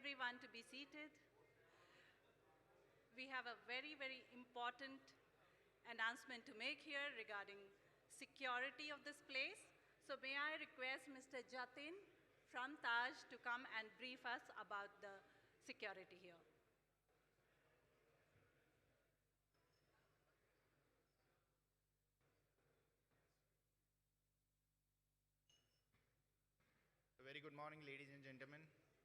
everyone to be seated. We have a very, very important announcement to make here regarding security of this place. So may I request Mr. Jatin from Taj to come and brief us about the security here. A very good morning, ladies and gentlemen.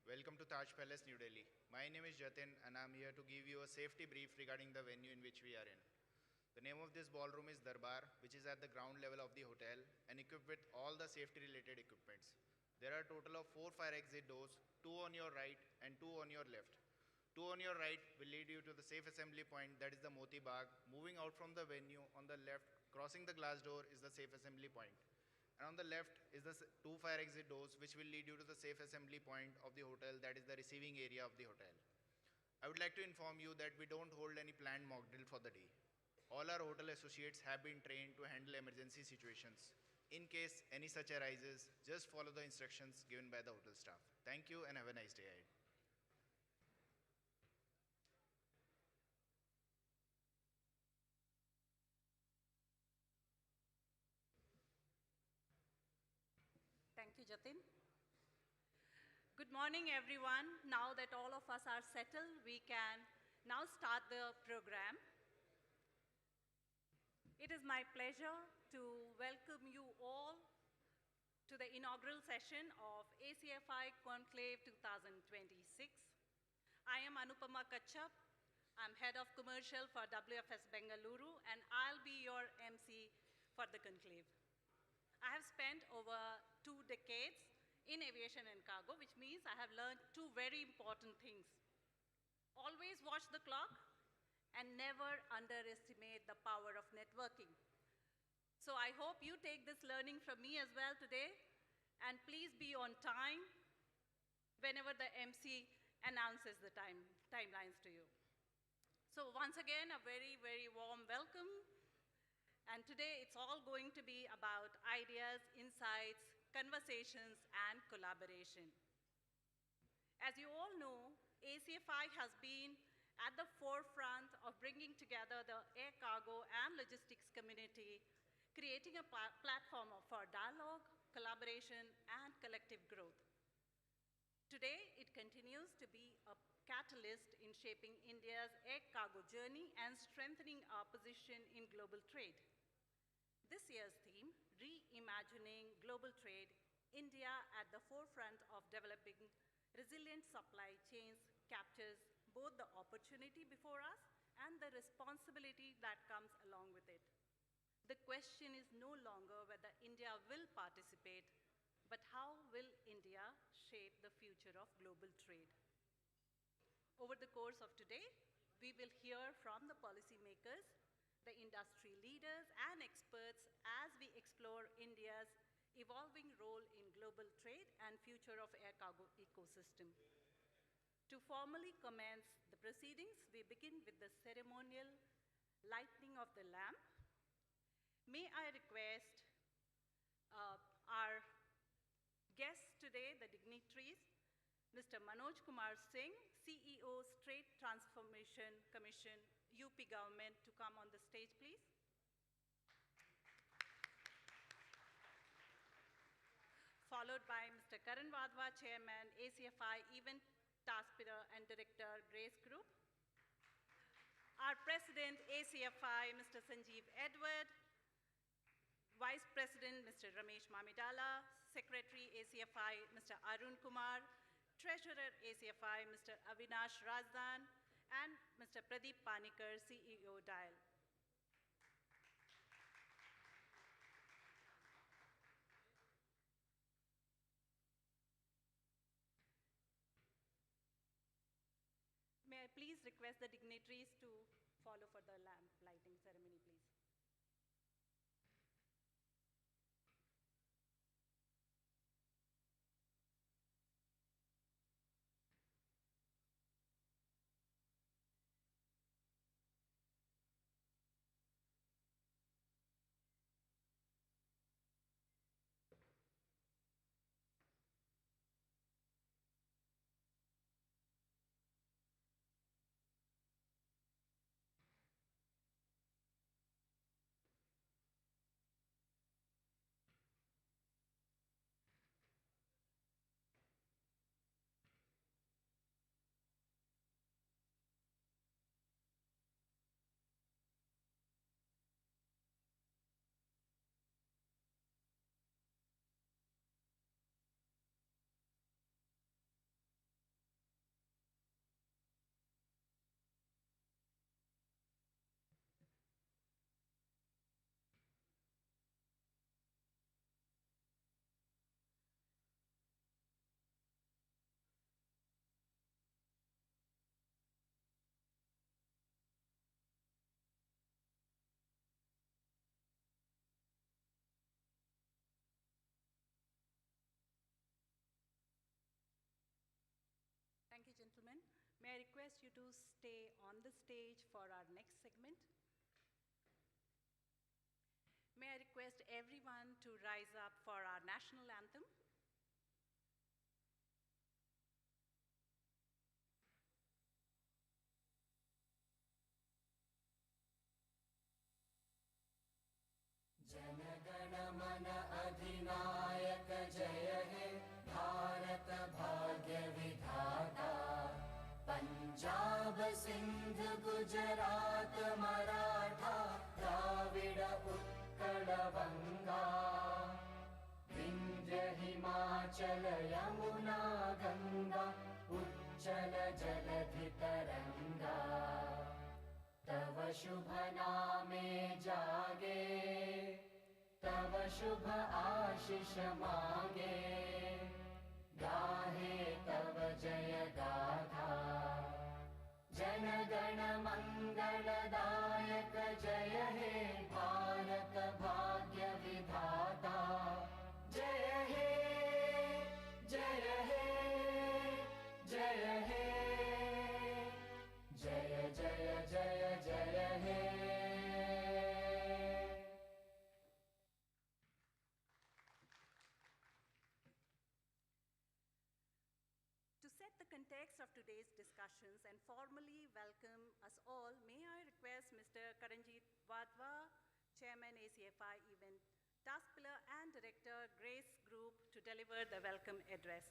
Welcome to Taj Palace, New Delhi. My name is Jatin, and I'm here to give you a safety brief regarding the venue in which we are in. The name of this ballroom is Darbar, which is at the ground level of the hotel and equipped with all the safety-related equipments. There are a total of 4 fire exit doors, 2 on your right and 2 on your left. 2 on your right will lead you to the safe assembly point, that is the Moti Bagh. Moving out from the venue on the left, crossing the glass door is the safe assembly point. And on the left is the 2 fire exit doors, which will lead you to the safe assembly point of the hotel, that is the receiving area of the hotel. I would like to inform you that we don't hold any planned mock drill for the day. All our hotel associates have been trained to handle emergency situations. In case any such arises, just follow the instructions given by the hotel staff. Thank you and have a nice day ahead. Thank you, Jatin. Good morning, everyone. Now that all of us are settled, we can now start the program. It is my pleasure to welcome you all to the inaugural session of ACFI Conclave 2026. I am Anupama Kachap. I'm head of commercial for WFS Bengaluru, and I'll be your MC for the conclave. I have spent over 2 decades in aviation and cargo, which means I have learned 2 very important things. Always watch the clock and never underestimate the power of networking. So I hope you take this learning from me as well today, and please be on time whenever the MC announces the timelines to you. So once again, a very, very warm welcome. And today, it's all going to be about ideas, insights, conversations, and collaboration. As you all know, ACFI has been at the forefront of bringing together the air cargo and logistics community, creating a platform for dialogue, collaboration, and collective growth. Today, it continues to be a catalyst in shaping India's air cargo journey and strengthening our position in global trade. This year's theme, Reimagining Global Trade, India at the forefront of developing resilient supply chains, captures both the opportunity before us and the responsibility that comes along with it. The question is no longer whether India will participate, but how will India shape the future of global trade? Over the course of today, we will hear from the policymakers, the industry leaders and experts as we explore India's evolving role in global trade and future of air cargo ecosystem. To formally commence the proceedings, we begin with the ceremonial lighting of the lamp. May I request our guests today, the dignitaries, Mr. Manoj Kumar Singh, CEO, Strait Transformation Commission, UP government, to come on the stage, please. Followed by Mr. Karan Wadhwa, Chairman, ACFI, Event Tasker and Director, Grace Group. Our President, ACFI, Mr. Sanjeev Edward. Vice President, Mr. Ramesh Mamidala. Secretary, ACFI, Mr. Arun Kumar. Treasurer, ACFI, Mr. Avinash Razdan. And Mr. Pradeep Panikkar, CEO, DIAL. May I please request the dignitaries to follow for the lamp lighting ceremony, please. May I request you to stay on the stage for our next segment? May I request everyone to rise up for our national anthem? जनगण मन अधिनायक जय हे भारत भाग्य विधाता पंजाब सिंध गुजरात मराठा द्राविड़ उत्कल बंगा विंध्य हिमाचल यमुना गंगा उच्चल जलधि तरंगा तव शुभ नामे जागे तव शुभ आशीष मांगे गाहे तव जय गाथा जन गण मंगलदायक जय हे भारत भाग्य विधाता जय हे जय हे जय हे जय जय जय जय हे To set the context of today's discussions and formally welcome us all, may I request Mr. Karanjit Wadhwa, Chairman ACFI Event Task Pillar and Director Grace Group to deliver the welcome address.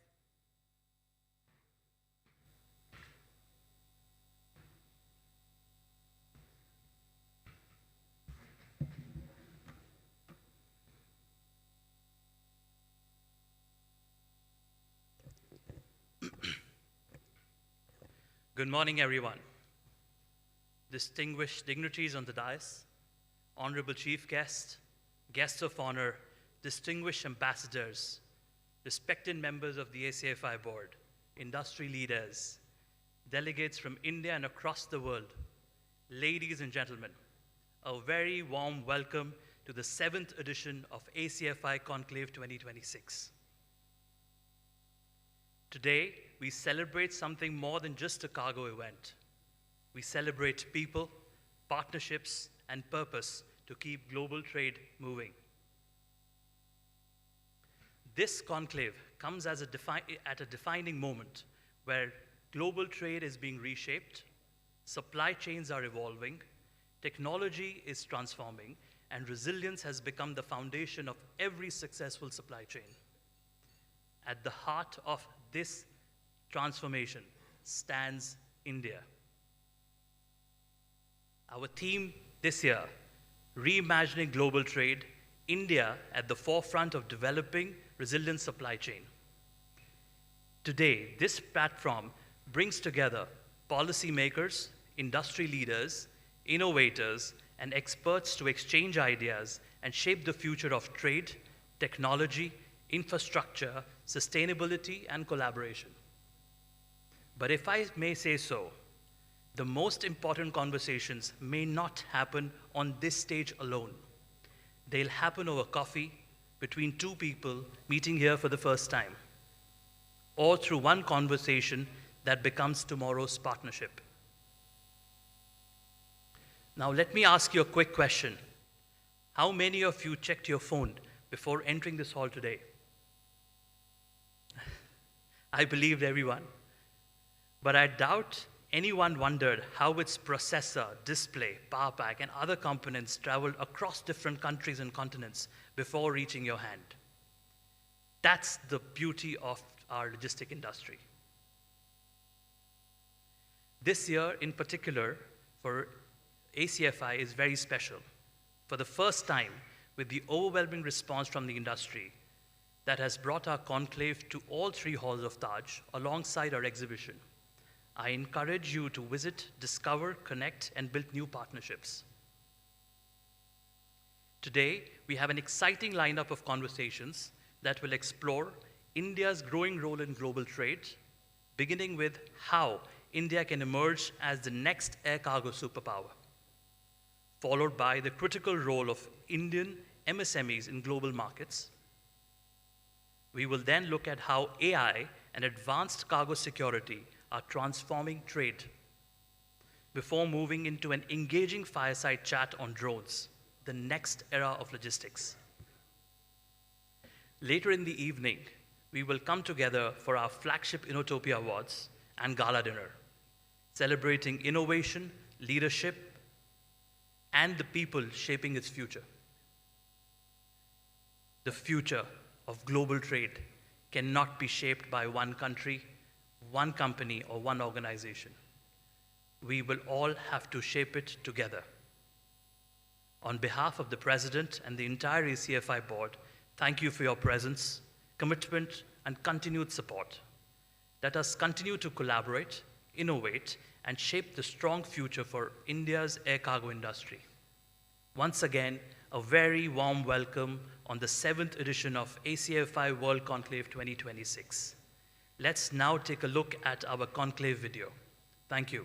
Good morning, everyone. Distinguished dignitaries on the dais, honorable chief guests, guests of honor, distinguished ambassadors, respected members of the ACFI board, industry leaders, delegates from India and across the world, ladies and gentlemen, a very warm welcome to the 7th edition of ACFI Conclave 2026. Today, we celebrate something more than just a cargo event. We celebrate people, partnerships, and purpose to keep global trade moving. This conclave comes as at a defining moment where global trade is being reshaped, supply chains are evolving, technology is transforming, and resilience has become the foundation of every successful supply chain. At the heart of this transformation stands India. Our theme this year, Reimagining Global Trade, India at the forefront of developing resilient supply chain. Today, this platform brings together policymakers, industry leaders, innovators, and experts to exchange ideas and shape the future of trade, technology, infrastructure, sustainability, and collaboration. But if I may say so, the most important conversations may not happen on this stage alone. They'll happen over coffee between two people meeting here for the first time, or through one conversation that becomes tomorrow's partnership. Now, let me ask you a quick question. How many of you checked your phone before entering this hall today? I believed everyone. But I doubt anyone wondered how its processor, display, power pack, and other components traveled across different countries and continents before reaching your hand. That's the beauty of our logistic industry. This year, in particular, for ACFI is very special. For the first time, with the overwhelming response from the industry, that has brought our conclave to all three halls of Taj alongside our exhibition. I encourage you to visit, discover, connect, and build new partnerships. Today, we have an exciting lineup of conversations that will explore India's growing role in global trade, beginning with how India can emerge as the next air cargo superpower, followed by the critical role of Indian MSMEs in global markets. We will then look at how AI and advanced cargo security are transforming trade. Before moving into an engaging fireside chat on drones, the next era of logistics. Later in the evening, we will come together for our flagship Innotopia Awards and Gala Dinner, celebrating innovation, leadership, and the people shaping its future. The future of global trade cannot be shaped by one country, one company, or one organization. We will all have to shape it together. On behalf of the President and the entire ACFI board, thank you for your presence, commitment, and continued support. Let us continue to collaborate, innovate, and shape the strong future for India's air cargo industry. Once again, a very warm welcome on the 7th edition of ACFI World Conclave 2026. Let's now take a look at our Conclave video. Thank you.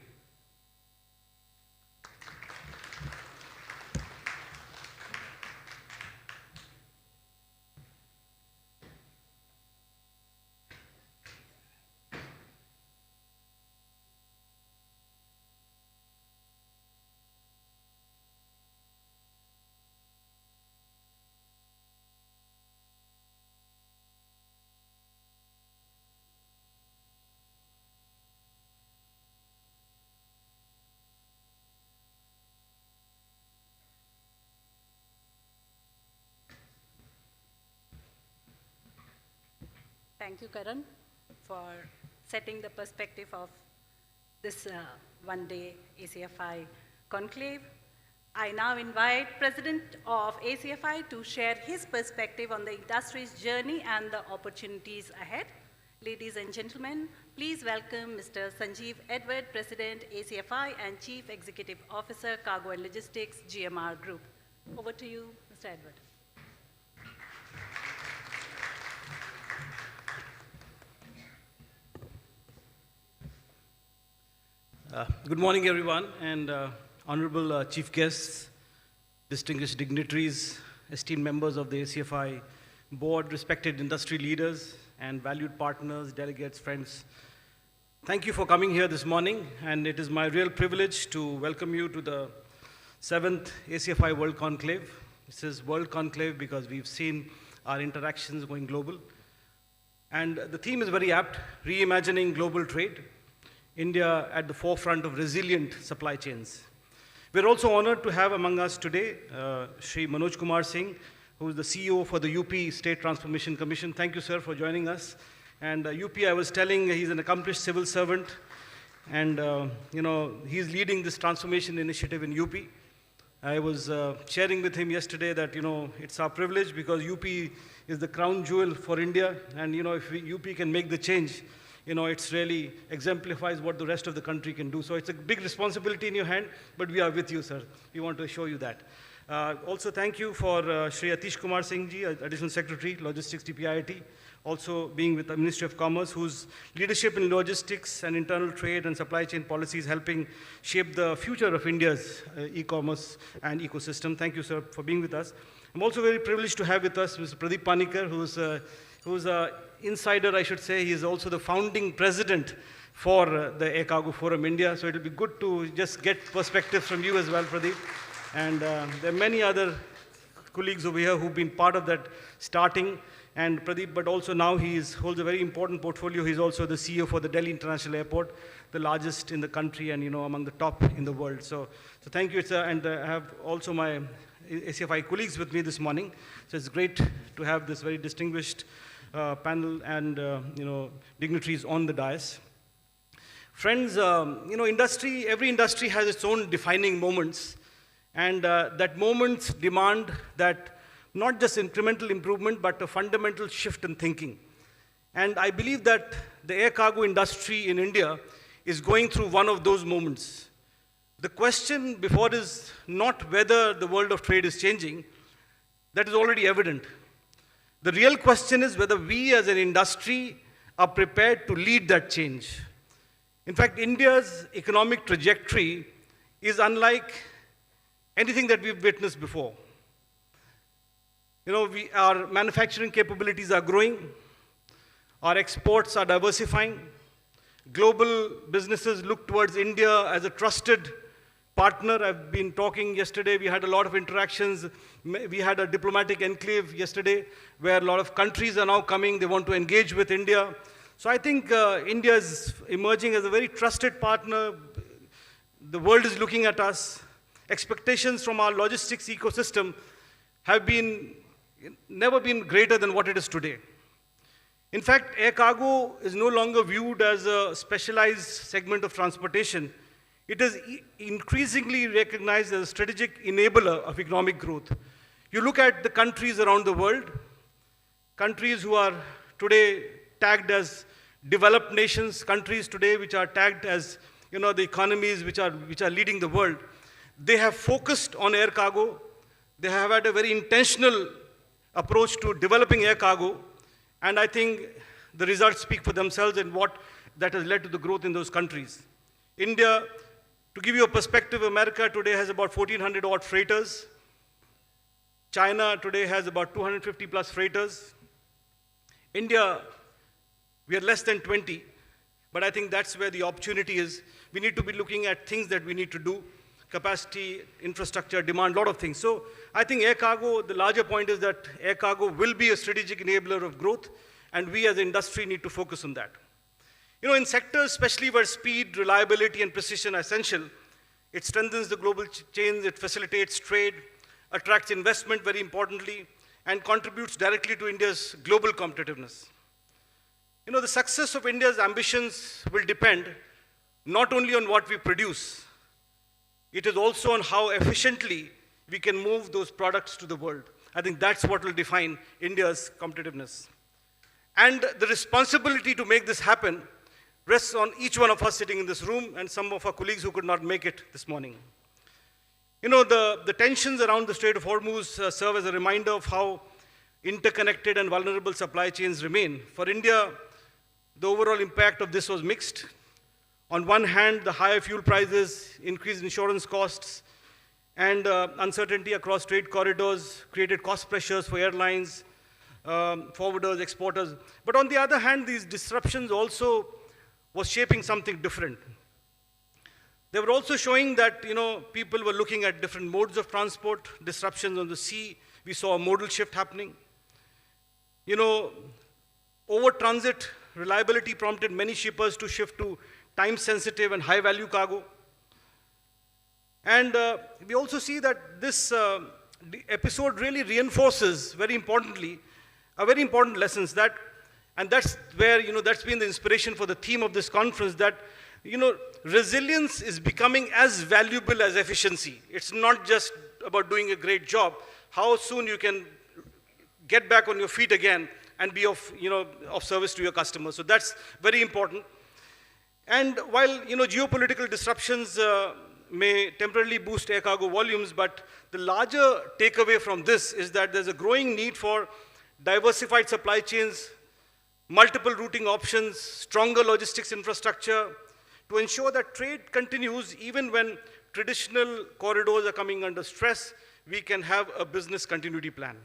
Thank you, Karan, for setting the perspective of this one-day ACFI conclave. I now invite President of ACFI to share his perspective on the industry's journey and the opportunities ahead. Ladies and gentlemen, please welcome Mr. Sanjeev Edward, President, ACFI, and Chief Executive Officer, Cargo and Logistics, GMR Group. Over to you, Mr. Edward. Good morning, everyone, and honorable chief guests, distinguished dignitaries, esteemed members of the ACFI board, respected industry leaders, and valued partners, delegates, friends. Thank you for coming here this morning, and it is my real privilege to welcome you to the 7th ACFI World Conclave. This is World Conclave because we've seen our interactions going global. And the theme is very apt, reimagining global trade. India at the forefront of resilient supply chains. We're also honored to have among us today Shri Manoj Kumar Singh, who is the CEO for the UP State Transformation Commission. Thank you, sir, for joining us. And UP, I was telling, he's an accomplished civil servant, and he's leading this transformation initiative in UP. I was sharing with him yesterday that it's our privilege because UP is the crown jewel for India, and if UP can make the change, it's really exemplifies what the rest of the country can do. So it's a big responsibility in your hand, but we are with you, sir. We want to show you that. Also, thank you for Shri Atish Kumar Singh ji, Additional Secretary, Logistics DPIIT, also being with the Ministry of Commerce, whose leadership in logistics and internal trade and supply chain policies helping shape the future of India's e-commerce and ecosystem. Thank you, sir, for being with us. I'm also very privileged to have with us Mr. Pradeep Panikkar, who's an insider, I should say. He is also the founding president for the Air Cargo Forum India. So it'll be good to just get perspective from you as well, Pradeep. And there are many other colleagues over here who've been part of that starting. And Pradeep, but also now he holds a very important portfolio. He's also the CEO for the Delhi International Airport, the largest in the country and among the top in the world. So thank you, sir. And I have also my ACFI colleagues with me this morning. So it's great to have this very distinguished panel and dignitaries on the dais. Friends, every industry has its own defining moments, and that moments demand that not just incremental improvement, but a fundamental shift in thinking. And I believe that the air cargo industry in India is going through one of those moments. The question before is not whether the world of trade is changing. That is already evident. The real question is whether we as an industry are prepared to lead that change. In fact, India's economic trajectory is unlike anything that we've witnessed before. Our manufacturing capabilities are growing, our exports are diversifying, Global businesses look towards India as a trusted partner. I've been talking yesterday, we had a lot of interactions. We had a diplomatic enclave yesterday where a lot of countries are now coming, they want to engage with India. So I think India is emerging as a very trusted partner. The world is looking at us. Expectations from our logistics ecosystem have never been greater than what it is today. In fact, air cargo is no longer viewed as a specialized segment of transportation. It is increasingly recognized as a strategic enabler of economic growth. You look at the countries around the world, countries who are today tagged as developed nations, countries today which are tagged as the economies which are leading the world. They have focused on air cargo. They have had a very intentional approach to developing air cargo. And I think the results speak for themselves and what that has led to the growth in those countries. India, to give you a perspective, America today has about 1,400 odd freighters. China today has about 250 plus freighters. India, we are less than 20, but I think that's where the opportunity is. We need to be looking at things that we need to do, capacity, infrastructure, demand, a lot of things. So I think air cargo, the larger point is that air cargo will be a strategic enabler of growth, and we as an industry need to focus on that. In sectors, especially where speed, reliability, and precision are essential, it strengthens the global chains, it facilitates trade, attracts investment very importantly, and contributes directly to India's global competitiveness. The success of India's ambitions will depend not only on what we produce, it is also on how efficiently we can move those products to the world. I think that's what will define India's competitiveness. And the responsibility to make this happen rests on each one of us sitting in this room and some of our colleagues who could not make it this morning. The tensions around the Strait of Hormuz serve as a reminder of how interconnected and vulnerable supply chains remain. For India, the overall impact of this was mixed. On one hand, the higher fuel prices, increased insurance costs, and uncertainty across trade corridors created cost pressures for airlines, forwarders, exporters. But on the other hand, these disruptions also was shaping something different. They were also showing that people were looking at different modes of transport, disruptions on the sea. We saw a modal shift happening. Over transit reliability prompted many shippers to shift to time-sensitive and high-value cargo. And we also see that this episode really reinforces, very importantly, a very important lessons and that's where, that's been the inspiration for the theme of this conference, that, resilience is becoming as valuable as efficiency. It's not just about doing a great job. How soon you can get back on your feet again and be of service to your customers. So that's very important. And while, geopolitical disruptions may temporarily boost air cargo volumes, but the larger takeaway from this is that there's a growing need for diversified supply chains, multiple routing options, stronger logistics infrastructure to ensure that trade continues even when traditional corridors are coming under stress. We can have a business continuity plan.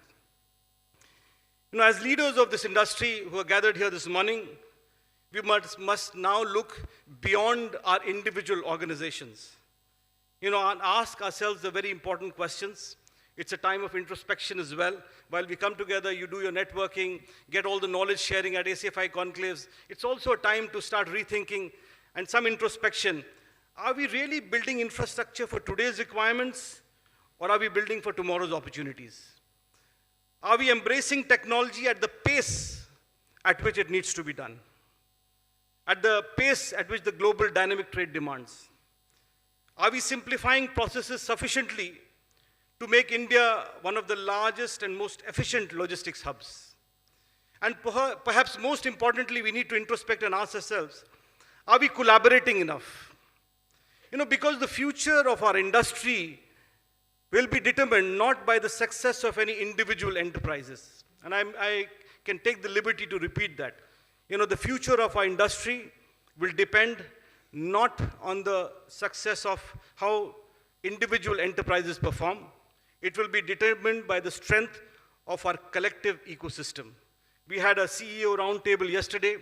As leaders of this industry who are gathered here this morning, we must now look beyond our individual organizations, and ask ourselves the very important questions. It's a time of introspection as well. While we come together, you do your networking, get all the knowledge sharing at ACFI conclaves. It's also a time to start rethinking and some introspection. Are we really building infrastructure for today's requirements, or are we building for tomorrow's opportunities? Are we embracing technology at the pace at which it needs to be done? At the pace at which the global dynamic trade demands? Are we simplifying processes sufficiently to make India one of the largest and most efficient logistics hubs? And perhaps most importantly, we need to introspect and ask ourselves, are we collaborating enough? Because the future of our industry will be determined not by the success of any individual enterprises. And I can take the liberty to repeat that. The future of our industry will depend not on the success of how individual enterprises perform. It will be determined by the strength of our collective ecosystem. We had a CEO roundtable yesterday,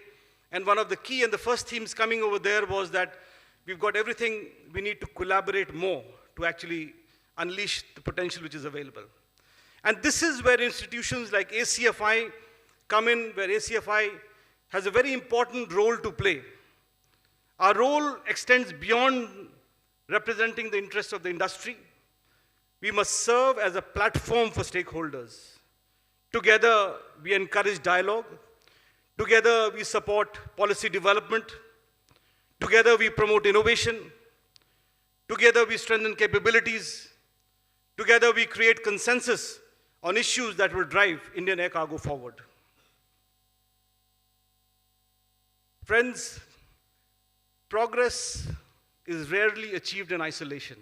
And one of the key and the first themes coming over there was that we've got everything, we need to collaborate more to actually unleash the potential which is available. And this is where institutions like ACFI come in, where ACFI has a very important role to play. Our role extends beyond representing the interests of the industry. We must serve as a platform for stakeholders. Together, we encourage dialogue. Together, we support policy development. Together, we promote innovation. Together, we strengthen capabilities. Together, we create consensus on issues that will drive Indian air cargo forward. Friends, progress is rarely achieved in isolation.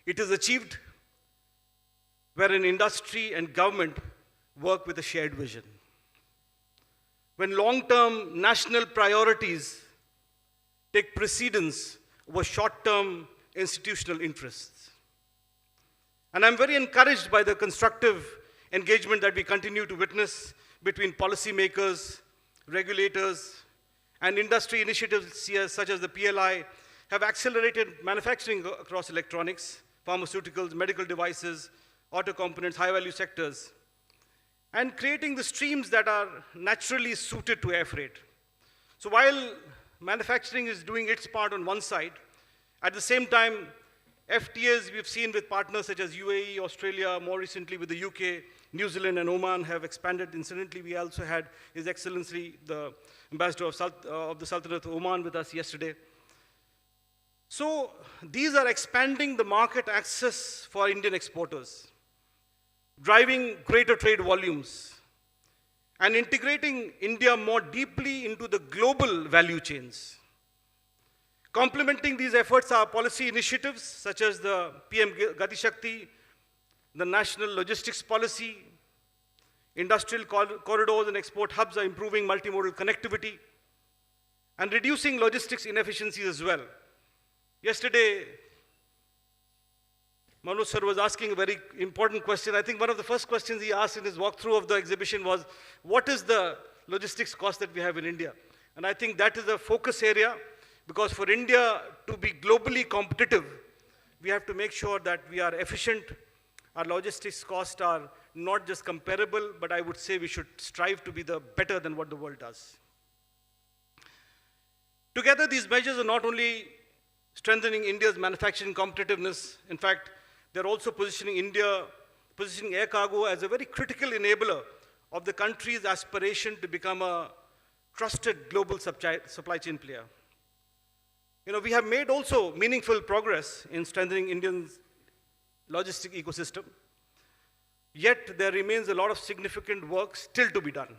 It is achieved where an industry and government work with a shared vision. When long-term national priorities take precedence over short-term institutional interess. And I'm very encouraged by the constructive engagement that we continue to witness between policymakers, regulators, and industry initiatives here, such as the PLI, have accelerated manufacturing across electronics, pharmaceuticals, medical devices, auto components, high-value sectors, and creating the streams that are naturally suited to air freight. So while manufacturing is doing its part on one side, at the same time, FTAs we've seen with partners such as UAE, Australia, more recently with the UK, New Zealand and Oman have expanded. Incidentally, we also had His Excellency, the Ambassador of the Sultanate of Oman with us yesterday. So these are expanding the market access for Indian exporters, driving greater trade volumes, and integrating India more deeply into the global value chains. Complementing these efforts are policy initiatives such as the PM Gati Shakti, the National Logistics Policy, industrial corridors and export hubs are improving multimodal connectivity, and reducing logistics inefficiencies as well. Yesterday, Manoj sir was asking a very important question. I think one of the first questions he asked in his walkthrough of the exhibition was, what is the logistics cost that we have in India? And I think that is a focus area, because for India to be globally competitive, we have to make sure that we are efficient. Our logistics costs are not just comparable, but I would say we should strive to be better than what the world does. Together, these measures are not only strengthening India's manufacturing competitiveness, in fact, they're also positioning air cargo as a very critical enabler of the country's aspiration to become a trusted global supply chain player. You know, we have made also meaningful progress in strengthening India's logistic ecosystem, yet there remains a lot of significant work still to be done.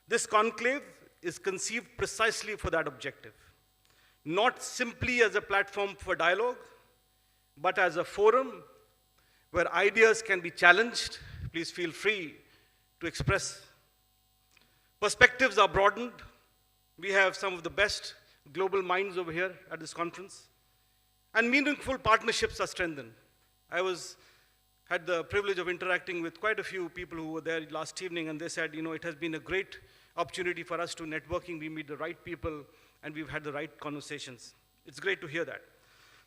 This conclave is conceived precisely for that objective, not simply as a platform for dialogue, but as a forum where ideas can be challenged. Please feel free to express. Perspectives are broadened. We have some of the best global minds over here at this conference. And meaningful partnerships are strengthened. I had the privilege of interacting with quite a few people who were there last evening, and they said, you know, it has been a great opportunity for us to networking. We meet the right people, and we've had the right conversations. It's great to hear that.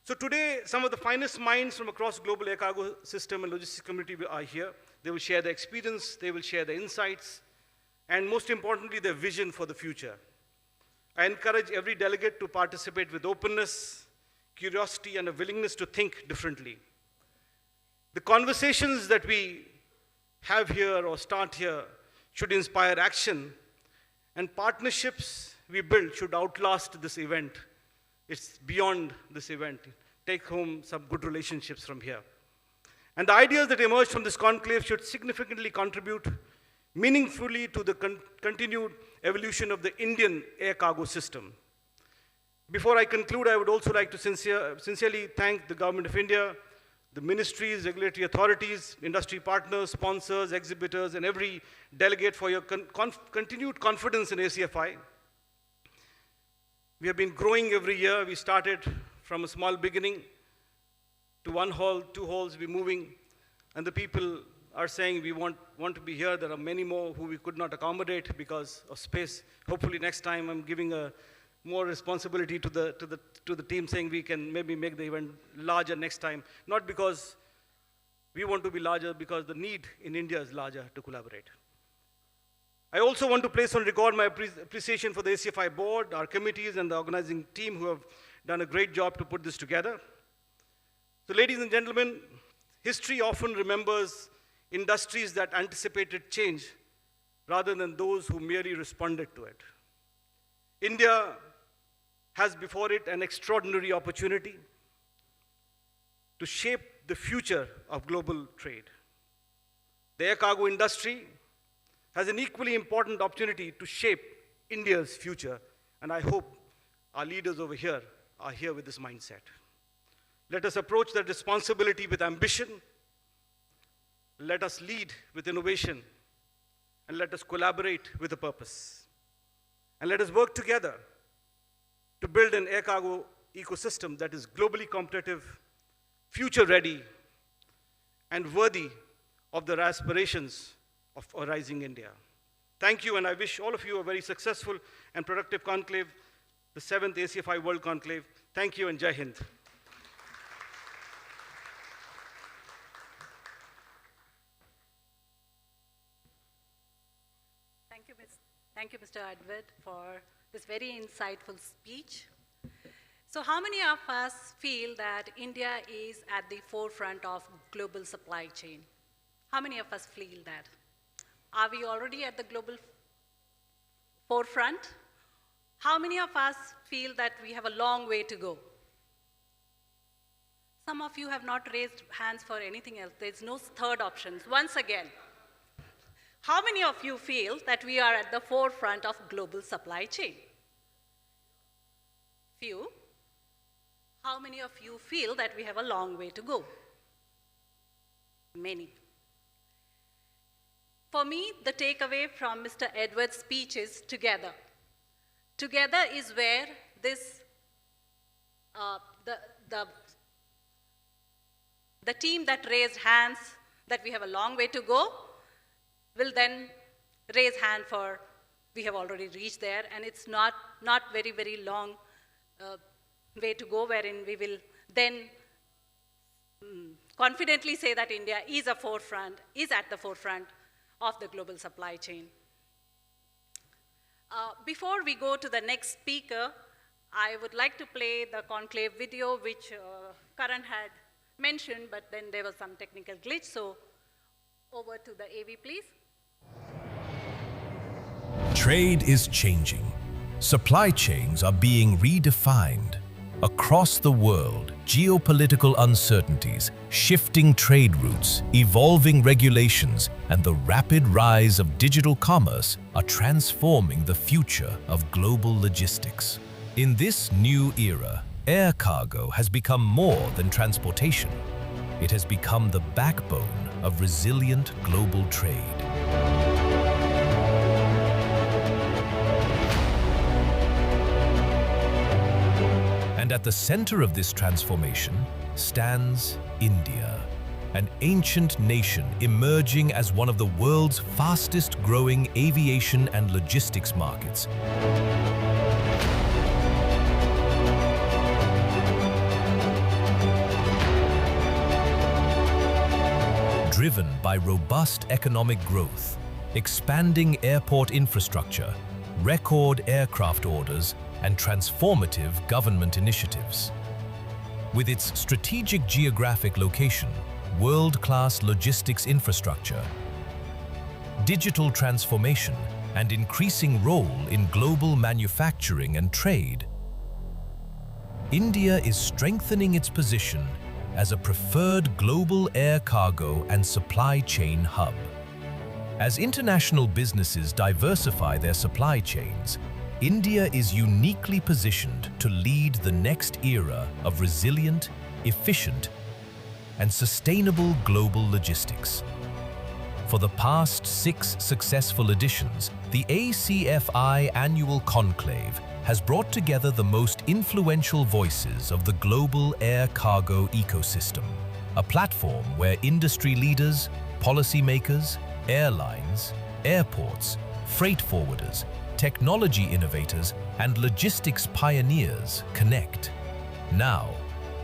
So today, some of the finest minds from across global air cargo system and logistics community are here. They will share their experience, they will share their insights, and most importantly, their vision for the future. I encourage every delegate to participate with openness, curiosity, and a willingness to think differently. The conversations that we have here or start here should inspire action, and partnerships we build should outlast this event. It's beyond this event. Take home some good relationships from here. And the ideas that emerge from this conclave should significantly contribute meaningfully to the continued evolution of the Indian air cargo system. Before I conclude, I would also like to sincerely thank the Government of India, the ministries, regulatory authorities, industry partners, sponsors, exhibitors, and every delegate for your continued confidence in ACFI. We have been growing every year. We started from a small beginning to 1 hall, 2 halls, we're moving, and the people are saying we want to be here. There are many more who we could not accommodate because of space. Hopefully next time I'm giving a more responsibility to the team, saying we can maybe make the event larger next time. Not because we want to be larger, because the need in India is larger to collaborate. I also want to place on record my appreciation for the ACFI board, our committees, and the organizing team who have done a great job to put this together. So ladies and gentlemen, history often remembers industries that anticipated change rather than those who merely responded to it. India has before it an extraordinary opportunity to shape the future of global trade. The air cargo industry has an equally important opportunity to shape India's future, and I hope our leaders over here are here with this mindset. Let us approach that responsibility with ambition. Let us lead with innovation, and let us collaborate with a purpose. And let us work together to build an air cargo ecosystem that is globally competitive, future-ready, and worthy of the aspirations of a rising India. Thank you, and I wish all of you a very successful and productive conclave, the 7th ACFI World Conclave. Thank you, and Jai Hind. Thank you, Mr. Advait, for this very insightful speech. So how many of us feel that India is at the forefront of global supply chain? How many of us feel that? Are we already at the global forefront? How many of us feel that we have a long way to go? Some of you have not raised hands for anything else. There's no third options. Once again, how many of you feel that we are at the forefront of global supply chain? Few. How many of you feel that we have a long way to go? Many. For me, the takeaway from Mr. Edwards' speech is together. Together is where this, the team that raised hands that we have a long way to go will then raise hand for we have already reached there, and it's not very, very long way to go, wherein we will then confidently say that India is at the forefront of the global supply chain. Before we go to the next speaker, I would like to play the conclave video, which Karan had mentioned, but then there was some technical glitch, so over to the AV, please. Trade is changing. Supply chains are being redefined. Across the world, geopolitical uncertainties, shifting trade routes, evolving regulations, and the rapid rise of digital commerce are transforming the future of global logistics. In this new era, air cargo has become more than transportation. It has become the backbone of resilient global trade. And at the center of this transformation stands India, an ancient nation emerging as one of the world's fastest growing aviation and logistics markets. Driven by robust economic growth, expanding airport infrastructure, record aircraft orders, and transformative government initiatives. With its strategic geographic location, world-class logistics infrastructure, digital transformation, and increasing role in global manufacturing and trade, India is strengthening its position as a preferred global air cargo and supply chain hub. As international businesses diversify their supply chains, India is uniquely positioned to lead the next era of resilient, efficient, and sustainable global logistics. For the past 6 successful editions, the ACFI Annual Conclave has brought together the most influential voices of the global air cargo ecosystem, a platform where industry leaders, policymakers, airlines, airports, freight forwarders, technology innovators, and logistics pioneers connect. Now,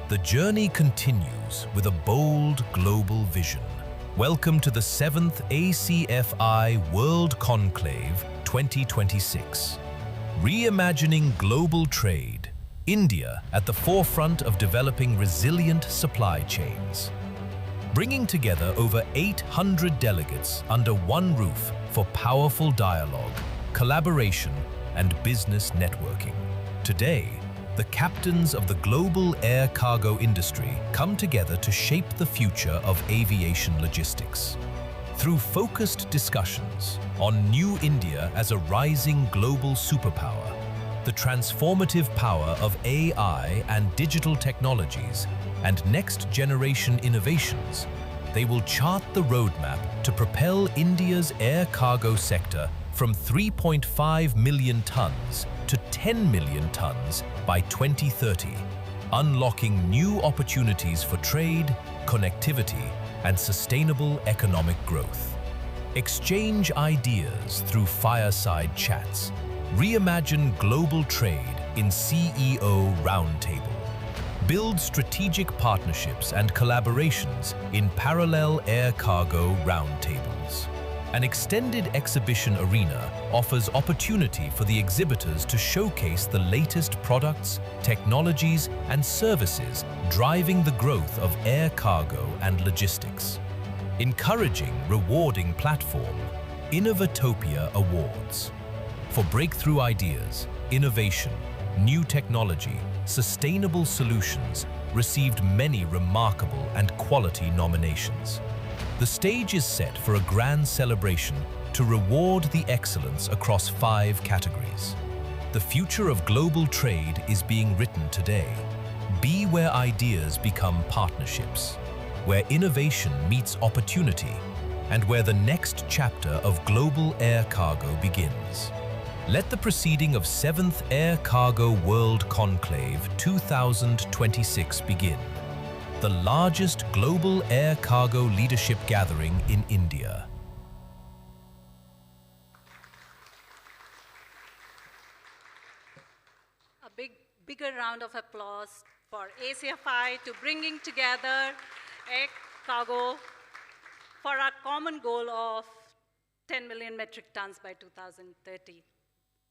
the journey continues with a bold global vision. Welcome to the 7th ACFI World Conclave 2026. Reimagining global trade, India at the forefront of developing resilient supply chains. Bringing together over 800 delegates under one roof for powerful dialogue, collaboration, and business networking. Today, the captains of the global air cargo industry come together to shape the future of aviation logistics. Through focused discussions on New India as a rising global superpower, the transformative power of AI and digital technologies, and next-generation innovations, they will chart the roadmap to propel India's air cargo sector from 3.5 million tons to 10 million tons by 2030, unlocking new opportunities for trade, connectivity, and sustainable economic growth. Exchange ideas through fireside chats. Reimagine global trade in CEO Roundtable. Build strategic partnerships and collaborations in parallel air cargo roundtables. An extended exhibition arena offers opportunity for the exhibitors to showcase the latest products, technologies, and services driving the growth of air cargo and logistics. Encouraging rewarding platform, Innovatopia Awards. For breakthrough ideas, innovation, new technology, sustainable solutions, received many remarkable and quality nominations. The stage is set for a grand celebration to reward the excellence across 5 categories. The future of global trade is being written today. Be where ideas become partnerships, where innovation meets opportunity, and where the next chapter of global air cargo begins. Let the proceeding of 7th Air Cargo World Conclave 2026 begin. The largest global air cargo leadership gathering in India. A bigger round of applause for ACFI to bringing together air cargo for our common goal of 10 million metric tons by 2030.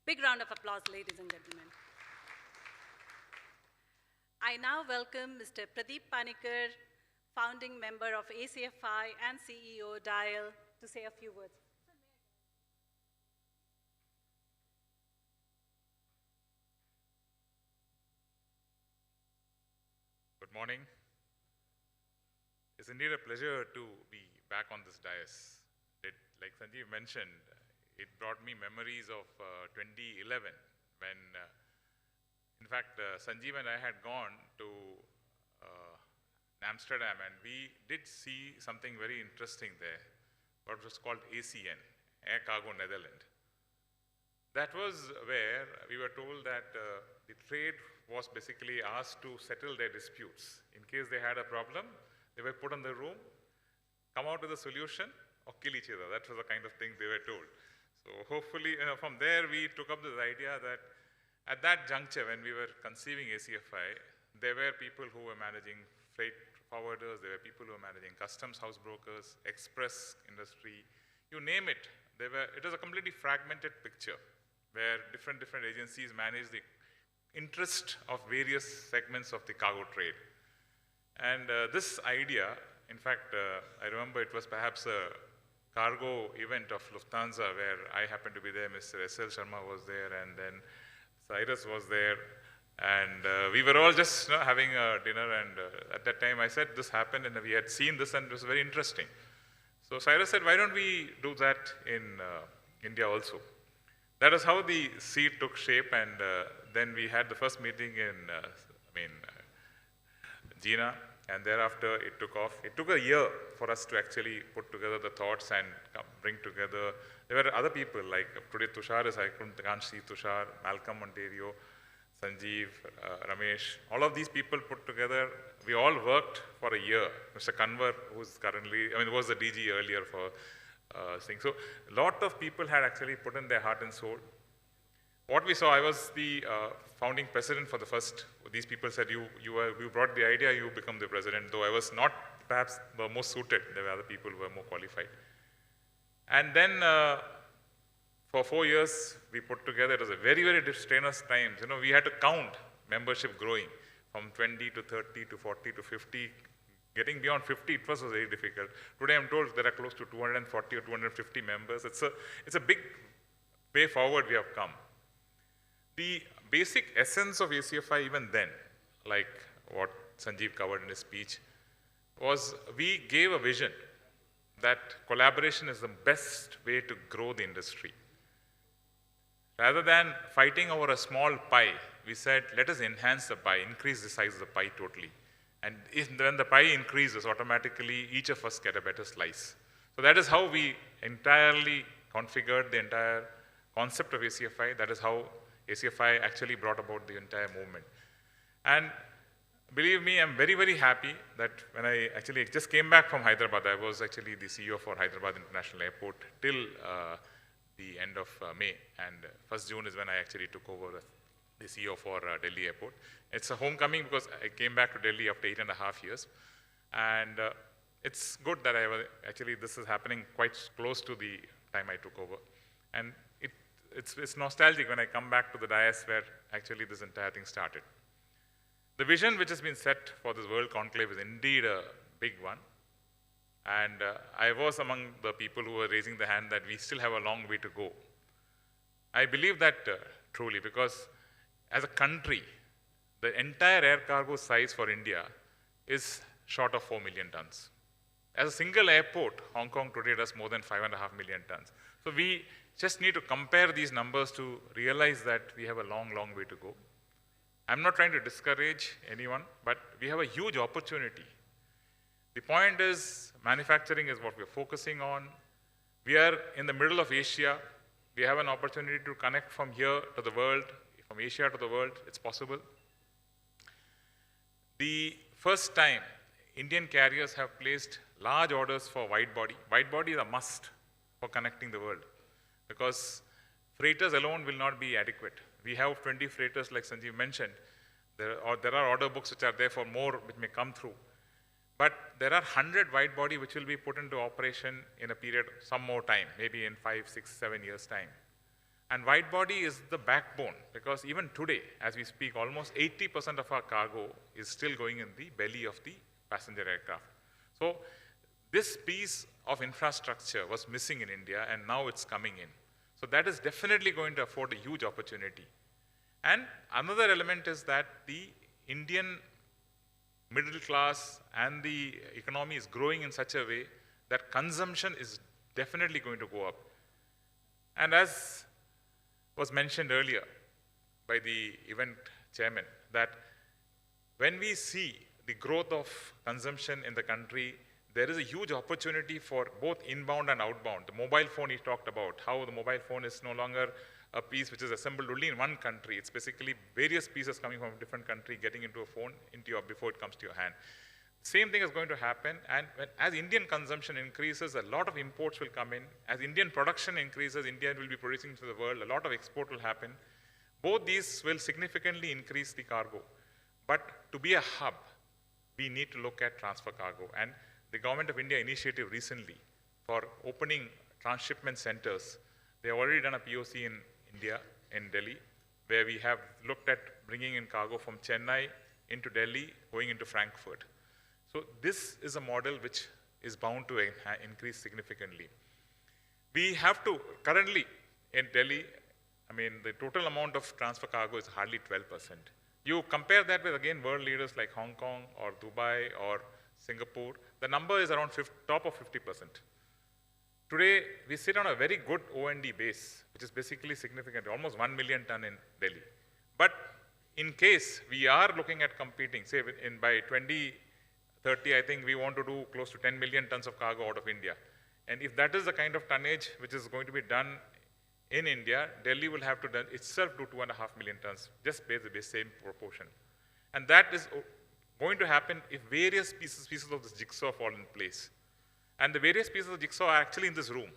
Big round of applause, ladies and gentlemen. I now welcome Mr. Pradeep Panikkar, founding member of ACFI and CEO DIAL, to say a few words. Good morning. It's indeed a pleasure to be back on this dais. Like Sanjeev mentioned, it brought me memories of 2011 when in fact, Sanjeev and I had gone to Amsterdam, and we did see something very interesting there, what was called ACN, Air Cargo Netherlands. That was where we were told that the trade was basically asked to settle their disputes. In case they had a problem, they were put in the room, come out with a solution, or kill each other. That was the kind of thing they were told. So hopefully, from there, we took up this idea that at that juncture, when we were conceiving ACFI, there were people who were managing freight forwarders, there were people who were managing customs house brokers, express industry, you name it. It was a completely fragmented picture where different agencies managed the interest of various segments of the cargo trade. And this idea, in fact, I remember it was perhaps a cargo event of Lufthansa where I happened to be there, Mr. S.L. Sharma was there, and then Cyrus was there, and we were all just having a dinner, and at that time I said this happened, and we had seen this, and it was very interesting. So Cyrus said, why don't we do that in India also? That is how the seed took shape, and then we had the first meeting in Jina, and thereafter it took off. It took a year for us to actually put together the thoughts and bring together. There were other people, like today Tushar is, I can't see Tushar, Malcolm Ontario, Sanjeev, Ramesh, all of these people put together, we all worked for a year. Mr. Kanwar, who's currently, was the DG earlier for Singh. So a lot of people had actually put in their heart and soul. What we saw, I was the founding president for the first. These people said, you brought the idea, you become the president, though I was not perhaps the most suited. There were other people who were more qualified. And then for 4 years, we put together, it was a very, very strenuous time. We had to count membership growing from 20 to 30 to 40 to 50. Getting beyond 50, it was very difficult. Today, I'm told there are close to 240 or 250 members. It's a big way forward we have come. The basic essence of ACFI even then, like what Sanjeev covered in his speech, was we gave a vision that collaboration is the best way to grow the industry. Rather than fighting over a small pie, we said, let us enhance the pie, increase the size of the pie totally. And when the pie increases, automatically each of us get a better slice. So that is how we entirely configured the entire concept of ACFI. That is how ACFI actually brought about the entire movement. And believe me, I'm very, very happy that when I actually just came back from Hyderabad, I was actually the CEO for Hyderabad International Airport till the end of May. And 1st June is when I actually took over the CEO for Delhi Airport. It's a homecoming because I came back to Delhi after 8.5 years. And it's good that this is happening quite close to the time I took over. And it's nostalgic when I come back to the dais where actually this entire thing started. The vision which has been set for this World Conclave is indeed a big one. And I was among the people who were raising the hand that we still have a long way to go. I believe that truly, because as a country, the entire air cargo size for India is short of 4 million tons. As a single airport, Hong Kong today does more than 5.5 million tons. So we just need to compare these numbers to realize that we have a long, long way to go. I'm not trying to discourage anyone, but we have a huge opportunity. The point is, manufacturing is what we're focusing on. We are in the middle of Asia. We have an opportunity to connect from here to the world, from Asia to the world. It's possible. The first time, Indian carriers have placed large orders for wide body. Wide body is a must for connecting the world, because freighters alone will not be adequate. We have 20 freighters, like Sanjeev mentioned. There are order books which are there for more, which may come through. But there are 100 wide body which will be put into operation in a period, some more time, maybe in 5, 6, 7 years' time. And wide body is the backbone, because even today, as we speak, almost 80% of our cargo is still going in the belly of the passenger aircraft. So this piece of infrastructure was missing in India, and now it's coming in. So that is definitely going to afford a huge opportunity. And another element is that the Indian middle class and the economy is growing in such a way that consumption is definitely going to go up. And as was mentioned earlier by the event chairman, that when we see the growth of consumption in the country, there is a huge opportunity for both inbound and outbound. The mobile phone he talked about, how the mobile phone is no longer a piece which is assembled only in one country. It's basically various pieces coming from a different country, getting into a phone before it comes to your hand. Same thing is going to happen, and as Indian consumption increases, a lot of imports will come in. As Indian production increases, India will be producing to the world, a lot of export will happen. Both these will significantly increase the cargo. But to be a hub, we need to look at transfer cargo. And the Government of India initiative recently for opening transshipment centers, they have already done a POC in India, in Delhi, where we have looked at bringing in cargo from Chennai into Delhi, going into Frankfurt. So this is a model which is bound to increase significantly. We have to, currently in Delhi, the total amount of transfer cargo is hardly 12%. You compare that with, again, world leaders like Hong Kong or Dubai or Singapore, the number is around top of 50%. Today, we sit on a very good O&D base, which is basically significant, almost 1 million ton in Delhi. But in case we are looking at competing, say by 2030, I think we want to do close to 10 million tons of cargo out of India. And if that is the kind of tonnage which is going to be done in India, Delhi will have to itself do 2.5 million tons, just based on the same proportion. And that is going to happen if various pieces of this jigsaw fall in place. And the various pieces of the jigsaw are actually in this room.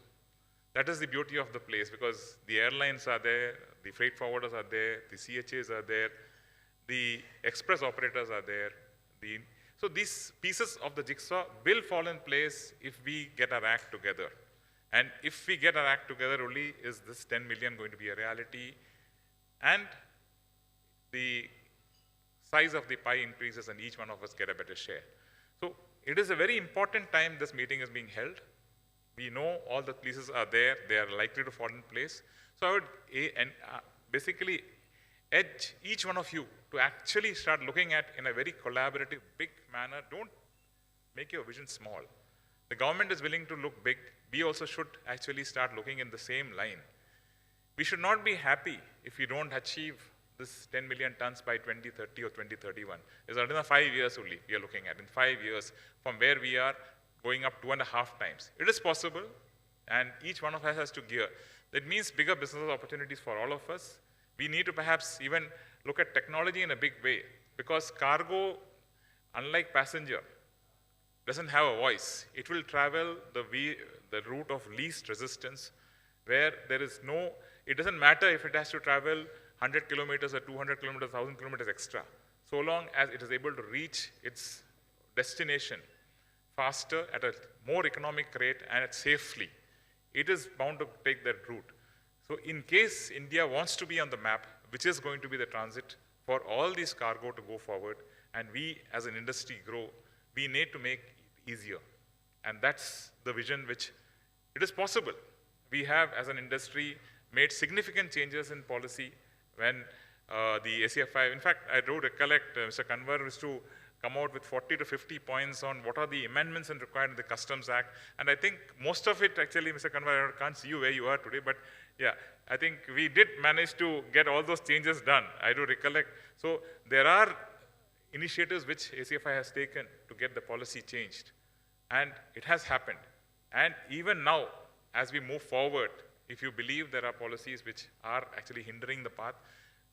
That is the beauty of the place, because the airlines are there, the freight forwarders are there, the CHAs are there, the express operators are there. So these pieces of the jigsaw will fall in place if we get our act together. And if we get our act together, only is this 10 million going to be a reality, and the size of the pie increases and each one of us get a better share. So it is a very important time this meeting is being held. We know all the pieces are there, they are likely to fall in place. So I would basically urge each one of you to actually start looking at in a very collaborative, big manner. Don't make your vision small. The government is willing to look big. We also should actually start looking in the same line. We should not be happy if we don't achieve this 10 million tons by 2030 or 2031. It's another 5 years only we are looking at. In 5 years, from where we are, going up 2.5 times. It is possible, and each one of us has to gear. That means bigger business opportunities for all of us. We need to perhaps even look at technology in a big way, because cargo, unlike passenger, doesn't have a voice. It will travel the route of least resistance, where there is no, it doesn't matter if it has to travel 100 kilometers or 200 kilometers, 1,000 kilometers extra, so long as it is able to reach its destination faster, at a more economic rate, and safely. It is bound to take that route. So in case India wants to be on the map, which is going to be the transit for all these cargo to go forward, and we as an industry grow, we need to make it easier. And that's the vision which it is possible. We have, as an industry, made significant changes in policy when the ACFI, in fact, I do recollect Mr. Kanwar is to come out with 40 to 50 points on what are the amendments and required in the Customs Act. And I think most of it, actually, Mr. Kanwar, I can't see you where you are today, but yeah, I think we did manage to get all those changes done. I do recollect. So there are initiatives which ACFI has taken to get the policy changed. And it has happened. And even now, as we move forward, if you believe there are policies which are actually hindering the path,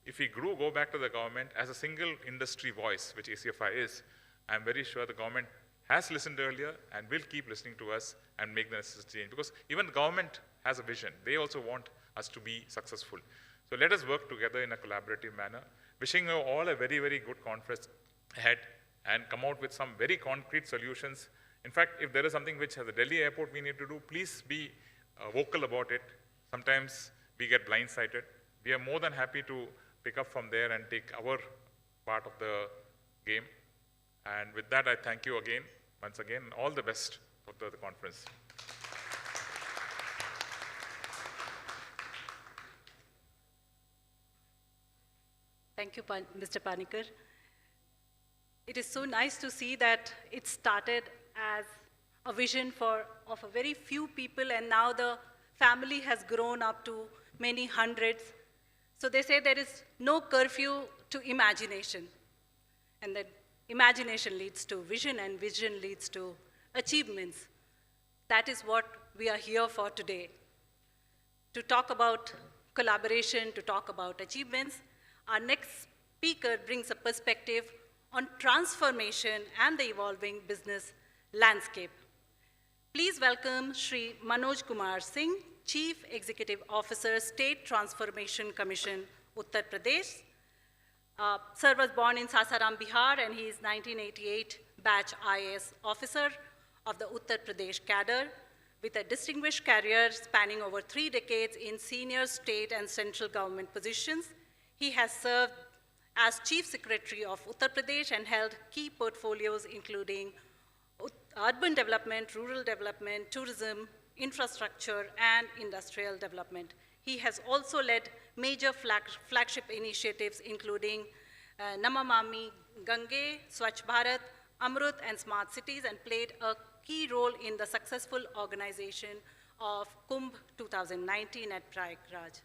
if we go back to the government as a single industry voice, which ACFI is, I'm very sure the government has listened earlier and will keep listening to us and make the necessary change. Because even the government has a vision. They also want us to be successful. So let us work together in a collaborative manner. Wishing you all a very, very good conference ahead, and come out with some very concrete solutions. In fact, if there is something which at the Delhi airport we need to do, please be vocal about it. Sometimes we get blindsided. We are more than happy to pick up from there and take our part of the game. And with that, I thank you again, once again, all the best for the conference. Thank you, Mr. Panikkar. It is so nice to see that it started as a vision of a very few people, and now the family has grown up to many hundreds. So they say there is no curfew to imagination, and that imagination leads to vision, and vision leads to achievements. That is what we are here for today, to talk about collaboration, to talk about achievements. Our next speaker brings a perspective on transformation and the evolving business landscape. Please welcome Shri Manoj Kumar Singh, Chief Executive Officer, State Transformation Commission, Uttar Pradesh. Sir was born in Sasaram, Bihar, and he is 1988 batch IAS officer of the Uttar Pradesh cadre, with a distinguished career spanning over 3 decades in senior state and central government positions. He has served as Chief Secretary of Uttar Pradesh and held key portfolios including urban development, rural development, tourism, infrastructure, and industrial development. He has also led major flagship initiatives including Namamami Gange, Swachh Bharat, Amrut, and Smart Cities, and played a key role in the successful organization of Kumbh 2019 at Prayagraj.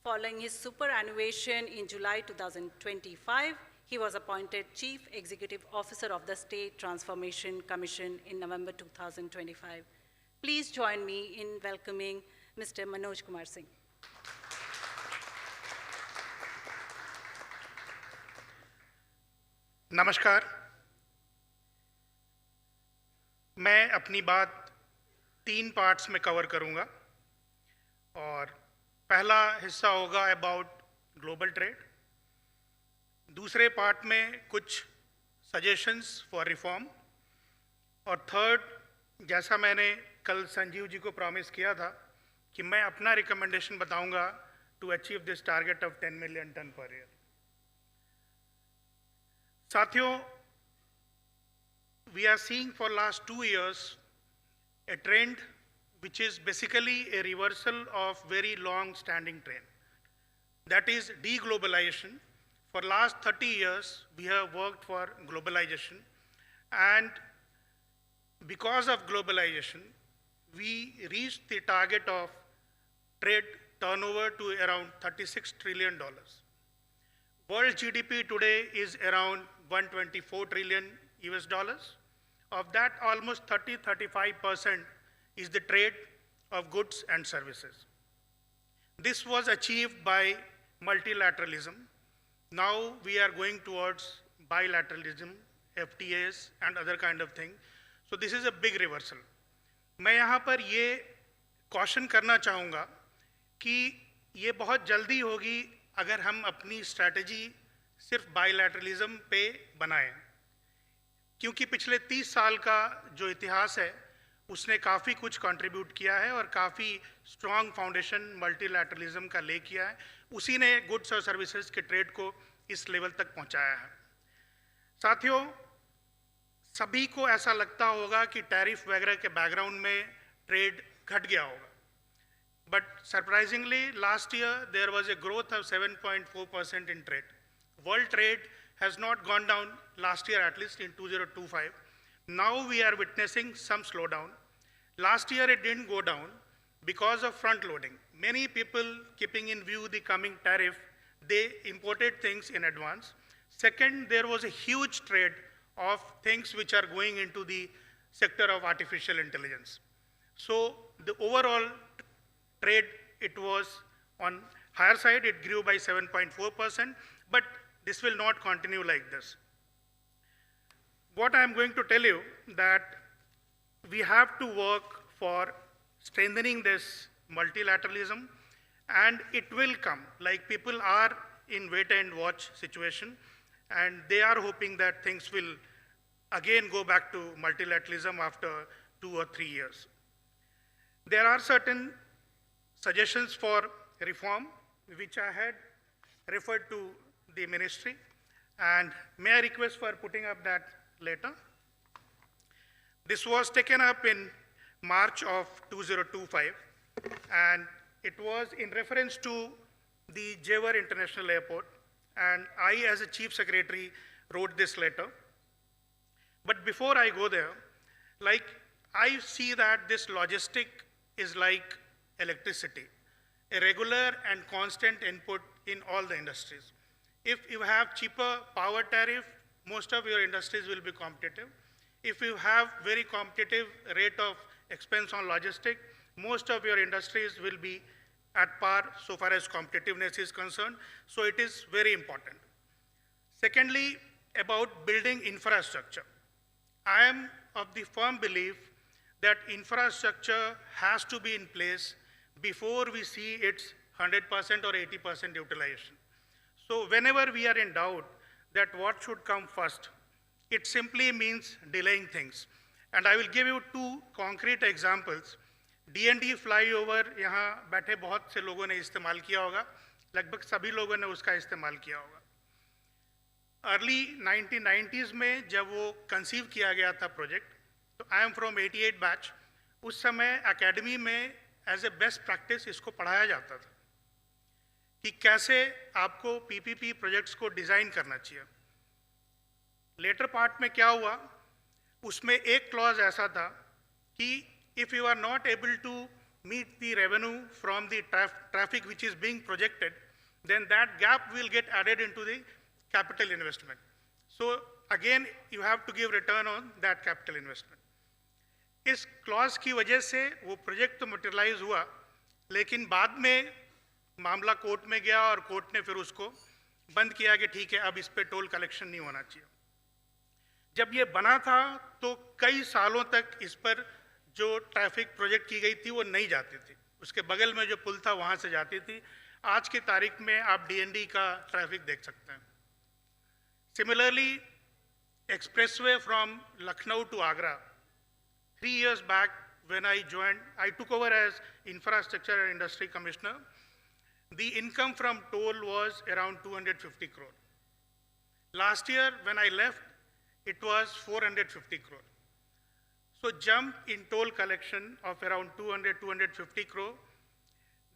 Following his superannuation in July 2025, he was appointed Chief Executive Officer of the State Transformation Commission in November 2025. Please join me in welcoming Mr. Manoj Kumar Singh. नमस्कार। मैं अपनी बात 3 parts में cover करूंगा और पहला हिस्सा होगा अबाउट ग्लोबल ट्रेड, दूसरे पार्ट में कुछ सजेशंस फॉर रिफॉर्म और थर्ड, जैसा मैंने कल संजीव जी को प्रॉमिस किया था कि मैं अपना रिकमेंडेशन बताऊंगा to achieve this target of 10 million ton per year. साथियों, we are seeing for last 2 years a trend which is basically a reversal of very long standing trend. That is deglobalization. For last 30 years, we have worked for globalization, and because of globalization, we reached the target of trade turnover to around $36 trillion. World GDP today is around 124 trillion US dollars. Of that, almost 30-35% is the trade of goods and services. This was achieved by multilateralism. Now we are going towards bilateralism, FTAs and other kind of thing. So this is a big reversal. मैं यहाँ पर ये caution करना चाहूँगा कि ये बहुत जल्दी होगी अगर हम अपनी strategy सिर्फ bilateralism पे बनाएं, क्योंकि पिछले 30 साल का जो इतिहास है उसने काफ़ी कुछ कंट्रीब्यूट किया है और काफ़ी स्ट्रॉन्ग फाउंडेशन मल्टीलैटरलिज्म का ले किया है। उसी ने गुड्स और सर्विसेज के ट्रेड को इस लेवल तक पहुंचाया है। साथियों, सभी को ऐसा लगता होगा कि टैरिफ वगैरह के बैकग्राउंड में ट्रेड घट गया होगा, but surprisingly last year there was a growth of 7.4% in trade. World trade has not gone down last year, at least in 2025. Now we are witnessing some slowdown. Last year it didn't go down because of front loading. Many people, keeping in view the coming tariff, they imported things in advance. Second, there was a huge trade of things which are going into the sector of artificial intelligence. So the overall trade, it was on higher side, it grew by 7.4%, but this will not continue like this. What I am going to tell you that we have to work for strengthening this multilateralism, and it will come. Like, people are in wait and watch situation, and they are hoping that things will again go back to multilateralism after 2 or 3 years. There are certain suggestions for reform which I had referred to the ministry, and may I request for putting up that later. This was taken up in March of 2025, and it was in reference to the Jewar International Airport, and I, as a Chief Secretary, wrote this letter. But before I go there, like, I see that this logistic is like electricity, a regular and constant input in all the industries. If you have cheaper power tariff, most of your industries will be competitive. If you have very competitive rate of expense on logistic, most of your industries will be at par so far as competitiveness is concerned. So it is very important. Secondly, about building infrastructure. I am of the firm belief that infrastructure has to be in place before we see its 100% or 80% utilization. So whenever we are in doubt that what should come first, it simply means delaying things. And I will give you 2 concrete examples. D&D flyover, यहाँ बैठे बहुत से लोगों ने इस्तेमाल किया होगा, लगभग सभी लोगों ने उसका इस्तेमाल किया होगा। अर्ली 1990s में जब वो कंसीव किया गया था प्रोजेक्ट, तो आई एम फ्रॉम 88 बैच, उस समय एकेडमी में एज ए बेस्ट प्रैक्टिस इसको पढ़ाया जाता था कि कैसे आपको पीपीपी प्रोजेक्ट्स को डिज़ाइन करना चाहिए। लेटर पार्ट में क्या हुआ, उसमें एक क्लॉज ऐसा था कि if you are not able to meet the revenue from the traffic which is being projected, then that gap will get added into the capital investment. So again you have to give return on that capital investment. इस clause की वजह से वो project तो materialise हुआ, लेकिन बाद में मामला कोर्ट में गया और कोर्ट ने फिर उसको बंद किया कि ठीक है, अब इस पे टोल कलेक्शन नहीं होना चाहिए. जब ये बना था तो कई सालों तक इस पर जो ट्रैफिक प्रोजेक्ट की गई थी वो नहीं जाती थी, उसके बगल में जो पुल था वहाँ से जाती थी। आज की तारीख में आप डीएनडी का ट्रैफिक देख सकते हैं। Similarly expressway from Lucknow to Agra, 3 years back when I joined, I took over as Infrastructure and Industry Commissioner. The income from toll was around 250 crore. Last year when I left, it was 450 crore. So jump in toll collection of around 250 crore.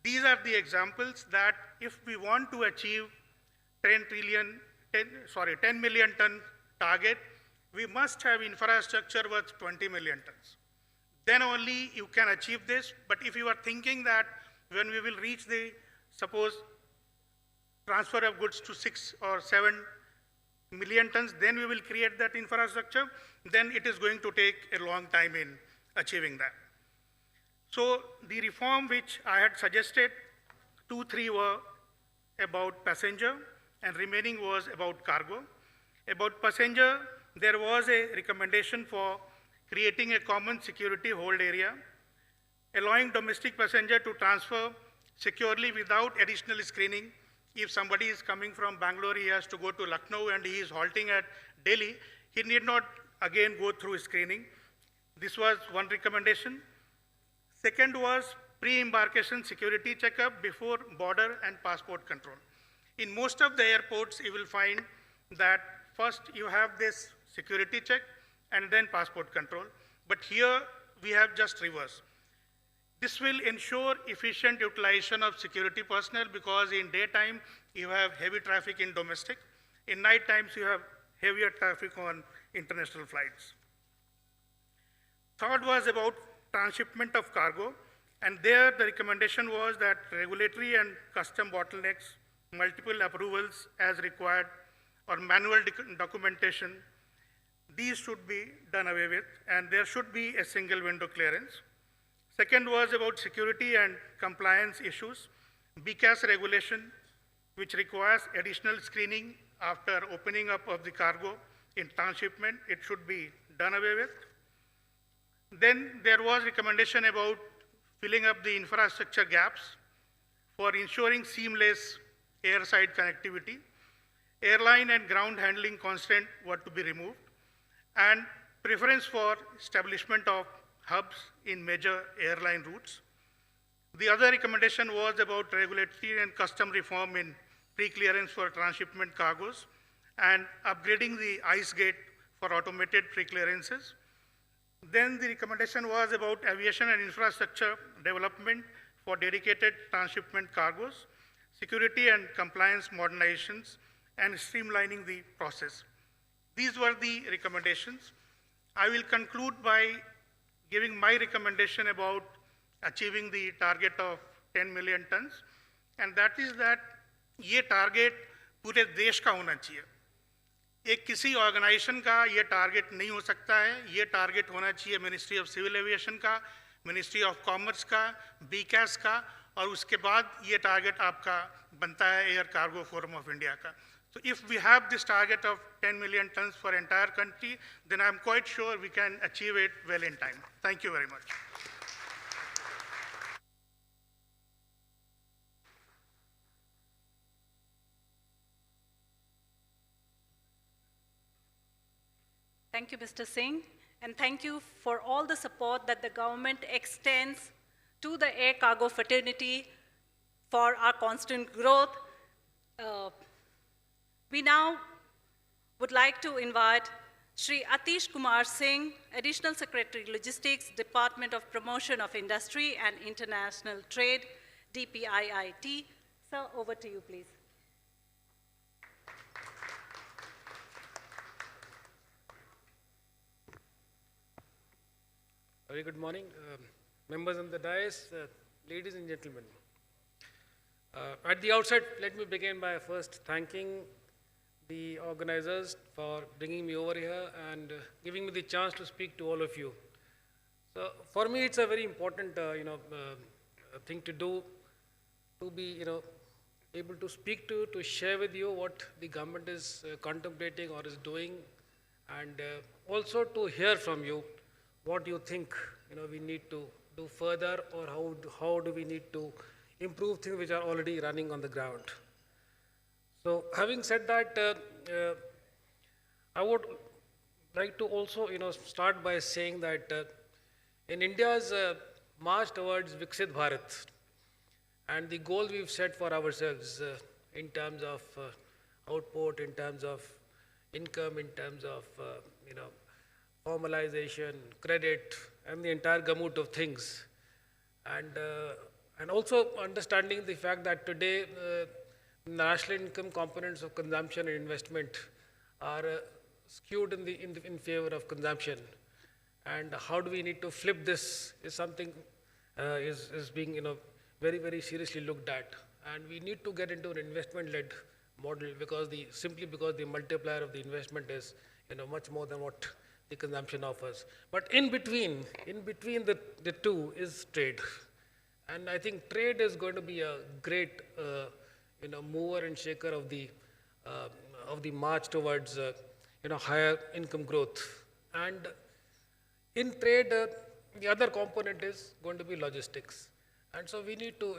These are the examples that if we want to achieve 10 million ton target, we must have infrastructure worth 20 million tons. Then only you can achieve this. But if you are thinking that when we will reach the, suppose, transfer of goods to 6 or 7 million tons, then we will create that infrastructure, then it is going to take a long time in achieving that. So the reform which I had suggested, 2, 3 were about passenger and remaining was about cargo. About passenger, there was a recommendation for creating a common security hold area, allowing domestic passenger to transfer securely without additional screening. If somebody is coming from Bangalore, he has to go to Lucknow and he is halting at Delhi, he need not again go through screening. This was one recommendation. Second was pre-embarkation security checkup before border and passport control. In most of the airports, you will find that first you have this security check and then passport control. But here we have just reverse. This will ensure efficient utilization of security personnel because in daytime you have heavy traffic in domestic. In night times you have heavier traffic on international flights. Third was about transshipment of cargo. And there the recommendation was that regulatory and custom bottlenecks, multiple approvals as required, or manual documentation, these should be done away with, and there should be a single window clearance. Second was about security and compliance issues. BCAS regulation, which requires additional screening after opening up of the cargo in transshipment, it should be done away with. Then there was recommendation about filling up the infrastructure gaps for ensuring seamless airside connectivity. Airline and ground handling constraint were to be removed, and preference for establishment of hubs in major airline routes. The other recommendation was about regulatory and custom reform in pre-clearance for transshipment cargoes and upgrading the ICE gate for automated pre-clearances. Then the recommendation was about aviation and infrastructure development for dedicated transshipment cargoes, security and compliance modernizations, and streamlining the process. These were the recommendations. I will conclude by giving my recommendation about achieving the target of 10 million tons, and that is that ये target पूरे देश का होना चाहिए. एक किसी organisation का ये टारगेट नहीं हो सकता है, ये टारगेट होना चाहिए मिनिस्ट्री ऑफ सिविल एविएशन का, मिनिस्ट्री ऑफ कॉमर्स का, बीकैस का, और उसके बाद ये टारगेट आपका बनता है air cargo forum of India का. So if we have this target of 10 million tons for entire country, then I'm quite sure we can achieve it well in time. Thank you very much. Thank you, Mr. Singh, and thank you for all the support that the government extends to the air cargo fraternity for our constant growth. We now would like to invite Shri Atish Kumar Singh, Additional Secretary, Logistics, Department of Promotion of Industry and International Trade, DPIIT. Sir, over to you, please. Very good morning, members on the dais, ladies and gentlemen. At the outset, let me begin by first thanking the organizers for bringing me over here and giving me the chance to speak to all of you. So for me, it's a very important, thing to do, to be, able to speak to share with you what the government is contemplating or is doing, and also to hear from you what you think we need to do further, or how do we need to improve things which are already running on the ground. So having said that, I would like to also start by saying that in India's march towards Viksit Bharat and the goals we've set for ourselves in terms of output, in terms of income, in terms of formalization, credit, and the entire gamut of things, and also understanding the fact that today national income components of consumption and investment are skewed in favor of consumption, and how do we need to flip this is something is being very, very seriously looked at, and we need to get into an investment-led model simply because the multiplier of the investment is much more than what the consumption offers. But in between the two is trade, and I think trade is going to be a great mover and shaker of the march towards higher income growth. And in trade, the other component is going to be logistics, and so we need to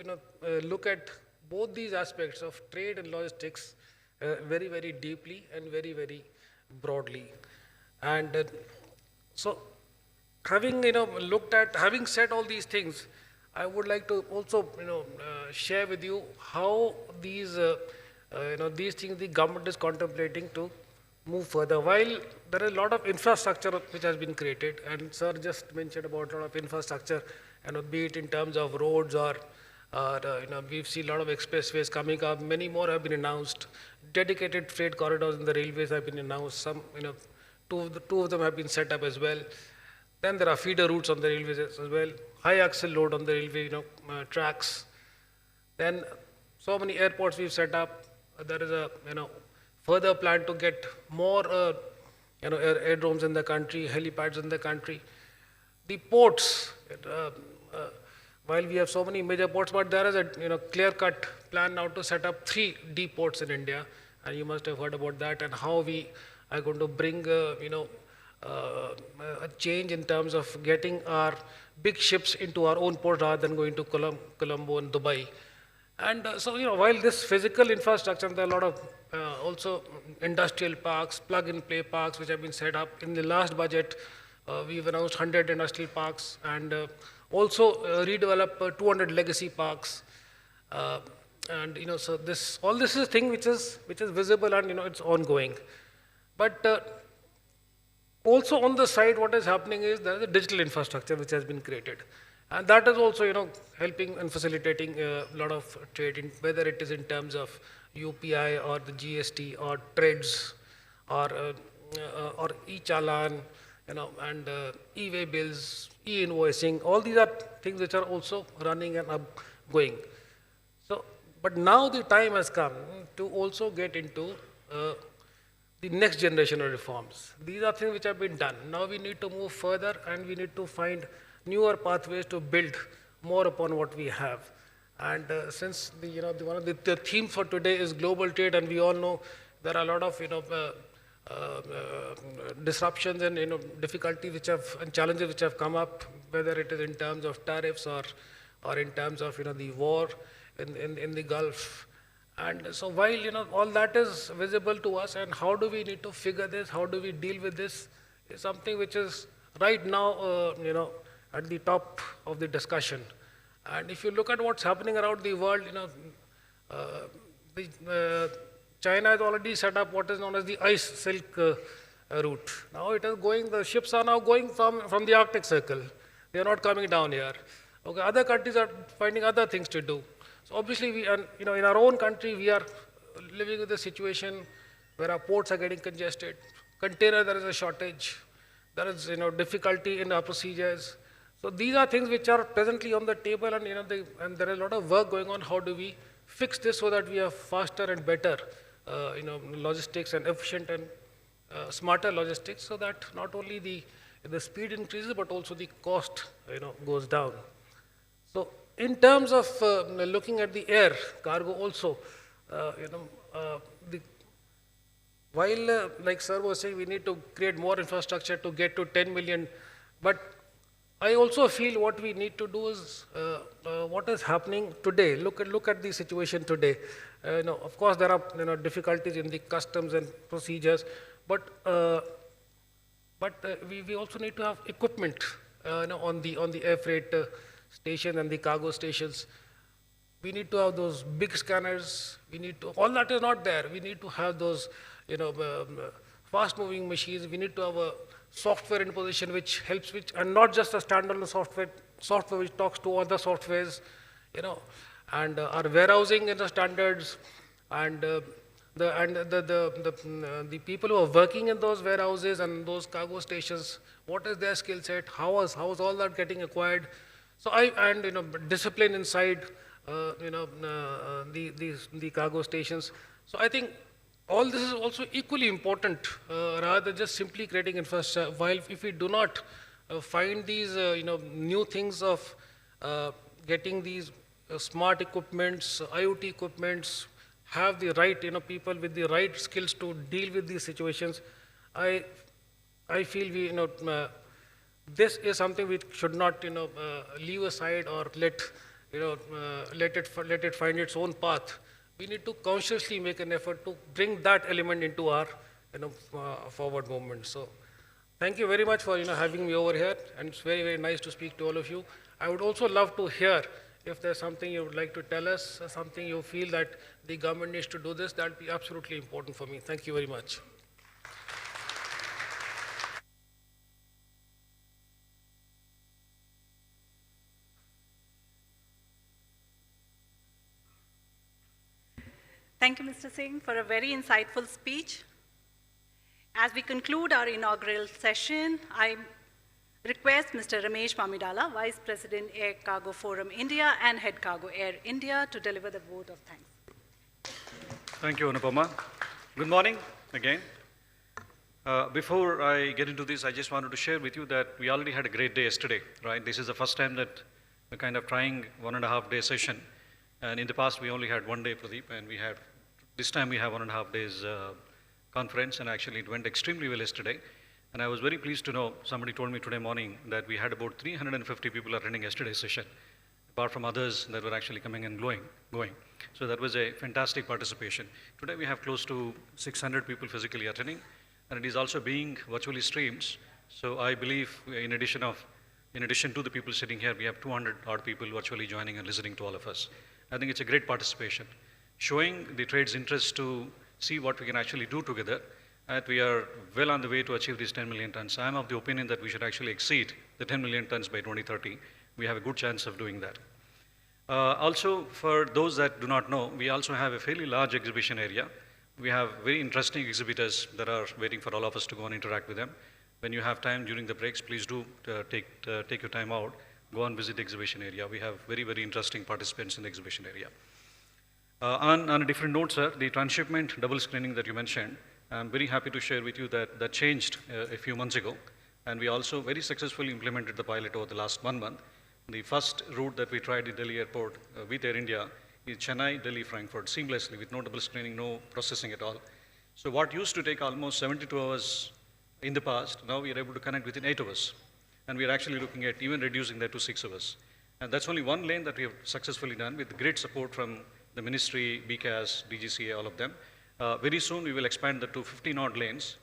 look at both these aspects of trade and logistics very, very deeply and very, very broadly. And so having having said all these things, I would like to also share with you how these things the government is contemplating to move further. While there is a lot of infrastructure which has been created, and sir just mentioned about a lot of infrastructure, be it in terms of roads or we've seen a lot of expressways coming up. Many more have been announced. Dedicated freight corridors in the railways have been announced. Some, two of them have been set up as well. Then there are feeder routes on the railways as well. High axle load on the railway, tracks. Then so many airports we've set up. There is a further plan to get more aerodromes in the country, helipads in the country. The ports. While we have so many major ports, but there is a clear-cut plan now to set up 3 deep ports in India, and you must have heard about that, and how we are going to bring a change in terms of getting our big ships into our own port rather than going to Colombo and Dubai. And so while this physical infrastructure, there are a lot of also industrial parks, plug-and-play parks which have been set up. In the last budget, we've announced 100 industrial parks, and also redevelop 200 legacy parks, and so all this is a thing which is visible, and it's ongoing. But also on the side, what is happening is there is a digital infrastructure which has been created, and that is also helping and facilitating a lot of trade, whether it is in terms of UPI or the GST or trades or e-challan, and e-way bills, e-invoicing. All these are things which are also running and going. So, but now the time has come to also get into the next generation of reforms. These are things which have been done. Now we need to move further, and we need to find newer pathways to build more upon what we have. And since one of the themes for today is global trade, and we all know there are a lot of disruptions and difficulties and challenges which have come up, whether it is in terms of tariffs or in terms of the war in the Gulf. And so while all that is visible to us, and how do we need to figure this, how do we deal with this, is something which is right now at the top of the discussion. And if you look at what's happening around the world, China has already set up what is known as the ice silk route. Now it is going, the ships are now going from the Arctic Circle. They are not coming down here. Okay, other countries are finding other things to do. So obviously we are, in our own country, we are living with a situation where our ports are getting congested. Container, there is a shortage. There is, difficulty in our procedures. So these are things which are presently on the table, and, and there is a lot of work going on. How do we fix this so that we have faster and better, logistics, and efficient and smarter logistics, so that not only the speed increases, but also the cost, goes down. So in terms of looking at the air cargo also, while, like sir was saying, we need to create more infrastructure to get to 10 million, but I also feel what we need to do is what is happening today. Look at the situation today. Of course, there are difficulties in the customs and procedures, but we also need to have equipment on the air freight station and the cargo stations. We need to have those big scanners. We need to, all that is not there. We need to have those fast-moving machines. We need to have a software in position which helps, and not just a standalone software which talks to other softwares, and our warehousing and the standards, and the people who are working in those warehouses and those cargo stations, what is their skill set? How is all that getting acquired? So discipline inside the cargo stations. So I think all this is also equally important, rather than just simply creating infrastructure. While if we do not find these new things of getting these smart equipments, IoT equipments, have the right people with the right skills to deal with these situations, I feel we this is something we should not leave aside or let it find its own path. We need to consciously make an effort to bring that element into our forward movement. So thank you very much for having me over here, and it's very, very nice to speak to all of you. I would also love to hear if there's something you would like to tell us, something you feel that the government needs to do this. That would be absolutely important for me. Thank you very much. Thank you, Mr. Singh, for a very insightful speech. As we conclude our inaugural session, I request Mr. Ramesh Mamidala, Vice President, Air Cargo Forum India and Head Cargo Air India, to deliver the vote of thanks. Thank you, Anupama. Good morning again. Before I get into this, I just wanted to share with you that we already had a great day yesterday, right? This is the first time that we're kind of trying 1.5-day session. And in the past, we only had 1 day, Pradeep, and this time we have 1.5 days conference, and actually it went extremely well yesterday. And I was very pleased to know, somebody told me today morning that we had about 350 people attending yesterday's session, apart from others that were actually coming and going. So that was a fantastic participation. Today we have close to 600 people physically attending, and it is also being virtually streamed. So I believe in addition to the people sitting here, we have 200 odd people virtually joining and listening to all of us. I think it's a great participation, showing the trade's interest to see what we can actually do together. And we are well on the way to achieve these 10 million tons. I'm of the opinion that we should actually exceed the 10 million tons by 2030. We have a good chance of doing that. Also, for those that do not know, we also have a fairly large exhibition area. We have very interesting exhibitors that are waiting for all of us to go and interact with them. When you have time during the breaks, please do take your time out, go and visit the exhibition area. We have very, very interesting participants in the exhibition area. On a different note, sir, the transshipment double screening that you mentioned, I'm very happy to share with you that that changed a few months ago, and we also very successfully implemented the pilot over the last 1 month. The first route that we tried at Delhi Airport with Air India is Chennai, Delhi, Frankfurt, seamlessly with no double screening, no processing at all. So what used to take almost 72 hours in the past, now we are able to connect within 8 hours. And we are actually looking at even reducing that to 6 hours. And that's only one lane that we have successfully done with great support from the ministry, BCAS, DGCA, all of them. Very soon we will expand that to 15 odd lanes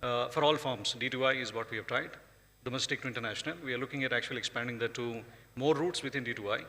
for all forms. D2I is what we have tried, domestic to international. We are looking at actually expanding that to more routes within D2I,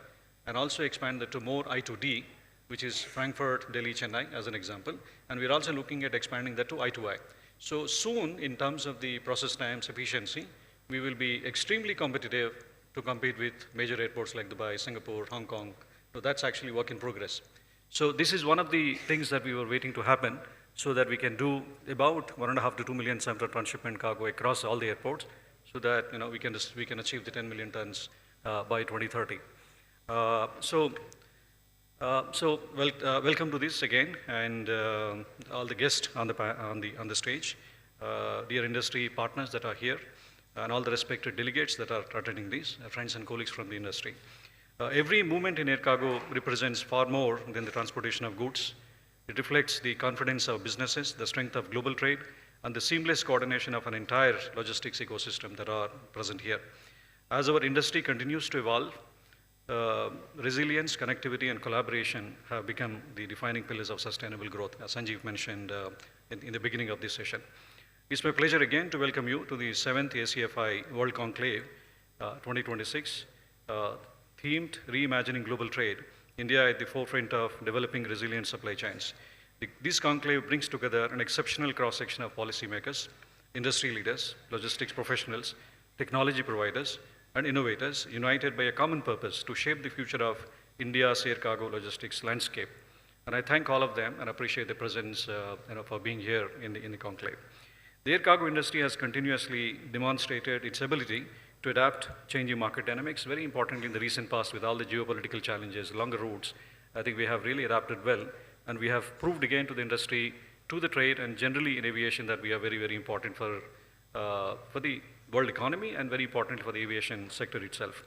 and also expand that to more I2D, which is Frankfurt, Delhi, Chennai, as an example. And we're also looking at expanding that to I2I. So soon, in terms of the process times, efficiency, we will be extremely competitive to compete with major airports like Dubai, Singapore, Hong Kong. So that's actually work in progress. So this is one of the things that we were waiting to happen, so that we can do about 1.5 to 2 million tons of transshipment cargo across all the airports, so that we can achieve the 10 million tons by 2030. Welcome to this again, and all the guests on the stage, dear industry partners that are here, and all the respected delegates that are attending these, friends and colleagues from the industry. Every movement in air cargo represents far more than the transportation of goods. It reflects the confidence of businesses, the strength of global trade, and the seamless coordination of an entire logistics ecosystem that are present here. As our industry continues to evolve, resilience, connectivity, and collaboration have become the defining pillars of sustainable growth, as Sanjeev mentioned in the beginning of this session. It's my pleasure again to welcome you to the 7th ACFI World Conclave 2026, themed Reimagining Global Trade, India at the forefront of developing resilient supply chains. This conclave brings together an exceptional cross-section of policymakers, industry leaders, logistics professionals, technology providers, and innovators united by a common purpose to shape the future of India's air cargo logistics landscape. And I thank all of them and appreciate their presence for being here in the conclave. The air cargo industry has continuously demonstrated its ability to adapt changing market dynamics. Very importantly, in the recent past, with all the geopolitical challenges, longer routes, I think we have really adapted well, and we have proved again to the industry, to the trade, and generally in aviation that we are very, very important for the world economy and very importantly for the aviation sector itself,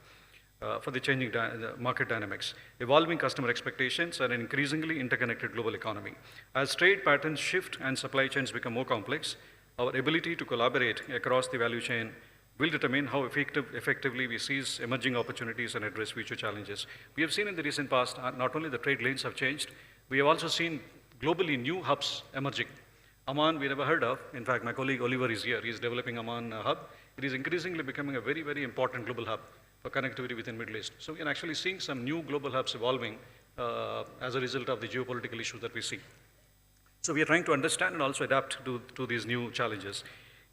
for the changing market dynamics, evolving customer expectations, and an increasingly interconnected global economy. As trade patterns shift and supply chains become more complex, our ability to collaborate across the value chain will determine how effectively we seize emerging opportunities and address future challenges. We have seen in the recent past, not only the trade lanes have changed, we have also seen globally new hubs emerging. Amman, we never heard of. In fact, my colleague Oliver is here. He is developing Amman hub. It is increasingly becoming a very, very important global hub for connectivity within Middle East. So we are actually seeing some new global hubs evolving as a result of the geopolitical issues that we see. So we are trying to understand and also adapt to these new challenges.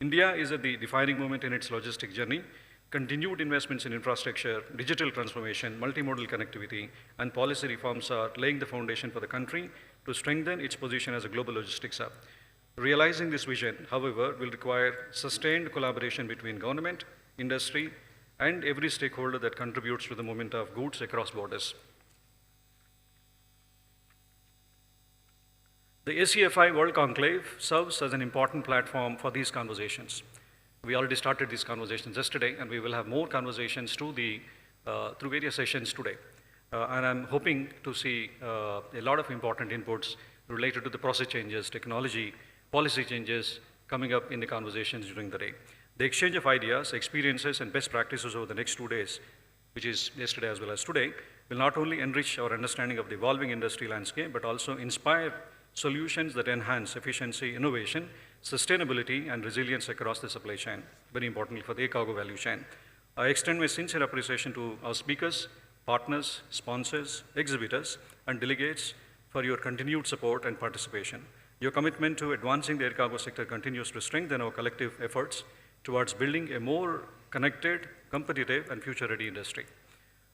India is at the defining moment in its logistic journey. Continued investments in infrastructure, digital transformation, multimodal connectivity, and policy reforms are laying the foundation for the country to strengthen its position as a global logistics hub. Realizing this vision, however, will require sustained collaboration between government, industry, and every stakeholder that contributes to the movement of goods across borders. The ACFI World Conclave serves as an important platform for these conversations. We already started these conversations yesterday, and we will have more conversations through various sessions today. And I'm hoping to see a lot of important inputs related to the process changes, technology, policy changes coming up in the conversations during the day. The exchange of ideas, experiences, and best practices over the next 2 days, which is yesterday as well as today, will not only enrich our understanding of the evolving industry landscape, but also inspire solutions that enhance efficiency, innovation, sustainability, and resilience across the supply chain, very importantly for the air cargo value chain. I extend my sincere appreciation to our speakers, partners, sponsors, exhibitors, and delegates for your continued support and participation. Your commitment to advancing the air cargo sector continues to strengthen our collective efforts towards building a more connected, competitive, and future-ready industry.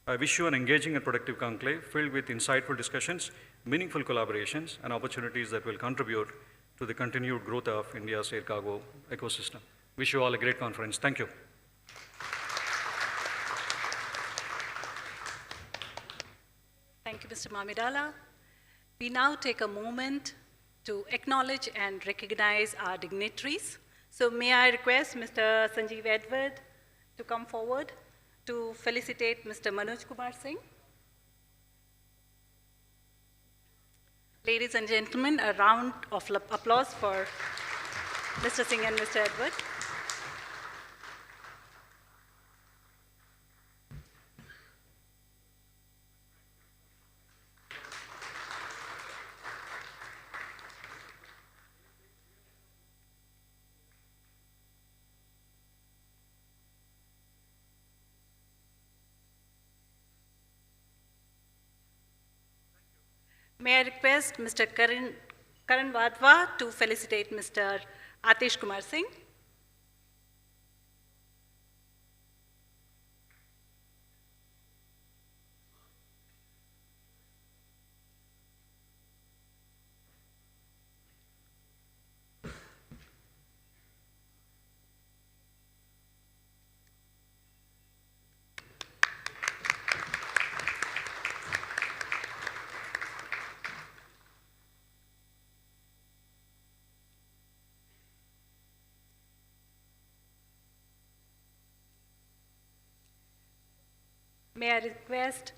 I wish you an engaging and productive conclave filled with insightful discussions, meaningful collaborations, and opportunities that will contribute to the continued growth of India's air cargo ecosystem. Wish you all a great conference. Thank you. Thank you, Mr. Mamidala. We now take a moment to acknowledge and recognize our dignitaries. So may I request Mr. Sanjeev Edward to come forward to felicitate Mr. Manoj Kumar Singh. Ladies and gentlemen, a round of applause for Mr. Singh and Mr. Edward. May I request Mr. Karan Wadhwa to felicitate Mr. Atish Kumar Singh. May I request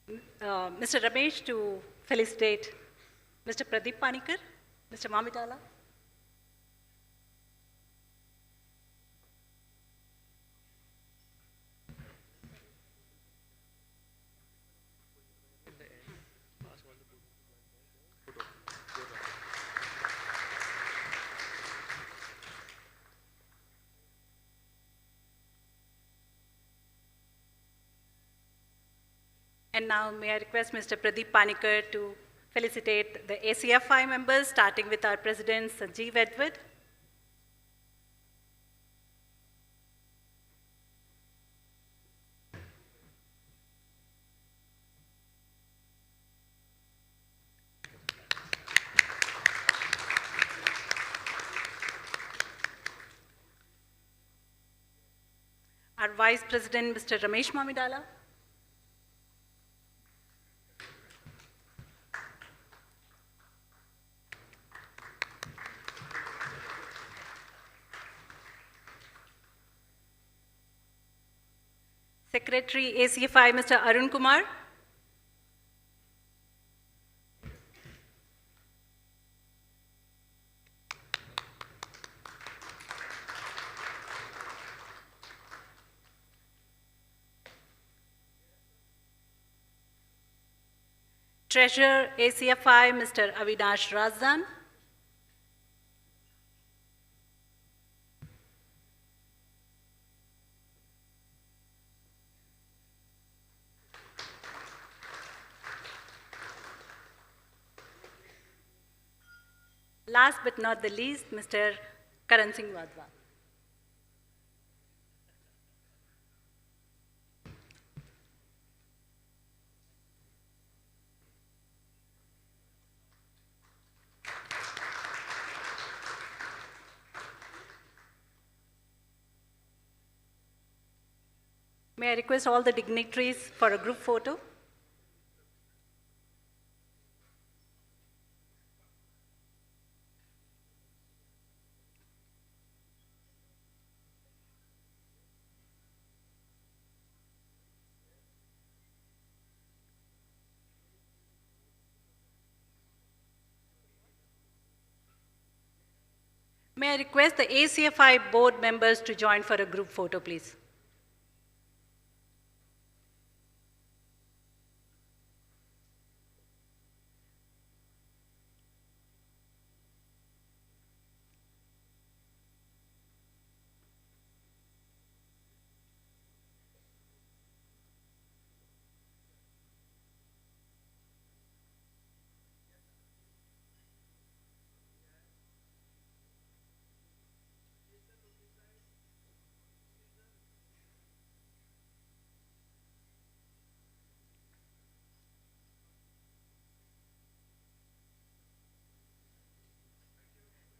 Mr. Ramesh to felicitate Mr. Pradeep Panikkar, Mr. Mamidala. And now may I request Mr. Pradeep Panikkar to felicitate the ACFI members, starting with our President, Sanjeev Edward. Our Vice President, Mr. Ramesh Mamidala. Secretary ACFI, Mr. Arun Kumar. Treasurer ACFI, Mr. Avinash Razdan. Last but not the least, Mr. Karan Singh Wadhwa. May I request all the dignitaries for a group photo? May I request the ACFI board members to join for a group photo, please?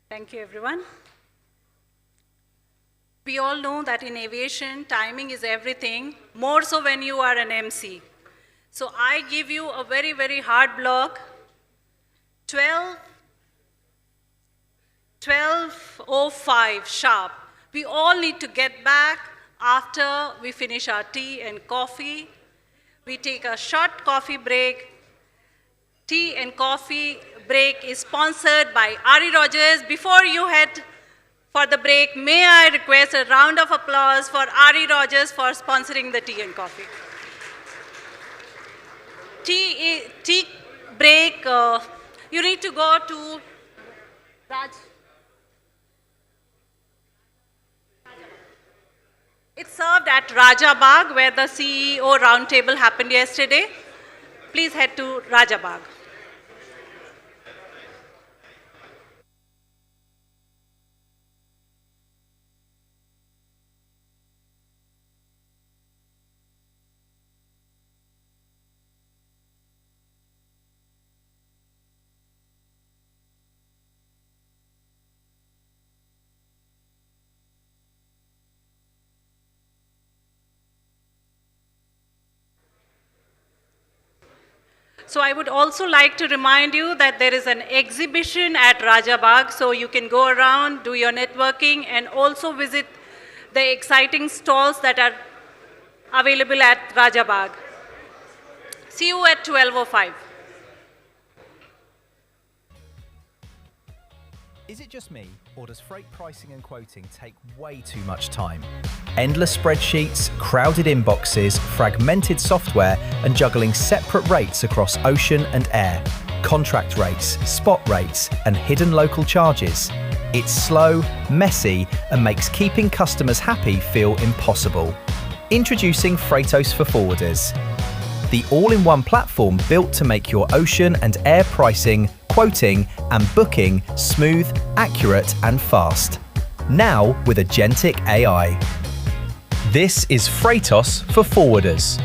Thank you, everyone. We all know that in aviation, timing is everything, more so when you are an MC. So I give you a very, very hard block, 12:05 sharp. We all need to get back after we finish our tea and coffee. We take a short coffee break. Tea and coffee break is sponsored by Ari Rogers. Before you head for the break, may I request a round of applause for Ari Rogers for sponsoring the tea and coffee. Tea break, you need to go to Raj. It's served at Raja Bagh, where the CEO roundtable happened yesterday. Please head to Raja Bagh. So I would also like to remind you that there is an exhibition at Raja Bagh, so you can go around, do your networking, and also visit the exciting stalls that are available at Raja Bagh. See you at 12:05. Is it just me, or does freight pricing and quoting take way too much time? Endless spreadsheets, crowded inboxes, fragmented software, and juggling separate rates across ocean and air. Contract rates, spot rates, and hidden local charges. It's slow, messy, and makes keeping customers happy feel impossible. Introducing Freightos for Forwarders, the all-in-one platform built to make your ocean and air pricing, quoting, and booking smooth, accurate, and fast. Now with agentic AI. This is Freightos for Forwarders.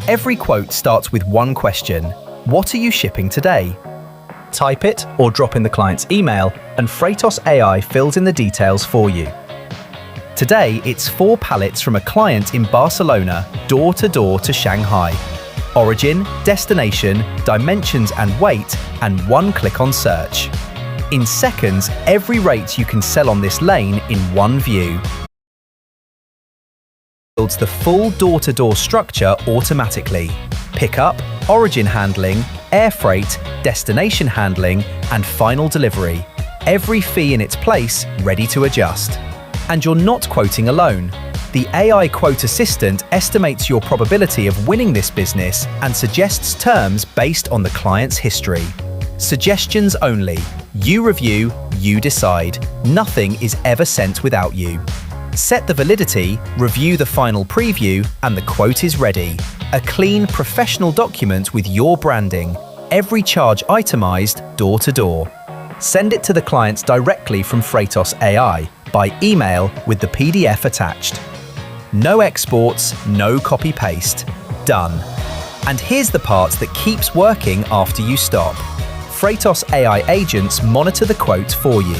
Every quote starts with one question: what are you shipping today? Type it or drop in the client's email, and Freightos AI fills in the details for you. Today, it's 4 pallets from a client in Barcelona, door-to-door to Shanghai. Origin, destination, dimensions and weight, and one click on search. In seconds, every rate you can sell on this lane in one view. Builds the full door-to-door structure automatically. Pickup, origin handling, air freight, destination handling, and final delivery. Every fee in its place, ready to adjust. And you're not quoting alone. The AI Quote Assistant estimates your probability of winning this business and suggests terms based on the client's history. Suggestions only. You review, you decide. Nothing is ever sent without you. Set the validity, review the final preview, and the quote is ready. A clean, professional document with your branding. Every charge itemized, door to door. Send it to the clients directly from Freightos AI by email with the PDF attached. No exports, no copy-paste. Done. And here's the part that keeps working after you stop. Freightos AI agents monitor the quote for you.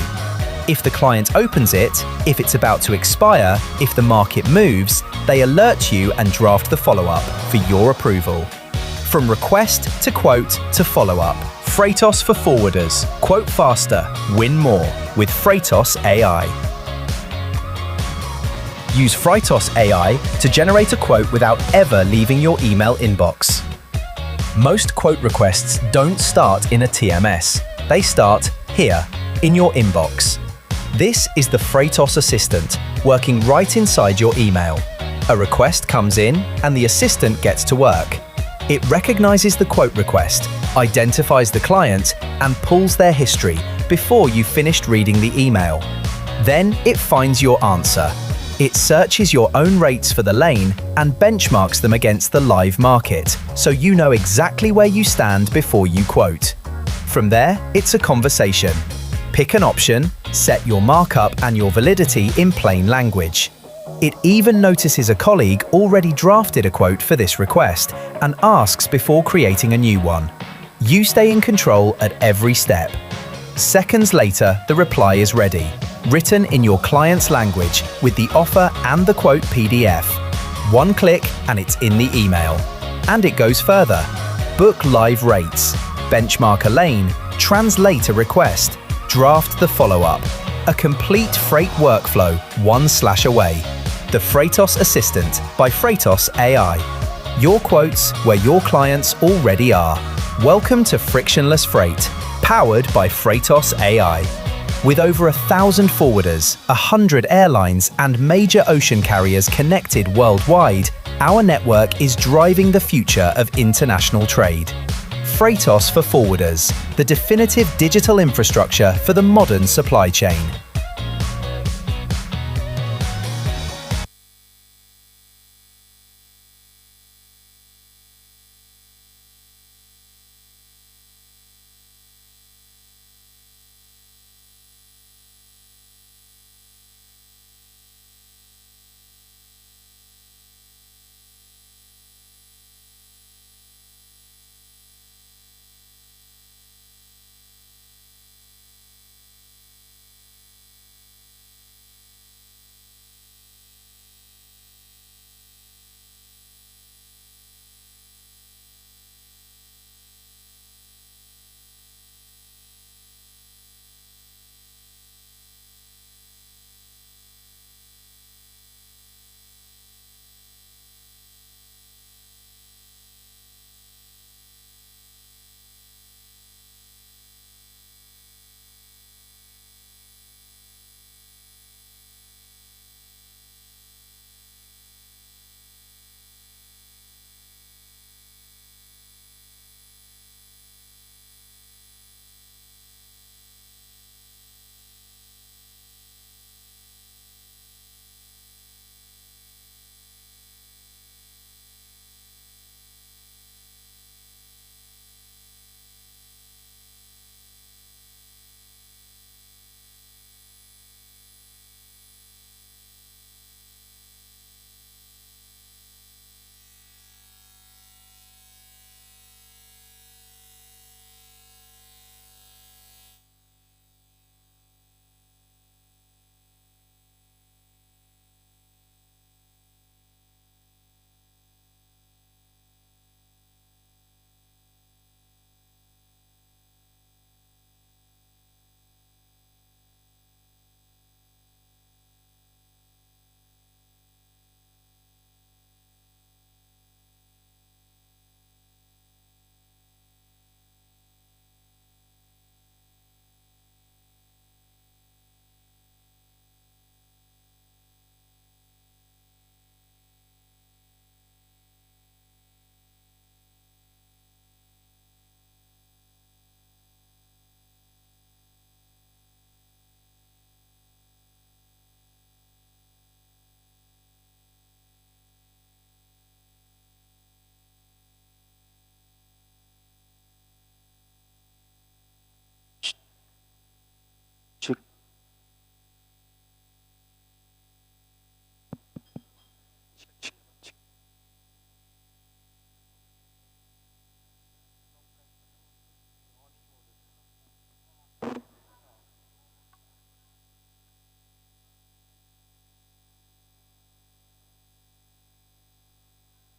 If the client opens it, if it's about to expire, if the market moves, they alert you and draft the follow-up for your approval. From request to quote to follow-up. Freightos for Forwarders. Quote faster, win more with Freightos AI. Use Freightos AI to generate a quote without ever leaving your email inbox. Most quote requests don't start in a TMS. They start here, in your inbox. This is the Freightos Assistant, working right inside your email. A request comes in, and the assistant gets to work. It recognizes the quote request, identifies the client, and pulls their history before you've finished reading the email. Then it finds your answer. It searches your own rates for the lane and benchmarks them against the live market, so you know exactly where you stand before you quote. From there, it's a conversation. Pick an option, set your markup and your validity in plain language. It even notices a colleague already drafted a quote for this request and asks before creating a new one. You stay in control at every step. Seconds later, the reply is ready, written in your client's language with the offer and the quote PDF. One click and it's in the email. And it goes further. Book live rates, benchmark a lane, translate a request, draft the follow-up. A complete freight workflow, one slash away. The Freightos Assistant by Freightos AI. Your quotes where your clients already are. Welcome to Frictionless Freight, powered by Freightos AI. With over 1,000 forwarders, 100 airlines, and major ocean carriers connected worldwide, our network is driving the future of international trade. Freightos for Forwarders, the definitive digital infrastructure for the modern supply chain.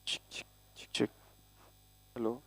Check. Hello.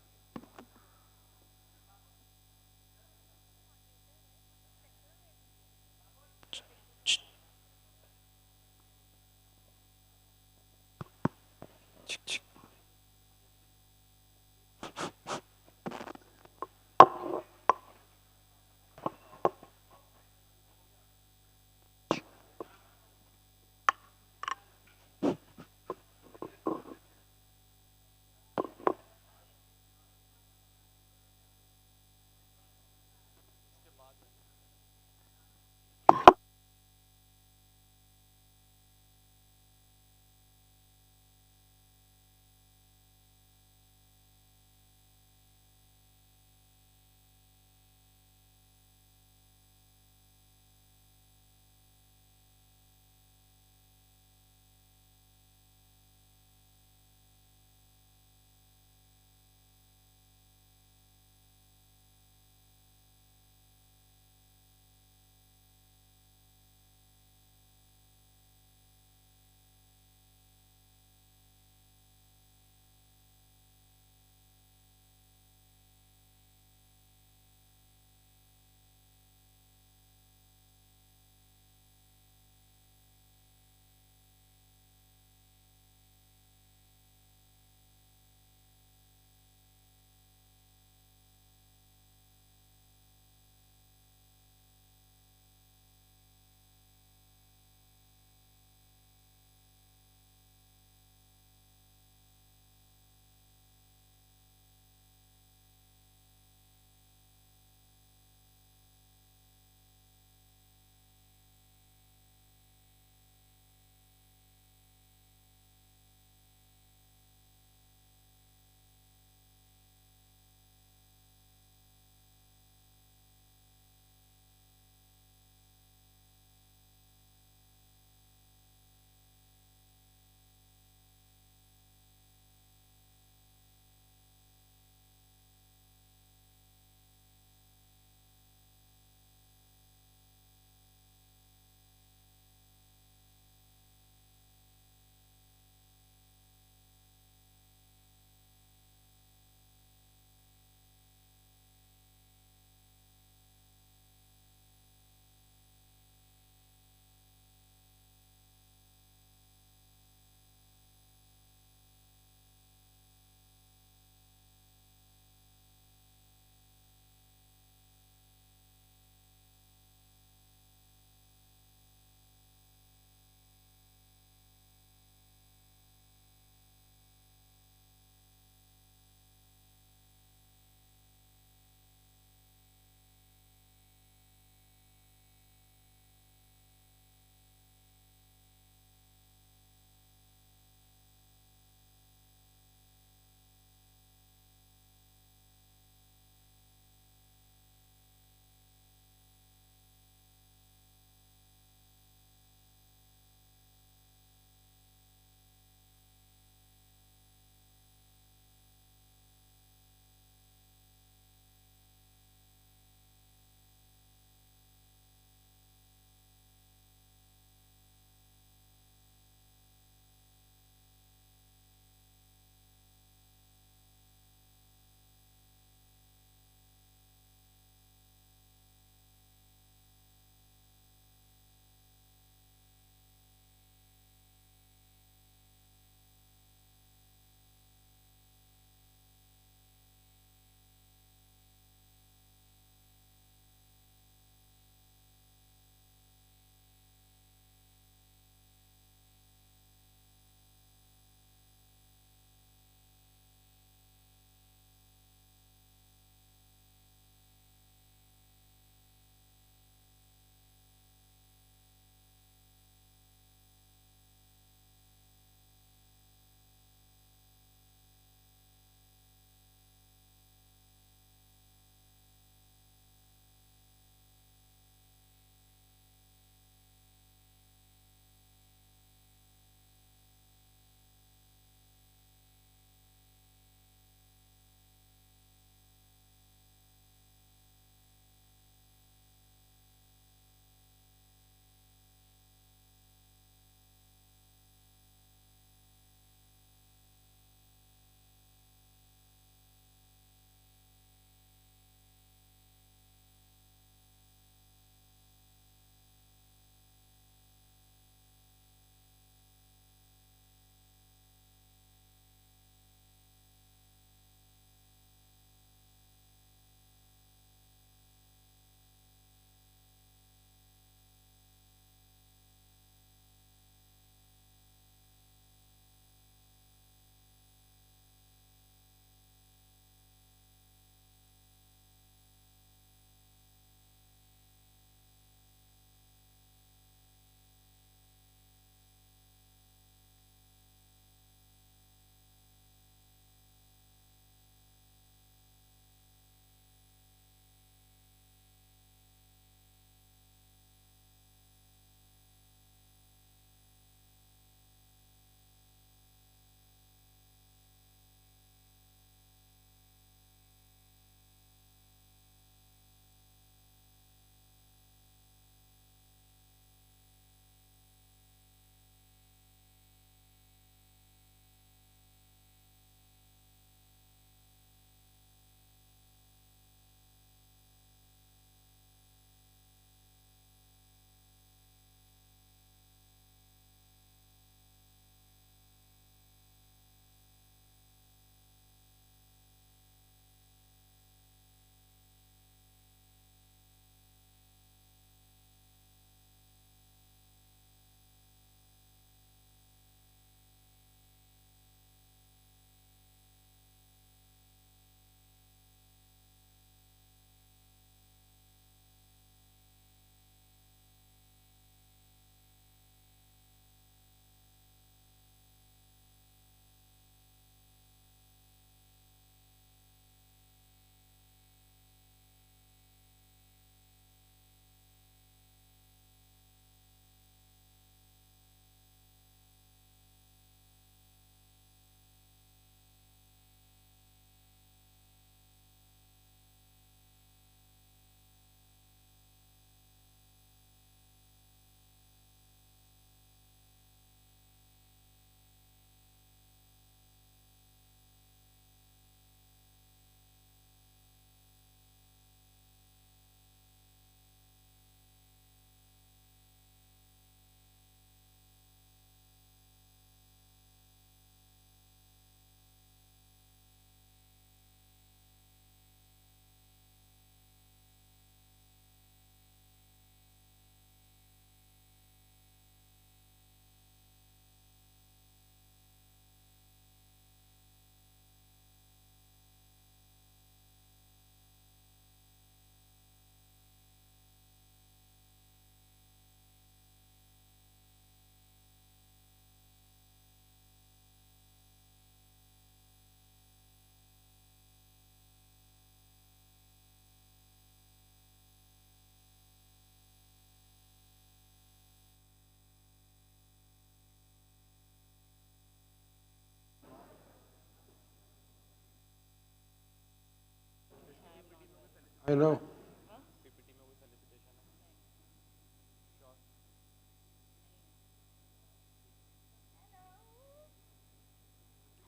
I know.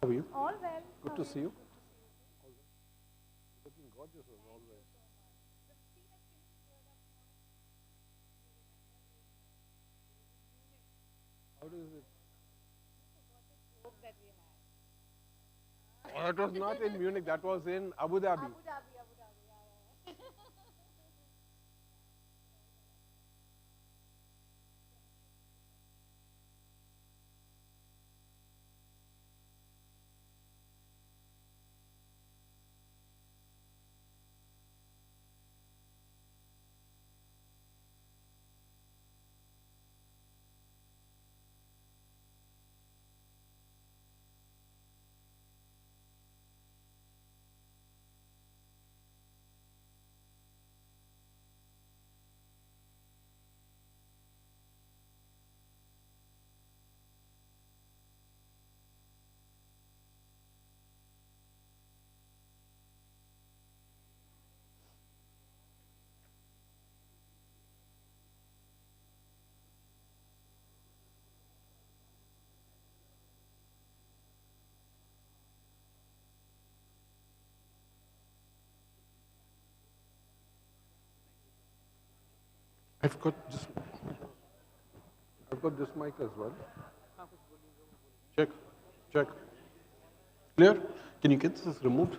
How are you? All well. Good to see you. Looking gorgeous as always. How does it? Oh, that was not in Munich, that was in Abu Dhabi. Abu Dhabi, yeah. I've got this mic as well. Check, check. Clear? Can you get this removed?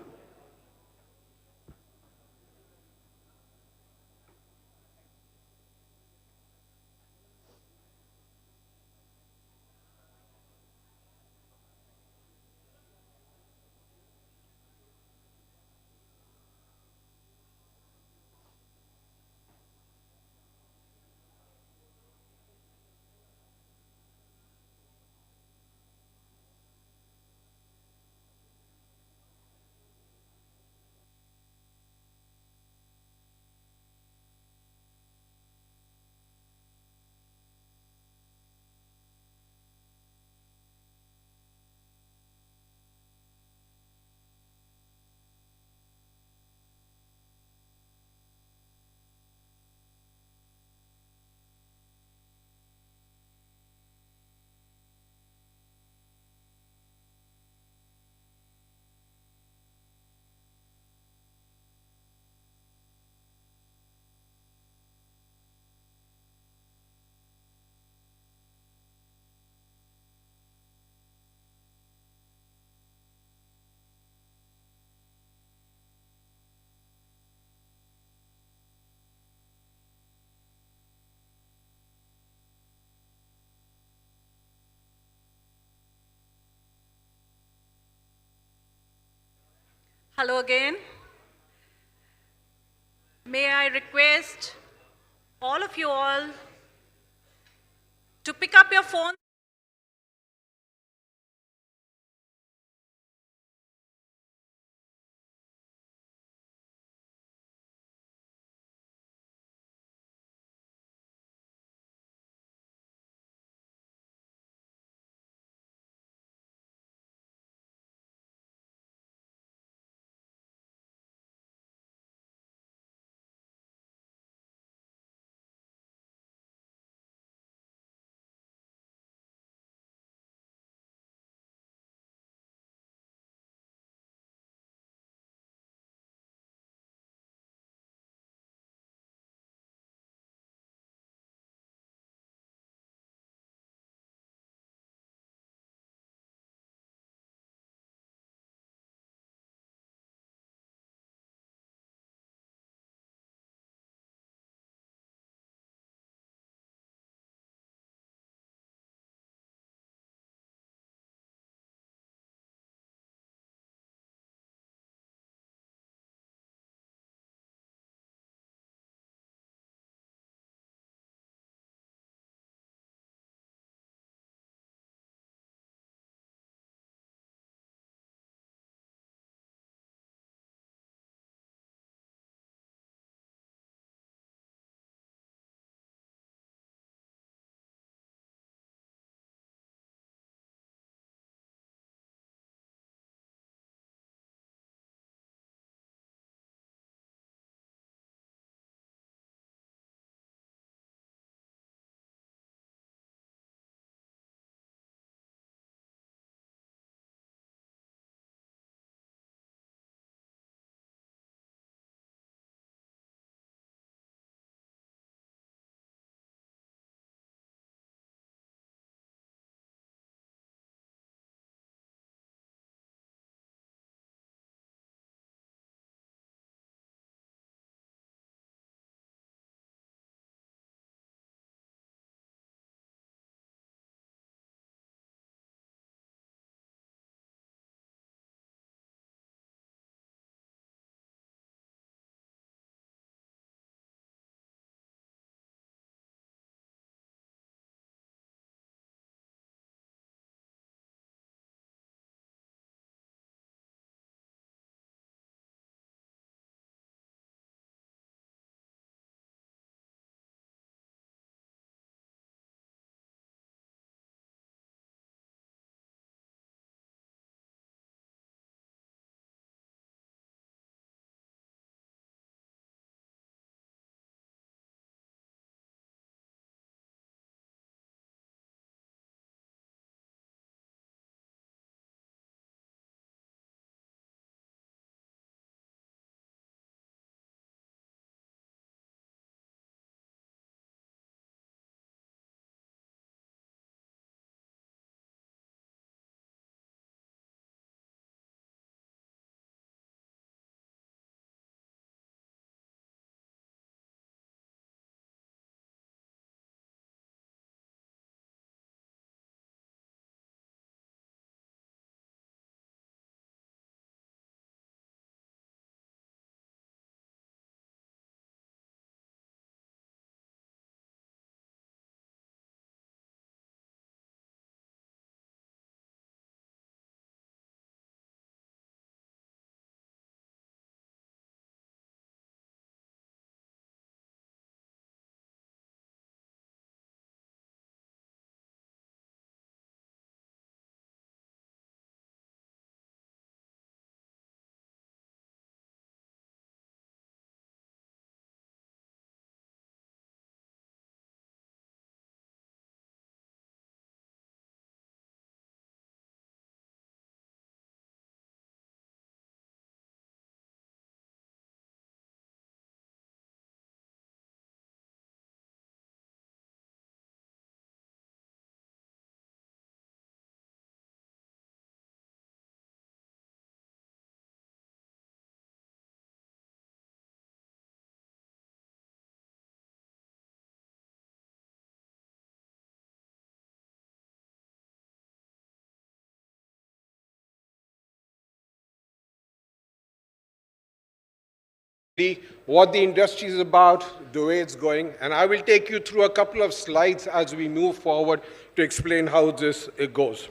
Hello again. May I request all of you all to pick up your phone what the industry is about, the way it's going, and I will take you through a couple of slides as we move forward to explain how this goes.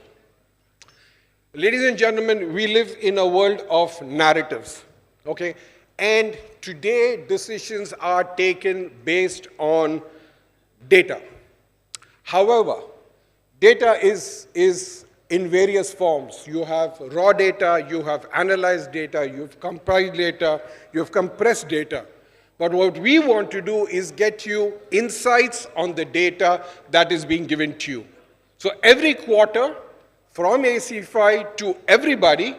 Ladies and gentlemen, we live in a world of narratives, okay? And today, decisions are taken based on data. However, data is in various forms. You have raw data, you have analyzed data, you have compiled data, you have compressed data. But what we want to do is get you insights on the data that is being given to you. So every quarter, from ACFI to everybody,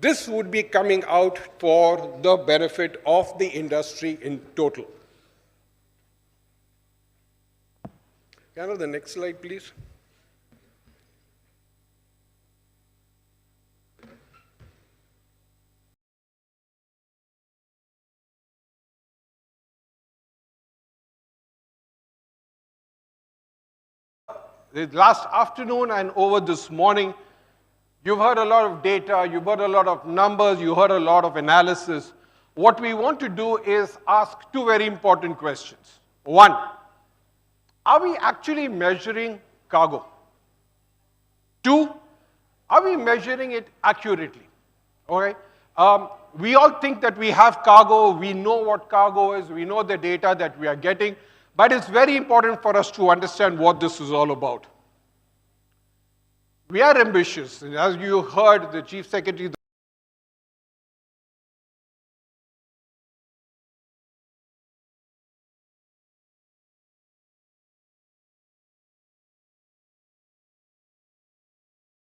this would be coming out for the benefit of the industry in total. Can I have the next slide, please? Last afternoon and over this morning, you've heard a lot of data, you've heard a lot of numbers, you heard a lot of analysis. What we want to do is ask two very important questions. One, are we actually measuring cargo? Two, are we measuring it accurately? Okay? We all think that we have cargo, we know what cargo is, we know the data that we are getting, but it's very important for us to understand what this is all about. We are ambitious, and as you heard the Chief Secretary,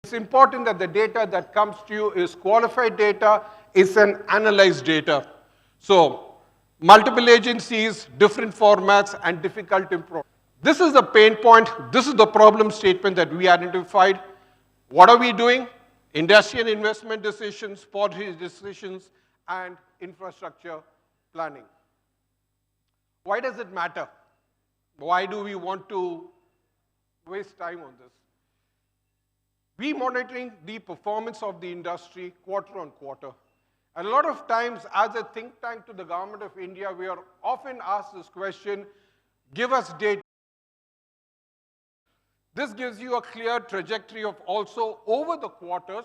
it's important that the data that comes to you is qualified data, is an analyzed data. So, multiple agencies, different formats, and difficult to improve. This is the pain point, this is the problem statement that we identified. What are we doing? Industry and investment decisions, policy decisions, and infrastructure planning. Why does it matter? Why do we want to waste time on this? We monitoring the performance of the industry quarter on quarter. And a lot of times, as a think tank to the government of India, we are often asked this question, give us data. This gives you a clear trajectory of also over the quarters,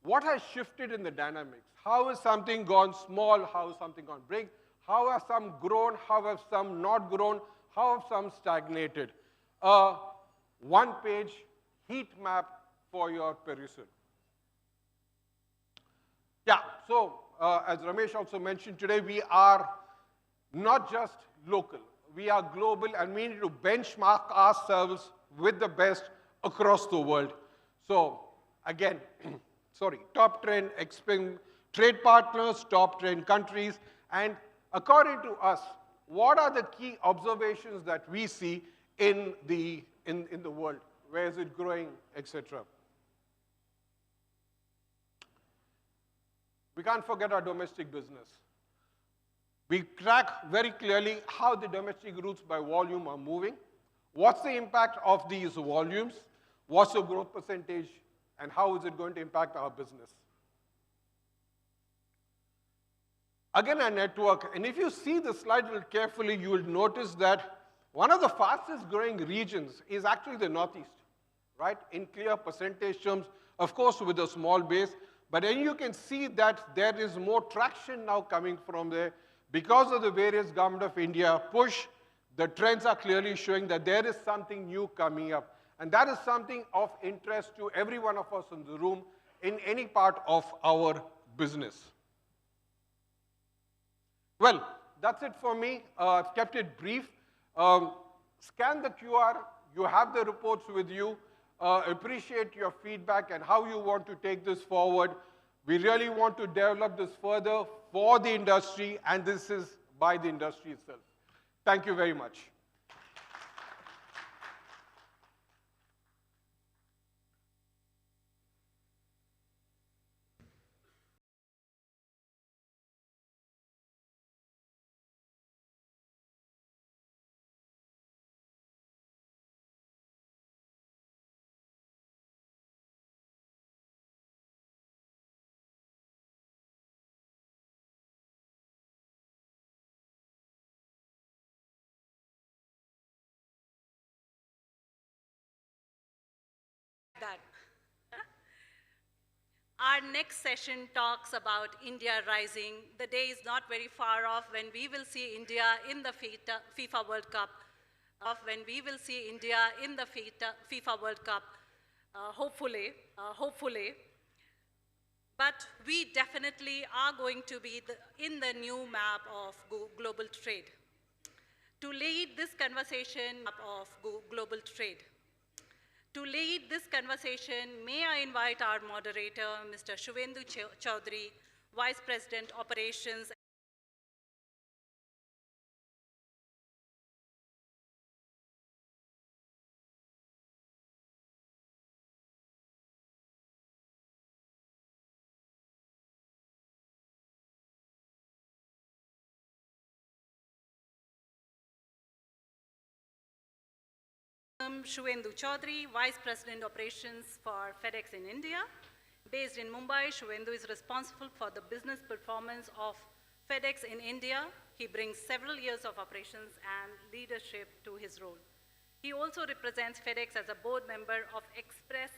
what has shifted in the dynamics. How has something gone small? How has something gone big? How have some grown? How have some not grown? How have some stagnated? A one-page heat map for your perusal. Yeah, so as Ramesh also mentioned today, we are not just local. We are global, and we need to benchmark ourselves with the best across the world. So again, sorry, top 10 trade partners, top 10 countries, and according to us, what are the key observations that we see in the world? Where is it growing, etc.? We can't forget our domestic business. We track very clearly how the domestic routes by volume are moving. What's the impact of these volumes? What's the growth percentage? And how is it going to impact our business? Again, a network. And if you see the slide a little carefully, you will notice that one of the fastest growing regions is actually the Northeast, right? In clear percentage terms, of course, with a small base. But then you can see that there is more traction now coming from there because of the various Government of India push. The trends are clearly showing that there is something new coming up. And that is something of interest to every one of us in the room in any part of our business. Well, that's it for me. I've kept it brief. Scan the QR. You have the reports with you. Appreciate your feedback and how you want to take this forward. We really want to develop this further for the industry, and this is by the industry itself. Thank you very much. Our next session talks about India rising. The day is not very far off when we will see India in the FIFA World Cup. Hopefully. But we definitely are going to be in the new map of global trade. To lead this conversation, may I invite our moderator, Mr. Shuvendu Chaudhary, Vice President, Operations. Shuvendu Chaudhary, Vice President Operations for FedEx in India. Based in Mumbai, Shuvendu is responsible for the business performance of FedEx in India. He brings several years of operations and leadership to his role. He also represents FedEx as a board member of Express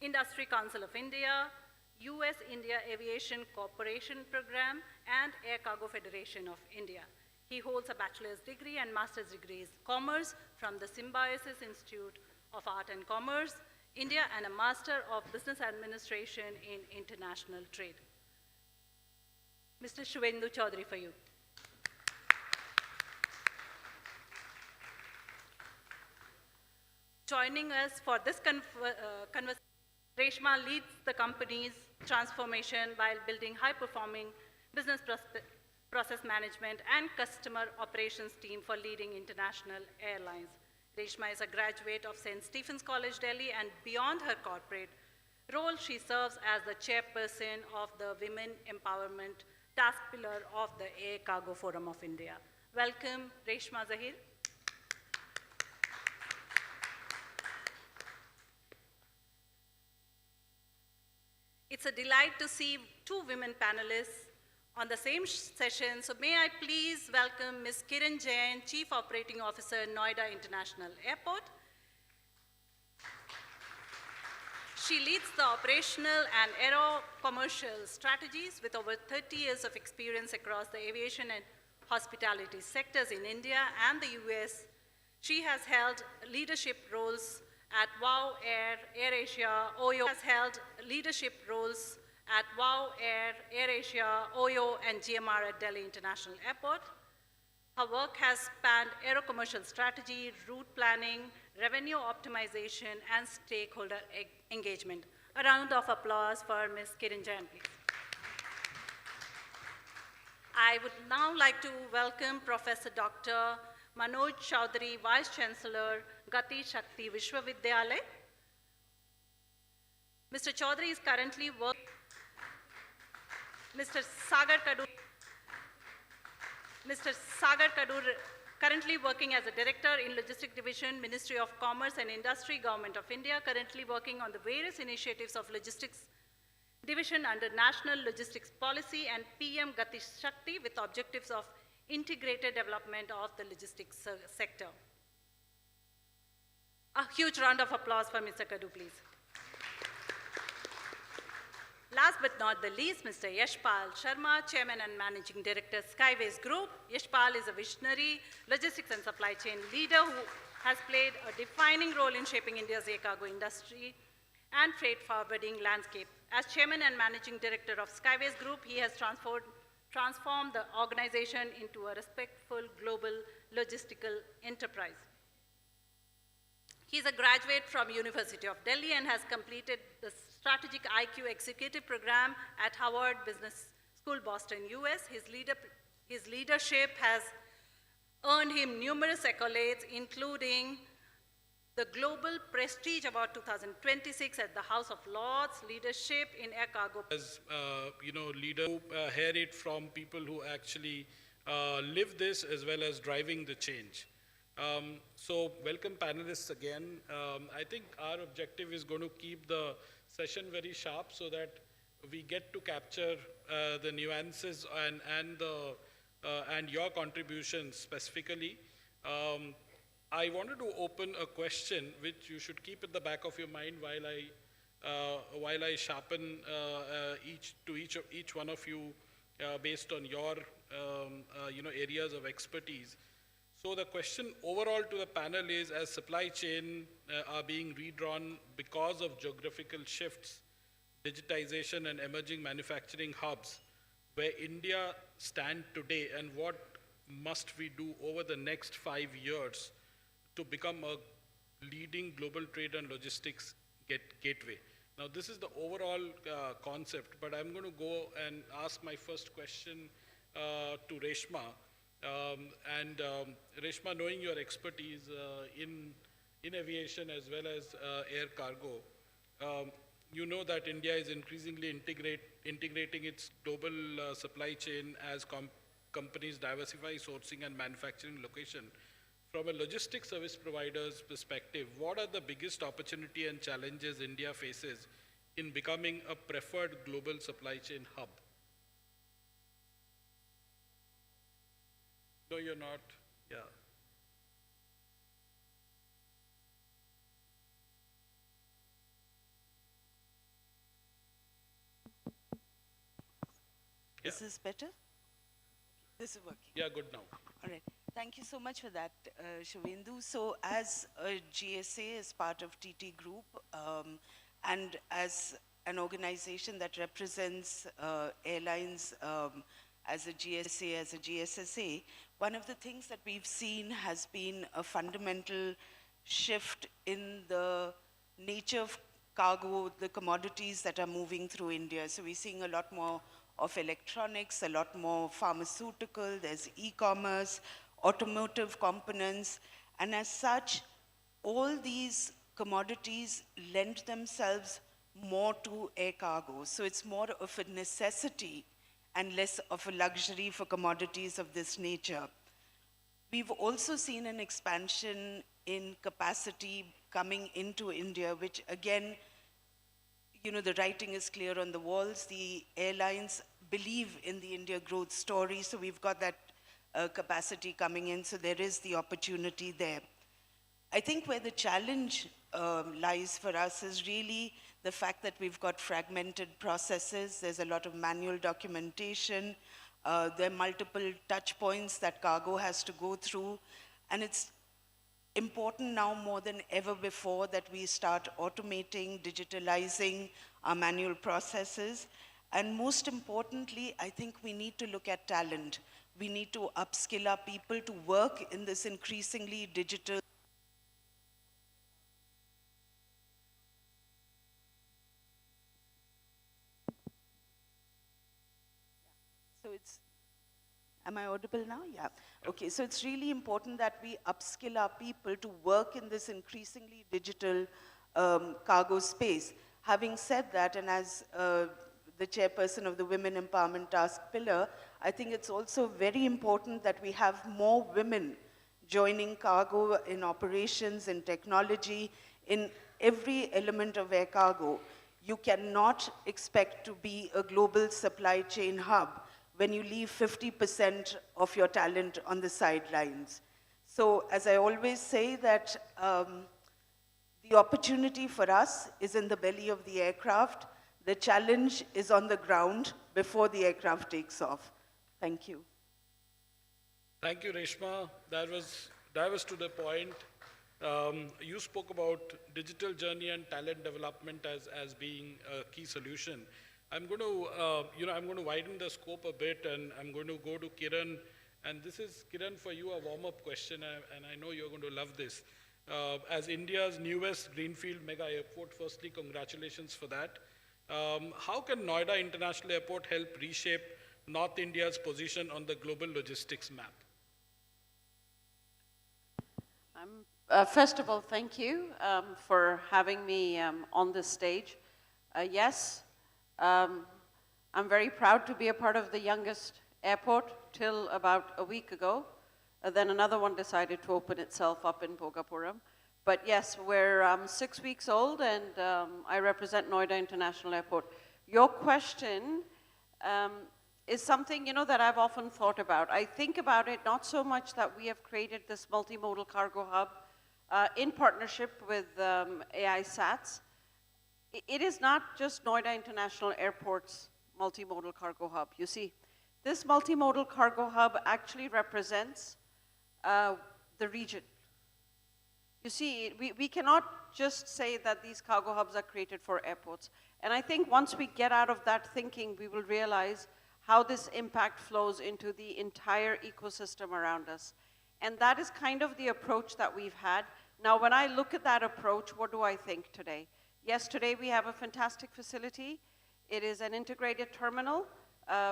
Industry Council of India, US-India Aviation Cooperation Program, and Air Cargo Federation of India. He holds a bachelor's degree and master's degrees in commerce from the Symbiosis Institute of Art and Commerce, India, and a master of business administration in international trade. Mr. Shuvendu Chaudhary for you. Joining us for this conversation, Reshma leads the company's transformation while building high-performing business process management and customer operations team for leading international airlines. Reshma is a graduate of St. Stephen's College, Delhi, and beyond her corporate role, she serves as the chairperson of the Women Empowerment Task Pillar of the Air Cargo Forum of India. Welcome, Reshma Zahir. It's a delight to see two women panelists on the same session, so may I please welcome Ms. Kiran Jain, Chief Operating Officer, Noida International Airport. She leads the operational and aero commercial strategies with over 30 years of experience across the aviation and hospitality sectors in India and the US. She has held leadership roles at WOW Air, AirAsia, OYO, at WOW Air, AirAsia, OYO, and GMR at Delhi International Airport. Her work has spanned aero commercial strategy, route planning, revenue optimization, and stakeholder engagement. A round of applause for Ms. Kiran Jain, please. I would now like to welcome Professor Dr. Manoj Chaudhary, Vice Chancellor, Gati Shakti Vishwavidyalaya. Mr. Chaudhary is currently working. Mr. Sagar Kadur, currently working as a Director in Logistics Division, Ministry of Commerce and Industry, Government of India, currently working on the various initiatives of Logistics Division under National Logistics Policy and PM Gati Shakti with objectives of integrated development of the logistics sector. A huge round of applause for Mr. Kadu, please. Last but not the least, Mr. Yashpal Sharma, Chairman and Managing Director, Skyways Group. Yashpal is a visionary logistics and supply chain leader who has played a defining role in shaping India's air cargo industry and freight forwarding landscape. As Chairman and Managing Director of Skyways Group, he has transformed the organization into a respectful global logistical enterprise. He's a graduate from University of Delhi and has completed the Strategic IQ Executive Program at Harvard Business School, Boston, US. His leadership has earned him numerous accolades, including the Global Prestige Award 2026 at the House of Lords, Leadership in Air Cargo. As leader, hear it from people who actually live this as well as driving the change. So welcome panelists again. I think our objective is going to keep the session very sharp so that we get to capture the nuances and your contributions specifically. I wanted to open a question which you should keep at the back of your mind while I while I sharpen each one of you based on your areas of expertise. So the question overall to the panel is, as supply chain are being redrawn because of geographical shifts, digitization and emerging manufacturing hubs, where India stand today and what must we do over the next 5 years to become a leading global trade and logistics gateway. Now this is the overall concept, but I'm going to go and ask my first question to Reshma. Reshma, knowing your expertise in aviation as well as air cargo, you know that India is increasingly integrating its global supply chain as companies diversify sourcing and manufacturing location. From a logistics service provider's perspective, what are the biggest opportunity and challenges India faces in becoming a preferred global supply chain hub? No, you're not. Yeah. Is this better? This is working. Yeah, good now. All right. Thank you so much for that, Shavendu. So as a GSA, as part of TT Group, and as an organization that represents airlines as a GSA, as a GSSA, one of the things that we've seen has been a fundamental shift in the nature of cargo, the commodities that are moving through India. So we're seeing a lot more of electronics, a lot more pharmaceutical, there's e-commerce, automotive components, and as such, all these commodities lend themselves more to air cargo. So it's more of a necessity and less of a luxury for commodities of this nature. We've also seen an expansion in capacity coming into India, which again, you know, the writing is clear on the walls. The airlines believe in the India growth story, so we've got that capacity coming in, so there is the opportunity there. I think where the challenge lies for us is really the fact that we've got fragmented processes. There's a lot of manual documentation. There are multiple touch points that cargo has to go through, and it's important now more than ever before that we start automating, digitalizing our manual processes. And most importantly, I think we need to look at talent. We need to upskill our people to work in this increasingly digital. So it's, am I audible now? Yeah. Okay, so it's really important that we upskill our people to work in this increasingly digital cargo space. Having said that, and as the chairperson of the Women Empowerment Task Pillar, I think it's also very important that we have more women joining cargo in operations, in technology, in every element of air cargo. You cannot expect to be a global supply chain hub when you leave 50% of your talent on the sidelines. So as I always say that the opportunity for us is in the belly of the aircraft. The challenge is on the ground before the aircraft takes off. Thank you. Thank you, Reshma. That was to the point. You spoke about digital journey and talent development as being a key solution. I'm going to widen the scope a bit, and I'm going to go to Kiran. And this is, Kiran, for you, a warm-up question, and I know you're going to love this. As India's newest greenfield mega airport, firstly, congratulations for that. How can Noida International Airport help reshape North India's position on the global logistics map? First of all, thank you for having me on this stage. Yes, I'm very proud to be a part of the youngest airport till about a week ago. Then another one decided to open itself up in Bhogapuram. But yes, we're 6 weeks old, and I represent Noida International Airport. Your question is something, you know, that I've often thought about. I think about it not so much that we have created this multimodal cargo hub in partnership with AI SATs. it is not just Noida International Airport's multimodal cargo hub. You see, this multimodal cargo hub actually represents the region. You see, we cannot just say that these cargo hubs are created for airports. And I think once we get out of that thinking, we will realize how this impact flows into the entire ecosystem around us. And that is kind of the approach that we've had. Now, when I look at that approach, what do I think today? Yes, today we have a fantastic facility. It is an integrated terminal,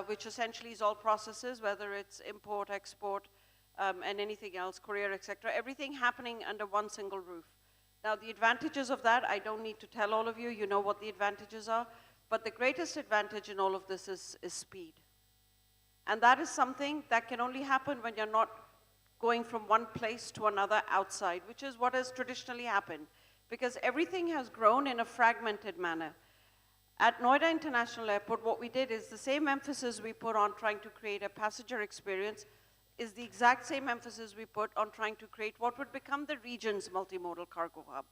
which essentially is all processes, whether it's import, export, and anything else, courier, et cetera, everything happening under one single roof. Now, the advantages of that, I don't need to tell all of you, you know what the advantages are, but the greatest advantage in all of this is speed. And that is something that can only happen when you're not going from one place to another outside, which is what has traditionally happened, because everything has grown in a fragmented manner. At Noida International Airport, what we did is the same emphasis we put on trying to create a passenger experience is the exact same emphasis we put on trying to create what would become the region's multimodal cargo hub.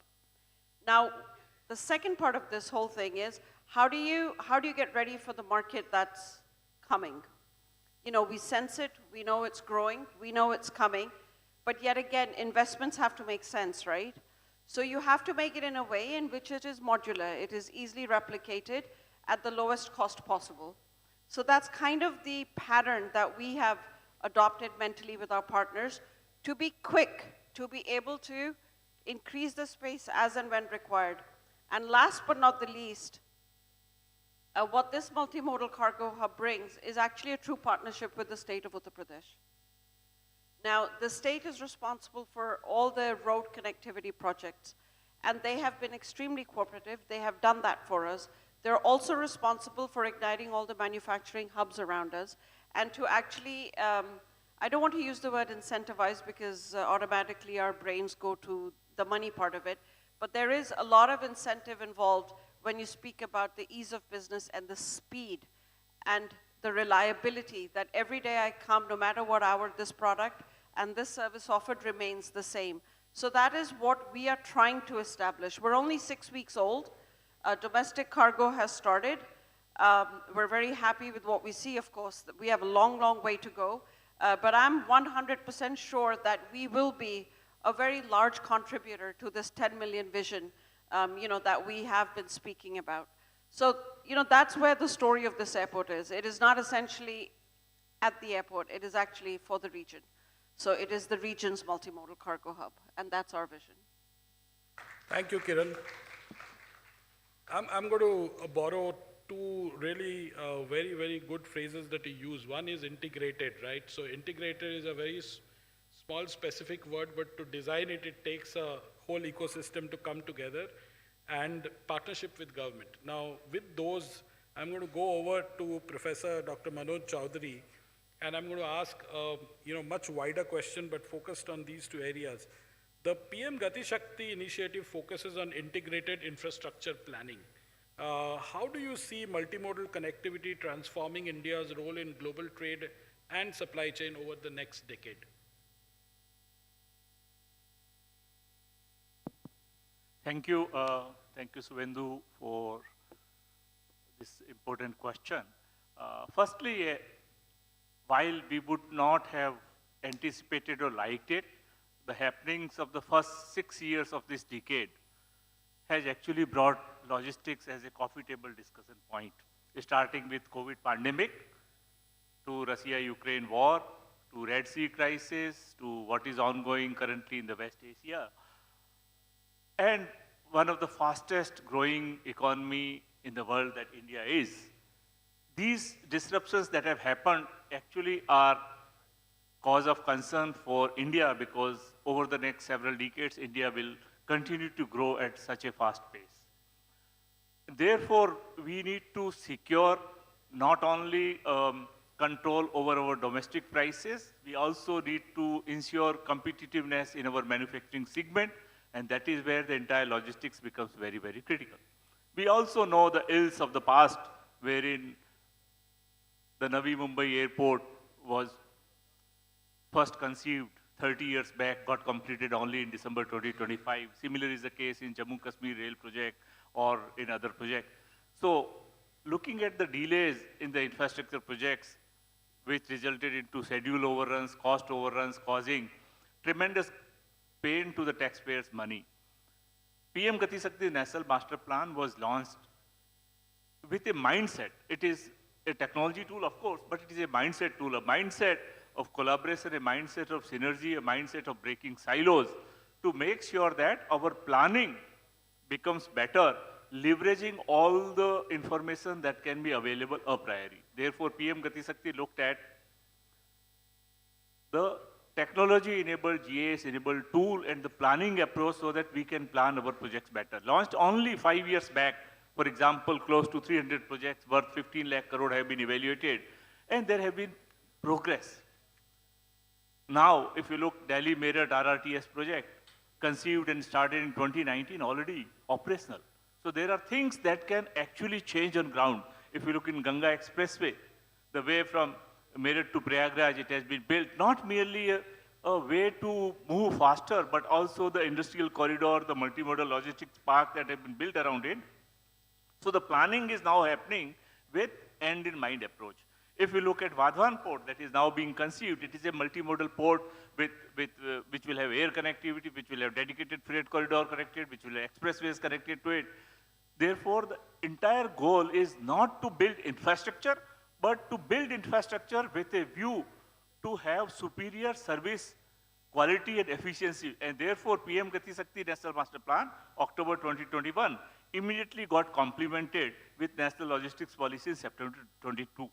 Now, the second part of this whole thing is, how do you get ready for the market that's coming? You know, we sense it, we know it's growing, we know it's coming, but yet again, investments have to make sense, right? So you have to make it in a way in which it is modular, it is easily replicated at the lowest cost possible. So that's kind of the pattern that we have adopted mentally with our partners, to be quick, to be able to increase the space as and when required. And last but not the least, what this multimodal cargo hub brings is actually a true partnership with the state of Uttar Pradesh. Now, the state is responsible for all the road connectivity projects, and they have been extremely cooperative. They have done that for us. They're also responsible for igniting all the manufacturing hubs around us, and to actually, I don't want to use the word incentivize because automatically our brains go to the money part of it, but there is a lot of incentive involved when you speak about the ease of business and the speed and the reliability that every day I come, no matter what hour, this product and this service offered remains the same. So that is what we are trying to establish. We're only 6 weeks old. Domestic cargo has started. We're very happy with what we see, of course. We have a long, long way to go. But I'm 100% sure that we will be a very large contributor to this 10 million vision, you know, that we have been speaking about. So, you know, that's where the story of this airport is. It is not essentially at the airport. It is actually for the region. So it is the region's multimodal cargo hub, and that's our vision. Thank you, Kiran. I'm going to borrow two really very, very good phrases that you use. One is integrated, right? So integrated is a very small specific word, but to design it, it takes a whole ecosystem to come together, and partnership with government. Now, with those, I'm going to go over to Professor Dr. Manoj Chowdhury, and I'm going to ask a much wider question, but focused on these two areas. The PM Gati Shakti initiative focuses on integrated infrastructure planning. How do you see multimodal connectivity transforming India's role in global trade and supply chain over the next decade? Thank you, Suvendu, for this important question. Firstly, while we would not have anticipated or liked it, the happenings of the first 6 years of this decade has actually brought logistics as a coffee table discussion point, starting with COVID pandemic, to Russia-Ukraine war, to Red Sea crisis, to what is ongoing currently in the West Asia. And one of the fastest growing economy in the world that India is. These disruptions that have happened actually are cause of concern for India, because over the next several decades, India will continue to grow at such a fast pace. Therefore, we need to secure not only control over our domestic prices, we also need to ensure competitiveness in our manufacturing segment, and that is where the entire logistics becomes very, very critical. We also know the ills of the past, wherein the Navi Mumbai airport was first conceived 30 years back, got completed only in December 2025. Similar is the case in Jammu Kashmir rail project, or in other projects. So looking at the delays in the infrastructure projects, which resulted into schedule overruns, cost overruns, causing tremendous pain to the taxpayers' money. PM Gati Shakti National Master Plan was launched with a mindset. It is a technology tool, of course, but it is a mindset tool, a mindset of collaboration, a mindset of synergy, a mindset of breaking silos to make sure that our planning becomes better, leveraging all the information that can be available a priori. Therefore, PM Gati Shakti looked at the technology-enabled, GIS-enabled tool and the planning approach so that we can plan our projects better. Launched only 5 years back, for example, close to 300 projects worth 15 lakh crore have been evaluated, and there have been progress. Now, if you look, Delhi Meerut RRTS project, conceived and started in 2019, already operational. So there are things that can actually change on ground. If you look in Ganga Expressway, the way from Meerut to Prayagraj, it has been built not merely a way to move faster, but also the industrial corridor, the multimodal logistics park that have been built around it. So the planning is now happening with end-in-mind approach. If you look at Vadhavan port that is now being conceived, it is a multimodal port which will have air connectivity, which will have dedicated freight corridor connected, which will have expressways connected to it. Therefore, the entire goal is not to build infrastructure, but to build infrastructure with a view to have superior service, quality and efficiency. And therefore, PM Gati Shakti National Master Plan, October 2021, immediately got complemented with National Logistics Policy in September 22.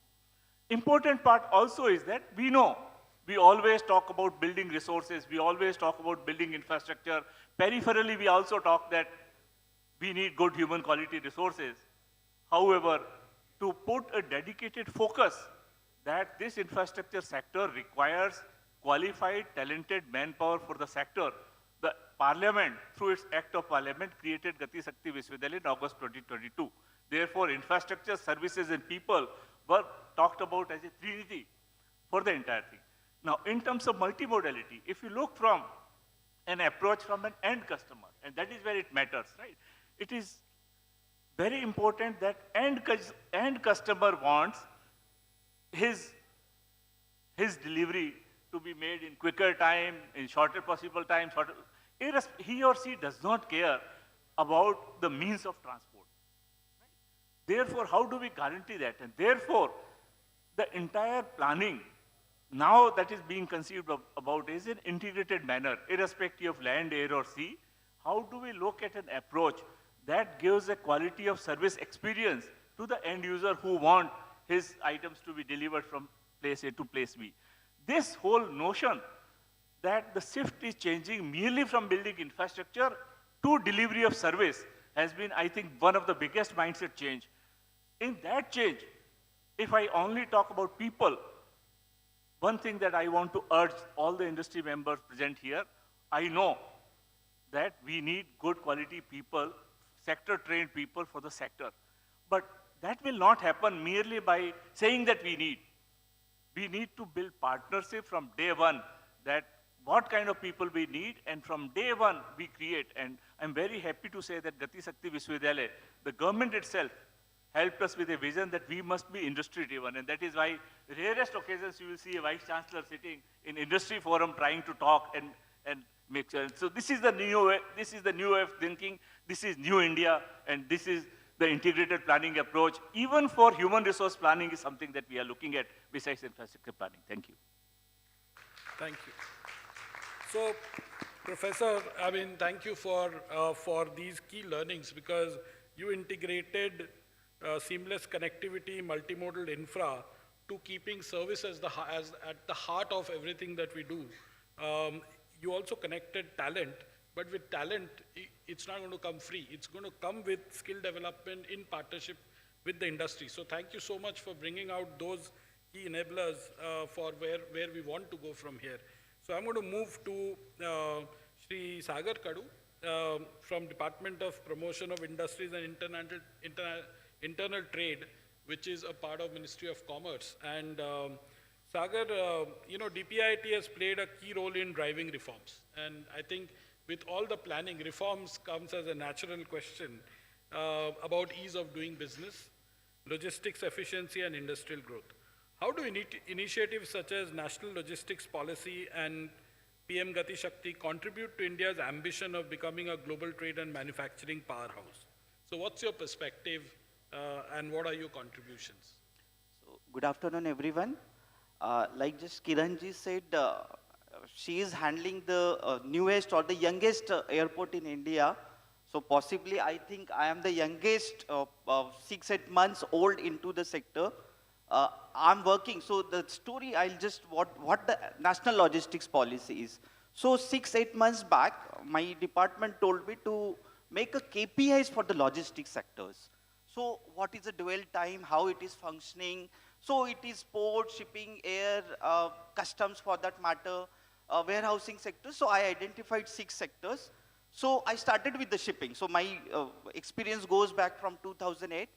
Important part also is that we know, we always talk about building resources, we always talk about building infrastructure. Peripherally, we also talk that we need good human quality resources. However, to put a dedicated focus that this infrastructure sector requires qualified, talented manpower for the sector, the Parliament, through its Act of Parliament, created Gati Shakti Vishwavidyalaya in August 2022. Therefore, infrastructure, services and people were talked about as a trinity for the entire thing. Now, in terms of multimodality, if you look from an approach from an end customer, and that is where it matters, right? It is very important that end customer wants his delivery to be made in quicker time, in shorter possible time, he or she does not care about the means of transport. Right? Therefore, how do we guarantee that? And therefore, the entire planning now that is being conceived about is in integrated manner, irrespective of land, air or sea. How do we look at an approach that gives a quality of service experience to the end user who want his items to be delivered from place A to place B? This whole notion that the shift is changing merely from building infrastructure to delivery of service has been, I think, one of the biggest mindset change. In that change, if I only talk about people, one thing that I want to urge all the industry members present here, I know that we need good quality people, sector-trained people for the sector. But that will not happen merely by saying that we need. We need to build partnership from day one, that what kind of people we need, and from day one we create. And I'm very happy to say that Gati Shakti Vishwavidyalaya, the government itself, helped us with a vision that we must be industry-driven. And that is why rarest occasions you will see a vice chancellor sitting in industry forum trying to talk and make sure. So this is the new way of thinking, this is new India, and this is the integrated planning approach. Even for human resource planning is something that we are looking at besides infrastructure planning. Thank you. Thank you. So, Professor, I mean, thank you for these key learnings, because you integrated seamless connectivity, multimodal infra to keeping service as at the heart of everything that we do. You also connected talent, but with talent, it's not going to come free. It's going to come with skill development in partnership with the industry. So thank you so much for bringing out those key enablers for where we want to go from here. So I'm going to move to Shri Sagar Kadu from Department of Promotion of Industries and Internal Trade, which is a part of Ministry of Commerce. And Sagar, DPIIT has played a key role in driving reforms. And I think with all the planning, reforms comes as a natural question. about ease of doing business, logistics efficiency, and industrial growth. How do initiatives such as National Logistics Policy and PM Gati Shakti contribute to India's ambition of becoming a global trade and manufacturing powerhouse? So what's your perspective and what are your contributions? So, good afternoon, everyone. Like just Kiranji said, she is handling the newest or the youngest airport in India. So possibly, I think I am the youngest 6-8 months old into the sector. I'm working, so the story, I'll just, what the national logistics policy is. So 6-8 months back, my department told me to make a KPIs for the logistics sectors. So what is the dwell time, how it is functioning. So it is port, shipping, air, customs for that matter, warehousing sector. So I identified 6 sectors. So I started with the shipping. So my experience goes back from 2008.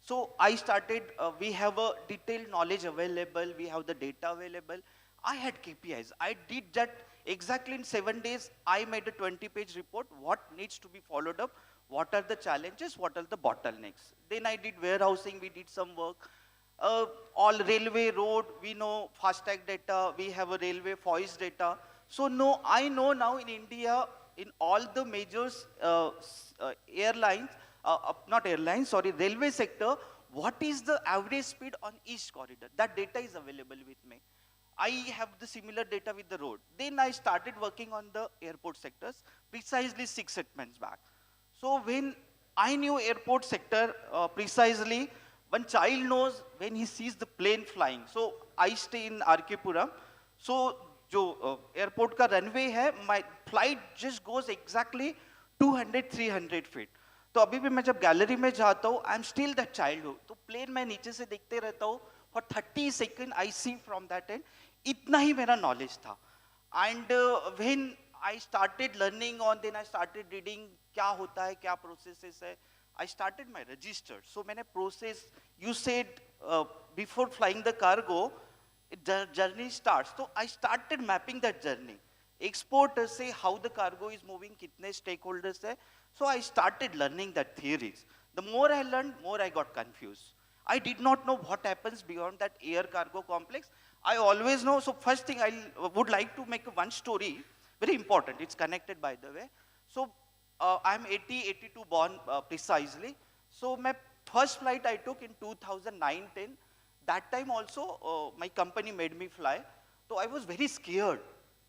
So I started, we have a detailed knowledge available, we have the data available. I had KPIs. I did that exactly in 7 days. I made a 20-page report, what needs to be followed up, what are the challenges, what are the bottlenecks. Then I did warehousing, we did some work. All railway, road, we know FASTag data, we have a railway voice data. So no, I know now in India, in all the major airlines, not airlines, sorry, railway sector, what is the average speed on each corridor? That data is available with me. I have the similar data with the road. Then I started working on the airport sectors, precisely 6-8 months back. So when I knew airport sector precisely, one child knows when he sees the plane flying. So I stay in RK Puram. So जो airport का runway है, my flight just goes exactly 200-300 feet. तो अभी भी मैं जब gallery में जाता हूँ, I'm still that child हूँ. तो plane मैं नीचे से देखते रहता हूँ. For 30 seconds I see from that end. इतना ही मेरा knowledge था. And when I started learning on, then I started reading क्या होता है, क्या processes है. I started my register. So मैंने process, you said before flying the cargo, the journey starts. So I started mapping that journey. Exporters say how the cargo is moving, kitne stakeholders hai. So I started learning that theories. The more I learned, more I got confused. I did not know what happens beyond that air cargo complex. I always know, so first thing I would like to make one story, very important, it's connected by the way. So I'm 82 born precisely. So my first flight I took in 2009-10. That time also my company made me fly. So I was very scared.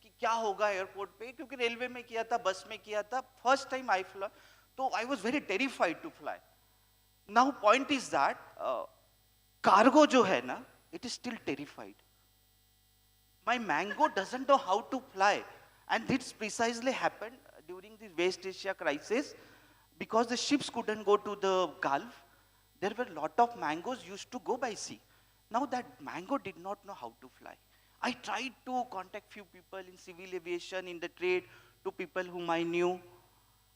कि क्या होगा airport पे क्योंकि railway में किया था बस में किया था फर्स्ट टाइम आई फ्लाई तो I was very terrified to fly now point is that cargo जो है ना it is still terrified my mango doesn't know how to fly and this precisely happened during the West Asia crisis because the ships couldn't go to the Gulf. There were a lot of mangoes used to go by sea. Now that mango did not know how to fly. I tried to contact few people in civil aviation, in the trade, to people whom I knew.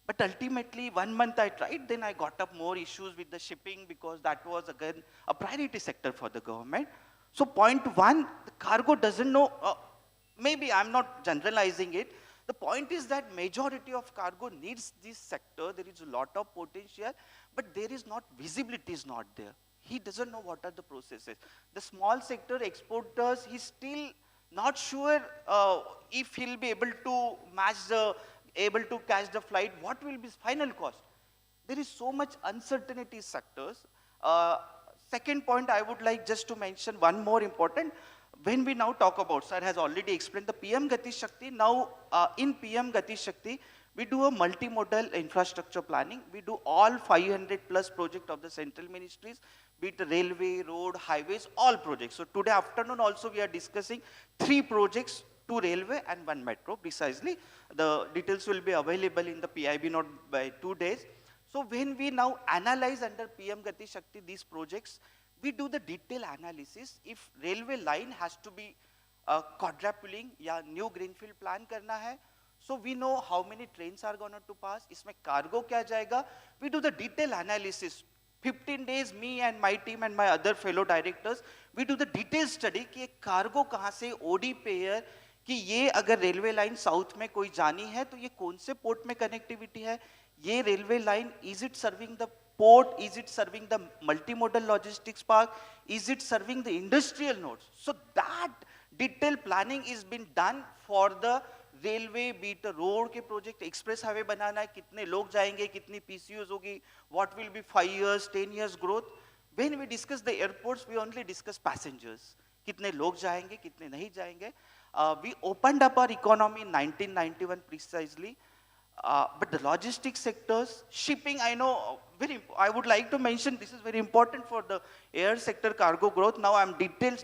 But ultimately, 1 month I tried, then I got up more issues with the shipping because that was again a priority sector for the government. So point one, the cargo doesn't know, maybe I'm not generalizing it. The point is that majority of cargo needs this sector. There is a lot of potential, but there is not, visibility is not there. He doesn't know what are the processes. The small sector exporters, he's still not sure if he'll be able to match the, able to catch the flight, what will be his final cost. There is so much uncertainty sectors. Second point I would like just to mention one more important. When we now talk about, sir has already explained the PM Gati Shakti. Now in PM Gati Shakti, we do a multimodal infrastructure planning. We do all 500 plus projects of the central ministries, be it railway, road, highways, all projects. So today afternoon also we are discussing 3 projects, 2 railway and 1 metro precisely. The details will be available in the PIB note by 2 days. So when we now analyze under PM Gati Shakti these projects, we do the detailed analysis. If railway line has to be quadrupling या new greenfield plan करना है, so we know how many trains are going to pass, इसमें cargo क्या जाएगा. We do the detailed analysis. 15 days, me and my team and my other fellow directors, we do the detailed study कि cargo कहाँ से OD pair, कि ये अगर railway line south में कोई जानी है तो ये कौन से port में connectivity है, ये railway line, is it serving the port? Is it serving the multimodal logistics park? Is it serving the industrial nodes? So that detailed planning is been done for the railway, be it a road के project, express highway बनाना है, कितने लोग जाएंगे, कितनी PCUs होगी, what will be 5 years, 10 years growth. When we discuss the airports, we only discuss passengers. कितने लोग जाएंगे, कितने नहीं जाएंगे. We opened up our economy in 1991 precisely. But the logistics sectors, shipping, I know, I would like to mention, this is very important for the air sector cargo growth. Now I'm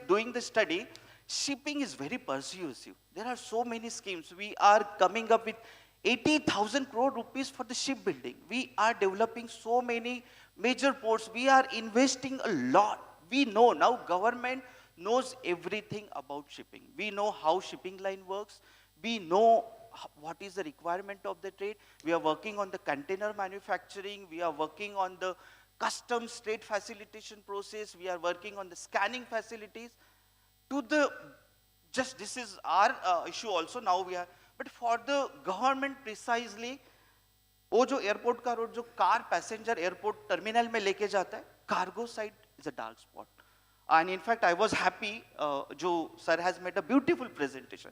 doing the study. Shipping is very persuasive. There are so many schemes. We are coming up with 80,000 crore rupees for the shipbuilding. We are developing so many major ports. We are investing a lot. We know now government knows everything about shipping. We know how shipping line works. We know what is the requirement of the trade. We are working on the container manufacturing. We are working on the customs trade facilitation process. We are working on the scanning facilities. This is our issue also now we are, but for the government precisely, वो जो airport का road जो car passenger airport terminal में लेके जाता है, cargo side is a dark spot. And in fact, I was happy, जो sir has made a beautiful presentation.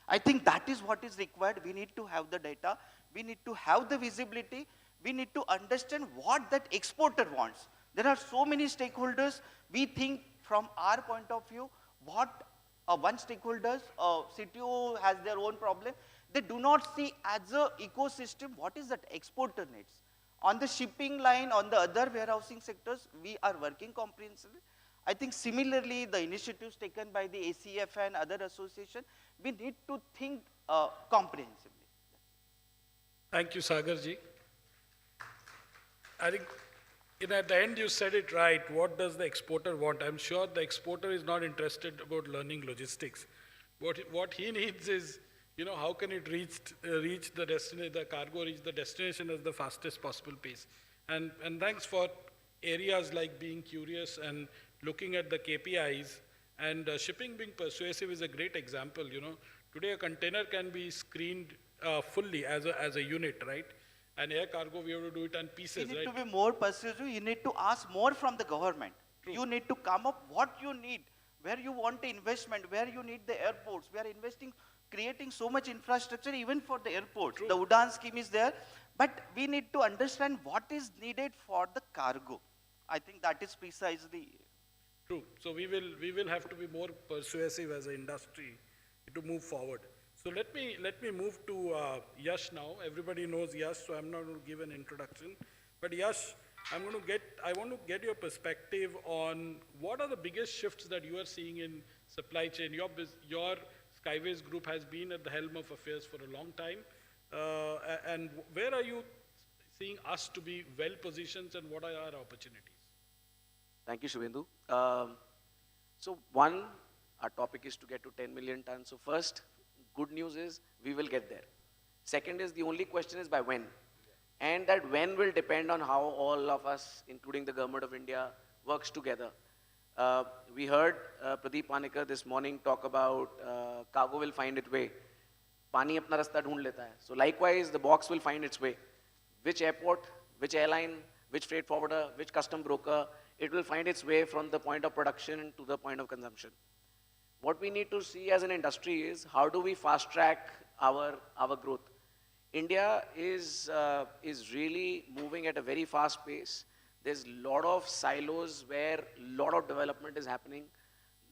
I think that is what is required. We need to have the data. We need to have the visibility. We need to understand what that exporter wants. There are so many stakeholders. We think from our point of view, what one stakeholders, CTO has their own problem. They do not see as a ecosystem what is that exporter needs. On the shipping line, on the other warehousing sectors, we are working comprehensively. I think similarly, the initiatives taken by the ACFI and other associations, we need to think comprehensively. Thank you, Sagarji. I think at the end you said it right. What does the exporter want? I'm sure the exporter is not interested about learning logistics. What he needs is, how can it reach the destination, the cargo reach the destination at the fastest possible pace. And thanks for areas like being curious and looking at the KPIs, and shipping being persuasive is a great example. Today a container can be screened fully as a unit, right? And air cargo, we have to do it on pieces, You need right? to be more persuasive. You need to ask more from the government. True. You need to come up what you need, where you want investment, where you need the airports. We are investing, creating so much infrastructure even for the airports. True. The UDAN scheme is there, but we need to understand what is needed for the cargo. I think that is precisely. True. So we will have to be more persuasive as an industry to move forward. So let me move to Yash now. Everybody knows Yash, so I'm not going to give an introduction. But Yash, I want to get your perspective on what are the biggest shifts that you are seeing in supply chain. Your Skyways group has been at the helm of affairs for a long time. And where are you seeing us to be well positioned, and what are our opportunities? Thank you, Shubhendu. So one, our topic is to get to 10 million tons. So first, good news is we will get there. Second is the only question is by when. And that when will depend on how all of us, including the government of India, works together. We heard Pradeep Panikar this morning talk about cargo will find its way. Pani apna rasta dhoond leta hai. So likewise, the box will find its way. Which airport, which airline, which freight forwarder, which custom broker, it will find its way from the point of production to the point of consumption. What we need to see as an industry is how do we fast track our growth. India is really moving at a very fast pace. There's a lot of silos where a lot of development is happening,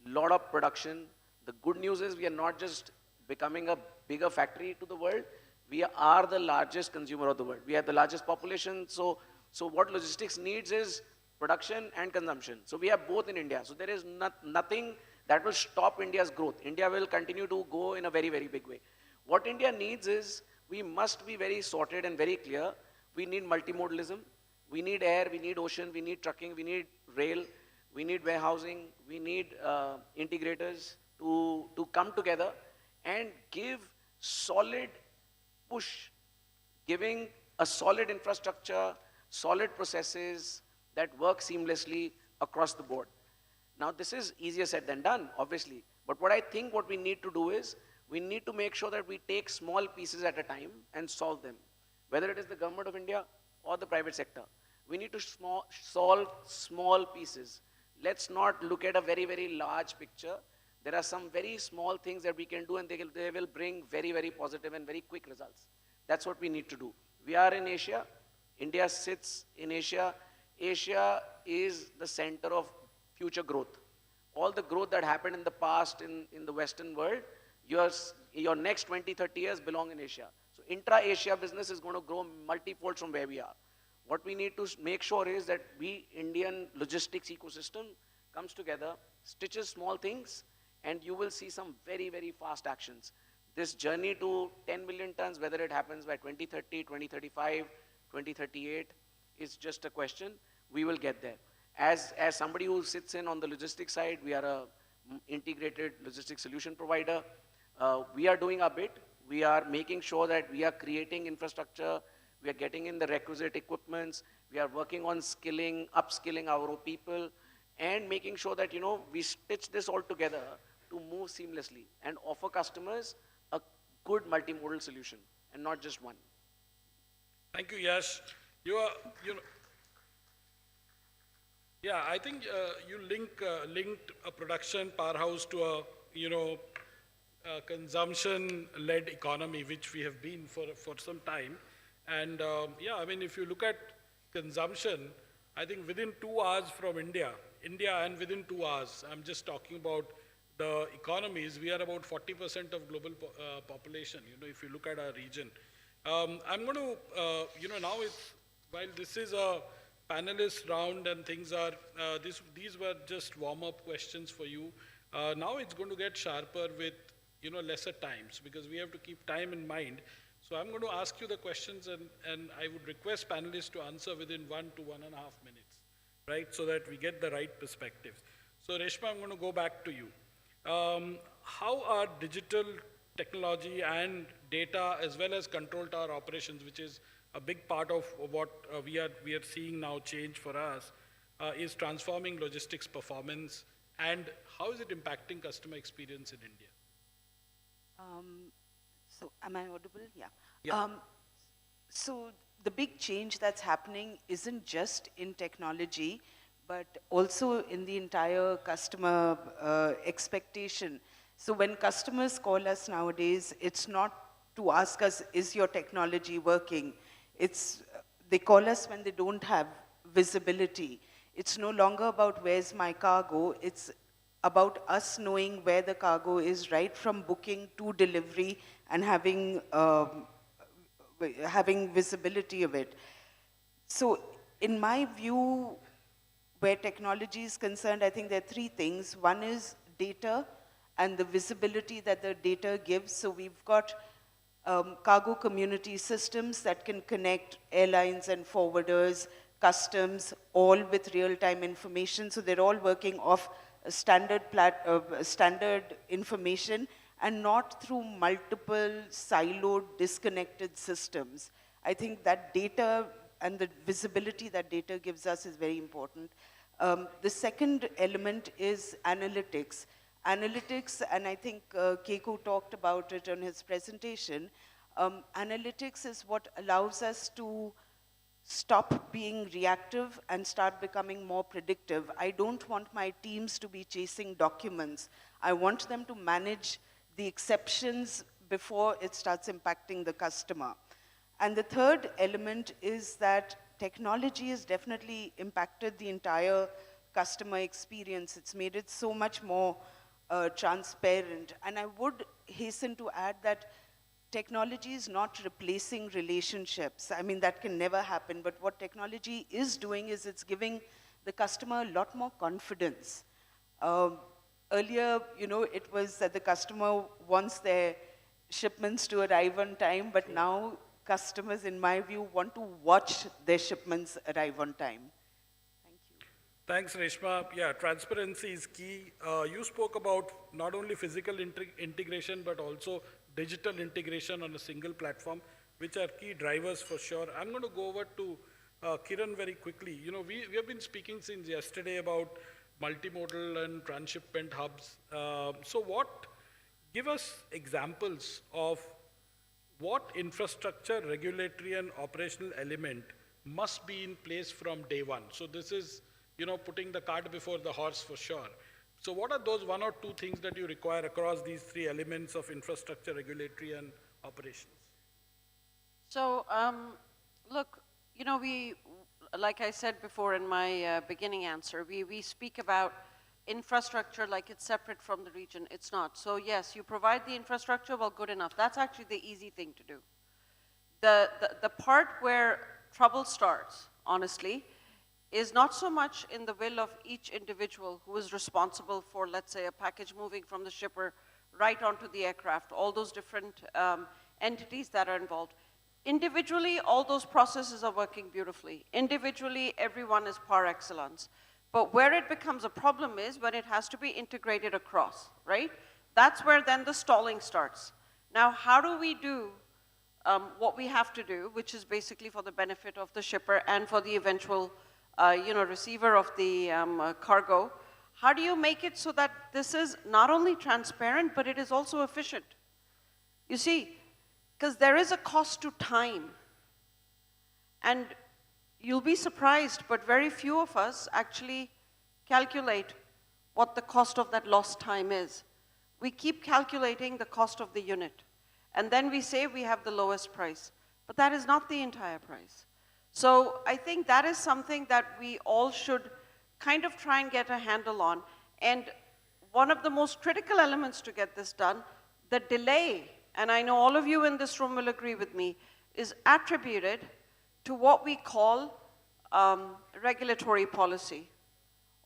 a lot of production. The good news is we are not just becoming a bigger factory to the world, we are the largest consumer of the world. We have the largest population, so what logistics needs is production and consumption. So we have both in India. So there is nothing that will stop India's growth. India will continue to go in a very, very big way. What India needs is, we must be very sorted and very clear. We need multimodalism. We need air, we need ocean, we need trucking, we need rail, we need warehousing, we need integrators to come together and give solid push, giving a solid infrastructure, solid processes that work seamlessly across the board. Now this is easier said than done, obviously, but what I think what we need to do is, we need to make sure that we take small pieces at a time and solve them. Whether it is the government of India, or the private sector. We need to solve small pieces. Let's not look at a very, very large picture. There are some very small things that we can do, and they will bring very, very positive and very quick results. That's what we need to do. We are in Asia. India sits in Asia. Asia is the center of future growth. All the growth that happened in the past in the Western world, your next 20, 30 years belong in Asia. So intra-Asia business is going to grow multifold from where we are. What we need to make sure is that we, Indian logistics ecosystem, comes together, stitches small things, and you will see some very, very fast actions. This journey to 10 million tons, whether it happens by 2030, 2035, 2038, is just a question. We will get there. As somebody who sits in on the logistics side, we are a integrated logistics solution provider. We are doing our bit. We are making sure that we are creating infrastructure. We are getting in the requisite equipments. We are working on skilling, upskilling our people, and making sure that, we stitch this all together to move seamlessly and offer customers a good multimodal solution and not just one. Thank you, Yash. Yeah, I think you linked a production powerhouse to a, consumption-led economy, which we have been for some time. And yeah, I mean, if you look at consumption, I think within 2 hours from India, and within 2 hours, I'm just talking about the economies, we are about 40% of global population, if you look at our region. I'm going to, now while this is a panelist round and things are, these were just warm-up questions for you. Now it's going to get sharper with, lesser times, because we have to keep time in mind. So I'm going to ask you the questions, and I would request panelists to answer within 1 to 1.5 minutes, right, so that we get the right perspectives. So Reshma, I'm going to go back to you. How are digital technology and data, as well as control tower operations, which is a big part of what we are seeing now change for us, is transforming logistics performance, and how is it impacting customer experience in India? So am I audible? Yeah. Yeah. So the big change that's happening isn't just in technology, but also in the entire customer expectation. So when customers call us nowadays, it's not to ask us, is your technology working? They call us when they don't have visibility. It's no longer about where's my cargo, it's about us knowing where the cargo is, right from booking to delivery, and having visibility of it. So in my view, where technology is concerned, I think there are 3 things. One is data and the visibility that the data gives. So we've got cargo community systems that can connect airlines and forwarders, customs, all with real-time information. So they're all working off a standard information and not through multiple siloed, disconnected systems. I think that data and the visibility that data gives us is very important. The second element is analytics. Analytics, and I think Keiko talked about it on his presentation, analytics is what allows us to stop being reactive and start becoming more predictive. I don't want my teams to be chasing documents. I want them to manage the exceptions before it starts impacting the customer. And the third element is that technology has definitely impacted the entire customer experience. It's made it so much more transparent. And I would hasten to add that technology is not replacing relationships. I mean, that can never happen, but what technology is doing is it's giving the customer a lot more confidence. Earlier, it was that the customer wants their shipments to arrive on time, but now customers, in my view, want to watch their shipments arrive on time. Thanks, Reshma. Yeah, transparency is key. You spoke about not only physical integration, but also digital integration on a single platform, which are key drivers for sure. I'm going to go over to Kiran very quickly. We have been speaking since yesterday about multimodal and transshipment hubs. Give us examples of what infrastructure, regulatory, and operational element must be in place from day one. So this is, putting the cart before the horse for sure. So what are those one or two things that you require across these three elements of infrastructure, regulatory, and operations? So, look, like I said before in my beginning answer, we speak about infrastructure like it's separate from the region. It's not. So yes, you provide the infrastructure, well, good enough. That's actually the easy thing to do. The part where trouble starts, honestly, is not so much in the will of each individual who is responsible for, let's say, a package moving from the shipper right onto the aircraft, all those different entities that are involved. Individually, all those processes are working beautifully. Individually, everyone is par excellence. But where it becomes a problem is when it has to be integrated across, right? That's where then the stalling starts. Now, how do we do what we have to do, which is basically for the benefit of the shipper and for the eventual receiver of the cargo? How do you make it so that this is not only transparent, but it is also efficient? You see, because there is a cost to time. And you'll be surprised, but very few of us actually calculate what the cost of that lost time is. We keep calculating the cost of the unit. And then we say we have the lowest price. But that is not the entire price. So I think that is something that we all should kind of try and get a handle on. And one of the most critical elements to get this done, the delay, and I know all of you in this room will agree with me, is attributed to what we call regulatory policy,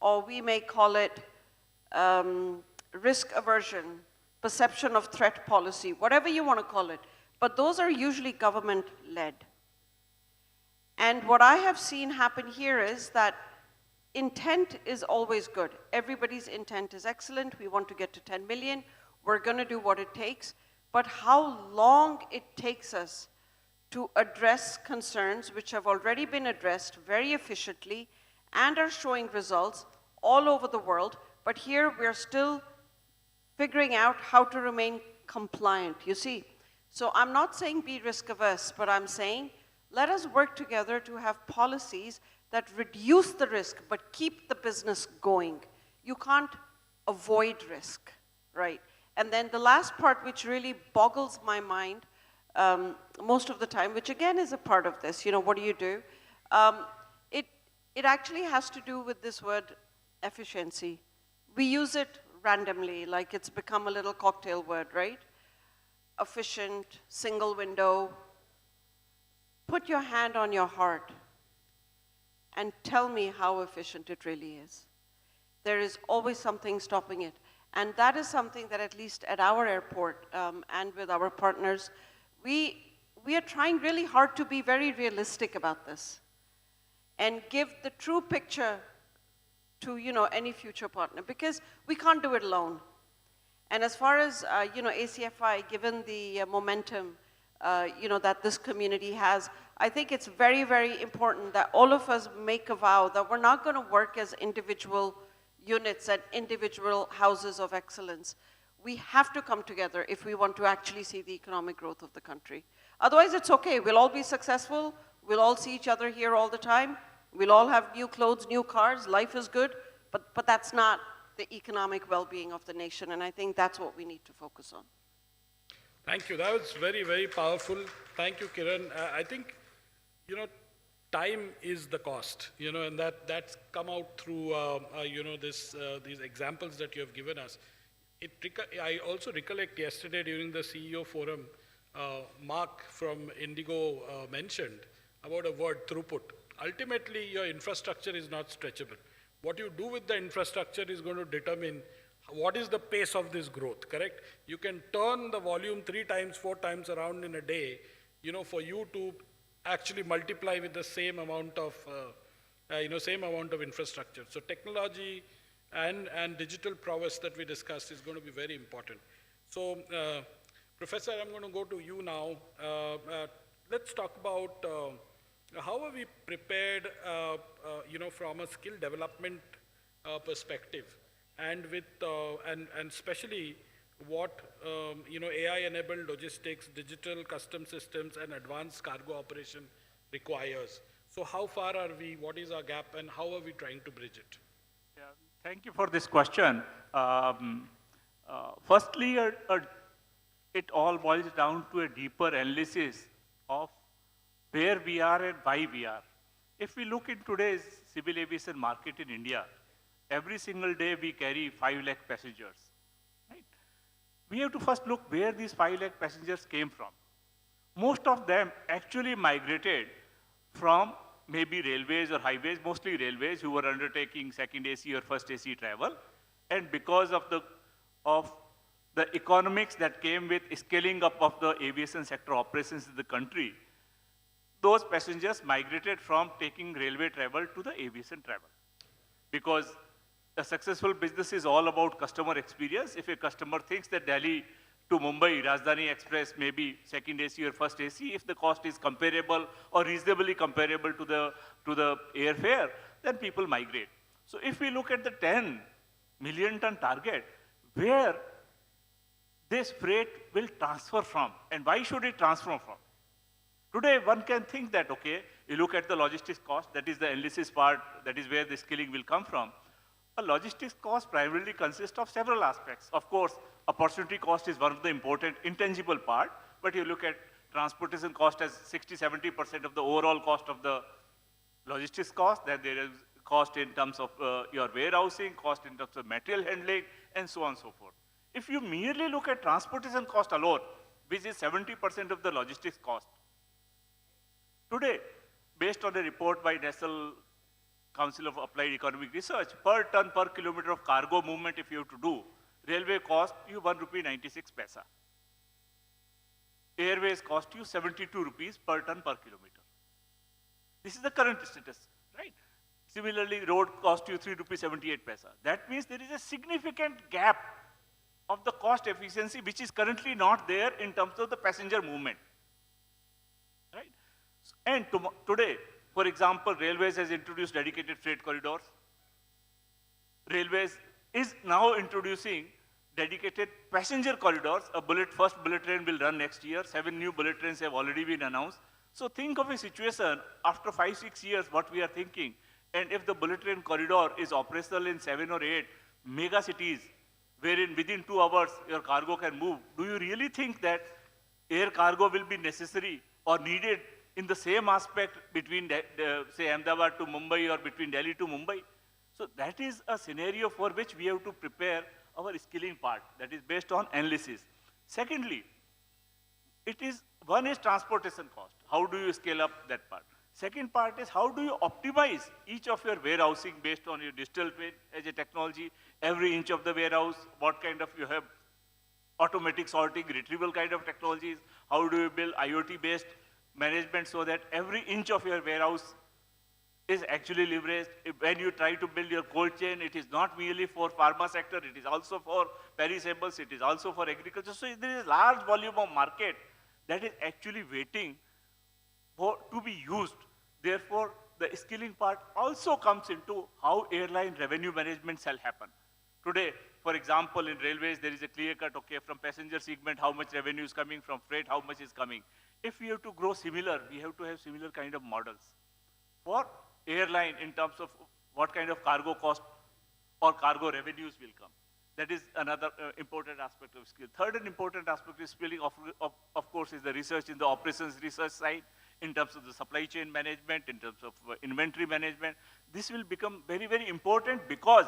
or we may call it risk aversion, perception of threat policy, whatever you want to call it. But those are usually government-led. And what I have seen happen here is that intent is always good. Everybody's intent is excellent. We want to get to 10 million. We're going to do what it takes. But how long it takes us to address concerns which have already been addressed very efficiently and are showing results all over the world, but here we're still figuring out how to remain compliant, you see. So I'm not saying be risk averse, but I'm saying let us work together to have policies that reduce the risk but keep the business going. You can't avoid risk, right? And then the last part, which really boggles my mind most of the time, which again is a part of this, what do you do? It actually has to do with this word efficiency. We use it randomly, like it's become a little cocktail word, right? Efficient, single window. Put your hand on your heart and tell me how efficient it really is. There is always something stopping it. And that is something that at least at our airport and with our partners, we are trying really hard to be very realistic about this and give the true picture to any future partner, because we can't do it alone. And as far as ACFI, given the momentum that this community has, I think it's very, very important that all of us make a vow that we're not going to work as individual units and individual houses of excellence. We have to come together if we want to actually see the economic growth of the country. Otherwise, it's okay. We'll all be successful. We'll all see each other here all the time. We'll all have new clothes, new cars. Life is good. But that's not the economic well-being of the nation. And I think that's what we need to focus on. Thank you. That was very, very powerful. Thank you, Kiran. I think, time is the cost, and that's come out through, these examples that you have given us. I also recollect yesterday during the CEO forum, Mark from Indigo mentioned about a word, throughput. Ultimately, your infrastructure is not stretchable. What you do with the infrastructure is going to determine what is the pace of this growth, correct? You can turn the volume 3 times, 4 times around in a day, for you to actually multiply with the same amount of, infrastructure. So technology and digital prowess that we discussed is going to be very important. So, Professor, I'm going to go to you now. Let's talk about how are we prepared, from a skill development perspective, and with and especially what AI-enabled logistics, digital custom systems, and advanced cargo operation requires. So how far are we, what is our gap, and how are we trying to bridge it? Yeah, thank you for this question. Firstly, it all boils down to a deeper analysis of where we are and why we are. If we look in today's civil aviation market in India, every single day we carry 5 lakh passengers. Right? We have to first look where these 5 lakh passengers came from. Most of them actually migrated from maybe railways or highways, mostly railways, who were undertaking second AC or first AC travel. And because of the economics that came with scaling up of the aviation sector operations in the country, those passengers migrated from taking railway travel to the aviation travel. Because a successful business is all about customer experience. If a customer thinks that Delhi to Mumbai, Rajdhani Express may be second AC or first AC, if the cost is comparable or reasonably comparable to the airfare, then people migrate. So if we look at the 10 million ton target, where this freight will transfer from, and why should it transfer from? Today, one can think that, okay, you look at the logistics cost, that is the analysis part, that is where the skilling will come from. A logistics cost primarily consists of several aspects. Of course, opportunity cost is one of the important intangible part, but you look at transportation cost as 60–70% of the overall cost of the logistics cost, then there is cost in terms of your warehousing, cost in terms of material handling, and so on and so forth. If you merely look at transportation cost alone, which is 70% of the logistics cost, today, based on a report by National Council of Applied Economic Research, per ton per kilometer of cargo movement if you have to do, railway cost you ₹1.96. Airways cost you 72 rupees per ton per kilometer. This is the current status, right? Similarly, road cost you ₹3.78. That means there is a significant gap of the cost efficiency which is currently not there in terms of the passenger movement, right? And today, for example, Railways has introduced dedicated freight corridors. Railways is now introducing dedicated passenger corridors. First bullet train will run next year. 7 new bullet trains have already been announced. So think of a situation after 5–6 years what we are thinking. And if the bullet train corridor is operational in 7 or 8 mega cities, wherein within 2 hours your cargo can move, do you really think that air cargo will be necessary or needed in the same aspect between, say, Ahmedabad to Mumbai or between Delhi to Mumbai? So that is a scenario for which we have to prepare our skilling part, that is based on analysis. Secondly, one is transportation cost. How do you scale up that part? Second part is how do you optimize each of your warehousing based on your digital twin as a technology, every inch of the warehouse, what kind of you have automatic sorting, retrieval kind of technologies, how do you build IoT-based management so that every inch of your warehouse is actually leveraged. When you try to build your cold chain, it is not merely for pharma sector, it is also for perishables, it is also for agriculture. So there is a large volume of market that is actually waiting to be used. Therefore, the skilling part also comes into how airline revenue management shall happen. Today, for example, in railways, there is a clear cut, okay, from passenger segment, how much revenue is coming, from freight, how much is coming. If we have to grow similar, we have to have similar kind of models. For airline, in terms of what kind of cargo cost or cargo revenues will come. That is another important aspect of skill. Third and important aspect of skilling, of course, is the research in the operations research side, in terms of the supply chain management, in terms of inventory management. This will become very, very important because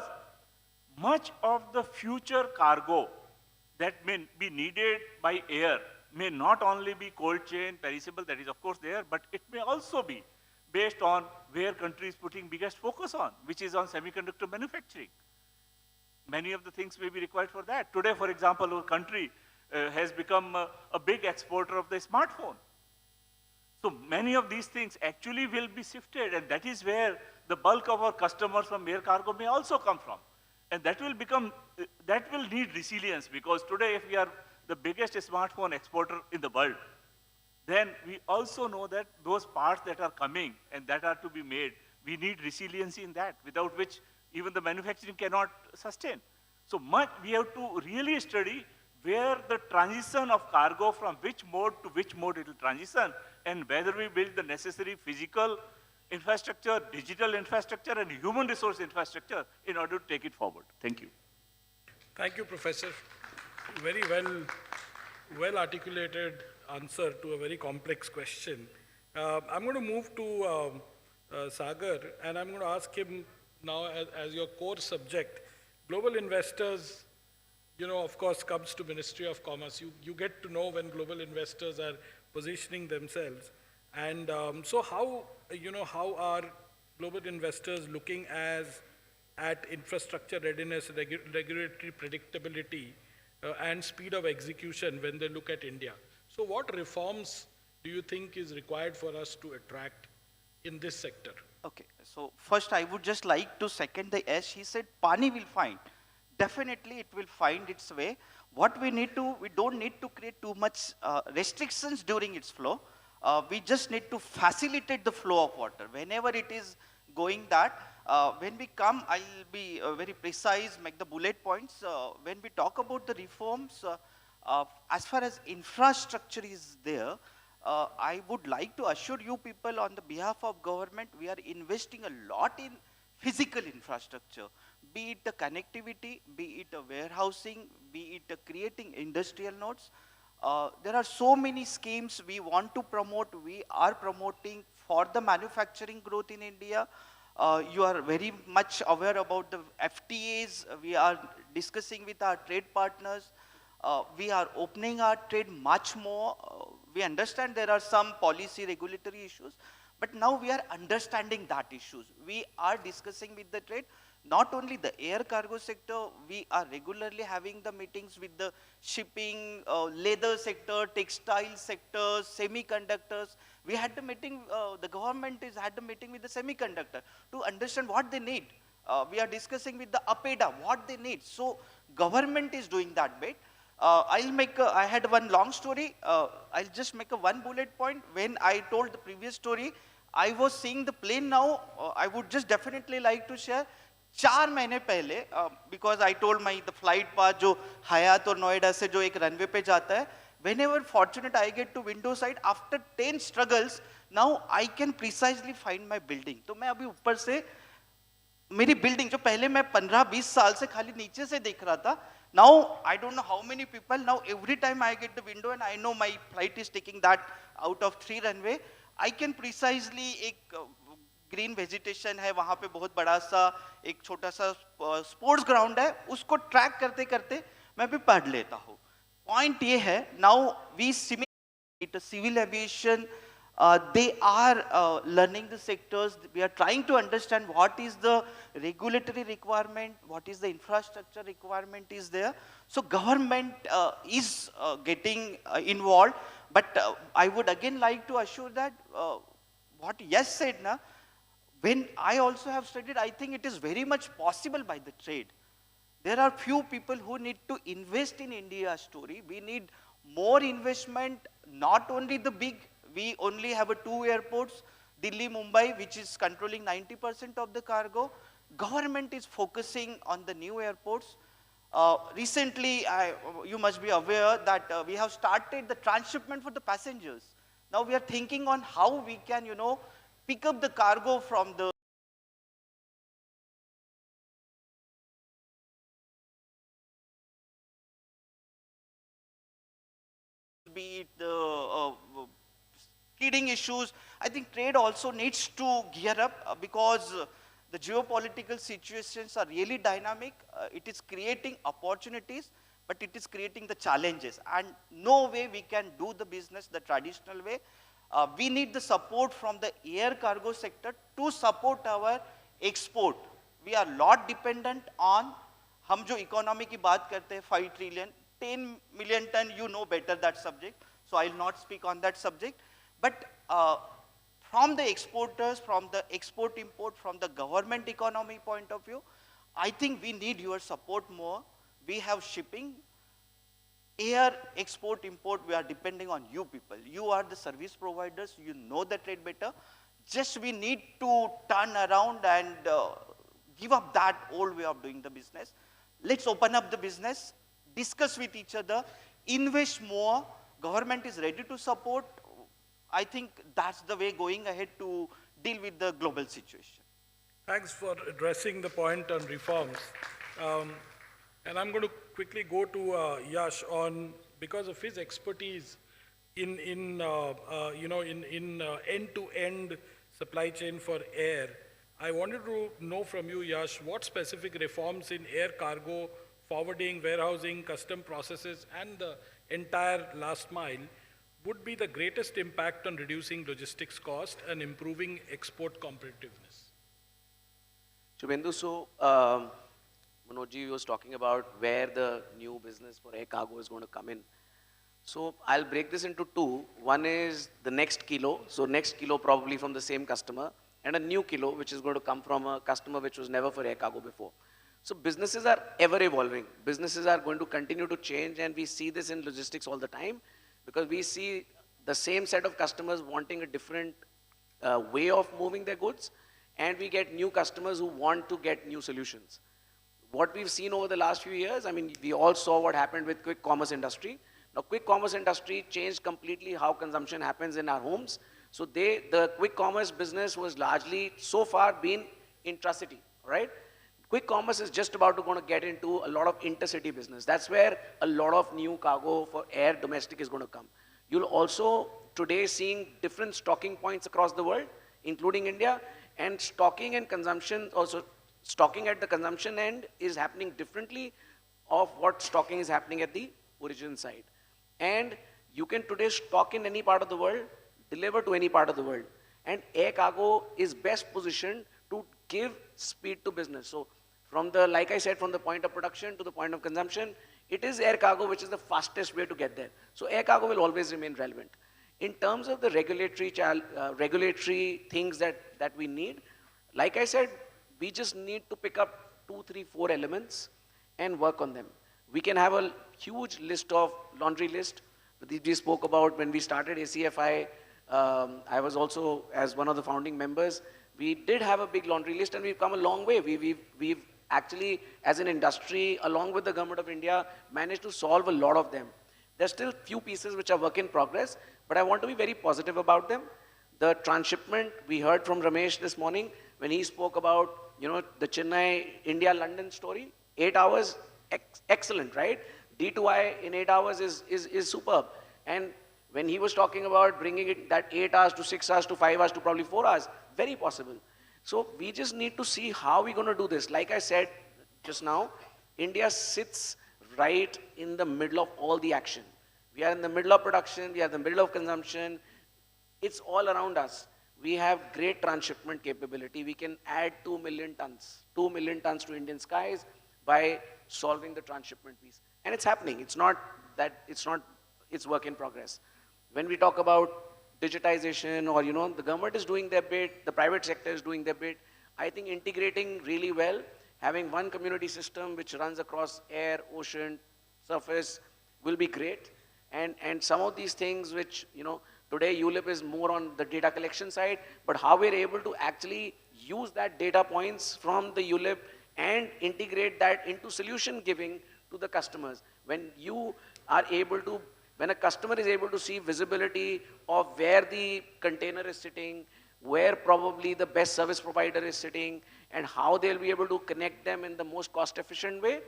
much of the future cargo that may be needed by air may not only be cold chain, perishable, that is of course there, but it may also be based on where country is putting biggest focus on, which is on semiconductor manufacturing. Many of the things may be required for that. Today, for example, our country has become a big exporter of the smartphone. So many of these things actually will be shifted, and that is where the bulk of our customers from air cargo may also come from. And that will need resilience, because today if we are the biggest smartphone exporter in the world, then we also know that those parts that are coming and that are to be made, we need resiliency in that, without which even the manufacturing cannot sustain. So we have to really study where the transition of cargo from which mode to which mode it will transition, and whether we build the necessary physical infrastructure, digital infrastructure, and human resource infrastructure in order to take it forward. Thank you. Thank you, Professor. Very well articulated answer to a very complex question. I'm going to move to Sagar, and I'm going to ask him now as your core subject. Global investors, of course, comes to Ministry of Commerce. You get to know when global investors are positioning themselves. And so how are global investors looking at infrastructure readiness, regulatory predictability, and speed of execution when they look at India? So what reforms do you think is required for us to attract in this sector? Okay, so first I would just like to second the S. He said, Pani will find. Definitely it will find its way. What we don't need to create too much restrictions during its flow. We just need to facilitate the flow of water. Whenever it is going that, when we come, I'll be very precise, make the bullet points. When we talk about the reforms, as far as infrastructure is there, I would like to assure you people on the behalf of government, we are investing a lot in physical infrastructure, be it the connectivity, be it a warehousing, be it creating industrial nodes. There are so many schemes we want to promote, we are promoting for the manufacturing growth in India. You are very much aware about the FTAs, we are discussing with our trade partners. We are opening our trade much more. We understand there are some policy regulatory issues, but now we are understanding that issues. We are discussing with the trade, not only the air cargo sector, we are regularly having the meetings with the shipping, leather sector, textile sector, semiconductors. We had the meeting, the government has had the meeting with the semiconductor to understand what they need. We are discussing with the APEDA what they need. So government is doing that bit. I had one long story. I'll just make a one bullet point. When I told the previous story, I was seeing the plane now. I would just definitely like to share. 4 महीने पहले, because I told the flight path जो हयात और नोएडा से जो एक runway पे जाता है, whenever fortunate I get to window side, after 10 struggles, now I can precisely find my building. तो मैं अभी ऊपर से मेरी building जो पहले मैं 15-20 साल से खाली नीचे से देख रहा था, now I don't know how many people, now every time I get the window and I know my flight is taking that out of 3 runway, I can precisely एक ग्रीन वेजिटेशन है वहाँ पे बहुत बड़ा सा एक छोटा सा स्पोर्ट्स ग्राउंड है उसको ट्रैक करते करते मैं भी पढ़ लेता हूँ पॉइंट ये है now we civil aviation they are learning the sectors, we are trying to understand what is the regulatory requirement, what is the infrastructure requirement is there. So government is getting involved, but I would again like to assure that what Yes said, when I also have studied, I think it is very much possible by the trade. There are few people who need to invest in India's story. We need more investment, not only the big, we only have 2 airports, Delhi, Mumbai, which is controlling 90% of the cargo. Government is focusing on the new airports. Recently, you must be aware that we have started the transshipment for the passengers. Now we are thinking on how we can, pick up the cargo from the be it the skidding issues. I think trade also needs to gear up because the geopolitical situations are really dynamic. It is creating opportunities, but it is creating the challenges. And no way we can do the business the traditional way. We need the support from the air cargo sector to support our export. We are lot dependent on, हम जो economy की बात करते हैं 5 trillion, 10 million ton, you know better that subject, so I will not speak on that subject. But from the exporters, from the export-import, from the government economy point of view, I think we need your support more. We have shipping, air, export, import, we are depending on you people. You are the service providers, you know the trade better. Just we need to turn around and give up that old way of doing the business. Let's open up the business, discuss with each other, invest more. Government is ready to support. I think that's the way going ahead to deal with the global situation. Thanks for addressing the point on reforms. And I'm going to quickly go to Yash on, because of his expertise in end-to-end supply chain for air. I wanted to know from you, Yash, what specific reforms in air cargo, forwarding, warehousing, custom processes, and the entire last mile would be the greatest impact on reducing logistics cost and improving export competitiveness? Shubhendu, so Manojji was talking about where the new business for air cargo is going to come in. So I'll break this into two. One is the next kilo, so next kilo probably from the same customer, and a new kilo which is going to come from a customer which was never for air cargo before. So businesses are ever evolving. Businesses are going to continue to change, and we see this in logistics all the time because we see the same set of customers wanting a different way of moving their goods, and we get new customers who want to get new solutions. What we've seen over the last few years, I mean, we all saw what happened with quick commerce industry. Now, quick commerce industry changed completely how consumption happens in our homes. So the quick commerce business was largely, so far, been intracity, right? Quick commerce is just about to going to get into a lot of intercity business. That's where a lot of new cargo for air domestic is going to come. You'll also today seeing different stocking points across the world, including India, and stocking and consumption, also stocking at the consumption end is happening differently of what stocking is happening at the origin side. And you can today stock in any part of the world, deliver to any part of the world. And air cargo is best positioned to give speed to business. So from the, like I said, from the point of production to the point of consumption, it is air cargo which is the fastest way to get there. So air cargo will always remain relevant. In terms of the regulatory things that we need, like I said, we just need to pick up 2, 3, 4 elements and work on them. We can have a huge list of laundry list. We spoke about when we started ACFI. I was also, as one of the founding members, we did have a big laundry list, and we've come a long way. We've actually, as an industry, along with the government of India, managed to solve a lot of them. There's still few pieces which are work in progress, but I want to be very positive about them. The transshipment, we heard from Ramesh this morning when he spoke about, the Chennai, India, London story. 8 hours, excellent, right? D2I in 8 hours is superb. And when he was talking about bringing it that 8 hours to 6 hours to 5 hours to probably 4 hours, very possible. So we just need to see how we're going to do this. Like I said just now, India sits right in the middle of all the action. We are in the middle of production, we are in the middle of consumption. It's all around us. We have great transshipment capability. We can add 2 million tons to Indian skies by solving the transshipment piece. And it's happening. It's work in progress. When we talk about digitization or, the government is doing their bit, the private sector is doing their bit, I think integrating really well, having one community system which runs across air, ocean, surface will be great. And some of these things which, today ULIP is more on the data collection side, but how we're able to actually use that data points from the ULIP and integrate that into solution giving to the customers. When a customer is able to see visibility of where the container is sitting, where probably the best service provider is sitting, and how they'll be able to connect them in the most cost-efficient way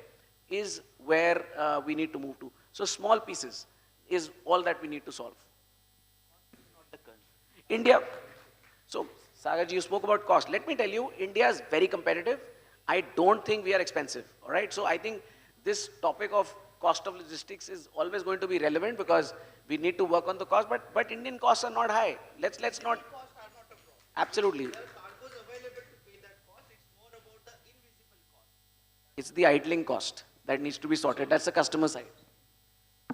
is where we need to move to. So small pieces is all that we need to solve. India, so Sagarji, you spoke about cost. Let me tell you, India is very competitive. I don't think we are expensive, all right? So I think this topic of cost of logistics is always going to be relevant because we need to work on the cost, but Indian costs are not high. Let's not. Absolutely. It's the idling cost that needs to be sorted. That's the customer side.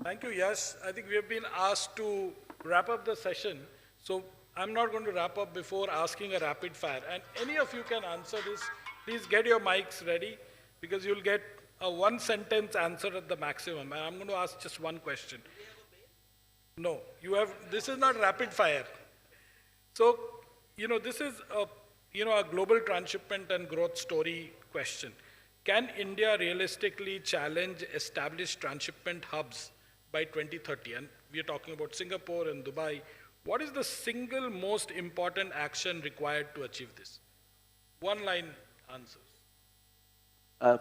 Thank you, Yash. I think we have been asked to wrap up the session. So I'm not going to wrap up before asking a rapid fire. And any of you can answer this. Please get your mics ready because you'll get a one-sentence answer at the maximum. And I'm going to ask just one question. No, this is not rapid fire. So, this is a global transshipment and growth story question. Can India realistically challenge established transshipment hubs by 2030? And we are talking about Singapore and Dubai. What is the single most important action required to achieve this? One-line answers.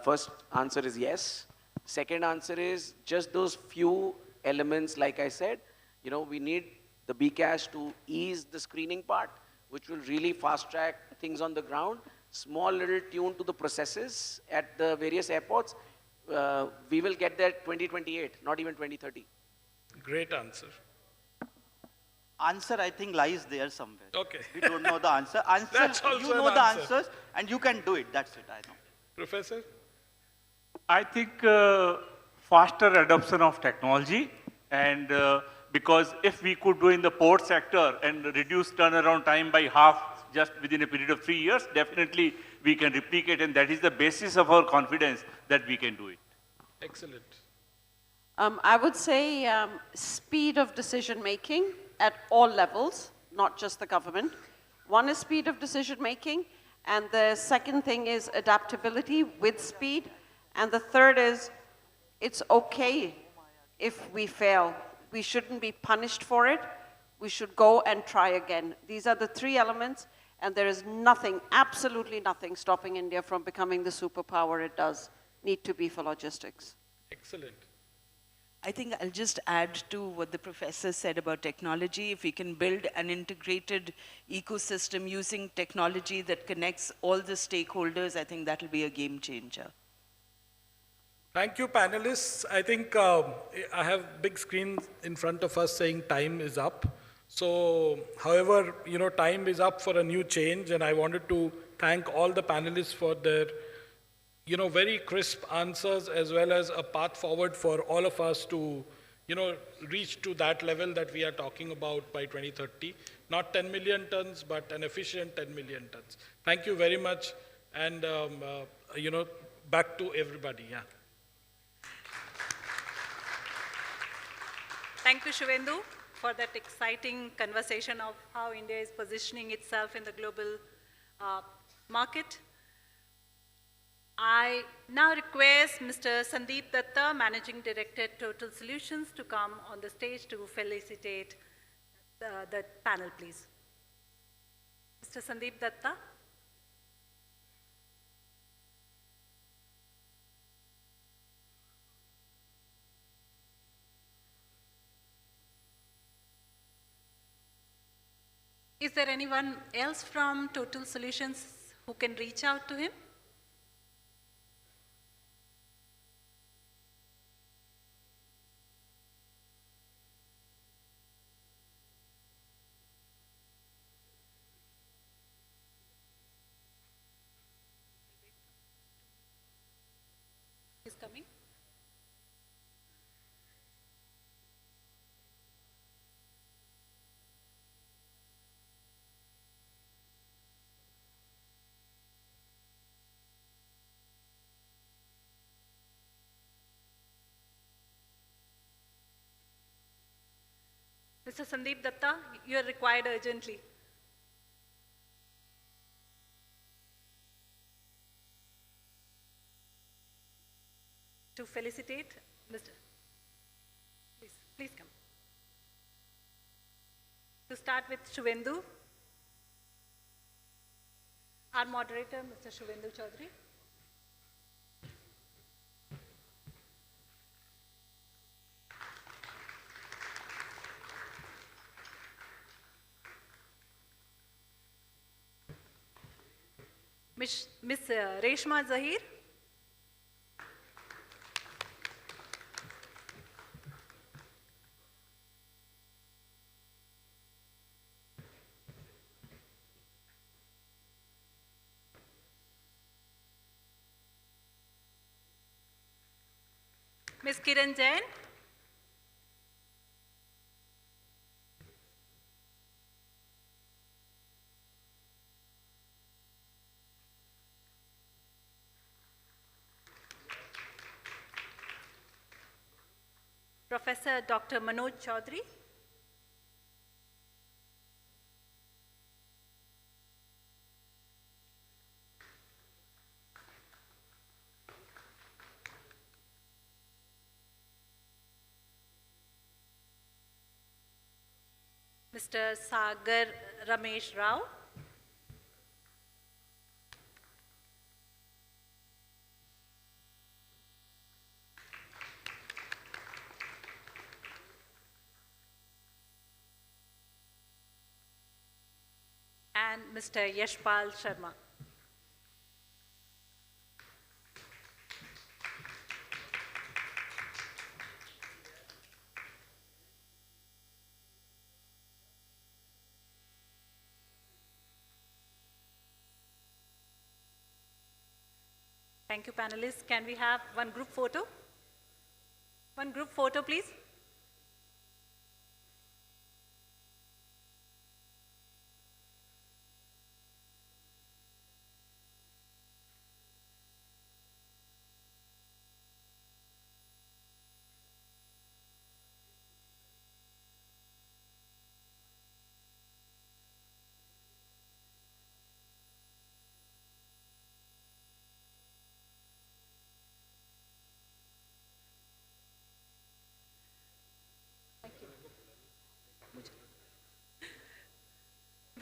First answer is yes. Second answer is just those few elements, like I said, we need the Bcash to ease the screening part, which will really fast track things on the ground. Small little tune to the processes at the various airports. We will get there 2028, not even 2030. Great answer. Answer, I think, lies there somewhere. Okay. We don't know the answer. That's also you know an the answer. answers, and you can do it. That's it, I know. Professor? I think faster adoption of technology, and because if we could do in the port sector and reduce turnaround time by half just within a period of 3 years, definitely we can replicate, and that is the basis of our confidence that we can do it. Excellent. I would say speed of decision making at all levels, not just the government. One is speed of decision making, and the second thing is adaptability with speed, and the third is it's okay if we fail. We shouldn't be punished for it. We should go and try again. These are the three elements, and there is nothing, absolutely nothing, stopping India from becoming the superpower it does need to be for logistics. Excellent. I think I'll just add to what the professor said about technology. If we can build an integrated ecosystem using technology that connects all the stakeholders, I think that'll be a game changer. Thank you, panelists. I think I have big screen in front of us saying time is up. So, however, time is up for a new change, and I wanted to thank all the panelists for their very crisp answers, as well as a path forward for all of us to, reach to that level that we are talking about by 2030. Not 10 million tons, but an efficient 10 million tons. Thank you very much, and, back to everybody, yeah. Thank you, Shivendu, for that exciting conversation of how India is positioning itself in the global market. I now request Mr. Sandeep Datta, Managing Director, Total Solutions, to come on the stage to felicitate the panel, please. Mr. Sandeep Datta. Is there anyone else from Total Solutions who can reach out to him? He's coming. Mr. Sandeep Datta, you are required urgently. To felicitate Mr. Please come. To start with Shivendu, our moderator, Mr. Shivendu Chaudhary. Miss Reshma Zahir. Ms. Kiran Jain. Professor Dr. Manoj Chaudhary. Mr. Sagar Ramesh Rao. And Mr. Yashpal Sharma. Thank you, panelists. Can we have one group photo? One group photo, please.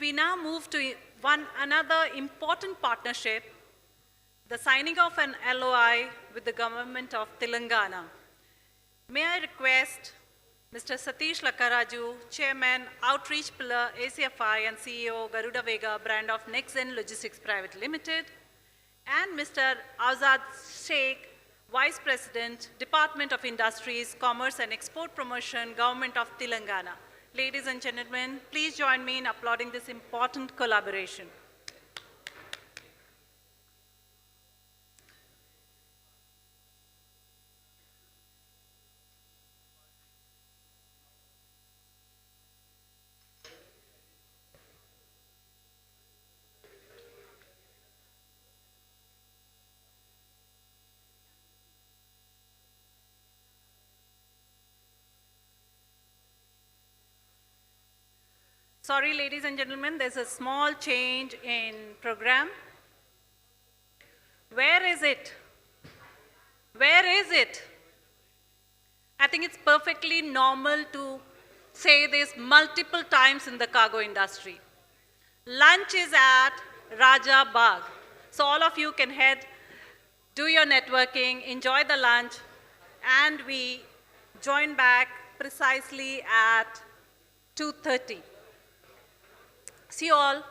We now move to another important partnership, the signing of an LOI with the government of Telangana. May I request Mr. Satish Lakaraju, Chairman, Outreach Pillar, ACFI, and CEO, Garuda Vega, brand of NextGen Logistics Private Limited, and Mr. Azad Sheikh, Vice President, Department of Industries, Commerce and Export Promotion, Government of Telangana. Ladies and gentlemen, please join me in applauding this important collaboration. Sorry, ladies and gentlemen, there's a small change in program. Where is it? Where is it? I think it's perfectly normal to say this multiple times in the cargo industry. Lunch is at Raja Bagh. So all of you can head, do your networking, enjoy the lunch, and we join back precisely at 2:30. See you all.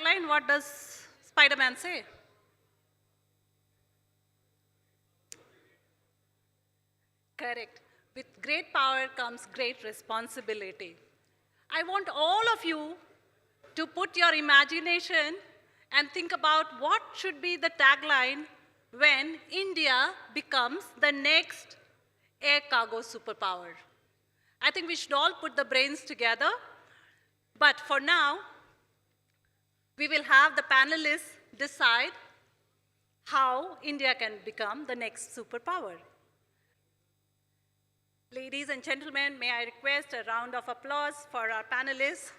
tagline, what does Spider-Man say? Correct. With great power comes great responsibility. I want all of you to put your imagination and think about what should be the tagline when India becomes the next air cargo superpower. I think we should all put the brains together. But for now, we will have the panelists decide how India can become the next superpower. Ladies and gentlemen, may I request a round of applause for our panelists.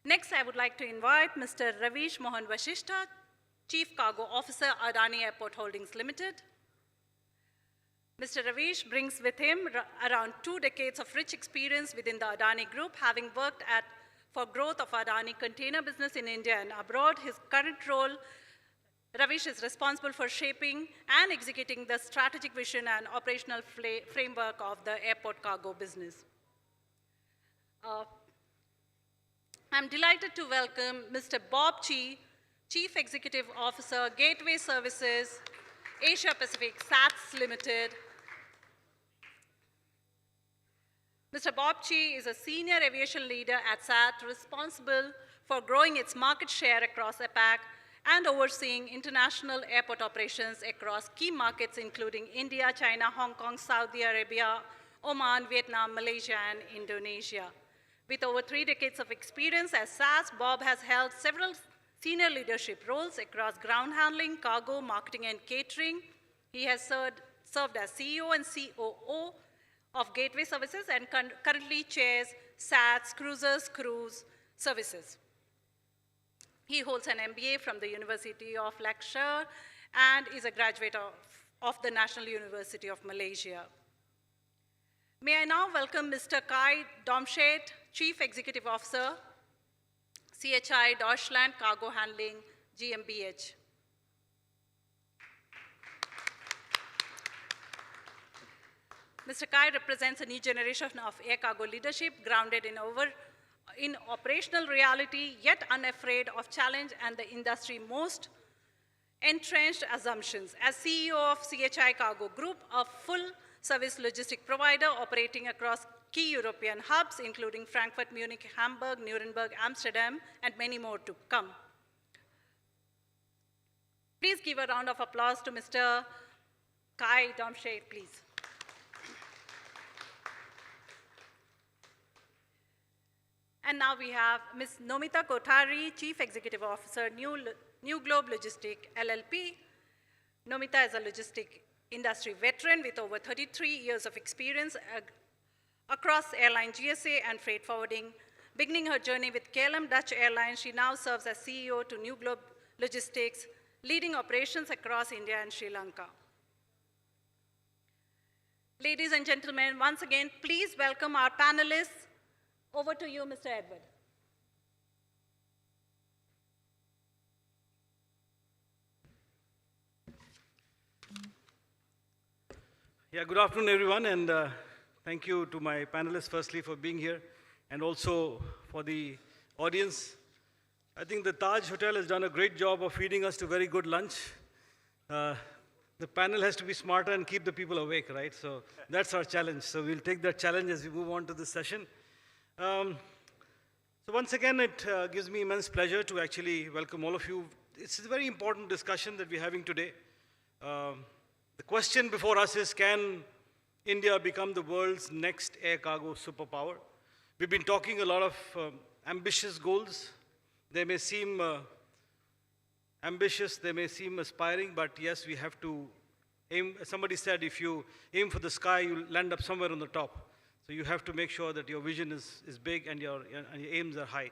Next, I would like to invite Mr. Ravish Mohan Vashishta, Chief Cargo Officer, Adani Airport Holdings Limited. Mr. Ravish brings with him around 2 decades of rich experience within the Adani Group, having worked for growth of Adani container business in India and abroad. His current role, Ravish is responsible for shaping and executing the strategic vision and operational framework of the airport cargo business. I'm delighted to welcome Mr. Bob Chi, Chief Executive Officer, Gateway Services, Asia Pacific SATS Limited. Mr. Bob Chi is a senior aviation leader at SAT, responsible for growing its market share across APAC and overseeing international airport operations across key markets including India, China, Hong Kong, Saudi Arabia, Oman, Vietnam, Malaysia, and Indonesia. With over 3 decades of experience as SAS, Bob has held several senior leadership roles across ground handling, cargo, marketing, and catering. He has served as CEO and COO of Gateway Services and currently chairs SAT's Cruise Services. He holds an MBA from the University of Lakshore and is a graduate of the National University of Malaysia. May I now welcome Mr. Kai Domscheit, Chief Executive Officer, CHI Deutschland Cargo Handling GmbH. Mr. Kai represents a new generation of air cargo leadership grounded in operational reality, yet unafraid of challenge and the industry most entrenched assumptions. As CEO of CHI Cargo Group, a full-service logistic provider operating across key European hubs, including Frankfurt, Munich, Hamburg, Nuremberg, Amsterdam, and many more to come. Please give a round of applause to Mr. Kai Domscheit, please. And now we have Ms. Nomita Kothari, Chief Executive Officer, New Globe Logistic LLP. Nomita is a logistic industry veteran with over 33 years of experience across airline GSA and freight forwarding. Beginning her journey with KLM Dutch Airlines, she now serves as CEO to New Globe Logistics, leading operations across India and Sri Lanka. Ladies and gentlemen, once again, please welcome our panelists. Over to you, Mr. Edward. Yeah, good afternoon, everyone, and thank you to my panelists, firstly, for being here, and also for the audience. I think the Taj Hotel has done a great job of feeding us to very good lunch. The panel has to be smarter and keep the people awake, right? So that's our challenge. So we'll take that challenge as we move on to this session. So once again, it gives me immense pleasure to actually welcome all of you. It's a very important discussion that we're having today. The question before us is, can India become the world's next air cargo superpower? We've been talking a lot of ambitious goals. They may seem ambitious, they may seem aspiring, but yes, we have to aim. Somebody said, if you aim for the sky, you'll land up somewhere on the top. So you have to make sure that your vision is big and your aims are high.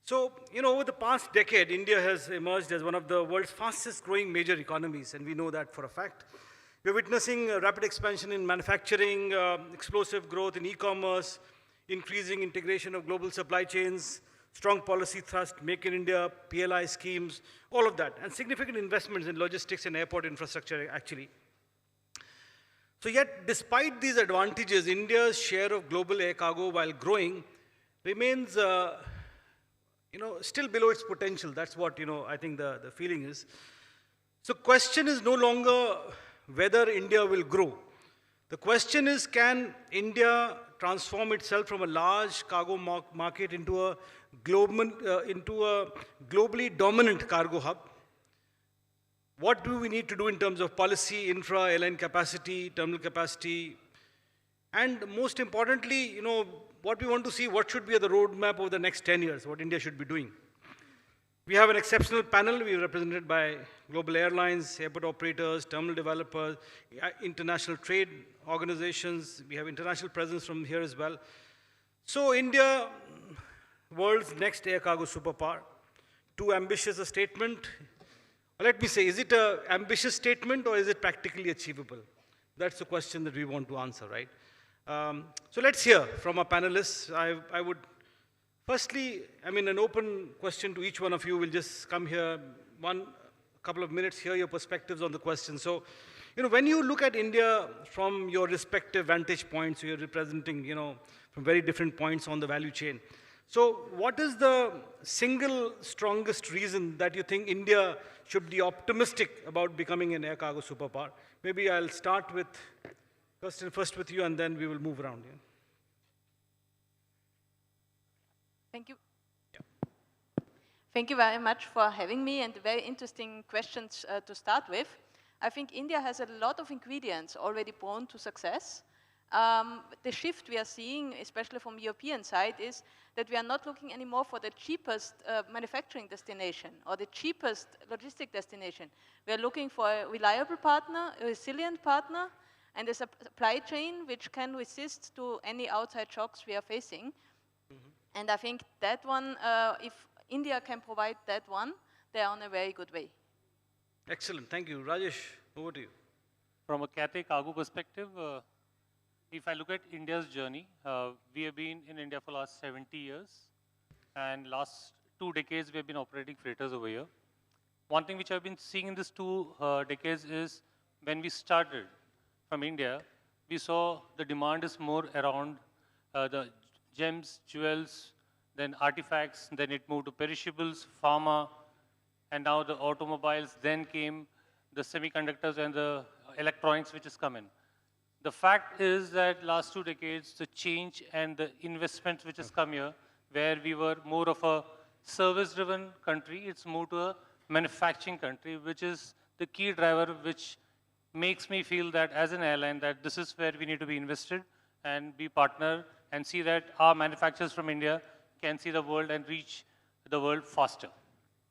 So, over the past decade, India has emerged as one of the world's fastest growing major economies, and we know that for a fact. We're witnessing a rapid expansion in manufacturing, explosive growth in e-commerce, increasing integration of global supply chains, strong policy thrust, Make in India, PLI schemes, all of that, and significant investments in logistics and airport infrastructure, actually. So yet, despite these advantages, India's share of global air cargo, while growing, remains still below its potential. That's what, I think the feeling is. So question is no longer whether India will grow. The question is, can India transform itself from a large cargo market into a globally dominant cargo hub? What do we need to do in terms of policy, infra, airline capacity, terminal capacity? And most importantly, what we want to see, what should be the roadmap over the next 10 years, what India should be doing. We have an exceptional panel. We are represented by global airlines, airport operators, terminal developers, international trade organizations. We have international presence from here as well. So India, world's next air cargo superpower. Too ambitious a statement? Let me say, is it an ambitious statement or is it practically achievable? That's the question that we want to answer, right? So let's hear from our panelists. I would firstly, an open question to each one of you. We'll just come here, a couple of minutes, hear your perspectives on the question. So, when you look at India from your respective vantage points, you're representing, from very different points on the value chain. So what is the single strongest reason that you think India should be optimistic about becoming an air cargo superpower? Maybe I'll start with, first with you, and then we will move around. Yeah. Thank you. Thank you very much for having me and very interesting questions to start with. I think India has a lot of ingredients already prone to success. The shift we are seeing, especially from the European side, is that we are not looking anymore for the cheapest manufacturing destination or the cheapest logistic destination. We are looking for a reliable partner, a resilient partner, and a supply chain which can resist to any outside shocks we are facing. And I think that one, if India can provide that one, they are on a very good way. Excellent, thank you. Rajesh, over to you. From a Cathay Cargo perspective, if I look at India's journey, we have been in India for the last 70 years. And last 2 decades, we have been operating freighters over here. One thing which I've been seeing in these 2 decades is when we started from India, we saw the demand is more around the gems, jewels, then artifacts, then it moved to perishables, pharma, and now the automobiles, then came the semiconductors and the electronics which is coming. The fact is that last 2 decades, the change and the investment which has come here, where we were more of a service-driven country, it's moved to a manufacturing country, which is the key driver which makes me feel that as an airline that this is where we need to be invested and be partner and see that our manufacturers from India can see the world and reach the world faster.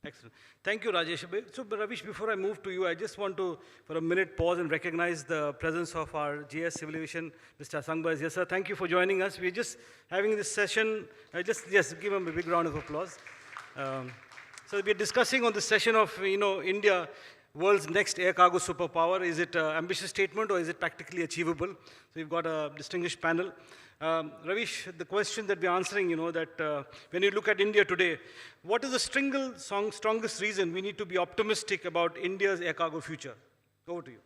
Excellent. Thank you, Rajesh. So, Ravish, before I move to you, I just want to, for a minute, pause and recognize the presence of our GS Civil Aviation, Mr. Sangba. Yes, sir. Thank you for joining us. We're just having this session. Just give him a big round of applause. So we're discussing on this session of, India, world's next air cargo superpower. Is it an ambitious statement or is it practically achievable? So we've got a distinguished panel. Ravish, the question that we're answering, that when you look at India today, what is the strongest reason we need to be optimistic about India's air cargo future? Over to you.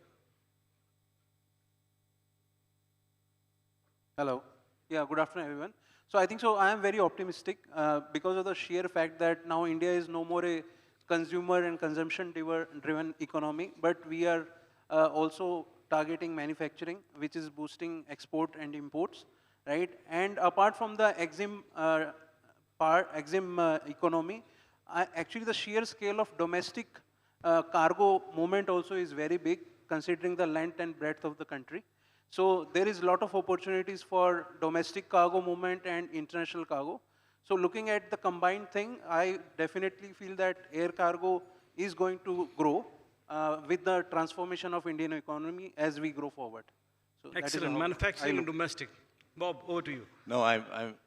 Hello. Yeah, good afternoon, everyone. So I think I am very optimistic because of the sheer fact that now India is no more a consumer and consumption-driven economy, but we are also targeting manufacturing, which is boosting export and imports. Right? And apart from the EXIM economy, actually the sheer scale of domestic cargo movement also is very big, considering the length and breadth of the country. So there is a lot of opportunities for domestic cargo movement and international cargo. So looking at the combined thing, I definitely feel that air cargo is going to grow with the transformation of Indian economy as we grow forward. So excellent. Manufacturing and domestic. Bob, over to you. No,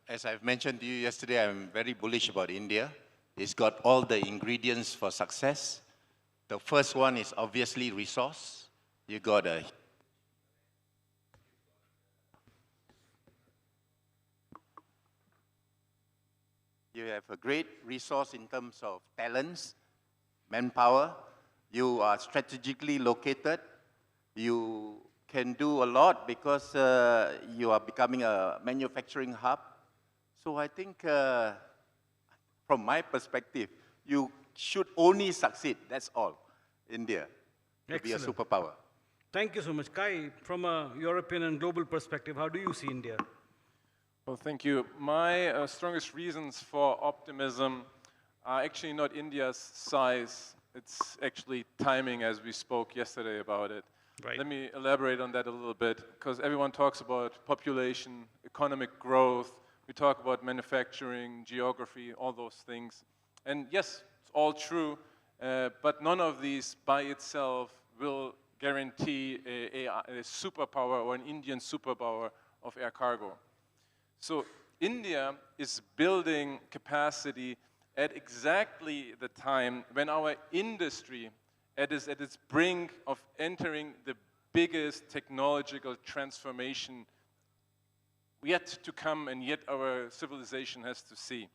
as I've mentioned to you yesterday, I'm very bullish about India. It's got all the ingredients for success. The first one is obviously resource. You got you have a great resource in terms of talents, manpower. You are strategically located. You can do a lot because you are becoming a manufacturing hub. So I think from from my perspective, you should only succeed, that's all, India, to be a Excellent. superpower. Thank you so much. Kai, from a European and global perspective, how do you see India? Well, thank you. My strongest reasons for optimism are actually not India's size. It's actually timing, as we spoke yesterday about it. Right. Let me elaborate on that a little bit, because everyone talks about population, economic growth, we talk about manufacturing, geography, all those things. And yes, it's all true, but none of these by itself will guarantee a superpower or an Indian superpower of air cargo. So India is building capacity at exactly the time when our industry is at its brink of entering the biggest technological transformation yet to come and yet our civilization has to see.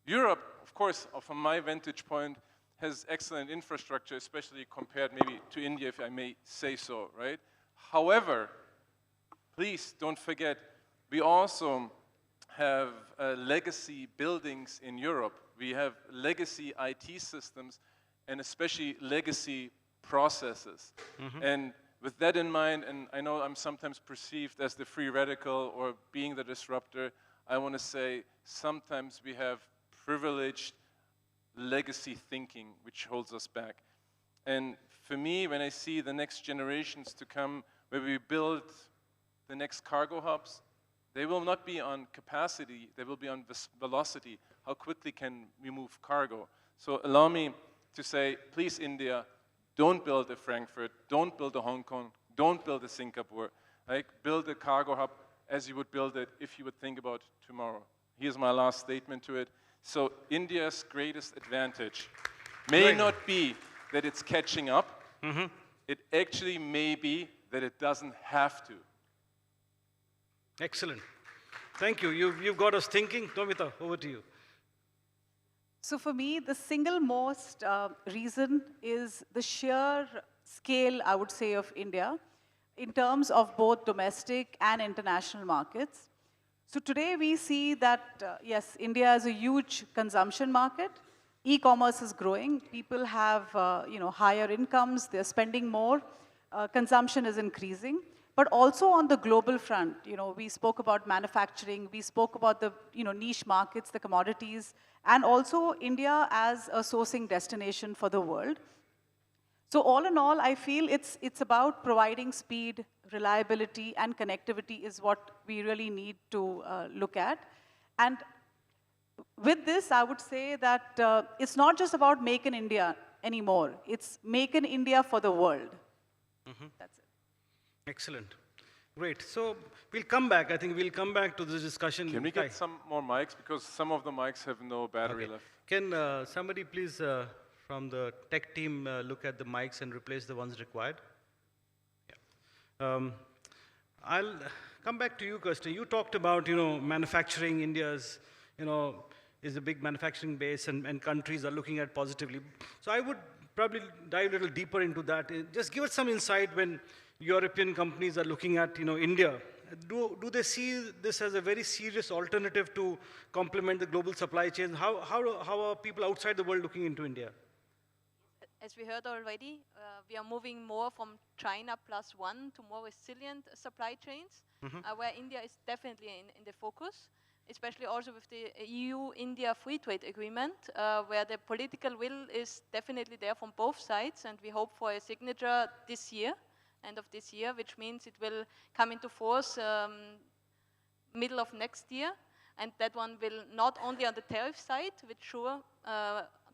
Europe, of course, from my vantage point, has excellent infrastructure, especially compared maybe to India, if I may say so, right? However, please don't forget, we also have legacy buildings in Europe. We have legacy IT systems and especially legacy processes. And with that in mind, and I know I'm sometimes perceived as the free radical or being the disruptor, I want to say sometimes we have privileged legacy thinking which holds us back. And for me, when I see the next generations to come, where we build the next cargo hubs, they will not be on capacity, they will be on velocity. How quickly can we move cargo? So allow me to say, please India, don't build a Frankfurt, don't build a Hong Kong, don't build a Singapore. Like, build a cargo hub as you would build it if you would think about tomorrow. Here's my last statement to it. So India's greatest advantage may not be that it's catching up. It actually may be that it doesn't have to. Excellent. Thank you. You've got us thinking. Tomita, over to you. So for me, the single most reason is the sheer scale, I would say, of India in terms of both domestic and international markets. So today we see that, yes, India is a huge consumption market. E-commerce is growing. People have higher incomes. They're spending more. Consumption is increasing. But also on the global front, we spoke about manufacturing, we spoke about the niche markets, the commodities, and also India as a sourcing destination for the world. So all in all, I feel it's about providing speed, reliability, and connectivity is what we really need to look at. And with this, I would say that it's not just about Make in India anymore. It's Make in India for the world. That's it. Excellent. Great. So we'll come back. I think we'll come back to this discussion. Can we get some more mics? Because some of the mics have no battery left. Can somebody please from the tech team look at the mics and replace the ones required? Yeah. I'll come back to you, Kirsten. You talked about, manufacturing. India's, is a big manufacturing base and countries are looking at positively. So I would probably dive a little deeper into that. Just give us some insight when European companies are looking at, India. Do they see this as a very serious alternative to complement the global supply chain? How are people outside the world looking into India? As we heard already, we are moving more from China +1 to more resilient supply chains, where India is definitely in the focus, especially also with the EU-India free trade agreement, where the political will is definitely there from both sides, and we hope for a signature this year. End of this year, which means it will come into force middle of next year. And that one will not only on the tariff side, which sure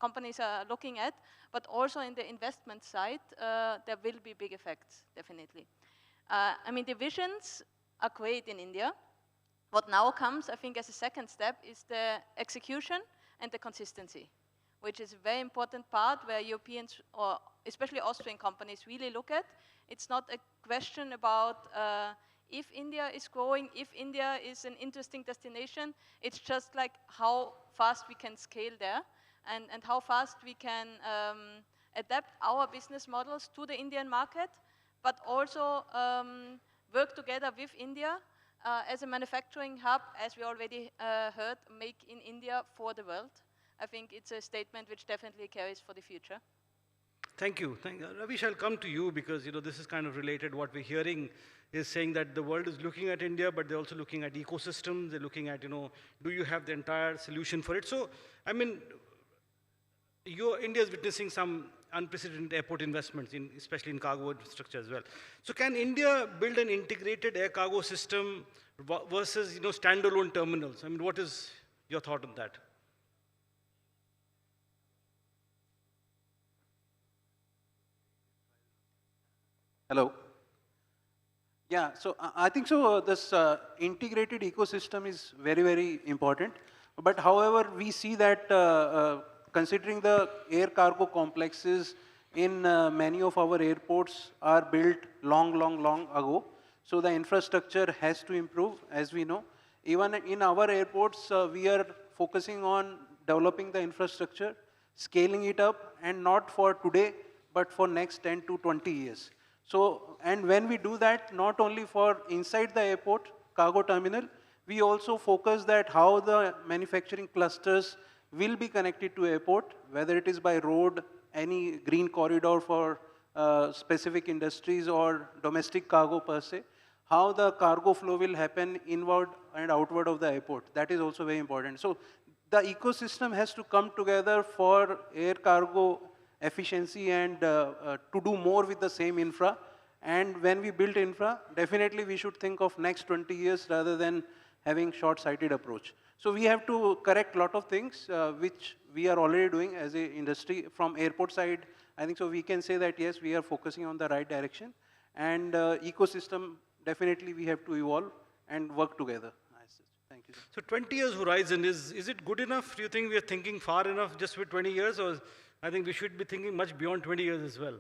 companies are looking at, but also in the investment side, there will be big effects, definitely. I mean, the visions are great in India. What now comes, I think, as a second step is the execution and the consistency, which is a very important part where Europeans, or especially Austrian companies, really look at. It's not a question about if India is growing, if India is an interesting destination. It's just like how fast we can scale there and how fast we can adapt our business models to the Indian market, but also work together with India as a manufacturing hub, as we already heard, Make in India for the world. I think it's a statement which definitely carries for the future. Thank you. Ravish, I'll come to you because this is kind of related. What we're hearing is saying that the world is looking at India, but they're also looking at ecosystems. They're looking at, do you have the entire solution for it? So, I mean, India is witnessing some unprecedented airport investments, especially in cargo infrastructure as well. So can India build an integrated air cargo system versus standalone terminals? I mean, what is your thought on that? Hello. Yeah, so I think so. This integrated ecosystem is very, very important. But however, we see that considering the air cargo complexes in many of our airports are built long ago. So the infrastructure has to improve, as we know. Even in our airports, we are focusing on developing the infrastructure, scaling it up, and not for today, but for next 10 to 20 years. So, and when we do that, not only for inside the airport, cargo terminal, we also focus that how the manufacturing clusters will be connected to airport, whether it is by road, any green corridor for specific industries or domestic cargo per se, how the cargo flow will happen inward and outward of the airport. That is also very important. So the ecosystem has to come together for air cargo efficiency and to do more with the same infra. And when we build infra, definitely we should think of next 20 years rather than having short-sighted approach. So we have to correct a lot of things, which we are already doing as an industry. From airport side, I think so we can say that yes, we are focusing on the right direction. And ecosystem, definitely we have to evolve and work together. Thank you. So 20 years horizon, is it good enough? Do you think we are thinking far enough just with 20 years? Or I think we should be thinking much beyond 20 years as well.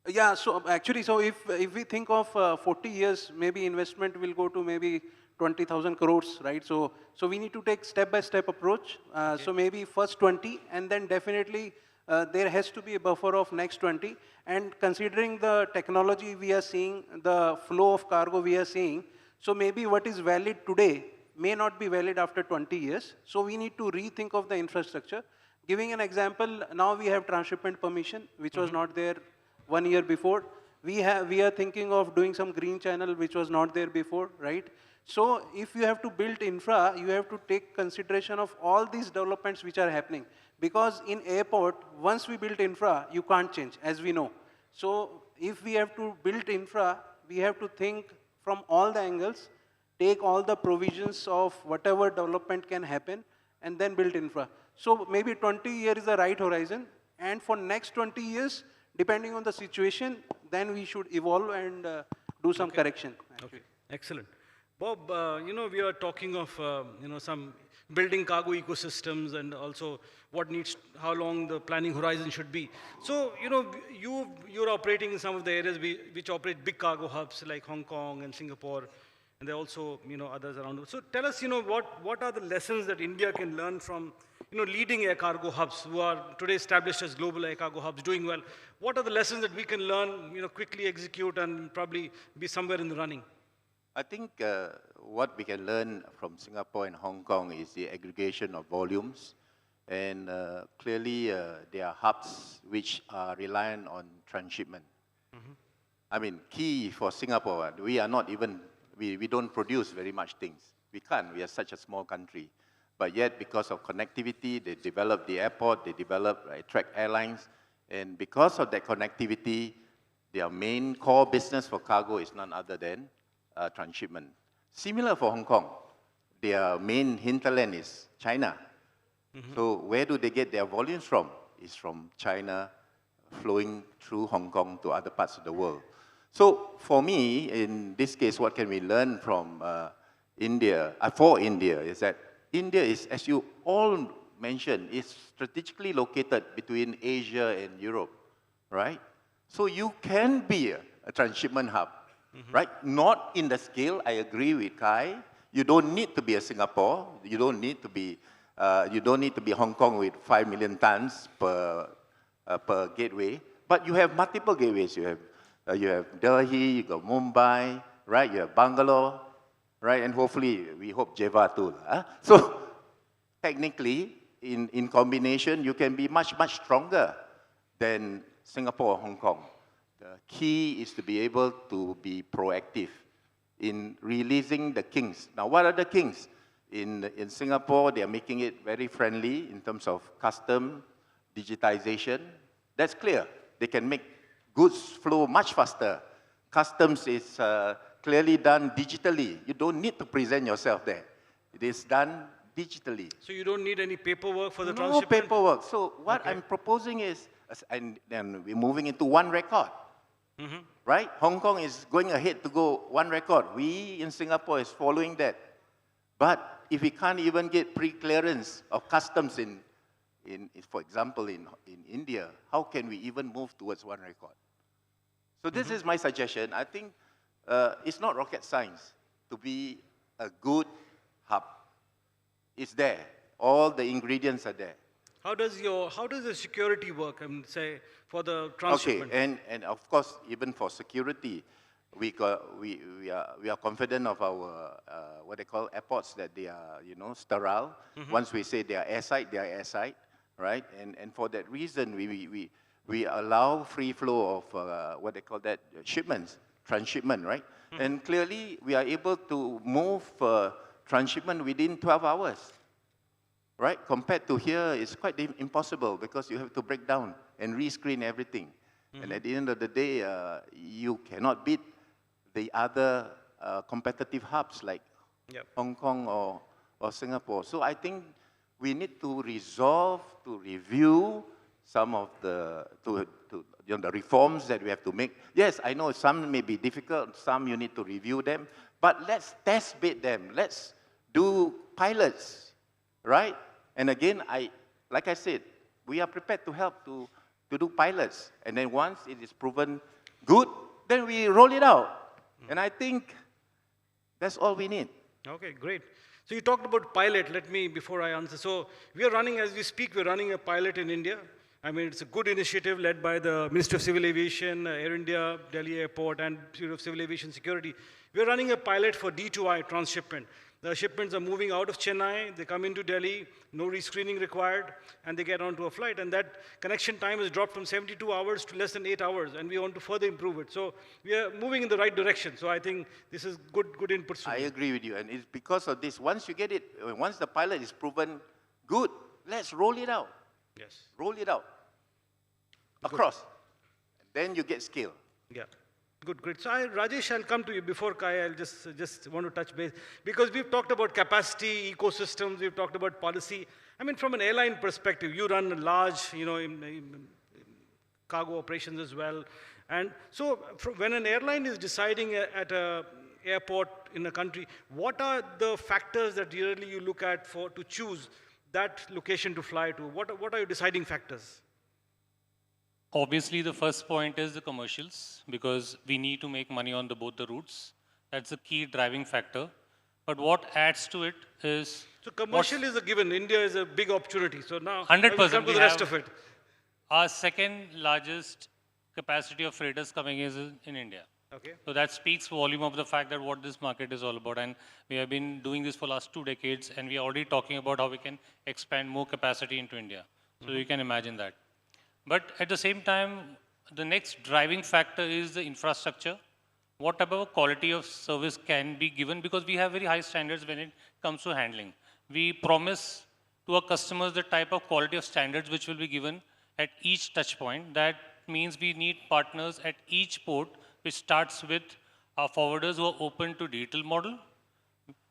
Yeah, so actually, so if we think of 40 years, maybe investment will go to maybe 20,000 crores, right? So we need to take step-by-step approach. Okay. So maybe first 20, and then definitely there has to be a buffer of next 20. And considering the technology we are seeing, the flow of cargo we are seeing, so maybe what is valid today may not be valid after 20 years. So we need to rethink of the infrastructure. Giving an example, now we have transshipment permission, which was not there 1 year before. We are thinking of doing some green channel, which was not there before, right? So if you have to build infra, you have to take consideration of all these developments which are happening. Because in airport, once we build infra, you can't change, as we know. So if we have to build infra, we have to think from all the angles, take all the provisions of whatever development can happen, and then build infra. So maybe 20 years is the right horizon. And for next 20 years, depending on the situation, then we should evolve and do some correction. Okay, excellent. Bob, we are talking of, some building cargo ecosystems and also how long the planning horizon should be. So, you're operating in some of the areas which operate big cargo hubs like Hong Kong and Singapore, and there are also, others around. So tell us, what are the lessons that India can learn from, leading air cargo hubs who are today established as global air cargo hubs doing well? What are the lessons that we can learn, quickly execute and probably be somewhere in the running? I think what we can learn from Singapore and Hong Kong is the aggregation of volumes. And clearly, there are hubs which are reliant on transshipment. I mean, key for Singapore, we are not even, we don't produce very much things. We can't, we are such a small country. But yet, because of connectivity, they develop the airport, they develop, attract airlines. And because of that connectivity, their main core business for cargo is none other than transshipment. Similar for Hong Kong, their main hinterland is China. So where do they get their volumes from? It's from China flowing through Hong Kong to other parts of the world. So for me, in this case, what can we learn from India, for India, is that India is, as you all mentioned, is strategically located between Asia and Europe, right? So you can be a transshipment hub, right? Not in the scale, I agree with Kai. You don't need to be a Singapore. You don't need to be Hong Kong with 5 million tons per gateway. But you have multiple gateways. You have Delhi, you got Mumbai, right? You have Bangalore, right? And hopefully, we hope Java too. So technically, in combination, you can be much, much stronger than Singapore or Hong Kong. The key is to be able to be proactive in releasing the kinks. Now, what are the kinks? In Singapore, they are making it very friendly in terms of custom, digitization. That's clear. They can make goods flow much faster. Customs is clearly done digitally. You don't need to present yourself there. It is done digitally. So you don't need any paperwork for the No transshipment? paperwork. So what I'm proposing is, and then we're moving into one record. Right? Hong Kong is going ahead to go one record. We in Singapore is following that. But if we can't even get pre-clearance of customs for example, in India, how can we even move towards one record? So this is my suggestion. I think it's not rocket science to be a good hub. It's there. All the ingredients are there. How does the security work, say, for the transshipment? Okay, and of course, even for security, we are confident of our, what they call airports, that they are, sterile. Once we say they are airside, right? And for that reason, we allow free flow of, what they call that, shipments, transshipment, right? And clearly, we are able to move transshipment within 12 hours. Right? Compared to here, it's quite impossible because you have to break down and rescreen everything. And at the end of the day, you cannot beat the other competitive hubs like Hong Kong or Singapore. So I think we need to review some of the reforms that we have to make. Yes, I know some may be difficult, some you need to review them, but let's test bed them. Let's do pilots. Right? And again, like I said, we are prepared to help to do pilots. And then once it is proven good, then we roll it out. And I think that's all we need. Okay, great. So you talked about pilot. Before I answer. So we are running, as we speak, we're running a pilot in India. I mean, it's a good initiative led by the Ministry of Civil Aviation, Air India, Delhi Airport, and Bureau of Civil Aviation Security. We're running a pilot for D2I transshipment. The shipments are moving out of Chennai, they come into Delhi, no rescreening required, and they get onto a flight. And that connection time has dropped from 72 hours to less than 8 hours, and we want to further improve it. So we are moving in the right direction. So I think this is good input. I agree with you, and it's because of this. Once you get it, once the pilot is proven good, let's roll it out. Yes. Roll it out. Across. Then you get scale. Yeah. Good, great. So Rajesh, I'll come to you. Before Kai, I'll just want to touch base. Because we've talked about capacity, ecosystems, we've talked about policy. I mean, from an airline perspective, you run large, in cargo operations as well. And so when an airline is deciding at an airport in a country, what are the factors that really you look at to choose that location to fly to? What are your deciding factors? Obviously, the first point is the commercials, because we need to make money on both the routes. That's a key driving factor. But what adds to it is... So commercial is a given. India is a big opportunity. So now 100%, we'll come to the rest of it. Our second largest capacity of freighters coming is in India. Okay. So that speaks volume of the fact that what this market is all about. And we have been doing this for the last 2 decades, and we are already talking about how we can expand more capacity into India. So you can imagine that. But at the same time, the next driving factor is the infrastructure. What type of quality of service can be given, because we have very high standards when it comes to handling. We promise to our customers the type of quality of standards which will be given at each touch point. That means we need partners at each port, which starts with our forwarders who are open to digital model.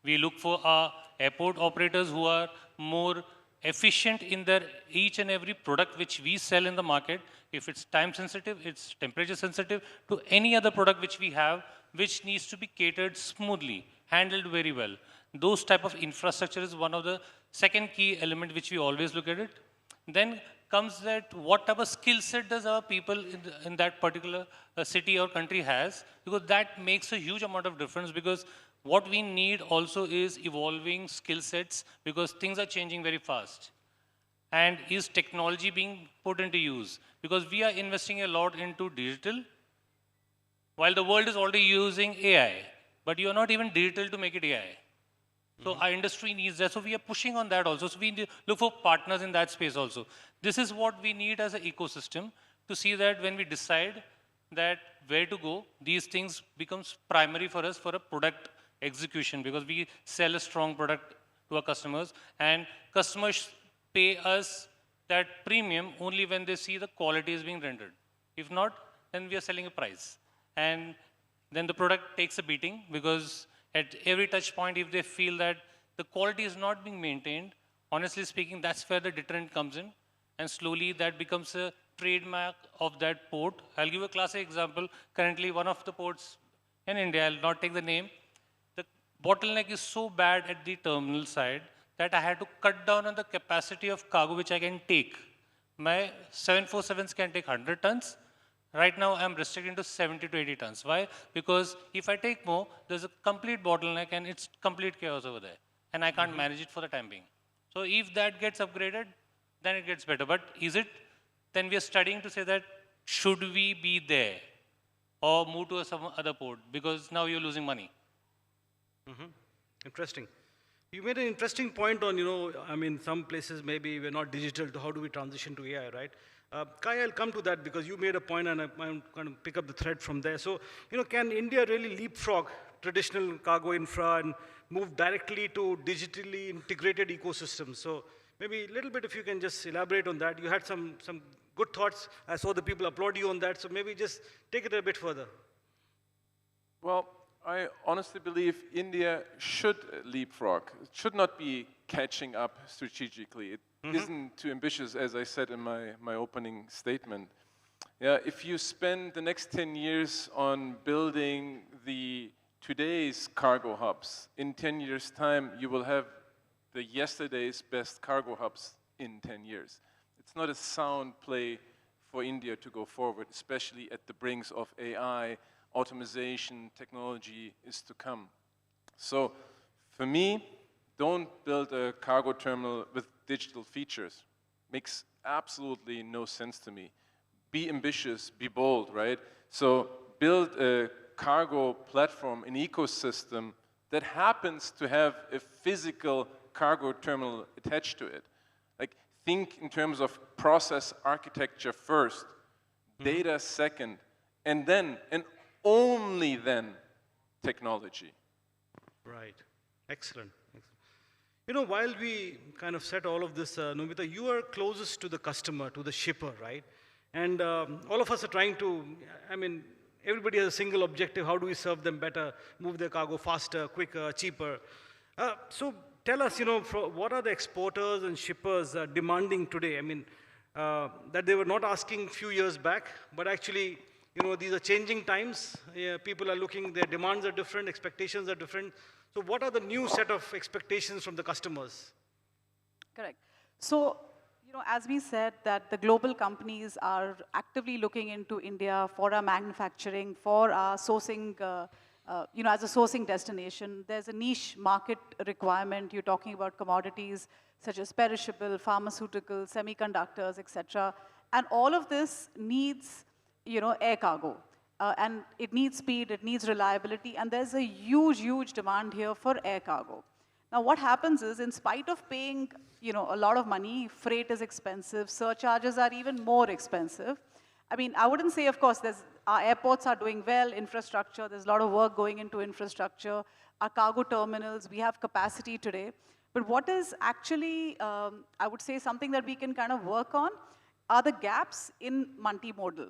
We look for our airport operators who are more efficient in their each and every product which we sell in the market. If it's time sensitive, it's temperature sensitive, to any other product which we have, which needs to be catered smoothly, handled very well. Those type of infrastructure is one of the second key element which we always look at it. Then comes that what type of skill set does our people in that particular city or country has, because that makes a huge amount of difference, because what we need also is evolving skill sets, because things are changing very fast. And is technology being put into use? Because we are investing a lot into digital, while the world is already using AI. But you are not even digital to make it AI. So our industry needs that. So we are pushing on that also. So we need to look for partners in that space also. This is what we need as an ecosystem to see that when we decide that where to go, these things becomes primary for us for a product execution, because we sell a strong product to our customers, and customers pay us that premium only when they see the quality is being rendered. If not, then we are selling a price. And then the product takes a beating, because at every touch point, if they feel that the quality is not being maintained, honestly speaking, that's where the deterrent comes in. And slowly that becomes a trademark of that port. I'll give a classic example. Currently, one of the ports in India, I'll not take the name, the bottleneck is so bad at the terminal side that I had to cut down on the capacity of cargo which I can take. My 747s can take 100 tons. Right now, I'm restricted to 70 to 80 tons. Why? Because if I take more, there's a complete bottleneck and it's complete chaos over there. And I can't manage it for the time being. So if that gets upgraded, then it gets better. But is it? Then we are studying to say that should we be there or move to some other port, because now you're losing money. Interesting. You made an interesting point on, I mean, some places maybe we're not digital, to how do we transition to AI, right? Kai, I'll come to that because you made a point and I'm going to pick up the thread from there. So, can India really leapfrog traditional cargo infra and move directly to digitally integrated ecosystems? So maybe a little bit if you can just elaborate on that. You had some good thoughts. I saw the people applaud you on that. So maybe just take it a bit further. Well, I honestly believe India should leapfrog. It should not be catching up strategically. It isn't too ambitious, as I said in my opening statement. Yeah, if you spend the next 10 years on building today's cargo hubs, in 10 years' time, you will have the yesterday's best cargo hubs in 10 years. It's not a sound play for India to go forward, especially at the brinks of AI. Automation, technology is to come. So for me, don't build a cargo terminal with digital features. Makes absolutely no sense to me. Be ambitious, be bold, right? So build a cargo platform, an ecosystem that happens to have a physical cargo terminal attached to it. Like, think in terms of process architecture first, data second, and then, and only then, technology. Right. Excellent. While we kind of set all of this, Nomita, you are closest to the customer, to the shipper, right? And all of us are trying to, everybody has a single objective. How do we serve them better, move their cargo faster, quicker, cheaper? So tell us, what are the exporters and shippers demanding today? That they were not asking a few years back, but actually, these are changing times. People are looking, their demands are different, expectations are different. So what are the new set of expectations from the customers? Correct. So, as we said, that the global companies are actively looking into India for our manufacturing, for our sourcing, as a sourcing destination. There's a niche market requirement. You're talking about commodities such as perishable, pharmaceutical, semiconductors, etc. And all of this needs, air cargo. And it needs speed, it needs reliability, and there's a huge, huge demand here for air cargo. Now, what happens is, in spite of paying, a lot of money, freight is expensive, surcharges are even more expensive. I wouldn't say, of course, our airports are doing well, infrastructure, there's a lot of work going into infrastructure, our cargo terminals, we have capacity today. But what is actually, I would say, something that we can kind of work on are the gaps in multimodal.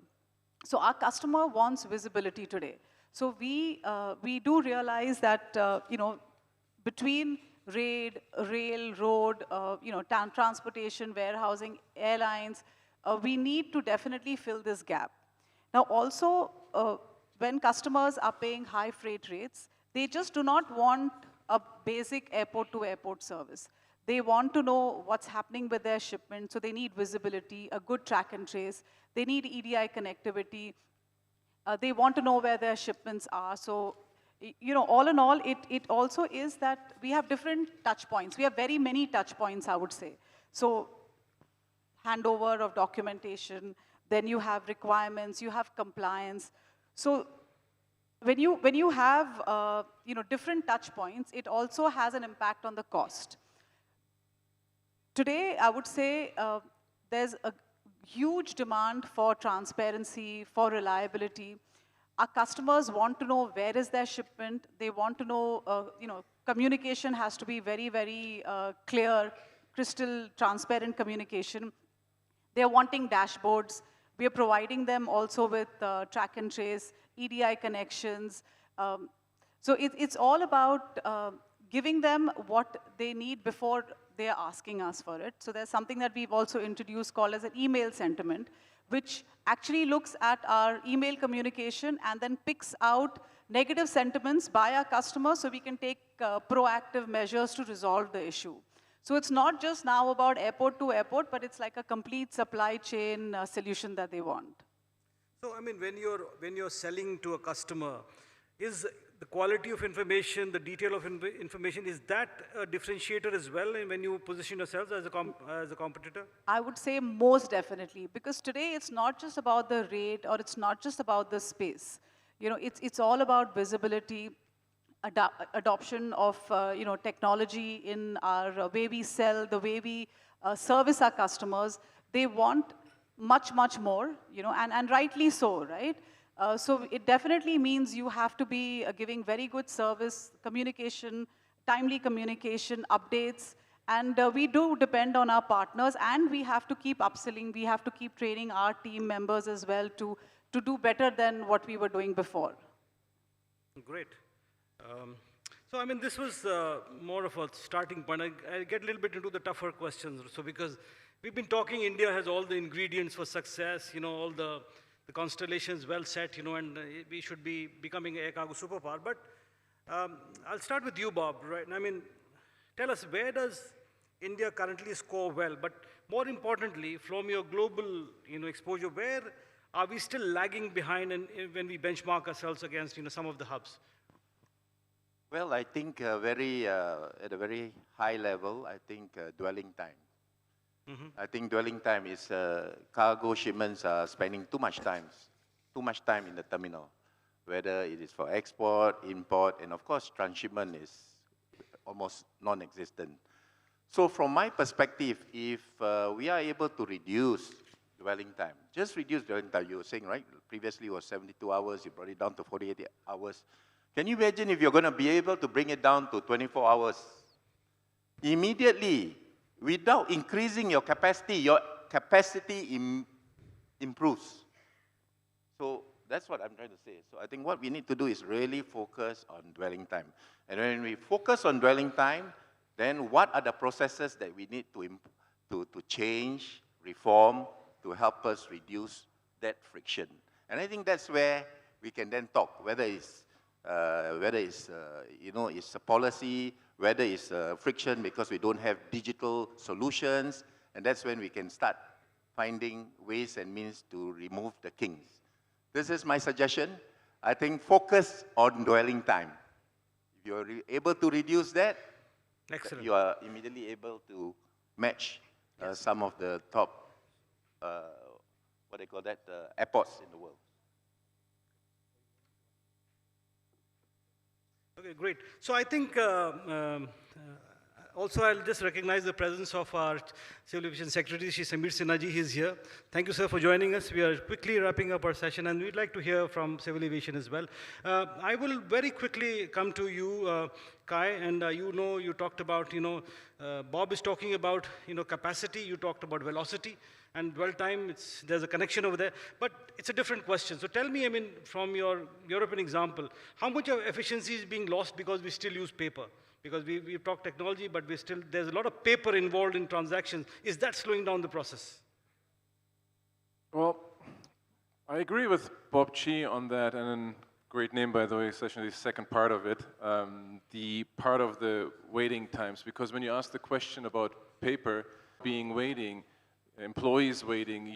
So our customer wants visibility today. So we do realize that, between rail, road, transportation, warehousing, airlines, we need to definitely fill this gap. Now also, when customers are paying high freight rates, they just do not want a basic airport-to-airport service. They want to know what's happening with their shipment, so they need visibility, a good track and trace. They need EDI connectivity. They want to know where their shipments are. So, all in all, it also is that we have different touch points. We have very many touch points, I would say. So, handover of documentation, then you have requirements, you have compliance. So, when you have different touch points, it also has an impact on the cost. Today, I would say there's a huge demand for transparency, for reliability. Our customers want to know where is their shipment. They want to know, communication has to be very, very clear, crystal transparent communication. They're wanting dashboards. We are providing them also with track and trace, EDI connections. So it's all about giving them what they need before they are asking us for it. So there's something that we've also introduced called as an email sentiment, which actually looks at our email communication and then picks out negative sentiments by our customers so we can take proactive measures to resolve the issue. So it's not just now about airport to airport, but it's like a complete supply chain solution that they want. So, I mean, when you're selling to a customer, is the quality of information, the detail of information, is that a differentiator as well when you position yourselves as a competitor? I would say most definitely, because today it's not just about the rate or it's not just about the space. It's all about visibility, adoption of technology in our way we sell, the way we service our customers. They want much, much more, and rightly so, right? So it definitely means you have to be giving very good service, communication, timely communication, updates, and we do depend on our partners, and we have to keep upskilling, we have to keep training our team members as well to do better than what we were doing before. Great. So, I mean, this was more of a starting point. I'll get a little bit into the tougher questions. So, because we've been talking, India has all the ingredients for success, all the constellations well set, and we should be becoming a air cargo superpower. But I'll start with you, Bob, right? I mean, tell us, where does India currently score well? But more importantly, from your global, exposure, where are we still lagging behind when we benchmark ourselves against, some of the hubs? Well, I think at a very high level, I think dwelling time. I think dwelling time is cargo shipments are spending too much time in the terminal, whether it is for export, import, and of course, transshipment is almost non-existent. So from my perspective, if we are able to reduce dwelling time, just reduce dwelling time, you were saying, right? Previously it was 72 hours, you brought it down to 48 hours. Can you imagine if you're going to be able to bring it down to 24 hours? Immediately, without increasing your capacity improves. So that's what I'm trying to say. So I think what we need to do is really focus on dwelling time. And when we focus on dwelling time, then what are the processes that we need to change, reform, to help us reduce that friction? And I think that's where we can then talk, whether it's it's a policy, whether it's friction because we don't have digital solutions, and that's when we can start finding ways and means to remove the kinks. This is my suggestion. I think focus on dwelling time. If you're able to reduce that, excellent, you are immediately able to match some of the top, airports in the world. Okay, great. So I think also I'll just recognize the presence of our Civil Aviation Secretary, Shri Samir Sinha ji. He's here. Thank you, sir, for joining us. We are quickly wrapping up our session, and we'd like to hear from Civil Aviation as well. I will very quickly come to you, Kai, and you talked about, Bob is talking about, capacity, you talked about velocity. And dwell time, there's a connection over there, but it's a different question. So tell me, I mean, from your European example, how much of efficiency is being lost because we still use paper? Because we've talked technology, but there's a lot of paper involved in transactions. Is that slowing down the process? Well, I agree with Bob Chi on that, and great name, by the way, especially the second part of it, the part of the waiting times, because when you ask the question about paper being waiting, employees waiting,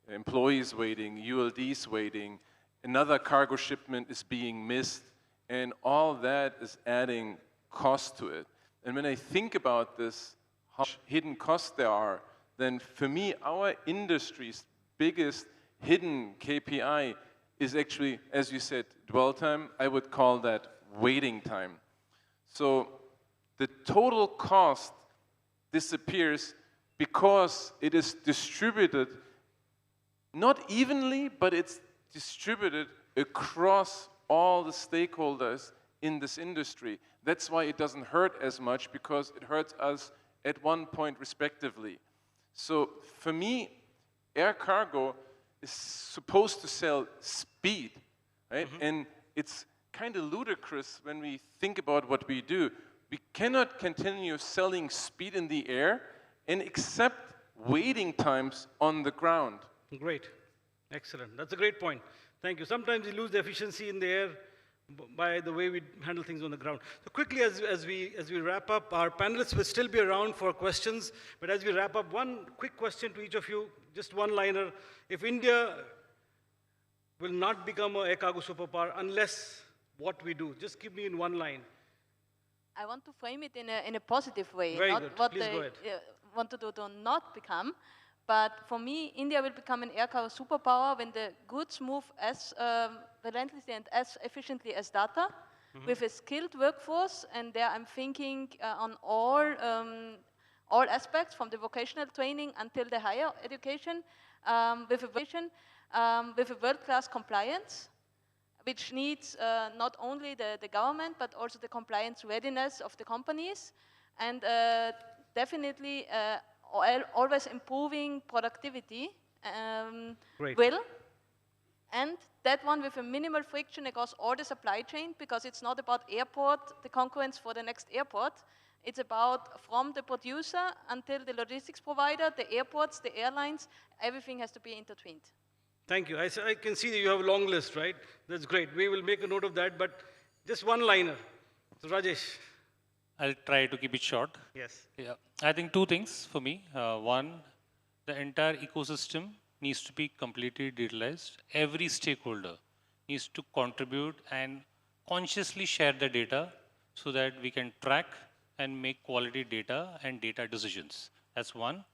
employees waiting, ULDs waiting, another cargo shipment is being missed, and all that is adding cost to it. And when I think about this, how much hidden costs there are, then for me, our industry's biggest hidden KPI is actually, as you said, dwell time. I would call that waiting time. So the total cost disappears because it is distributed not evenly, but it's distributed across all the stakeholders in this industry. That's why it doesn't hurt as much, because it hurts us at one point respectively. So for me, air cargo is supposed to sell speed, right? And it's kind of ludicrous when we think about what we do. We cannot continue selling speed in the air and accept waiting times on the ground. Great. Excellent. That's a great point. Thank you. Sometimes we lose the efficiency in the air by the way we handle things on the ground. So quickly, as we wrap up, our panelists will still be around for questions, but as we wrap up, one quick question to each of you, just one-liner. If India will not become an air cargo superpower unless what we do, just give me in one line. I want to frame it in a positive way, Very not good. what Please they go ahead. want to do to not become. But for me, India will become an air cargo superpower when the goods move as relentlessly and as efficiently as data, with a skilled workforce. And there I'm thinking on all aspects, from the vocational training until the higher education, with a world-class compliance, which needs not only the government, but also the compliance readiness of the companies, and definitely always improving productivity will. And that one with a minimal friction across all the supply chain, because it's not about the concurrence for the next airport. It's about from the producer until the logistics provider, the airports, the airlines, everything has to be intertwined. Thank you. I can see that you have a long list, right? That's great. We will make a note of that, but just one-liner. So Rajesh. I'll try to keep it short. Yes. Yeah. I think two things for me. One, the entire ecosystem needs to be completely digitalized. Every stakeholder needs to contribute and consciously share the data so that we can track and make quality data and data decisions. That's one.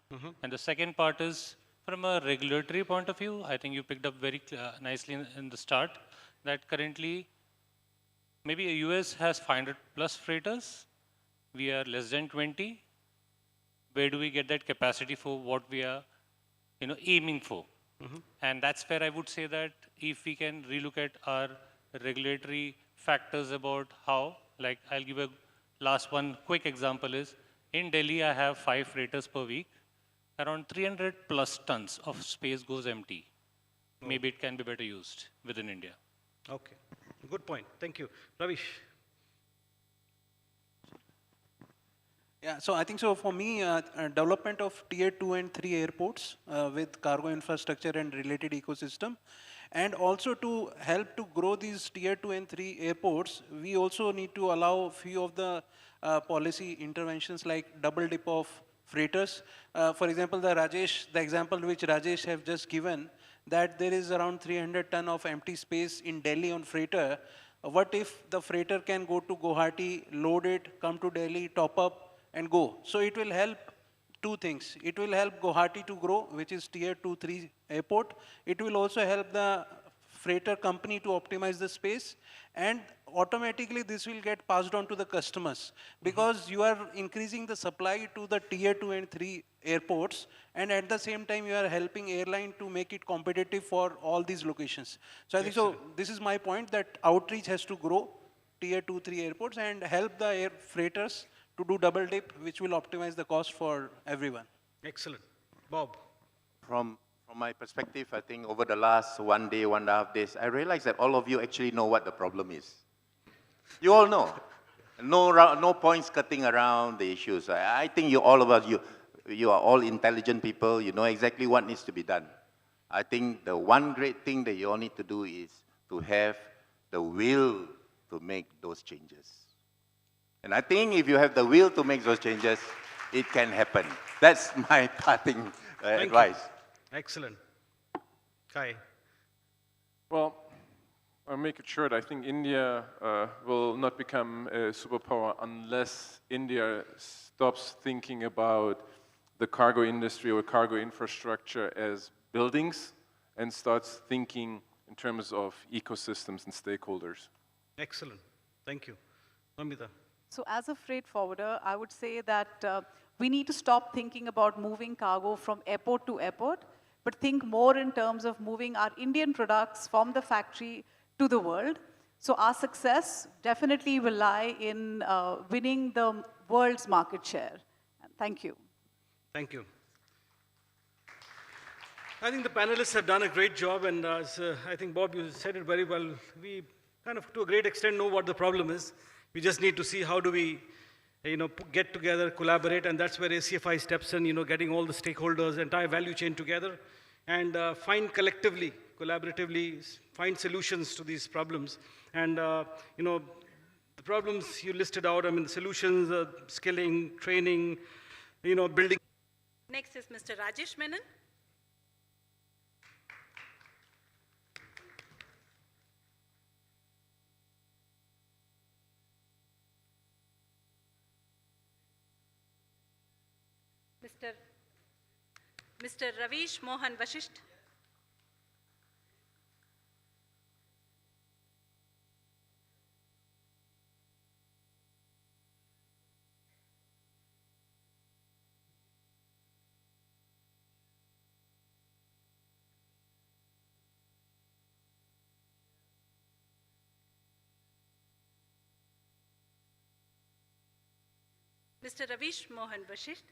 And the second part is, from a regulatory point of view, I think you picked up very nicely in the start that currently maybe US has 500 plus freighters. We are less than 20. Where do we get that capacity for what we are aiming for? And that's where I would say that if we can relook at our regulatory factors about how, like I'll give a last one quick example is, in Delhi I have 5 freighters per week. Around 300 plus tons of space goes empty. Maybe it can be better used within India. Okay, good point. Thank you. Ravish. Yeah, so I think so for me, development of tier 2 and 3 airports with cargo infrastructure and related ecosystem. And also to help to grow these tier 2 and 3 airports, we also need to allow a few of the policy interventions like double dip of freighters. For example, the example which Rajesh have just given, that there is around 300 ton of empty space in Delhi on freighter. What if the freighter can go to Guwahati, load it, come to Delhi, top up, and go? So it will help two things. It will help Guwahati to grow, which is tier 2, 3 airport. It will also help the freighter company to optimize the space, and automatically this will get passed on to the customers, because you are increasing the supply to the tier 2 and 3 airports, and at the same time you are helping airline to make it competitive for all these locations. So I think so this is my point, that outreach has to grow tier 2, 3 airports and help the air freighters to do double dip, which will optimize the cost for everyone. Excellent. Bob. From my perspective, I think over the last 1 day, 1.5 days, I realized that all of you actually know what the problem is. You all know. No point skirting around the issues. I think all of us, you are all intelligent people. You know exactly what needs to be done. I think the one great thing that you all need to do is to have the will to make those changes. And I think if you have the will to make those changes, it can happen. That's my parting advice. Excellent. Kai. Well, I'll make it short. I think India will not become a superpower unless India stops thinking about the cargo industry or cargo infrastructure as buildings and starts thinking in in terms of ecosystems and stakeholders. Excellent. Thank you. Namita. So as a freight forwarder, I would say that we need to stop thinking about moving cargo from airport to airport, but think more in terms of moving our Indian products from the factory to the world. So our success definitely will lie in winning the world's market share. Thank you. Thank you. I think the panelists have done a great job, and as I think, Bob, you said it very well. We kind of, to a great extent, know what the problem is. We just need to see how do we, get together, collaborate, and that's where ACFI steps in, getting all the stakeholders, entire value chain together, and find collectively, collaboratively, find solutions to these problems. And, the problems you listed out, I mean, the solutions, skilling, training, building. Next is Mr. Rajesh Menon. Mr. Ravish Mohan Vashisht. Mr. Ravish Mohan Vashisht.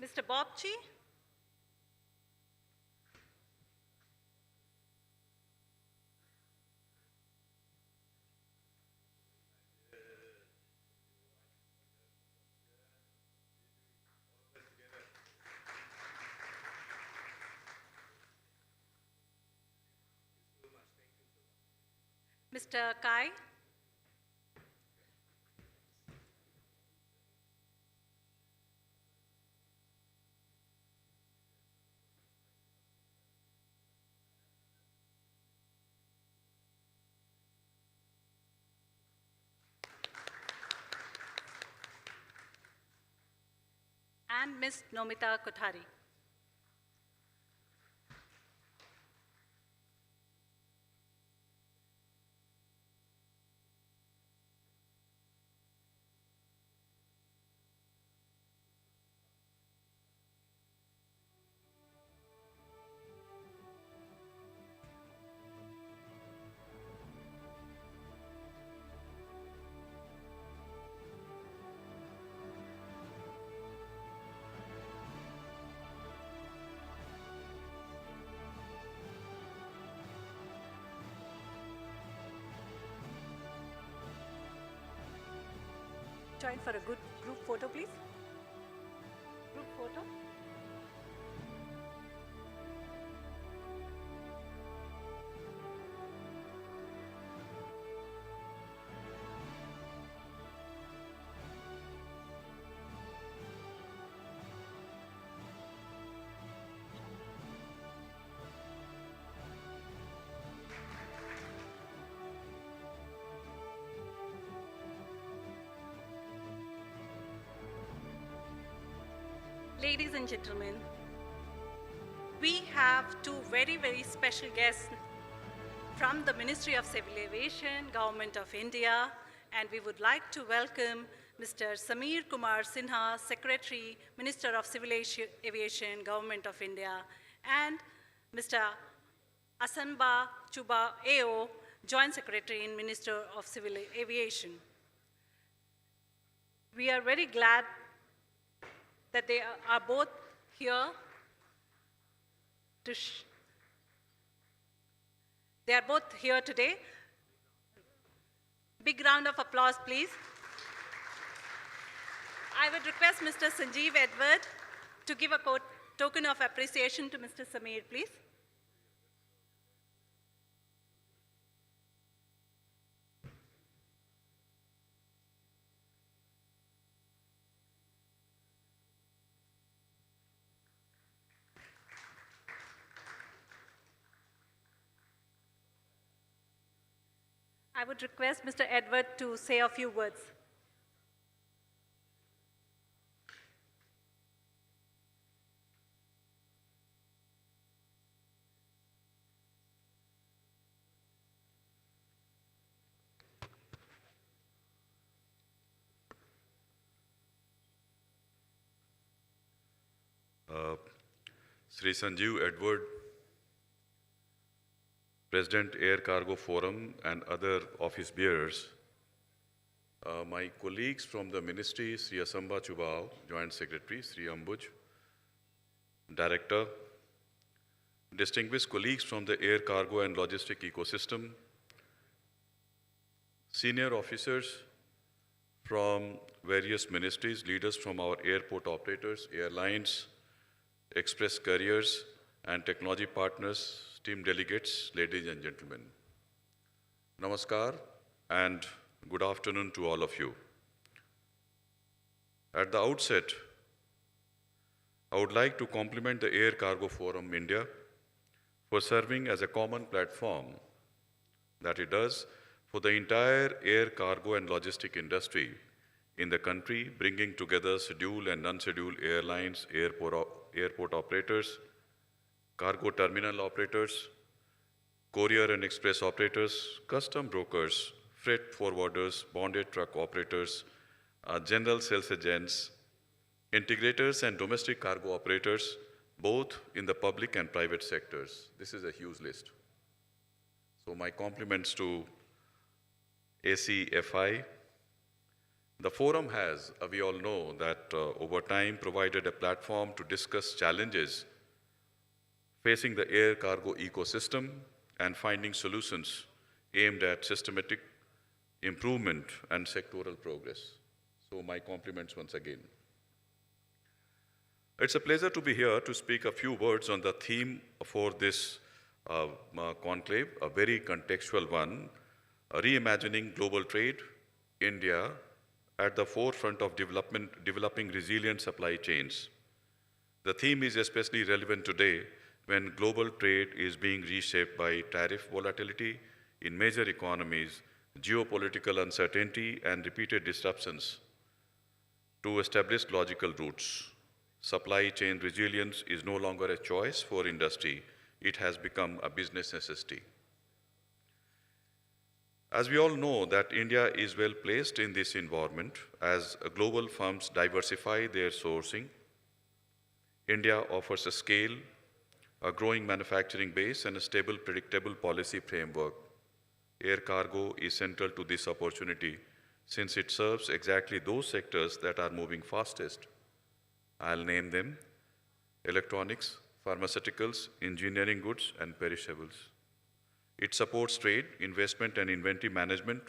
Mr. Bobchi. Mr. Kai. And Ms. Nomita Kothari. Join for a good group photo, please. Group photo. Ladies and gentlemen, we have two very, very special guests from the Ministry of Civil Aviation, Government of India, and we would like to welcome Mr. Sameer Kumar Sinha, Secretary, Minister of Civil Aviation, Government of India, and Mr. Asanba Chuba AO, Joint Secretary in Minister of Civil Aviation. We are very glad that they are both here to they are both here today. Big round of applause, please. I would request Mr. Sanjeev Edward to give a token of appreciation to Mr. Sameer, please. I would request Mr. Edward to say a few words. Sri Sanjeev Edward, President Air Cargo Forum and other office bearers, my colleagues from the ministry, Sri Asamba Chubao, Joint Secretary, Sri Ambuj, Director, distinguished colleagues from the air cargo and logistic ecosystem, senior officers from various ministries, leaders from our airport operators, airlines, express carriers, and technology partners, team delegates, ladies and gentlemen. Namaskar and good afternoon to all of you. At the outset, I would like to compliment the Air Cargo Forum India for serving as a common platform that it does for the entire air cargo and logistic industry in the country, bringing together scheduled and non-scheduled airlines, airport operators, cargo terminal operators, courier and express operators, custom brokers, freight forwarders, bonded truck operators, general sales agents, integrators and domestic cargo operators, both in the public and private sectors. This is a huge list. So my compliments to ACFI. The forum has, we all know, that over time provided a platform to discuss challenges facing the air cargo ecosystem and finding solutions aimed at systematic improvement and sectoral progress. So my compliments once again. It's a pleasure to be here to speak a few words on the theme for this conclave, a very contextual one, reimagining global trade, India at the forefront of developing resilient supply chains. The theme is especially relevant today when global trade is being reshaped by tariff volatility in major economies, geopolitical uncertainty, and repeated disruptions to established logical routes. Supply chain resilience is no longer a choice for industry. It has become a business necessity. As we all know that India is well placed in this environment as global firms diversify their sourcing. India offers a scale, a growing manufacturing base, and a stable, predictable policy framework. Air cargo is central to this opportunity since it serves exactly those sectors that are moving fastest. I'll name them: electronics, pharmaceuticals, engineering goods, and perishables. It supports trade, investment, and inventory management,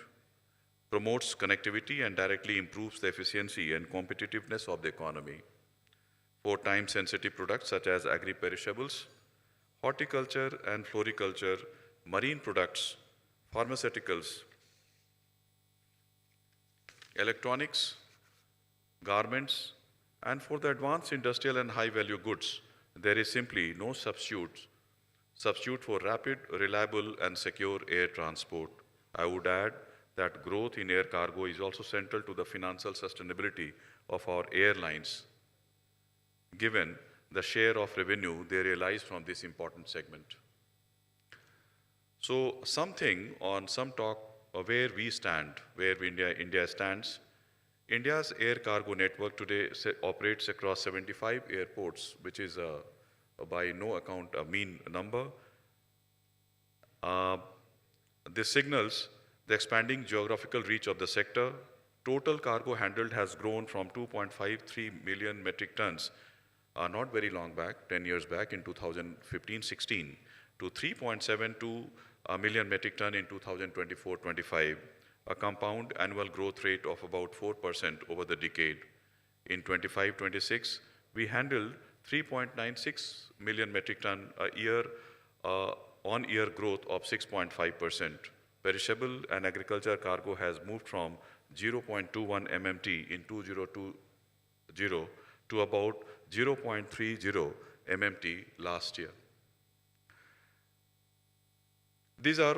promotes connectivity, and directly improves the efficiency and competitiveness of the economy. For time-sensitive products such as agri-perishables, horticulture and floriculture, marine products, pharmaceuticals, electronics, garments, and for the advanced industrial and high-value goods, there is simply no substitute for rapid, reliable, and secure air transport. I would add that growth in air cargo is also central to the financial sustainability of our airlines, given the share of revenue they realize from this important segment. So something on some talk of where we stand, where India stands. India's air cargo network today operates across 75 airports, which is by no account a mean number. This signals the expanding geographical reach of the sector. Total cargo handled has grown from 2.53 million metric tons not very long back, 10 years back in 2015-16, to 3.72 million metric ton in 2024-25, a compound annual growth rate of about 4% over the decade. In 25-26, we handled 3.96 million metric ton a year, on-year growth of 6.5%. Perishable and agriculture cargo has moved from 0.21 MMT in 2020 to about 0.30 MMT last year. These are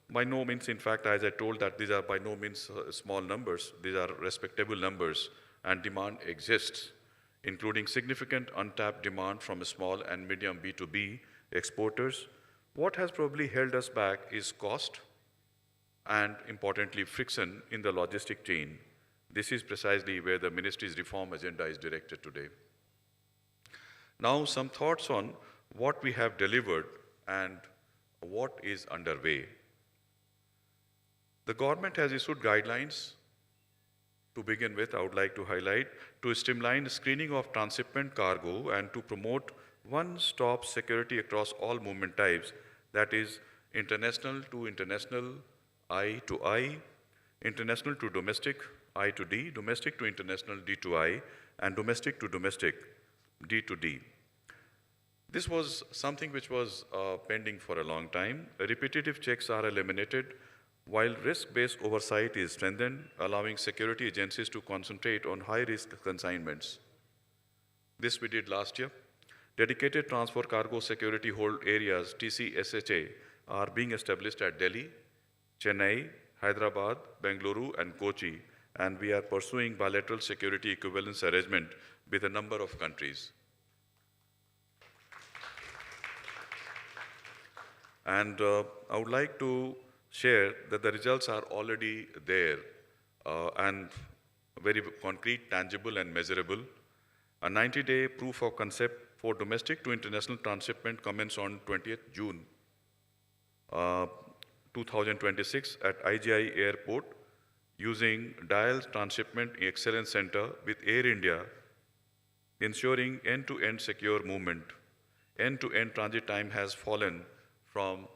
by no means, in fact, as I told that these are by no means small numbers, these are respectable numbers, and demand exists, including significant untapped demand from small and medium B2B exporters. What has probably held us back is cost and, importantly, friction in the logistic chain. This is precisely where the ministry's reform agenda is directed today. Now, some thoughts on what we have delivered and what is underway. The government has issued guidelines. To begin with, I would like to highlight to streamline screening of transshipment cargo and to promote one-stop security across all movement types, that is, international to international, I to I, international to domestic, I to D, domestic to international, D to I, and domestic to domestic, D to D. This was something which was pending for a long time. Repetitive checks are eliminated, while risk-based oversight is strengthened, allowing security agencies to concentrate on high-risk consignments. This we did last year. Dedicated transport cargo security hold areas, TCSHA, are being established at Delhi, Chennai, Hyderabad, Bengaluru, and Kochi, and we are pursuing bilateral security equivalence arrangement with a number of countries. And I would like to share that the results are already there and very concrete, tangible, and measurable. A 90-day proof of concept for domestic to international transshipment commenced on 20th June 2026 at IGI Airport using Dial Transshipment Excellence Center with Air India, ensuring end-to-end secure movement. End-to-end transit time has fallen from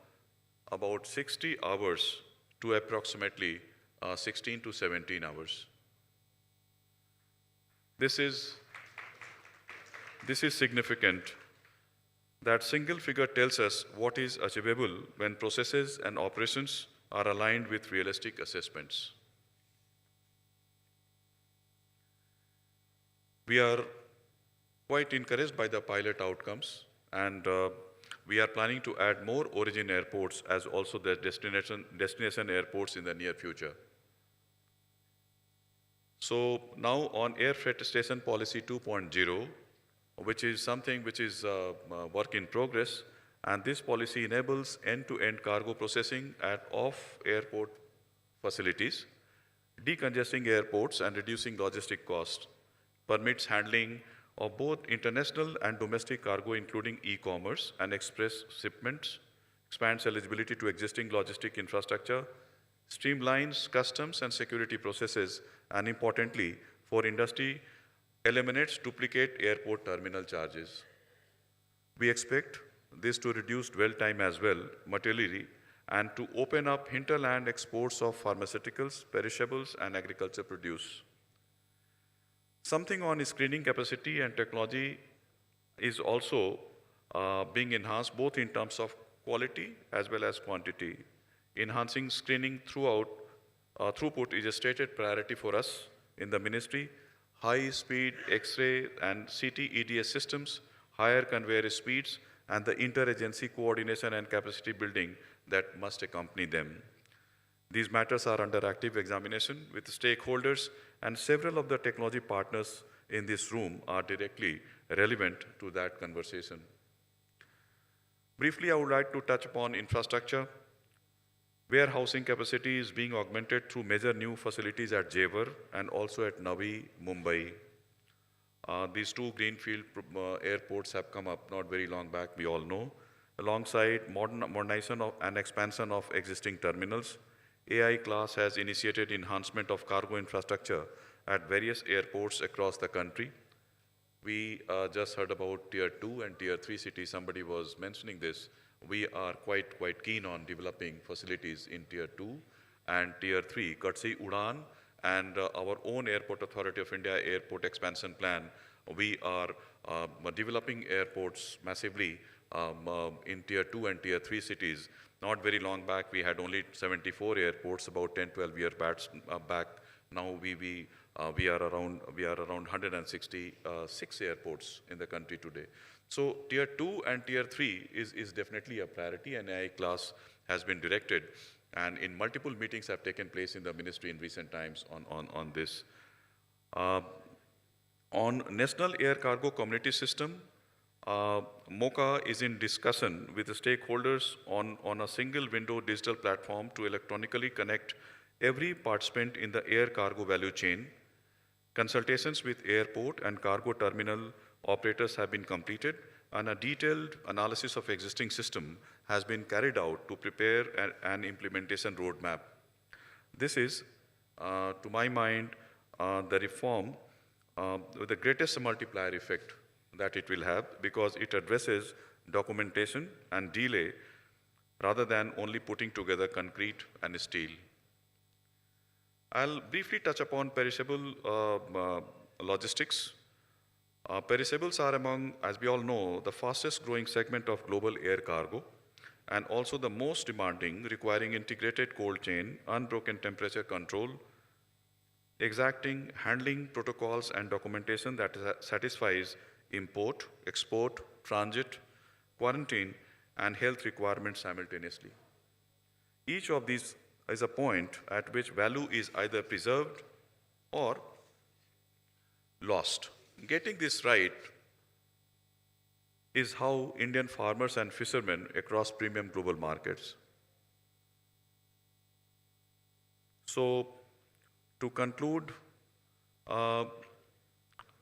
about 60 hours to approximately 16 to 17 hours. This is significant. That single figure tells us what is achievable when processes and operations are aligned with realistic assessments. We are quite encouraged by the pilot outcomes, and we are planning to add more origin airports as also the destination airports in the near future. So now on Air Freight Station Policy 2.0, which is something which is work in progress, and this policy enables end-to-end cargo processing at off-airport facilities, decongesting airports and reducing logistic costs, permits handling of both international and domestic cargo, including e-commerce and express shipments, expands eligibility to existing logistic infrastructure, streamlines customs and security processes, and importantly, for industry, eliminates duplicate airport terminal charges. We expect this to reduce dwell time as well, materially, and to open up hinterland exports of pharmaceuticals, perishables, and agriculture produce. Something on screening capacity and technology is also being enhanced both in terms of quality as well as quantity. Enhancing screening throughput is a stated priority for us in the ministry. High-speed X-ray and CT EDS systems, higher conveyor speeds, and the interagency coordination and capacity building that must accompany them. These matters are under active examination with stakeholders, and several of the technology partners in this room are directly relevant to that conversation. Briefly, I would like to touch upon infrastructure. Warehousing capacity is being augmented through major new facilities at Jewar and also at Navi, Mumbai. These two greenfield airports have come up not very long back, we all know. Alongside modernization and expansion of existing terminals, AI Class has initiated enhancement of cargo infrastructure at various airports across the country. We just heard about Tier 2 and Tier 3 cities. Somebody was mentioning this. We are quite keen on developing facilities in Tier 2 and Tier 3, courtesy Udan and our own Airport Authority of India Airport Expansion Plan. We are developing airports massively in Tier 2 and Tier 3 cities. Not very long back, we had only 74 airports, about 10, 12 years back. Now we are around 166 airports in the country today. So Tier 2 and Tier 3 is definitely a priority, and AI Class has been directed. and in multiple meetings have taken place in the ministry in recent times on this. On National Air Cargo Community System, MOCA is in discussion with the stakeholders on a single window digital platform to electronically connect every participant in the air cargo value chain. Consultations with airport and cargo terminal operators have been completed, and a detailed analysis of existing system has been carried out to prepare an implementation roadmap. This is, to my mind, the reform with the greatest multiplier effect that it will have, because it addresses documentation and delay rather than only putting together concrete and steel. I'll briefly touch upon perishable logistics. Perishables are among, as we all know, the fastest growing segment of global air cargo, and also the most demanding, requiring integrated cold chain, unbroken temperature control, exacting handling protocols and documentation that satisfies import, export, transit, quarantine, and health requirements simultaneously. Each of these is a point at which value is either preserved or lost. Getting this right is how Indian farmers and fishermen across premium global markets. So, to conclude,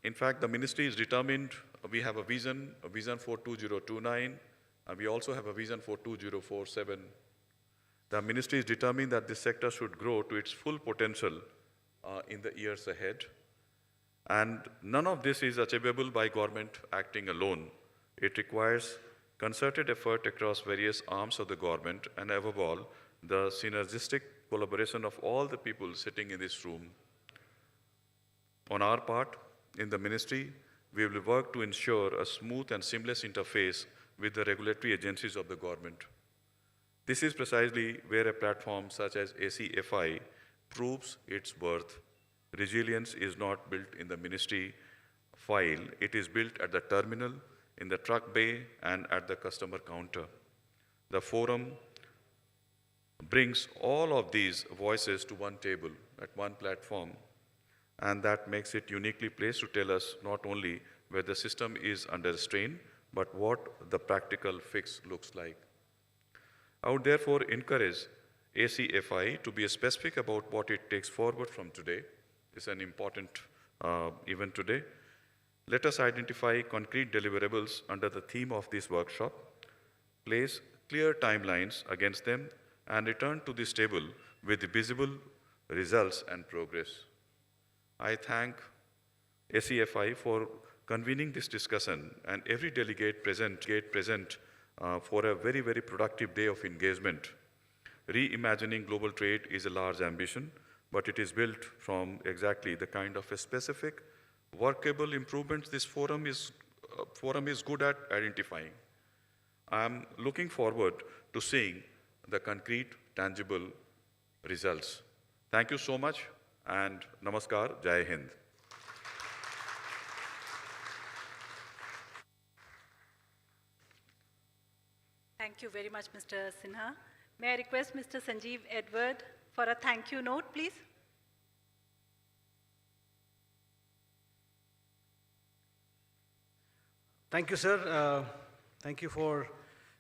in fact, the ministry is determined. We have a vision for 2029, and we also have a vision for 2047. The ministry is determined that this sector should grow to its full potential in the years ahead. And none of this is achievable by government acting alone. It requires concerted effort across various arms of the government, and above all, the synergistic collaboration of all the people sitting in this room. On our part, in the ministry, we will work to ensure a smooth and seamless interface with the regulatory agencies of the government. This is precisely where a platform such as ACFI proves its worth. Resilience is not built in the ministry file, it is built at the terminal, in the truck bay, and at the customer counter. The forum brings all of these voices to one table, at one platform, and that makes it uniquely placed to tell us not only where the system is under strain, but what the practical fix looks like. I would therefore encourage ACFI to be specific about what it takes forward from today. It's an important event today. Let us identify concrete deliverables under the theme of this workshop, place clear timelines against them, and return to this table with visible results and progress. I thank ACFI for convening this discussion and every delegate present for a very, very productive day of engagement. Reimagining global trade is a large ambition, but it is built from exactly the kind of a specific, workable improvements this forum is good at identifying. I am looking forward to seeing the concrete, tangible results. Thank you so much, and namaskar, Jai Hind. Thank you very much, Mr. Sinha. May I request Mr. Sanjeev Edward for a thank you note, please? Thank you, sir. Thank you for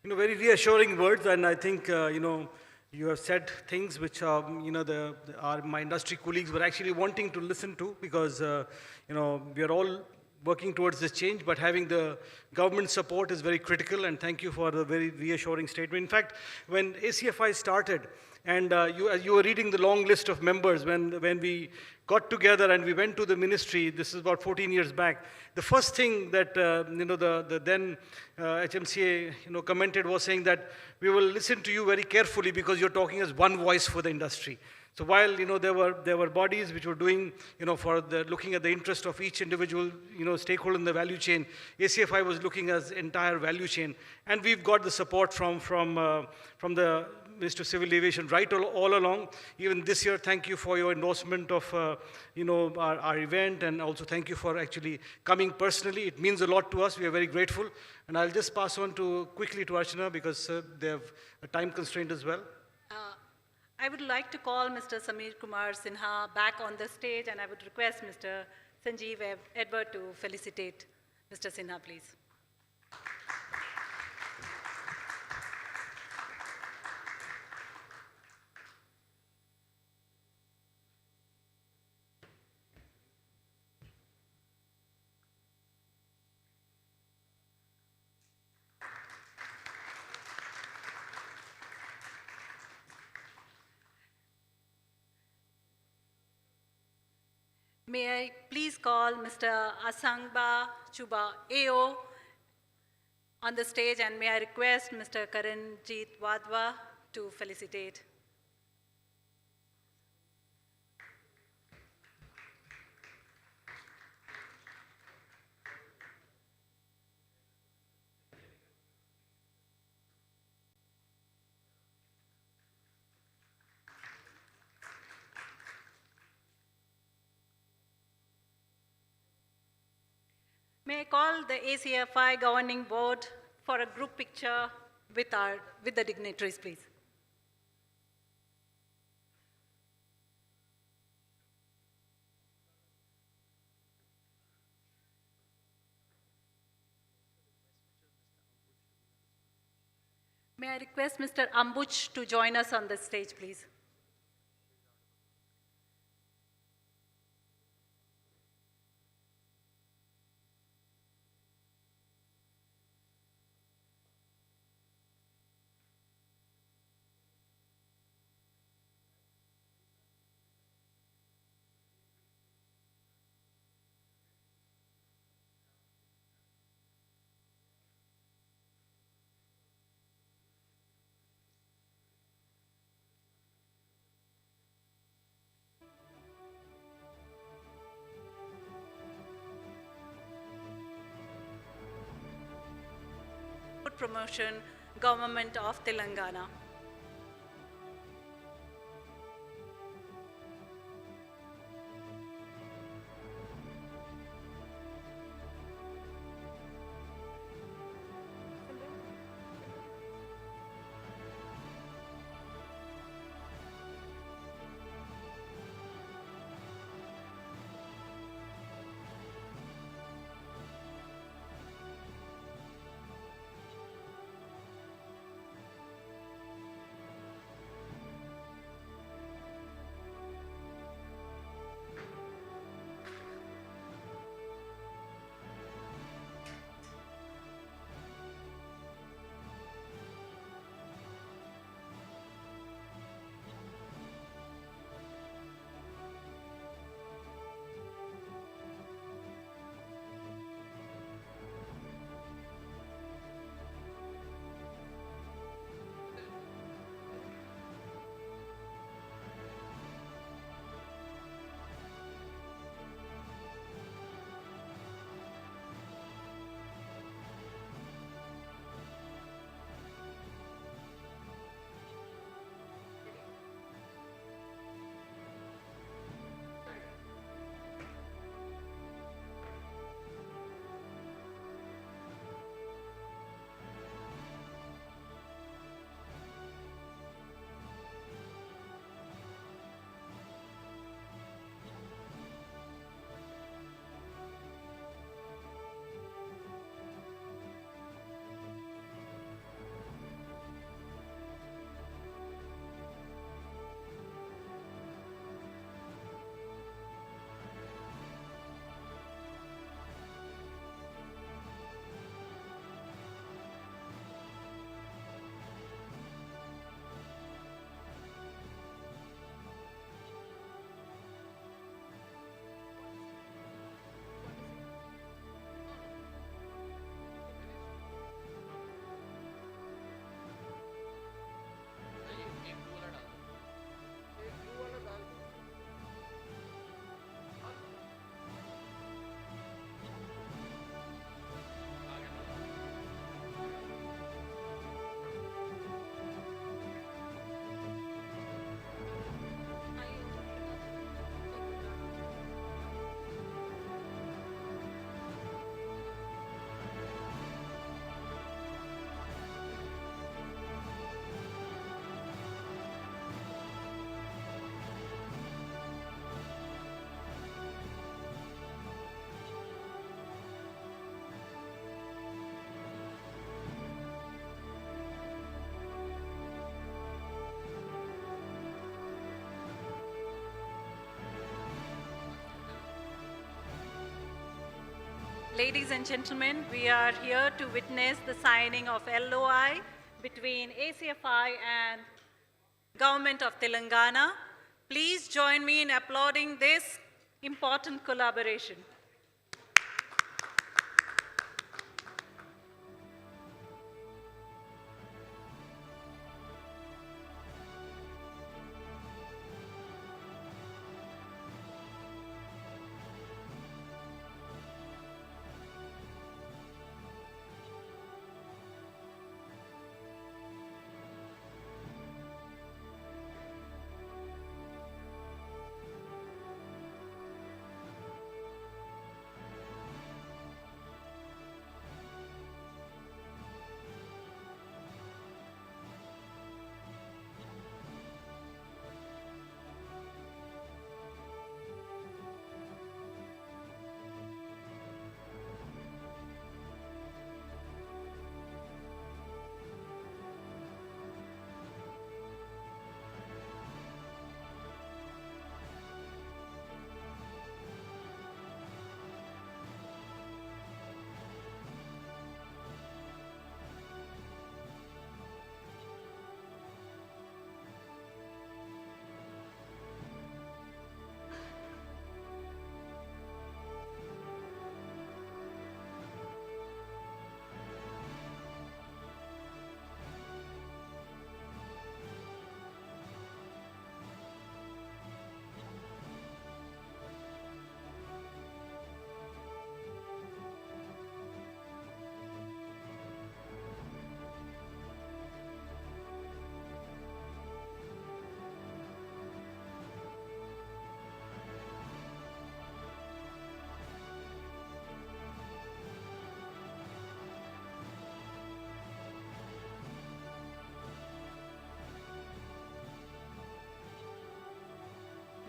very reassuring words, and I think you have said things which my industry colleagues were actually wanting to listen to, because we are all working towards this change, but having the government support is very critical, and thank you for the very reassuring statement. In fact, when ACFI started, and as you were reading the long list of members, when we got together and we went to the ministry, this is about 14 years back, the first thing that the then HMCA commented was saying that we will listen to you very carefully because you're talking as one voice for the industry. So while there were bodies which were doing for looking at the interest of each individual stakeholder in the value chain, ACFI was looking as entire value chain, and we've got the support from the Ministry of Civil Aviation right all along. Even this year, thank you for your endorsement of our event, and also thank you for actually coming personally. It means a lot to us. We are very grateful, and I'll just pass on quickly to Archana because they have a time constraint as well. I would like to call Mr. Samir Kumar Sinha back on the stage, and I would request Mr. Sanjeev Edward to felicitate Mr. Sinha, please. May I please call Mr. Asangba Chuba AO on the stage, and may I request Mr. Karanjit Wadhwa to felicitate. May I call the ACFI Governing Board for a group picture with the dignitaries, please. May I request Mr. Ambuch to join us on the stage, please. Promotion, Government of Telangana. Ladies and gentlemen, we are here to witness the signing of LOI between ACFI and Government of Telangana. Please join me in applauding this important collaboration.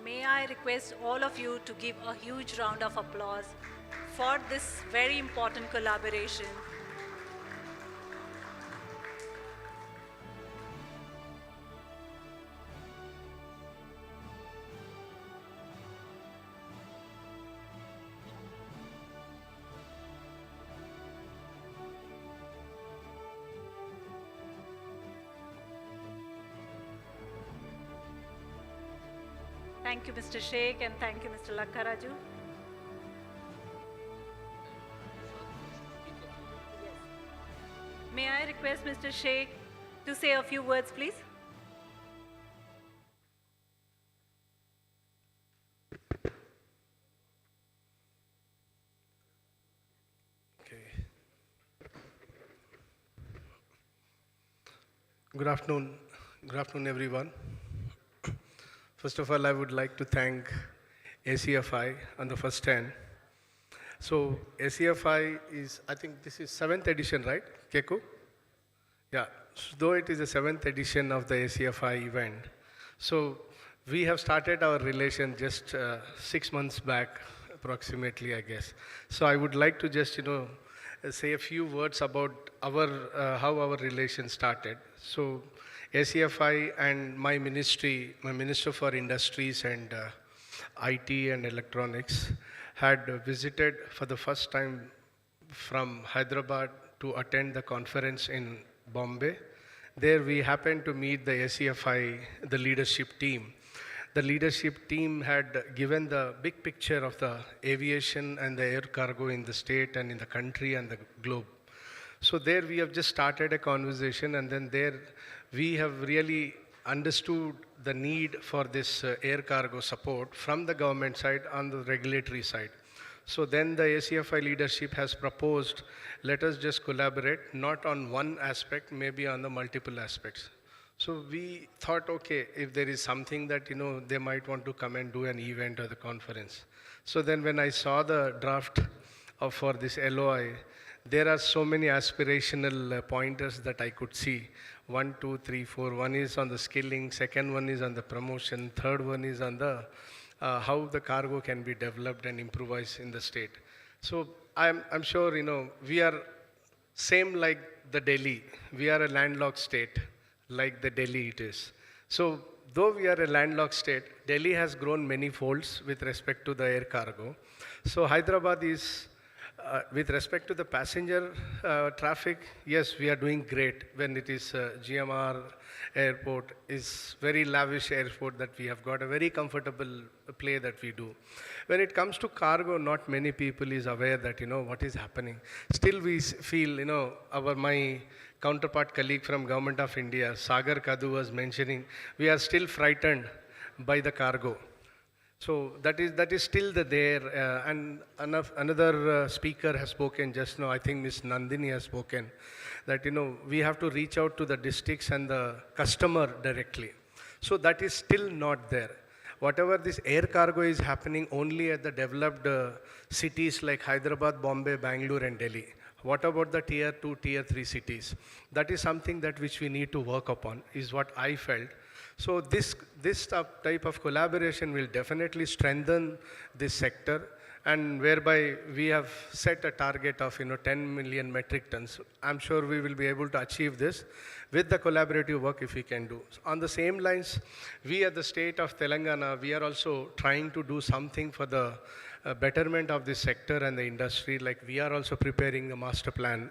May I request all of you to give a huge round of applause for this very important collaboration. Thank you, Mr. Sheikh, and thank you, Mr. Lakkaraju. May I request Mr. Sheikh to say a few words, please? Good afternoon. Good afternoon, everyone. First of all, I would like to thank ACFI on the first hand. So ACFI is, I think this is 7th edition, right, Keku? Yeah, though it is the 7th edition of the ACFI event. So we have started our relation just 6 months back, approximately, I guess. So I would like to just, say a few words about our, how our relation started. So ACFI and my ministry, my Minister for Industries and IT and Electronics, had visited for the first time from Hyderabad to attend the conference in Bombay. There we happened to meet the ACFI, the leadership team. The leadership team had given the big picture of the aviation and the air cargo in the state and in the country and the globe. So there we have just started a conversation, and then there we have really understood the need for this air cargo support from the government side on the regulatory side. So then the ACFI leadership has proposed, let us just collaborate, not on one aspect, maybe on the multiple aspects. So we thought, okay, if there is something that, they might want to come and do an event or the conference. So then when I saw the draft for this LOI, there are so many aspirational pointers that I could see. 1, 2, 3, 4. One is on the skilling, second one is on the promotion, third one is on the how the cargo can be developed and improvised in the state. So I'm sure, we are same like the Delhi. We are a landlocked state, like the Delhi it is. So though we are a landlocked state, Delhi has grown many folds with respect to the air cargo. So Hyderabad is With respect to the passenger traffic, yes, we are doing great when it is GMR airport is very lavish airport that we have got a very comfortable play that we do. When it comes to cargo, not many people is aware that, what is happening. Still we feel, my counterpart colleague from Government of India, Sagar Kadu was mentioning, we are still frightened by the cargo. So that is still there. And another speaker has spoken just now, I think Ms. Nandini has spoken, that we have to reach out to the districts and the customer directly. So that is still not there. Whatever this air cargo is happening only at the developed cities like Hyderabad, Bombay, Bangalore and Delhi. What about the tier 2, tier 3 cities? That is something that which we need to work upon, is what I felt. So this type of collaboration will definitely strengthen this sector, and whereby we have set a target of 10 million metric tons. I'm sure we will be able to achieve this with the collaborative work if we can do. On the same lines, we at the state of Telangana, we are also trying to do something for the betterment of this sector and the industry. Like we are also preparing a master plan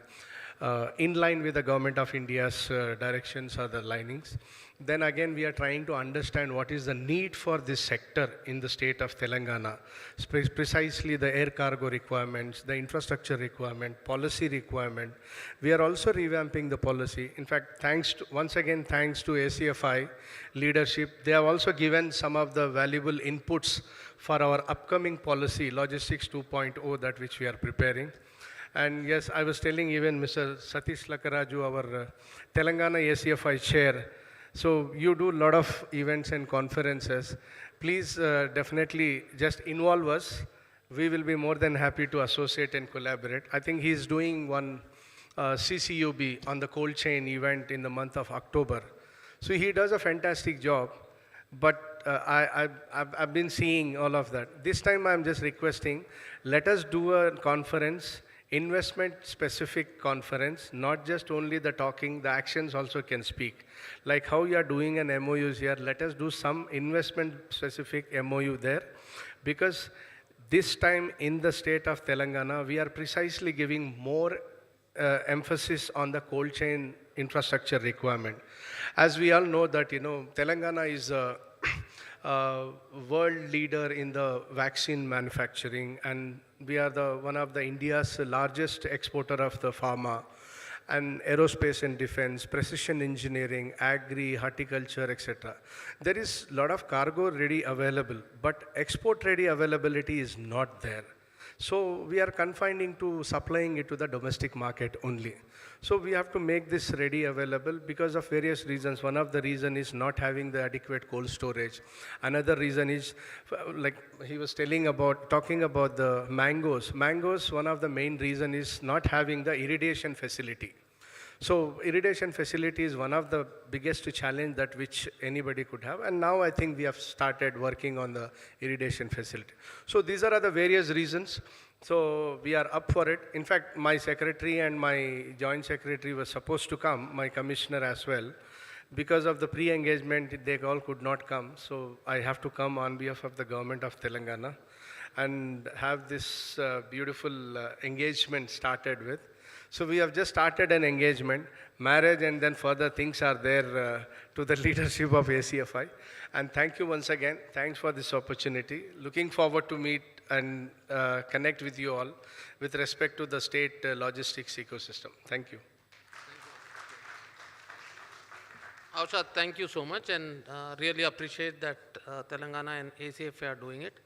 in line with the Government of India's directions or the linings. Then again, we are trying to understand what is the need for this sector in the state of Telangana, precisely the air cargo requirements, the infrastructure requirement, policy requirement. We are also revamping the policy. In fact, once again, thanks to ACFI leadership, they have also given some of the valuable inputs for our upcoming policy, Logistics 2.0, that which we are preparing. And yes, I was telling even Mr. Satish Lakaraju, our Telangana ACFI chair, so you do a lot of events and conferences. Please definitely just involve us. We will be more than happy to associate and collaborate. I think he's doing one CCUB on the cold chain event in the month of October. So he does a fantastic job, but I've been seeing all of that. This time I'm just requesting, let us do a conference, investment-specific conference, not just only the talking, the actions also can speak. Like how you are doing an MOUs here, let us do some investment-specific MOU there, because this time in the state of Telangana, we are precisely giving more emphasis on the cold chain infrastructure requirement. As we all know that, Telangana is a world leader in the vaccine manufacturing, and we are one of the India's largest exporter of the pharma and aerospace and defense, precision engineering, agri, horticulture, etc. There is a lot of cargo ready available, but export ready availability is not there. So we are confining to supplying it to the domestic market only. So we have to make this ready available because of various reasons. One of the reasons is not having the adequate cold storage. Another reason is, like he was talking about the mangoes. Mangoes, one of the main reasons is not having the irrigation facility. So irrigation facility is one of the biggest challenge that which anybody could have. And now I think we have started working on the irrigation facility. So these are the various reasons. So we are up for it. In fact, my secretary and my joint secretary were supposed to come, my commissioner as well. Because of the pre-engagement, they all could not come. So I have to come on behalf of the government of Telangana and have this beautiful engagement started with. So we have just started an engagement, marriage, and then further things are there to the leadership of ACFI. And thank you once again. Thanks for this opportunity. Looking forward to meet and connect with you all with respect to the state logistics ecosystem. Thank you. Aushad, thank you so much, and really appreciate that Telangana and ACFI are doing it.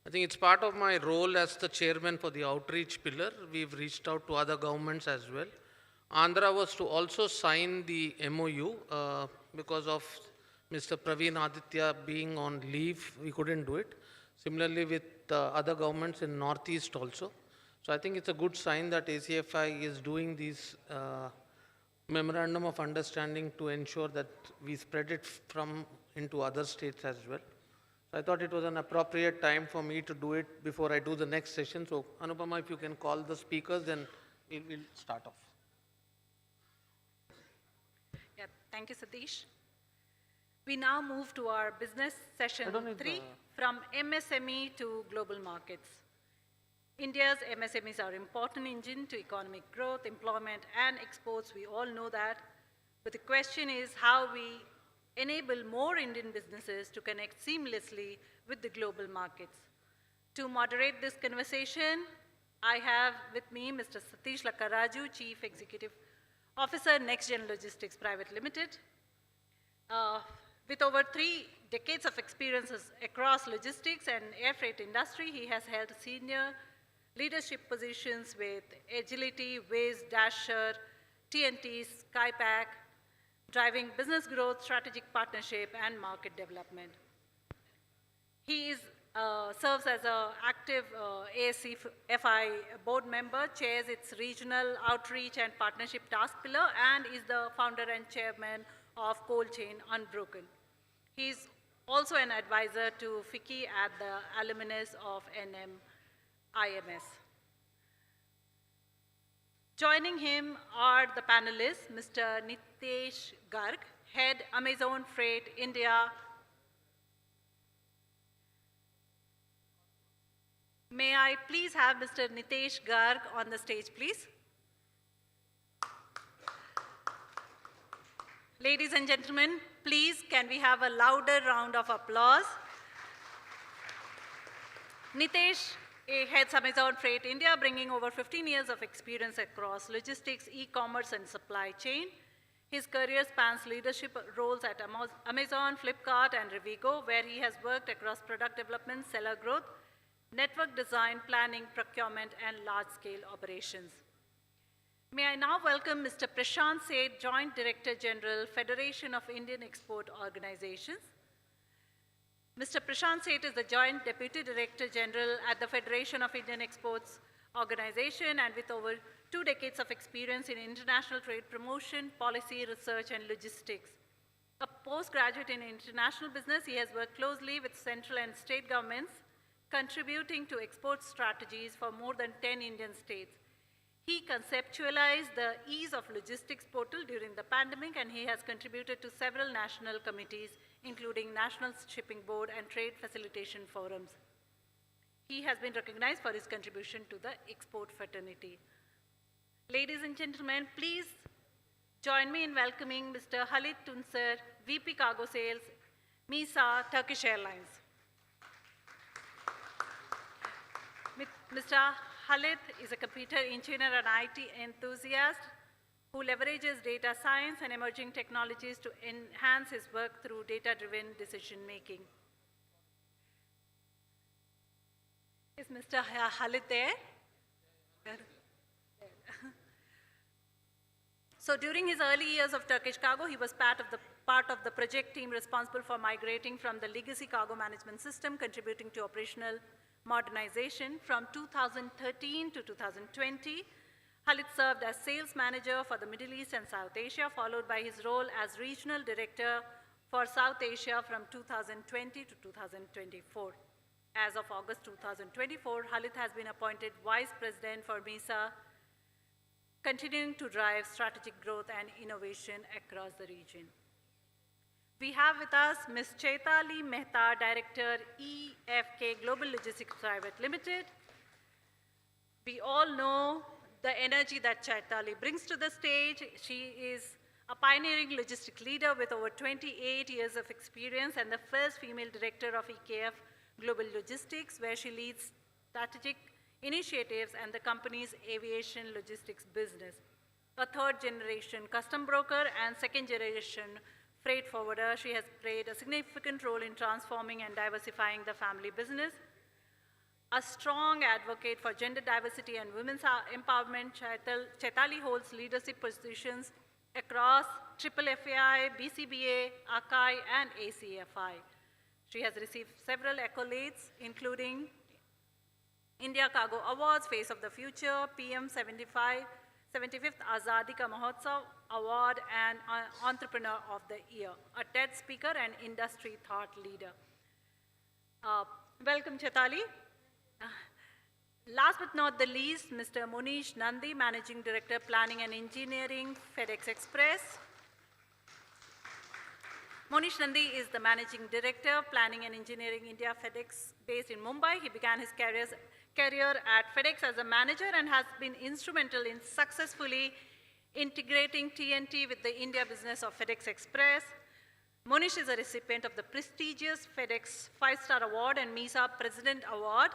I think it's part of my role as the chairman for the outreach pillar. We've reached out to other governments as well. Andhra was to also sign the MOU because of Mr. Praveen Aditya being on leave, we couldn't do it. Similarly with other governments in Northeast also. So I think it's a good sign that ACFI is doing these memorandum of understanding to ensure that we spread it into other states as well. So I thought it was an appropriate time for me to do it before I do the next session. So Anupama, if you can call the speakers, then we'll start off. Yeah, thank you, Satish. We now move to our business session 3, from MSME to global markets. India's MSMEs are an important engine to economic growth, employment, and exports. We all know that. But the question is how we enable more Indian businesses to connect seamlessly with the global markets. To moderate this conversation, I have with me Mr. Satish Lakkaraju, Chief Executive Officer, NextGen Logistics Private Limited. With over 3 decades of experiences across logistics and air freight industry, he has held senior leadership positions with Agility, Waze, Dasher, TNT, Skypack, driving business growth, strategic partnership, and market development. He serves as an active ACFI board member, chairs its regional outreach and partnership task pillar, and is the founder and chairman of Cold Chain Unbroken. He's also an advisor to FICCI at the alumnus of NMIMS. Joining him are the panelists, Mr. Nitesh Garg, Head Amazon Freight India. May I please have Mr. Nitesh Garg on the stage, please? Ladies and gentlemen, please can we have a louder round of applause? Nitesh heads Amazon Freight India, bringing over 15 years of experience across logistics, e-commerce, and supply chain. His career spans leadership roles at Amazon, Flipkart, and Rivigo, where he has worked across product development, seller growth, network design, planning, procurement, and large-scale operations. May I now welcome Mr. Prashant Seth, Joint Director General, Federation of Indian Export Organizations. Mr. Prashant Seth is the Joint Deputy Director General at the Federation of Indian Exports Organization, and with over 2 decades of experience in international trade promotion, policy, research, and logistics. A postgraduate in international business, he has worked closely with central and state governments, contributing to export strategies for more than 10 Indian states. He conceptualized the ease of logistics portal during the pandemic, and he has contributed to several national committees, including National Shipping Board and Trade Facilitation Forums. He has been recognized for his contribution to the export fraternity. Ladies and gentlemen, please join me in welcoming Mr. Halit Tunsar, VP Cargo Sales, MISA, Turkish Airlines. Mr. Halit is a computer engineer and IT enthusiast who leverages data science and emerging technologies to enhance his work through data-driven decision-making. Is Mr. Halit there? So during his early years of Turkish Cargo, he was part of the project team responsible for migrating from the legacy cargo management system, contributing to operational modernization. From 2013 to 2020, Halit served as sales manager for the Middle East and South Asia, followed by his role as regional director for South Asia from 2020 to 2024. As of August 2024, Halit has been appointed Vice President for MISA, continuing to drive strategic growth and innovation across the region. We have with us Ms. Chaitali Mehta, Director, EFK Global Logistics Private Limited. We all know the energy that Chaitali brings to the stage. She is a pioneering logistic leader with over 28 years of experience and the first female director of EKF Global Logistics, where she leads strategic initiatives and the company's aviation logistics business. A third-generation custom broker and second-generation freight forwarder, she has played a significant role in transforming and diversifying the family business. A strong advocate for gender diversity and women's empowerment, Chaitali holds leadership positions across FFI, BCBA, ACAI, and ACFI. She has received several accolades, including India Cargo Awards, Face of the Future, PM 75th Azadi Ka Mahotsav Award, and Entrepreneur of the Year, a TED speaker and industry thought leader. Welcome, Chaitali. Last but not the least, Mr. Monish Nandi, Managing Director, Planning and Engineering, FedEx Express. Monish Nandi is the Managing Director, Planning and Engineering, India FedEx, based in Mumbai. He began his career at FedEx as a manager and has been instrumental in successfully integrating TNT with the India business of FedEx Express. Monish is a recipient of the prestigious FedEx 5-Star Award and MISA President Award.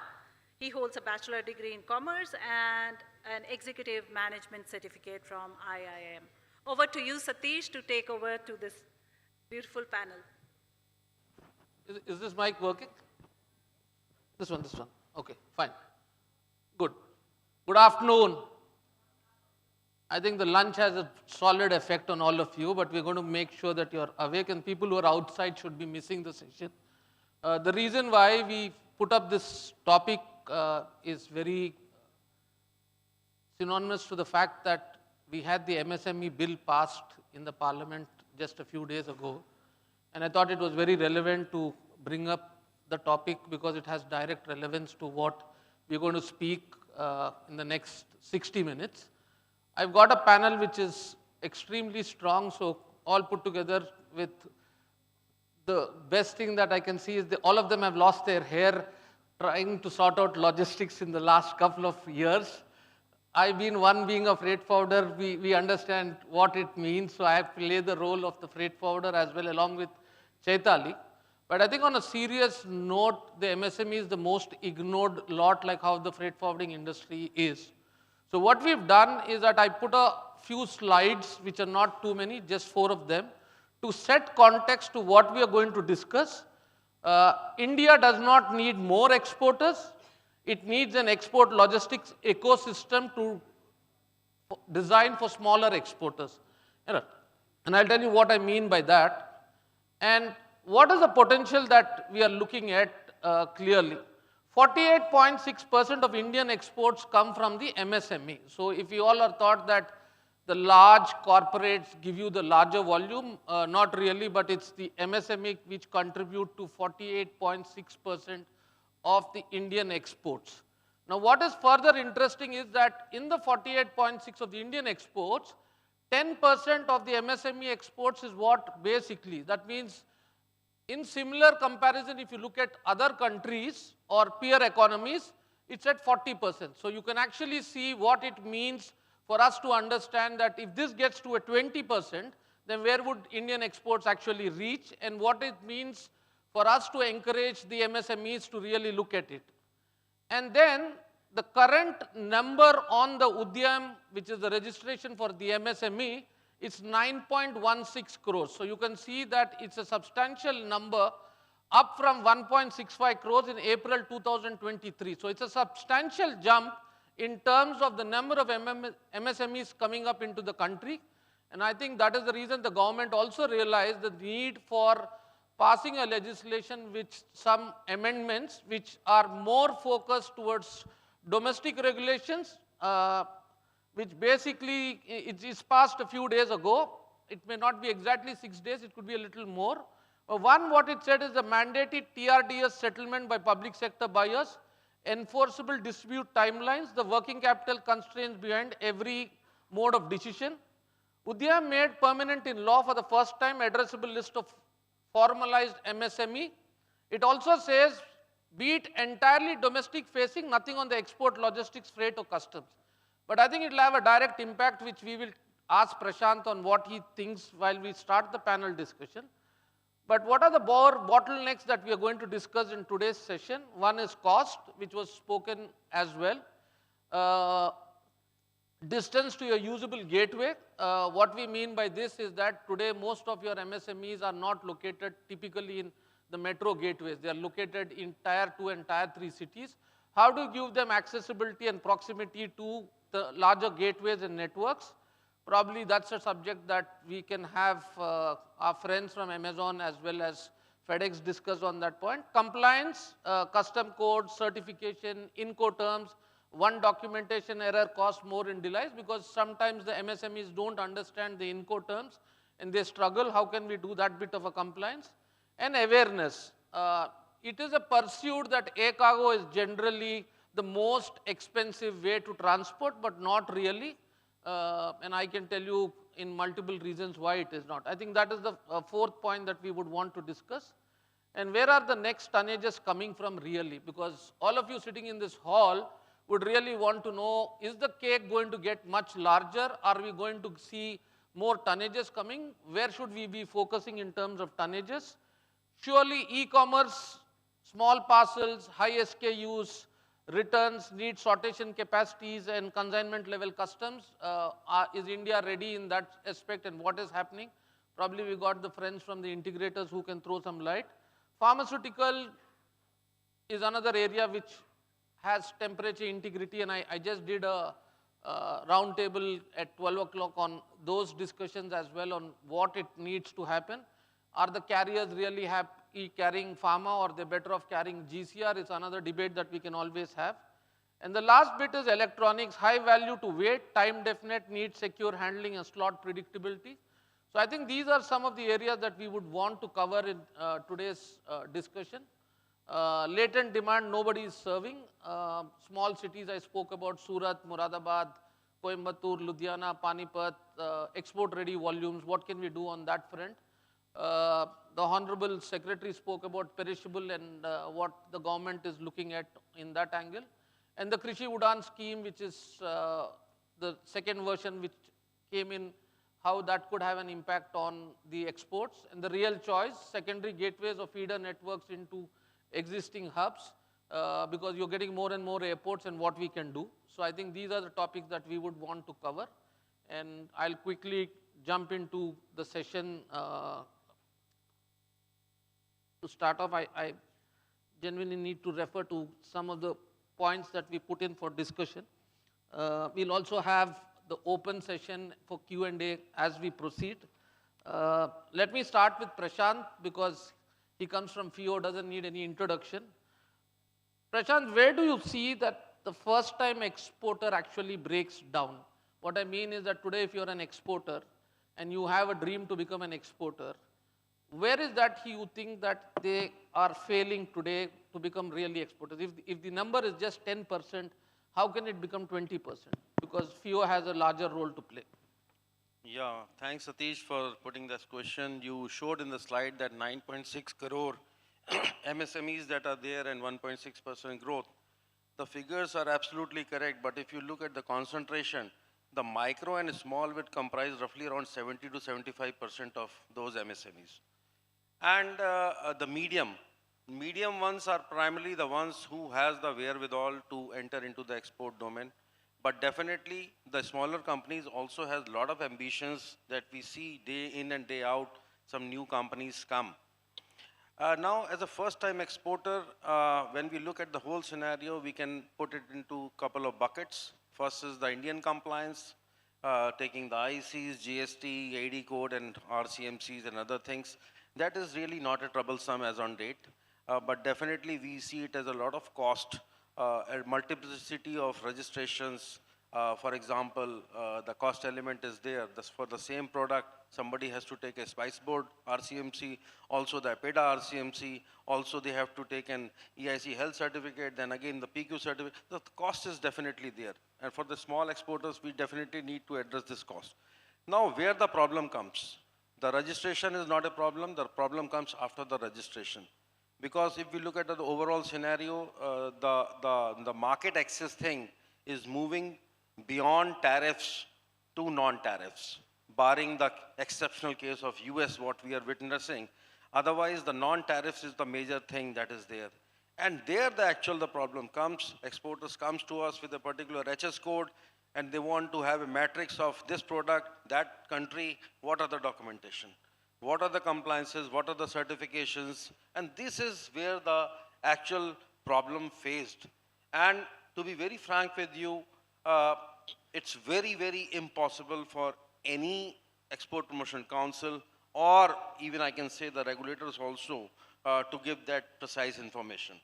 He holds a bachelor degree in commerce and an executive management certificate from IIM. Over to you, Satish, to take over to this beautiful panel. Is this mic working? This one. Okay, fine. Good. Good afternoon. I think the lunch has a solid effect on all of you, but we're going to make sure that you're awake, and people who are outside should be missing the session. The reason why we put up this topic is very synonymous to the fact that we had the MSME bill passed in the parliament just a few days ago, and I thought it was very relevant to bring up the topic because it has direct relevance to what we're going to speak in the next 60 minutes. I've got a panel which is extremely strong, so all put together with the best thing that I can see is all of them have lost their hair trying to sort out logistics in the last couple of years. I've been one being a freight forwarder, we understand what it means, so I have to play the role of the freight forwarder as well along with Chaitali. But I think on a serious note, the MSME is the most ignored lot, like how the freight forwarding industry is. So what we've done is that I put a few slides, which are not too many, just 4 of them, to set context to what we are going to discuss. India does not need more exporters. It needs an export logistics ecosystem to design for smaller exporters. And I'll tell you what I mean by that. And what is the potential that we are looking at clearly? 48.6% of Indian exports come from the MSME. So if you all are thought that the large corporates give you the larger volume, not really, but it's the MSME which contribute to 48.6% of the Indian exports. Now what is further interesting is that in the 48.6 of the Indian exports, 10% of the MSME exports is what basically, that means in similar comparison, if you look at other countries or peer economies, it's at 40%. So you can actually see what it means for us to understand that if this gets to a 20%, then where would Indian exports actually reach, and what it means for us to encourage the MSMEs to really look at it. And then the current number on the Udyam, which is the registration for the MSME, it's 9.16 crores. So you can see that it's a substantial number, up from 1.65 crores in April 2023. So it's a substantial jump in terms of the number of MSMEs coming up into the country. And I think that is the reason the government also realized the need for passing a legislation with some amendments which are more focused towards domestic regulations, which basically it is passed a few days ago. It may not be exactly 6 days, it could be a little more. One, what it said is the mandated TRDS settlement by public sector buyers, enforceable dispute timelines, the working capital constraints behind every mode of decision. Udyam made permanent in law for the first time addressable list of formalized MSME. It also says, be it entirely domestic facing, nothing on the export, logistics, freight or customs. But I think it will have a direct impact, which we will ask Prashant on what he thinks while we start the panel discussion. But what are the bottlenecks that we are going to discuss in today's session? One is cost, which was spoken as well. Distance to your usable gateway. What we mean by this is that today most of your MSMEs are not located typically in the metro gateways. They are located in Tier 2 and Tier 3 cities. How do you give them accessibility and proximity to the larger gateways and networks? Probably that's a subject that we can have our friends from Amazon as well as FedEx discuss on that point. Compliance, custom code, certification, Incoterms, one documentation error costs more in delays because sometimes the MSMEs don't understand the Incoterms and they struggle. How can we do that bit of a compliance? And awareness. It is a pursuit that air cargo is generally the most expensive way to transport, but not really. And I can tell you in multiple reasons why it is not. I think that is the fourth point that we would want to discuss. and where are the next tonnages coming from really? Because all of you sitting in this hall would really want to know, is the cake going to get much larger? Are we going to see more tonnages coming? Where should we be focusing in terms of tonnages? Surely e-commerce, small parcels, high SKUs, returns, need sortation capacities and consignment level customs. Is India ready in that aspect, and what is happening? Probably we got the friends from the integrators who can throw some light. Pharmaceutical is another area which has temperature integrity, and I just did a round table at 12 o'clock on those discussions as well on what it needs to happen. Are the carriers really carrying pharma, or they're better off carrying GCR? It's another debate that we can always have. And the last bit is electronics, high value to weight, time definite, need secure handling and slot predictability. So I think these are some of the areas that we would want to cover in today's discussion. Latent demand, nobody is serving. Small cities I spoke about, Surat, Moradabad, Coimbatore, Ludhiana, Panipat, export-ready volumes, what can we do on that front? The Honorable Secretary spoke about perishable and what the government is looking at in that angle. And the Krishi Udan scheme, which is the second version which came in, how that could have an impact on the exports. And the real choice, secondary gateways or feeder networks into existing hubs, because you're getting more and more airports and what we can do. So I think these are the topics that we would want to cover. And I'll quickly jump into the session. To start off, I genuinely need to refer to some of the points that we put in for discussion. We'll also have the open session for Q&A as we proceed. Let me start with Prashant, because he comes from FIO, doesn't need any introduction. Prashant, where do you see that the first time exporter actually breaks down? What I mean is that today if you're an exporter and you have a dream to become an exporter, where is that you think that they are failing today to become really exporters? If the number is just 10%, how can it become 20%? Because FIO has a larger role to play. Yeah, thanks Satish for putting this question. You showed in the slide that 9.6 crore MSMEs that are there and 1.6% growth. The figures are absolutely correct, but if you look at the concentration, the micro and small would comprise roughly around 70 to 75% of those MSMEs. And the medium ones are primarily the ones who has the wherewithal to enter into the export domain. But definitely the smaller companies also has a lot of ambitions that we see day in and day out, some new companies come. Now as a first time exporter, when we look at the whole scenario, we can put it into a couple of buckets. First is the Indian compliance, taking the ICs, GST, AD code and RCMCs and other things. That is really not a troublesome as on date, but definitely we see it as a lot of cost, a multiplicity of registrations. For example, the cost element is there. For the same product, somebody has to take a spice board RCMC, also the PEDA RCMC, also they have to take an EIC health certificate, then again the PQ certificate. The cost is definitely there. And for the small exporters, we definitely need to address this cost. Now, where the problem comes? The registration is not a problem. The problem comes after the registration. Because if we look at the overall scenario, the market access thing is moving beyond tariffs to non-tariffs, barring the exceptional case of US, what we are witnessing. Otherwise, the non-tariffs is the major thing that is there. And there the problem comes. Exporters comes to us with a particular HS code, and they want to have a matrix of this product, that country, what are the documentation? What are the compliances? What are the certifications? And this is where the actual problem faced. And to be very frank with you, it's very, very impossible for any export promotion council, or even I can say the regulators also, to give that precise information.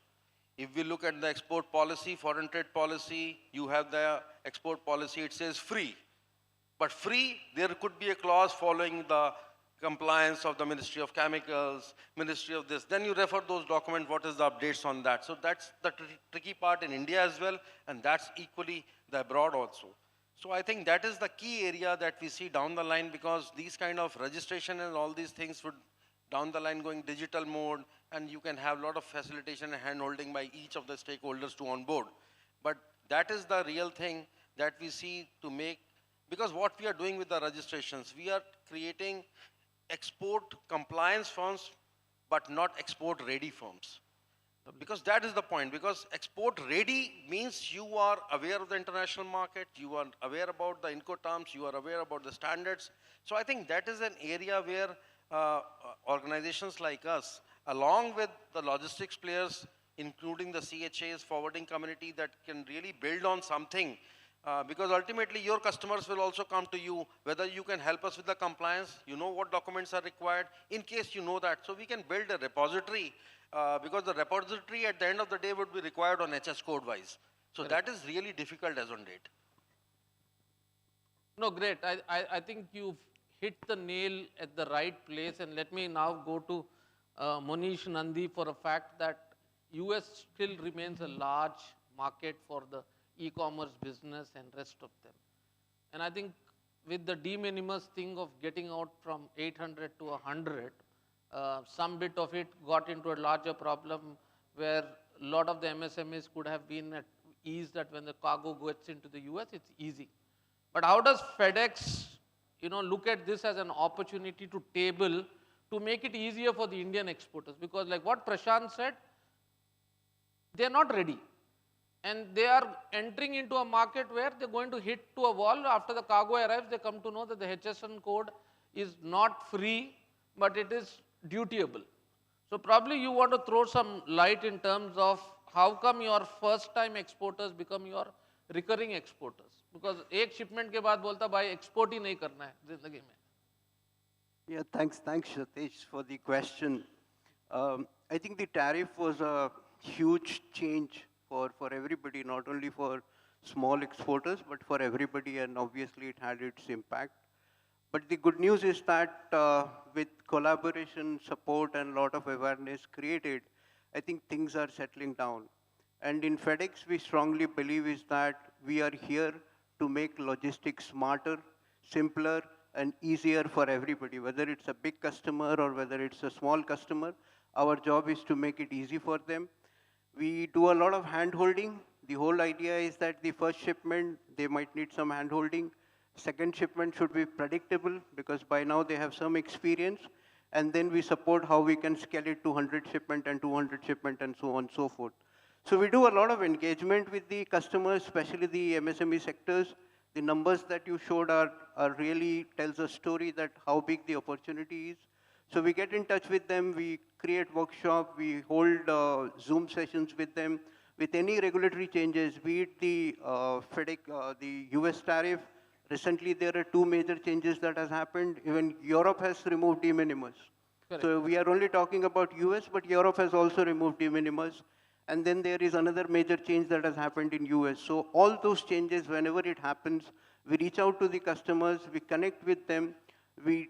If we look at the export policy, foreign trade policy, you have the export policy, it says free. But free, there could be a clause following the compliance of the Ministry of Chemicals, Ministry of this. Then you refer those documents, what is the updates on that. So that's the tricky part in India as well, and that's equally the abroad also. So I think that is the key area that we see down the line, because these kind of registration and all these things would down the line going digital mode, and you can have a lot of facilitation and hand-holding by each of the stakeholders to onboard. But that is the real thing that we see to make, because what we are doing with the registrations, we are creating export compliance firms, but not export ready firms. Because that is the point, because export ready means you are aware of the international market, you are aware about the Incoterms, you are aware about the standards. So I think that is an area where organizations like us, along with the logistics players, including the CHAs, forwarding community, that can really build on something. Because ultimately your customers will also come to you, whether you can help us with the compliance, you know what documents are required, in case you know that. So we can build a repository, because the repository at the end of the day would be required on HS code wise. So that is really difficult as on date. No, great. I think you've hit the nail at the right place, and let me now go to Monish Nandi for a fact that US still remains a large market for the e-commerce business and rest of them. And I think with the de minimis thing of getting out from 800 to 100, some bit of it got into a larger problem where a lot of the MSMEs could have been at ease that when the cargo gets into the US, it's easy. But how does FedEx, look at this as an opportunity to table to make it easier for the Indian exporters? Because like what Prashant said, they're not ready. And they are entering into a market where they're going to hit to a wall. After the cargo arrives, they come to know that the HSN code is not free, but it is dutiable. So probably you want to throw some light in terms of how come your first time exporters become your recurring exporters. Because एक shipment के बाद बोलता भाई export ही नहीं करना है जिंदगी में. Yeah, thanks Satish for the question. I think the tariff was a huge change for everybody, not only for small exporters, but for everybody, and obviously it had its impact. But the good news is that with collaboration, support, and a lot of awareness created, I think things are settling down. And in FedEx, we strongly believe is that we are here to make logistics smarter, simpler, and easier for everybody, whether it's a big customer or whether it's a small customer. Our job is to make it easy for them. We do a lot of hand-holding. The whole idea is that the first shipment, they might need some hand-holding. Second shipment should be predictable because by now they have some experience. And then we support how we can scale it to 100 shipment and 200 shipment and so on and so forth. So we do a lot of engagement with the customers, especially the MSME sectors. The numbers that you showed are really tells a story that how big the opportunity is. So we get in touch with them, we create workshop, we hold Zoom sessions with them. With any regulatory changes, be it the FedEx, the US tariff, recently there are 2 major changes that has happened. Even Europe has removed de minimis. Correct. So we are only talking about US, but Europe has also removed de minimis. And then there is another major change that has happened in US. So all those changes, whenever it happens, we reach out to the customers, we connect with them, we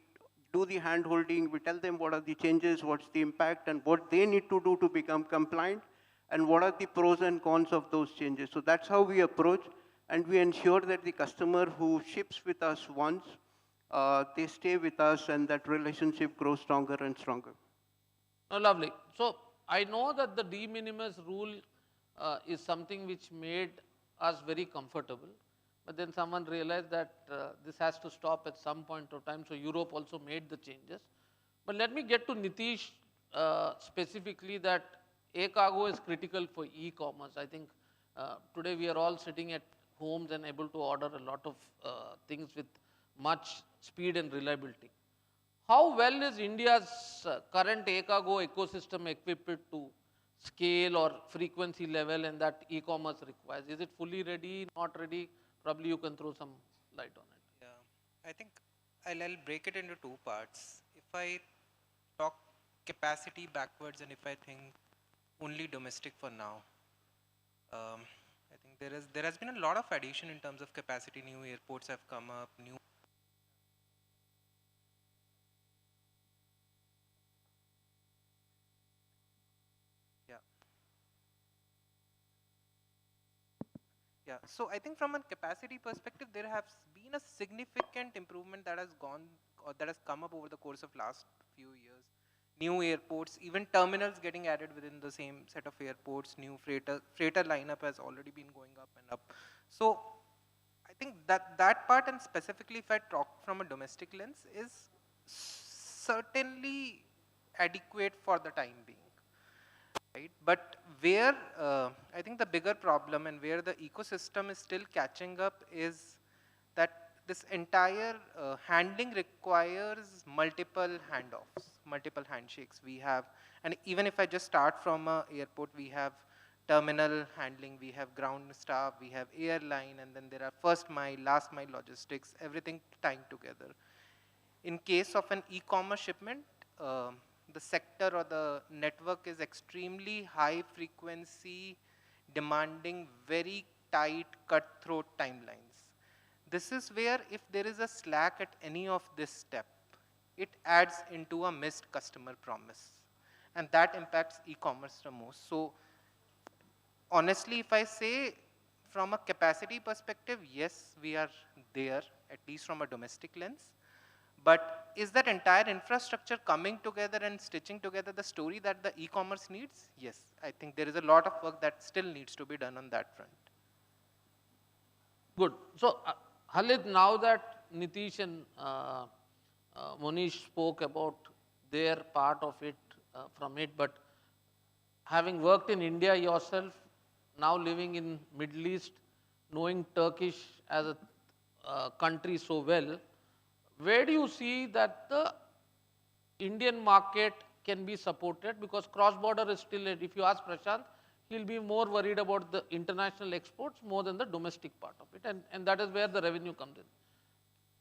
do the hand-holding, we tell them what are the changes, what's the impact, and what they need to do to become compliant, and what are the pros and cons of those changes. So that's how we approach, and we ensure that the customer who ships with us once, they stay with us, and that relationship grows stronger and stronger. Oh, lovely. So I know that the de minimis rule is something which made us very comfortable. But then someone realized that this has to stop at some point of time. So Europe also made the changes. But let me get to Nitish specifically that e-cargo is critical for e-commerce. I think today we are all sitting at homes and able to order a lot of things with much speed and reliability. How well is India's current e-cargo ecosystem equipped to scale or frequency level and that e-commerce requires? Is it fully ready, not ready? Probably you can throw some light on it. Yeah, I think I'll break it into 2 parts. If I talk capacity backwards and if I think only domestic for now, I think there has been a lot of addition in terms of capacity. New airports have come up, new Yeah, so I think from a capacity perspective, there has been a significant improvement that has come up over the course of last few years. new airports, even terminals getting added within the same set of airports, new freighter lineup has already been going up and up. So I think that part, and specifically if I talk from a domestic lens, is certainly adequate for the time being. Right? But where I think the bigger problem and where the ecosystem is still catching up is that this entire handling requires multiple handoffs, multiple handshakes. We have, and even if I just start from a airport, we have terminal handling, we have ground staff, we have airline, and then there are first mile, last mile logistics, everything tying together. In case of an e-commerce shipment, the sector or the network is extremely high frequency, demanding very tight, cutthroat timelines. This is where if there is a slack at any of this step, it adds into a missed customer promise. And that impacts e-commerce the most. So honestly, if I say from a capacity perspective, yes, we are there, at least from a domestic lens. But is that entire infrastructure coming together and stitching together the story that the e-commerce needs? Yes, I think there is a lot of work that still needs to be done on that front. Good. So, Khalid, now that Nitish and Monish spoke about their part of it, from it, but having worked in India yourself, now living in Middle East, knowing Turkish as a country so well, where do you see that the Indian market can be supported? Because cross-border is still, if you ask Prashant, he'll be more worried about the international exports more than the domestic part of it, and that is where the revenue comes in.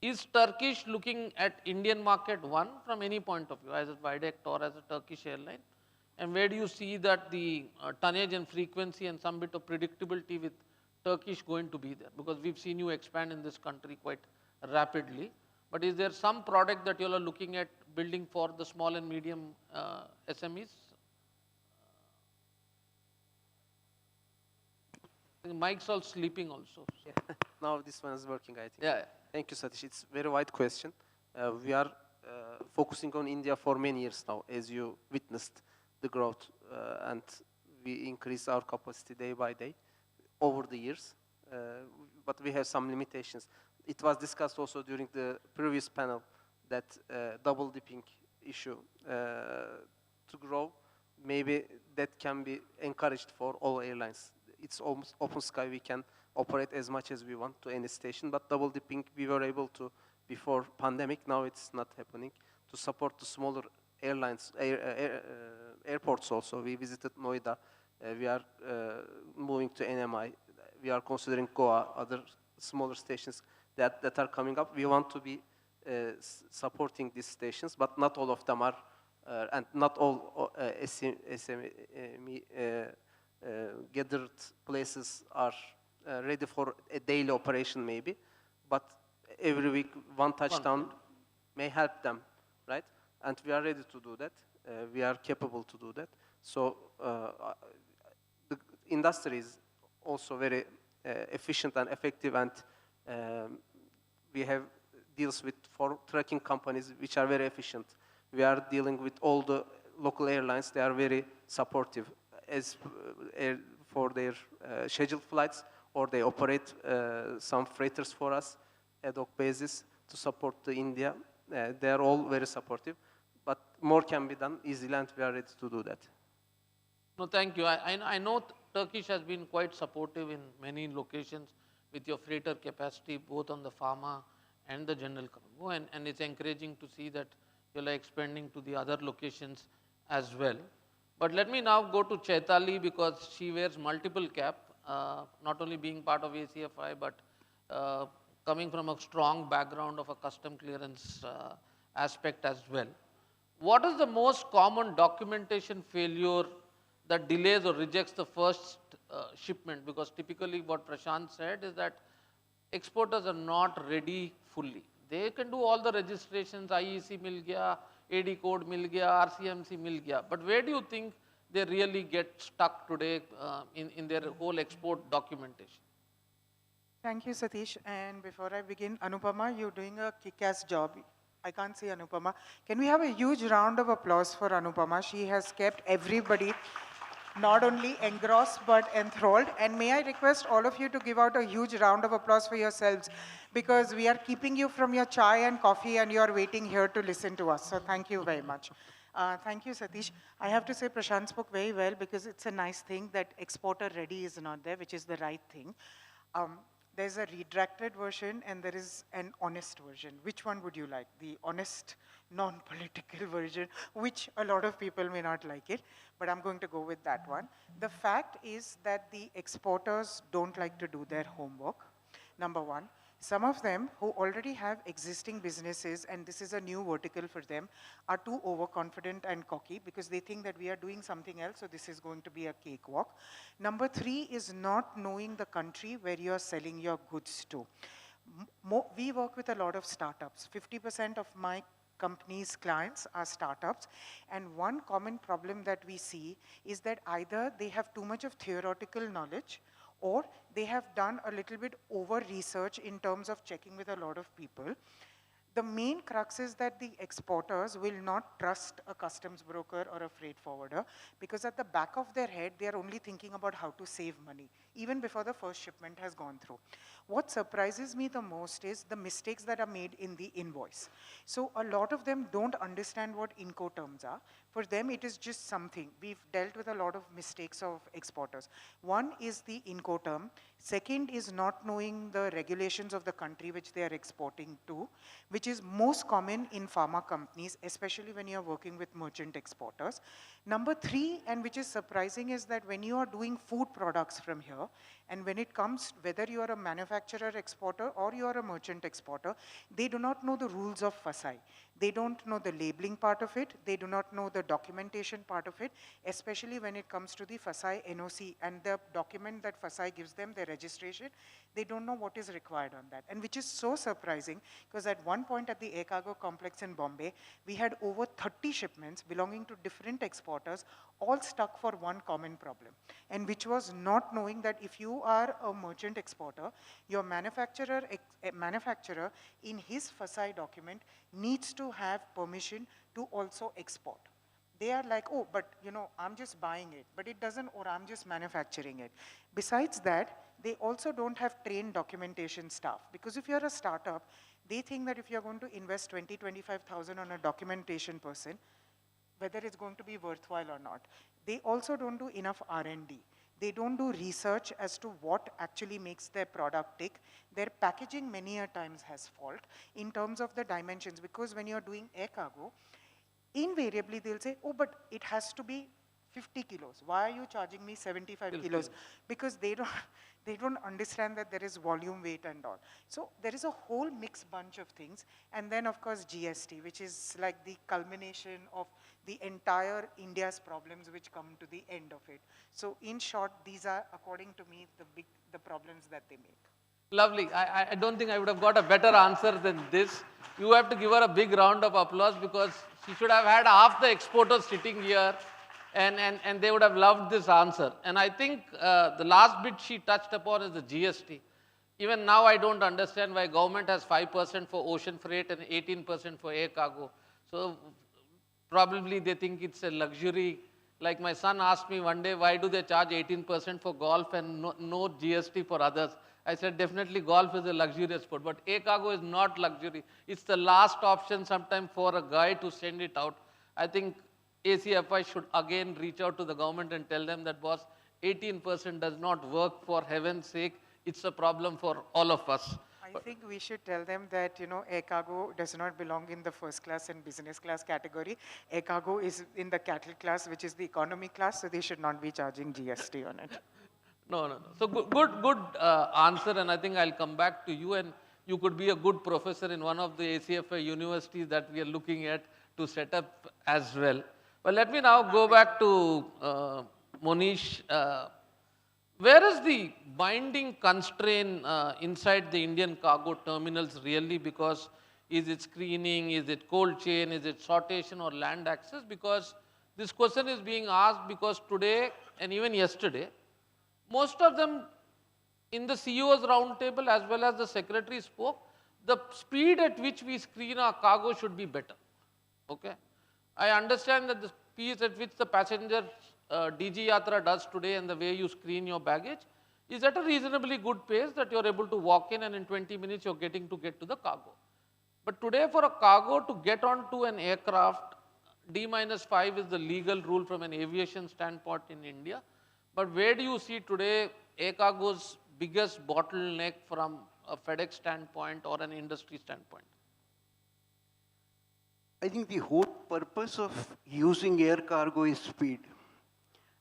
Is Turkish looking at Indian market, one, from any point of view, as a Viaduct or as a Turkish airline? And where do you see that the tonnage and frequency and some bit of predictability with Turkish going to be there? Because we've seen you expand in this country quite rapidly. But is there some product that you are looking at building for the small and medium SMEs? The mic's all sleeping also. Yeah. Now this one is working, I think. Yeah. Thank you, Satish. It's a very wide question. We are focusing on India for many years now, as you witnessed the growth, and we increase our capacity day by day over the years, but we have some limitations. It was discussed also during the previous panel that double dipping issue to grow, maybe that can be encouraged for all airlines. It's almost open sky, we can operate as much as we want to any station, but double dipping we were able to before pandemic, now it's not happening, to support the smaller airlines, airports also. We visited Noida, we are moving to NMI, we are considering Goa, other smaller stations that are coming up. We want to be supporting these stations, but not all of them are, and not all SME gathered places are ready for a daily operation maybe, but every week one touchdown may help them, right? And we are ready to do that. We are capable to do that. So the industry is also very efficient and effective, and we have deals with 4 trucking companies which are very efficient. We are dealing with all the local airlines. They are very supportive as for their scheduled flights, or they operate some freighters for us ad hoc basis to support the India. They are all very supportive, but more can be done easily, and we are ready to do that. No, thank you. I know Turkish has been quite supportive in many locations with your freighter capacity, both on the pharma and the general cargo, and it's encouraging to see that you are expanding to the other locations as well. But let me now go to Chaitali, because she wears multiple cap, not only being part of ACFI, but coming from a strong background of a custom clearance aspect as well. What is the most common documentation failure that delays or rejects the first shipment? Because typically what Prashant said is that exporters are not ready fully. They can do all the registrations, IEC mil gaya, AD code mil gaya, RCMC mil gaya. But where do you think they really get stuck today in their whole export documentation? Thank you, Satish. And before I begin, Anupama, you're doing a kick-ass job. I can't see Anupama. Can we have a huge round of applause for Anupama? She has kept everybody not only engrossed but enthralled. And may I request all of you to give out a huge round of applause for yourselves, because we are keeping you from your chai and coffee and you are waiting here to listen to us. So thank you very much. Thank you, Satish. I have to say Prashant spoke very well, because it's a nice thing that exporter ready is not there, which is the right thing. There's a retracted version and there is an honest version. Which one would you like? The honest, non-political version, which a lot of people may not like it, but I'm going to go with that one. The fact is that the exporters don't like to do their homework, number one. Some of them who already have existing businesses, and this is a new vertical for them, are too overconfident and cocky because they think that we are doing something else, so this is going to be a cakewalk. Number three is not knowing the country where you are selling your goods to. We work with a lot of startups. 50% of my company's clients are startups, and one common problem that we see is that either they have too much of theoretical knowledge, or they have done a little bit over research in terms of checking with a lot of people. The main crux is that the exporters will not trust a customs broker or a freight forwarder, because at the back of their head, they are only thinking about how to save money, even before the first shipment has gone through. What surprises me the most is the mistakes that are made in the invoice. So a lot of them don't understand what Incoterms are. For them, it is just something. We've dealt with a lot of mistakes of exporters. One is the Incoterm. Second is not knowing the regulations of the country which they are exporting to, which is most common in pharma companies, especially when you're working with merchant exporters. Number three, and which is surprising, is that when you are doing food products from here, and when it comes, whether you are a manufacturer exporter or you are a merchant exporter, they do not know the rules of FSI. They don't know the labeling part of it. They do not know the documentation part of it, especially when it comes to the FSI NOC and the document that FSI gives them, their registration. They don't know what is required on that. And which is so surprising, because at one point at the Air Cargo complex in Bombay, we had over 30 shipments belonging to different exporters, all stuck for one common problem, and which was not knowing that if you are a merchant exporter, your manufacturer in his FSI document needs to have permission to also export. They are like, oh, but you know, I'm just buying it, but it doesn't, or I'm just manufacturing it. Besides that, they also don't have trained documentation staff, because if you're a startup, they think that if you're going to invest 20, 25,000 on a documentation person, whether it's going to be worthwhile or not. They also don't do enough R&D. They don't do research as to what actually makes their product tick. Their packaging many a times has fault in terms of the dimensions, because when you're doing air cargo, invariably they'll say, oh, but it has to be 50 kilos. Why are you charging me 75 kilos? Because they don't understand that there is volume, weight and all. So there is a whole mixed bunch of things. And then of course GST, which is like the culmination of the entire India's problems which come to the end of it. So in short, these are, according to me, the problems that they make. Lovely. I don't think I would have got a better answer than this. You have to give her a big round of applause, because she should have had half the exporters sitting here, and they would have loved this answer. And I think the last bit she touched upon is the GST. Even now I don't understand why government has 5% for ocean freight and 18% for air cargo. So probably they think it's a luxury. Like my son asked me one day, why do they charge 18% for golf and no GST for others? I said, definitely golf is a luxurious sport, but air cargo is not luxury. It's the last option sometimes for a guy to send it out. I think ACFI should again reach out to the government and tell them that, boss, 18% does not work, for heaven's sake. It's a problem for all of us. I think we should tell them that, you know, air cargo does not belong in the first class and business class category. Air cargo is in the cattle class, which is the economy class, so they should not be charging GST on it. No. So good answer, and I think I'll come back to you, and you could be a good professor in one of the ACFI universities that we are looking at to set up as well. But let me now go back to Monish. Where is the binding constraint inside the Indian cargo terminals really? Because is it screening, is it cold chain, is it sortation or land access? Because this question is being asked because today and even yesterday, most of them in the CEO's roundtable as well as the secretary spoke, the speed at which we screen our cargo should be better. Okay? I understand that the speed at which the passenger DG Yatra does today and the way you screen your baggage is at a reasonably good pace that you're able to walk in and in 20 minutes you're getting to get to the cargo. But today for a cargo to get onto an aircraft, D-5 is the legal rule from an aviation standpoint in India. But where do you see today air cargo's biggest bottleneck from a FedEx standpoint or an industry standpoint? I think the whole purpose of using air cargo is speed.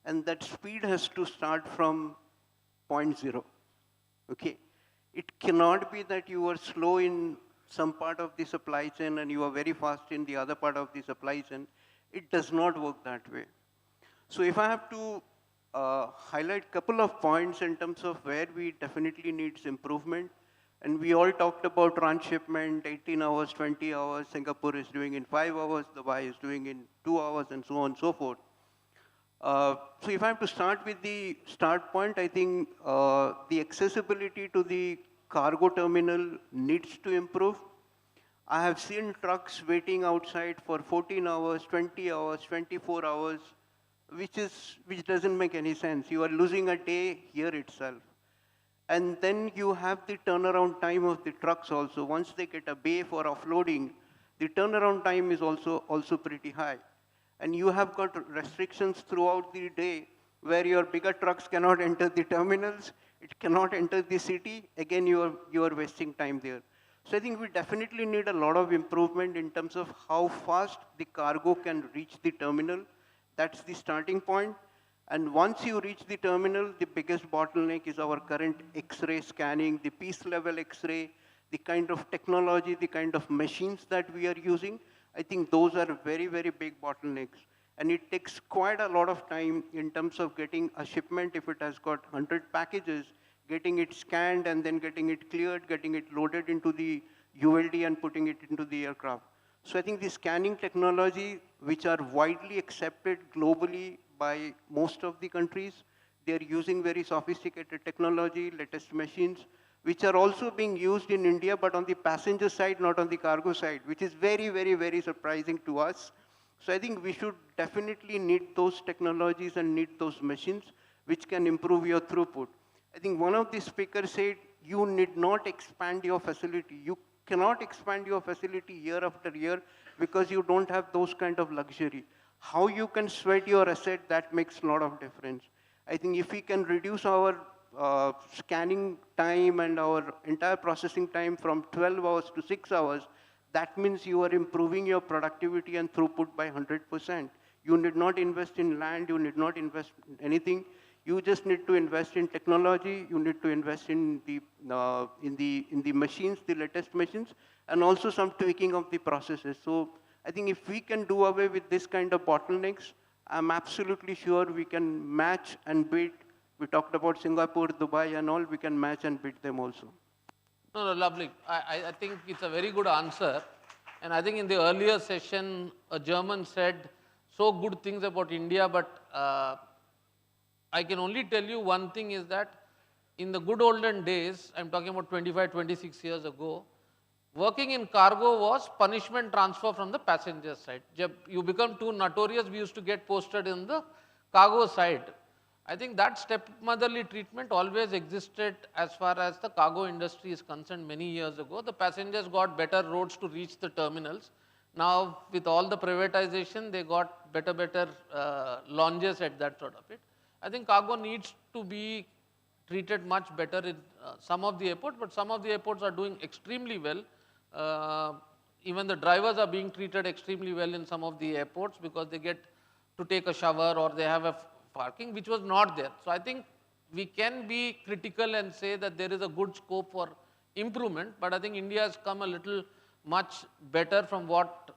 And that speed has to start from point zero. Okay? It cannot be that you are slow in some part of the supply chain and you are very fast in the other part of the supply chain. It does not work that way. So if I have to highlight a couple of points in terms of where we definitely needs improvement, and we all talked about transshipment, 18 hours, 20 hours, Singapore is doing in 5 hours, Dubai is doing in 2 hours, and so on and so forth. So if I have to start with the start point, I think the accessibility to the cargo terminal needs to improve. I have seen trucks waiting outside for 14 hours, 20 hours, 24 hours, which doesn't make any sense. You are losing a day here itself. And then you have the turnaround time of the trucks also. Once they get a bay for offloading, the turnaround time is also pretty high. And you have got restrictions throughout the day where your bigger trucks cannot enter the terminals, it cannot enter the city. Again, you are wasting time there. So I think we definitely need a lot of improvement in terms of how fast the cargo can reach the terminal. That's the starting point. And once you reach the terminal, the biggest bottleneck is our current X-ray scanning, the piece level X-ray, the kind of technology, the kind of machines that we are using. I think those are very, very big bottlenecks. And it takes quite a lot of time in terms of getting a shipment, if it has got 100 packages, getting it scanned and then getting it cleared, getting it loaded into the ULD and putting it into the aircraft. So I think the scanning technology, which are widely accepted globally by most of the countries, they're using very sophisticated technology, latest machines, which are also being used in India, but on the passenger side, not on the cargo side, which is very, very, very surprising to us. So I think we should definitely need those technologies and need those machines which can improve your throughput. I think one of the speakers said, you need not expand your facility. You cannot expand your facility year after year because you don't have those kind of luxury. How you can sweat your asset, that makes a lot of difference. I think if we can reduce our scanning time and our entire processing time from 12 hours to 6 hours, that means you are improving your productivity and throughput by 100%. You need not invest in land, you need not invest in anything. You just need to invest in technology, you need to invest in the machines, the latest machines, and also some tweaking of the processes. So I think if we can do away with this kind of bottlenecks, I'm absolutely sure we can match and beat. We talked about Singapore, Dubai and all, we can match and beat them also. No, lovely. I think it's a very good answer. And I think in the earlier session, a German said so good things about India, but I can only tell you one thing is that in the good olden days, I'm talking about 25, 26 years ago, working in cargo was punishment transfer from the passenger side. You become too notorious, we used to get posted in the cargo side. I think that stepmotherly treatment always existed as far as the cargo industry is concerned many years ago. The passengers got better roads to reach the terminals. Now, with all the privatization, they got better lounges at that sort of it. I think cargo needs to be treated much better in some of the airports, but some of the airports are doing extremely well. Even the drivers are being treated extremely well in some of the airports because they get to take a shower or they have a parking, which was not there. So I think we can be critical and say that there is a good scope for improvement, but I think India has come a little much better from what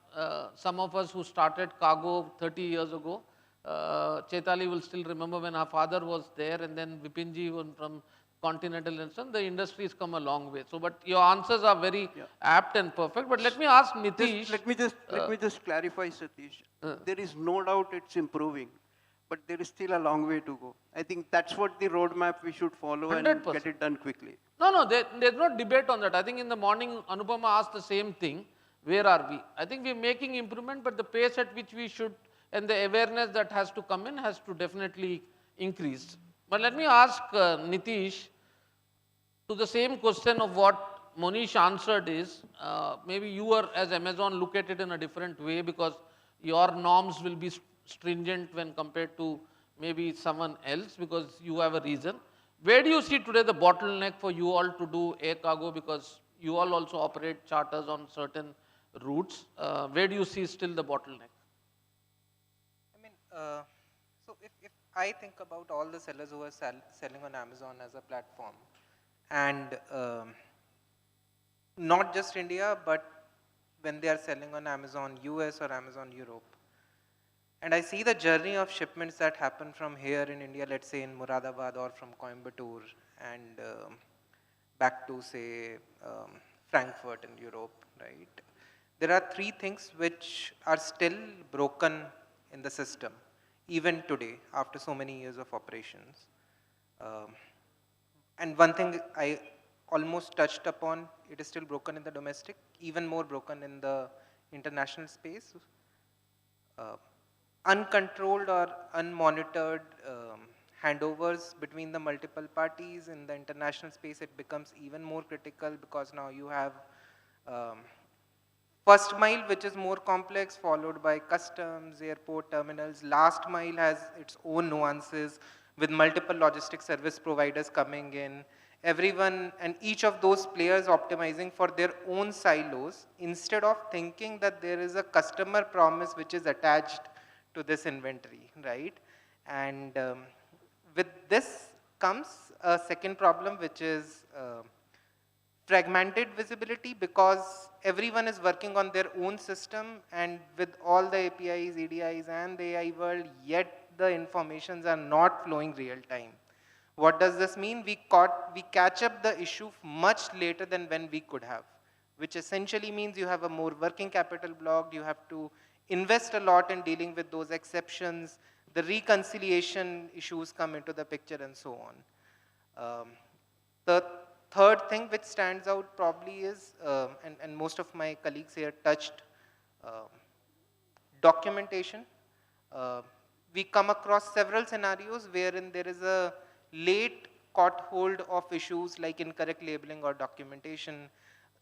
some of us who started cargo 30 years ago. Chaitali will still remember when her father was there, and then Vipinji from Continental and so on. The industry has come a long way. So, but your answers are very apt and perfect. But let me ask Nitish. Let me just clarify, Satish. There is no doubt it's improving. but there is still a long way to go. I think that's what the roadmap we should follow and 100%. get it done quickly. No, there's no debate on that. I think in the morning, Anupama asked the same thing. Where are we? I think we're making improvement, but the pace at which we should and the awareness that has to come in has to definitely increase. But let me ask Nitish to the same question of what Monish answered is, maybe you are as Amazon look at it in a different way because your norms will be stringent when compared to maybe someone else because you have a reason. Where do you see today the bottleneck for you all to do air cargo because you all also operate charters on certain routes? Where do you see still the bottleneck? I mean, so if I think about all the sellers who are selling on Amazon as a platform, and not just India, but when they are selling on Amazon US or Amazon Europe, and I see the journey of shipments that happen from here in India, let's say in Moradabad or from Coimbatore, and back to say Frankfurt in Europe, right? There are three things which are still broken in the system, even today, after so many years of operations. And one thing I almost touched upon, it is still broken in the domestic, even more broken in the international space. Uncontrolled or unmonitored handovers between the multiple parties in the international space, it becomes even more critical because now you have first mile, which is more complex, followed by customs, airport terminals. Last mile has its own nuances with multiple logistics service providers coming in. Everyone and each of those players optimizing for their own silos instead of thinking that there is a customer promise which is attached to this inventory, right? And with this comes a second problem, which is fragmented visibility, because everyone is working on their own system, and with all the APIs, EDIs and the AI world, yet the informations are not flowing real time. What does this mean? We catch up the issue much later than when we could have, which essentially means you have a more working capital block, you have to invest a lot in dealing with those exceptions, the reconciliation issues come into the picture and so on. The third thing which stands out probably is, and most of my colleagues here touched, documentation. We come across several scenarios wherein there is a late caught hold of issues like incorrect labeling or documentation.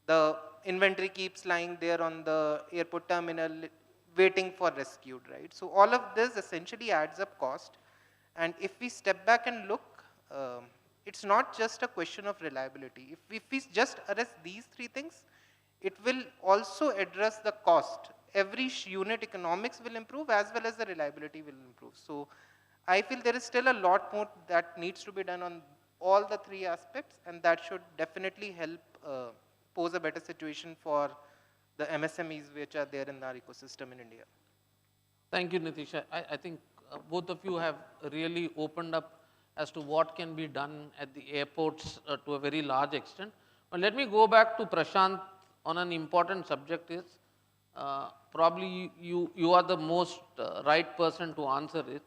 The inventory keeps lying there on the airport terminal waiting for rescued, right? So all of this essentially adds up cost. And if we step back and look, it's not just a question of reliability. If we just address these three things, it will also address the cost. Every unit economics will improve as well as the reliability will improve. So I feel there is still a lot more that needs to be done on all the three aspects, and that should definitely help pose a better situation for the MSMEs which are there in our ecosystem in India. Thank you, Nitish. I think both of you have really opened up as to what can be done at the airports to a very large extent. But let me go back to Prashant on an important subject is, probably you are the most right person to answer it.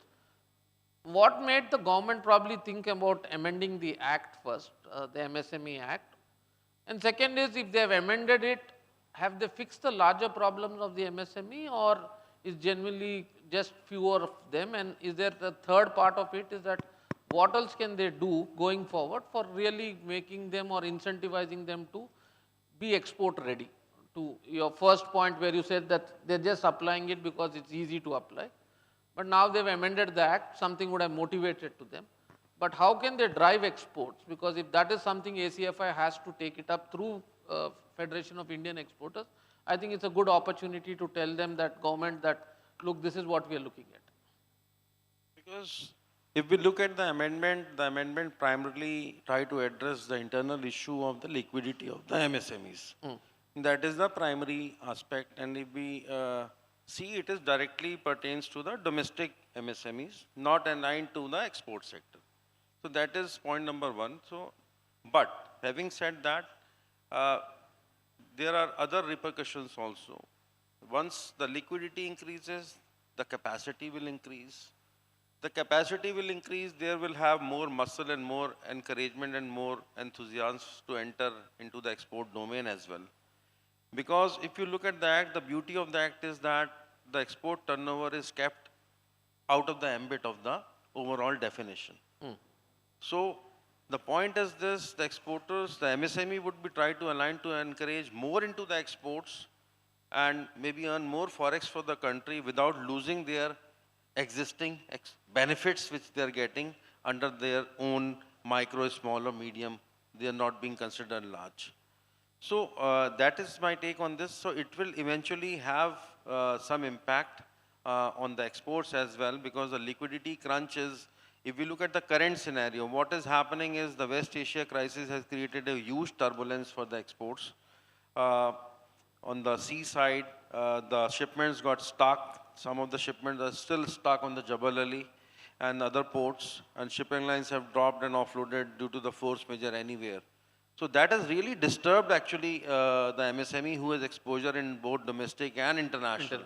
What made the government probably think about amending the Act first, the MSME Act? And second is, if they have amended it, have they fixed the larger problems of the MSME, or is genuinely just fewer of them? And is there the third part of it is that what else can they do going forward for really making them or incentivizing them to be export ready? To your first point where you said that they're just applying it because it's easy to apply. But now they've amended the Act, something would have motivated to them. But how can they drive exports? Because if that is something ACFI has to take it up through Federation of Indian Exporters, I think it's a good opportunity to tell them that government that, look, this is what we are looking at. Because if we look at the amendment primarily try to address the internal issue of the liquidity of the MSMEs. That is the primary aspect, and if we see it is directly pertains to the domestic MSMEs, not aligned to the export sector. So that is point number one. So, but having said that, there are other repercussions also. Once the liquidity increases, the capacity will increase. the capacity will increase, there will have more muscle and more encouragement and more enthusiasm to enter into the export domain as well. Because if you look at the act, the beauty of the act is that the export turnover is kept out of the ambit of the overall definition. So the point is this, the exporters, the MSME would be trying to align to encourage more into the exports and maybe earn more forex for the country without losing their existing benefits which they are getting under their own micro, small or medium. They are not being considered large. So that is my take on this. So it will eventually have some impact on the exports as well, because the liquidity crunch is, if we look at the current scenario, what is happening is the West Asia crisis has created a huge turbulence for the exports. On the sea side, the shipments got stuck. Some of the shipments are still stuck on the Jebel Ali and other ports, and shipping lines have dropped and offloaded due to the force majeure anywhere. So that has really disturbed actually the MSME who has exposure in both domestic and international.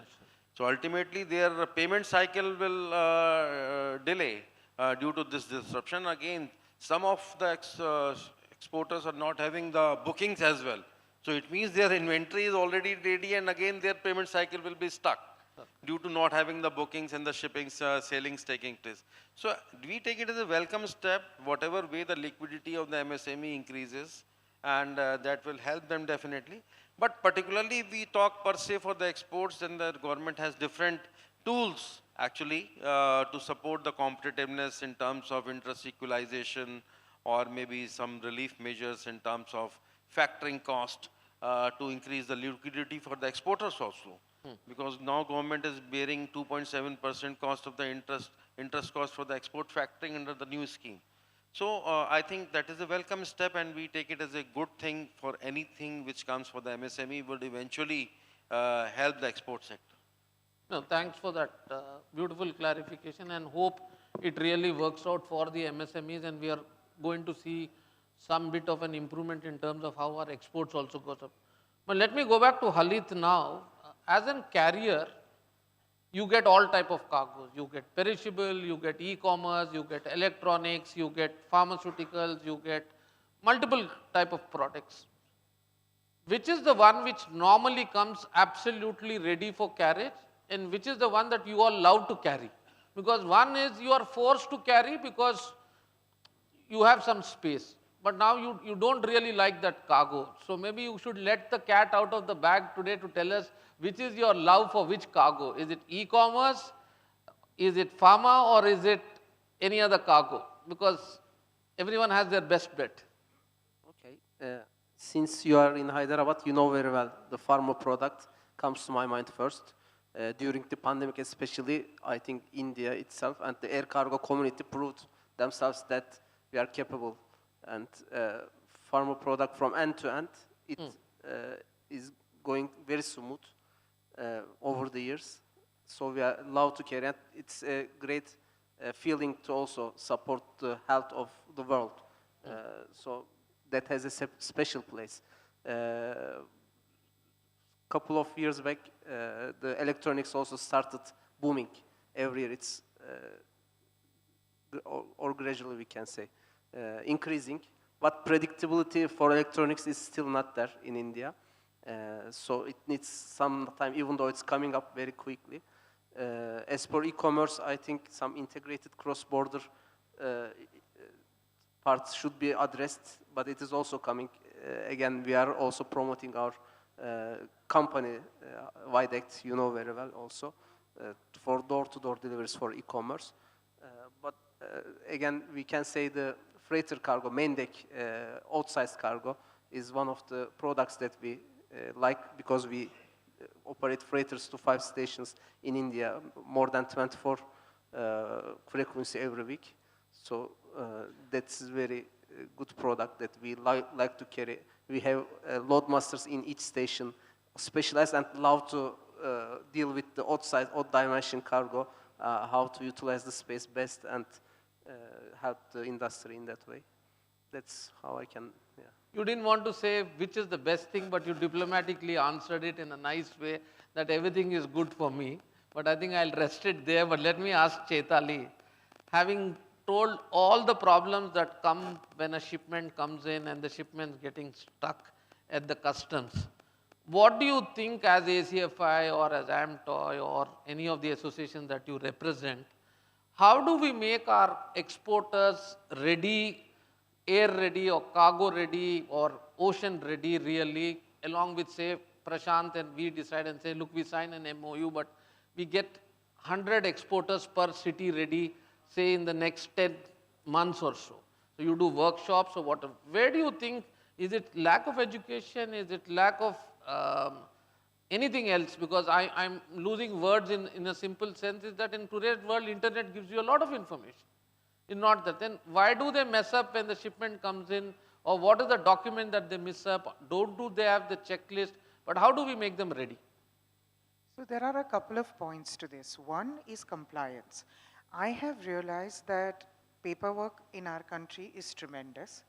So ultimately their payment cycle will delay due to this disruption. Again, some of the exporters are not having the bookings as well. So it means their inventory is already ready, and again their payment cycle will be stuck due to not having the bookings and the shipping sailings taking place. So we take it as a welcome step, whatever way the liquidity of the MSME increases, and that will help them definitely. But particularly we talk per se for the exports, then the government has different tools actually to support the competitiveness in terms of interest equalization, or maybe some relief measures in terms of factoring cost to increase the liquidity for the exporters also. Because now government is bearing 2.7% cost of the interest cost for the export factoring under the new scheme. So I think that is a welcome step, and we take it as a good thing for anything which comes for the MSME would eventually help the export sector. No, thanks for that beautiful clarification, and hope it really works out for the MSMEs, and we are going to see some bit of an improvement in terms of how our exports also goes up. But let me go back to Halit now. As a carrier, you get all type of cargoes. You get perishable, you get e-commerce, you get electronics, you get pharmaceuticals, you get multiple type of products. Which is the one which normally comes absolutely ready for carriage, and which is the one that you are allowed to carry? Because one is you are forced to carry because you have some space. But now you don't really like that cargo. So maybe you should let the cat out of the bag today to tell us which is your love for which cargo. Is it e-commerce, is it pharma, or is it any other cargo? Because everyone has their best bet. Okay. Since you are in Hyderabad, you know very well the pharma product comes to my mind first. During the pandemic especially, I think India itself and the air cargo community proved themselves that we are capable. And pharma product from end to end, it is going very smooth over the years. So we are allowed to carry it. It's a great feeling to also support the health of the world. So that has a special place. Couple of years back, the electronics also started booming every year. It's or gradually we can say. Increasing, but predictability for electronics is still not there in India. So it needs some time, even though it's coming up very quickly. As for e-commerce, I think some integrated cross-border parts should be addressed, but it is also coming. Again, we are also promoting our company, Widex, you know very well also, for door-to-door deliveries for e-commerce. But again, we can say the freighter cargo, main deck, outsized cargo, is one of the products that we like, because we operate freighters to 5 stations in India, more than 24 frequency every week. So that's a very good product that we like to carry. We have load masters in each station, specialized and love to deal with the odd dimension cargo, how to utilize the space best and help the industry in that way. That's how I can, yeah. You didn't want to say which is the best thing, but you diplomatically answered it in a nice way that everything is good for me. But I think I'll rest it there. But let me ask Chaitali. having told all the problems that come when a shipment comes in and the shipment's getting stuck at the customs, what do you think as ACFI or as AMTOY or any of the associations that you represent, how do we make our exporters ready, air ready or cargo ready or ocean ready really, along with say Prashant and we decide and say, look, we sign an MOU, but we get 100 exporters per city ready, say in the next 10 months or so. So you do workshops or whatever. Where do you think, is it lack of education? Is it lack of anything else? Because I'm losing words in a simple sense is that in today's world, internet gives you a lot of information. It's not that. Then why do they mess up when the shipment comes in? Or what is the document that they miss up? Do they have the checklist? But how do we make them ready? So there are a couple of points to this. One is compliance. I have realized that paperwork in our country is tremendous.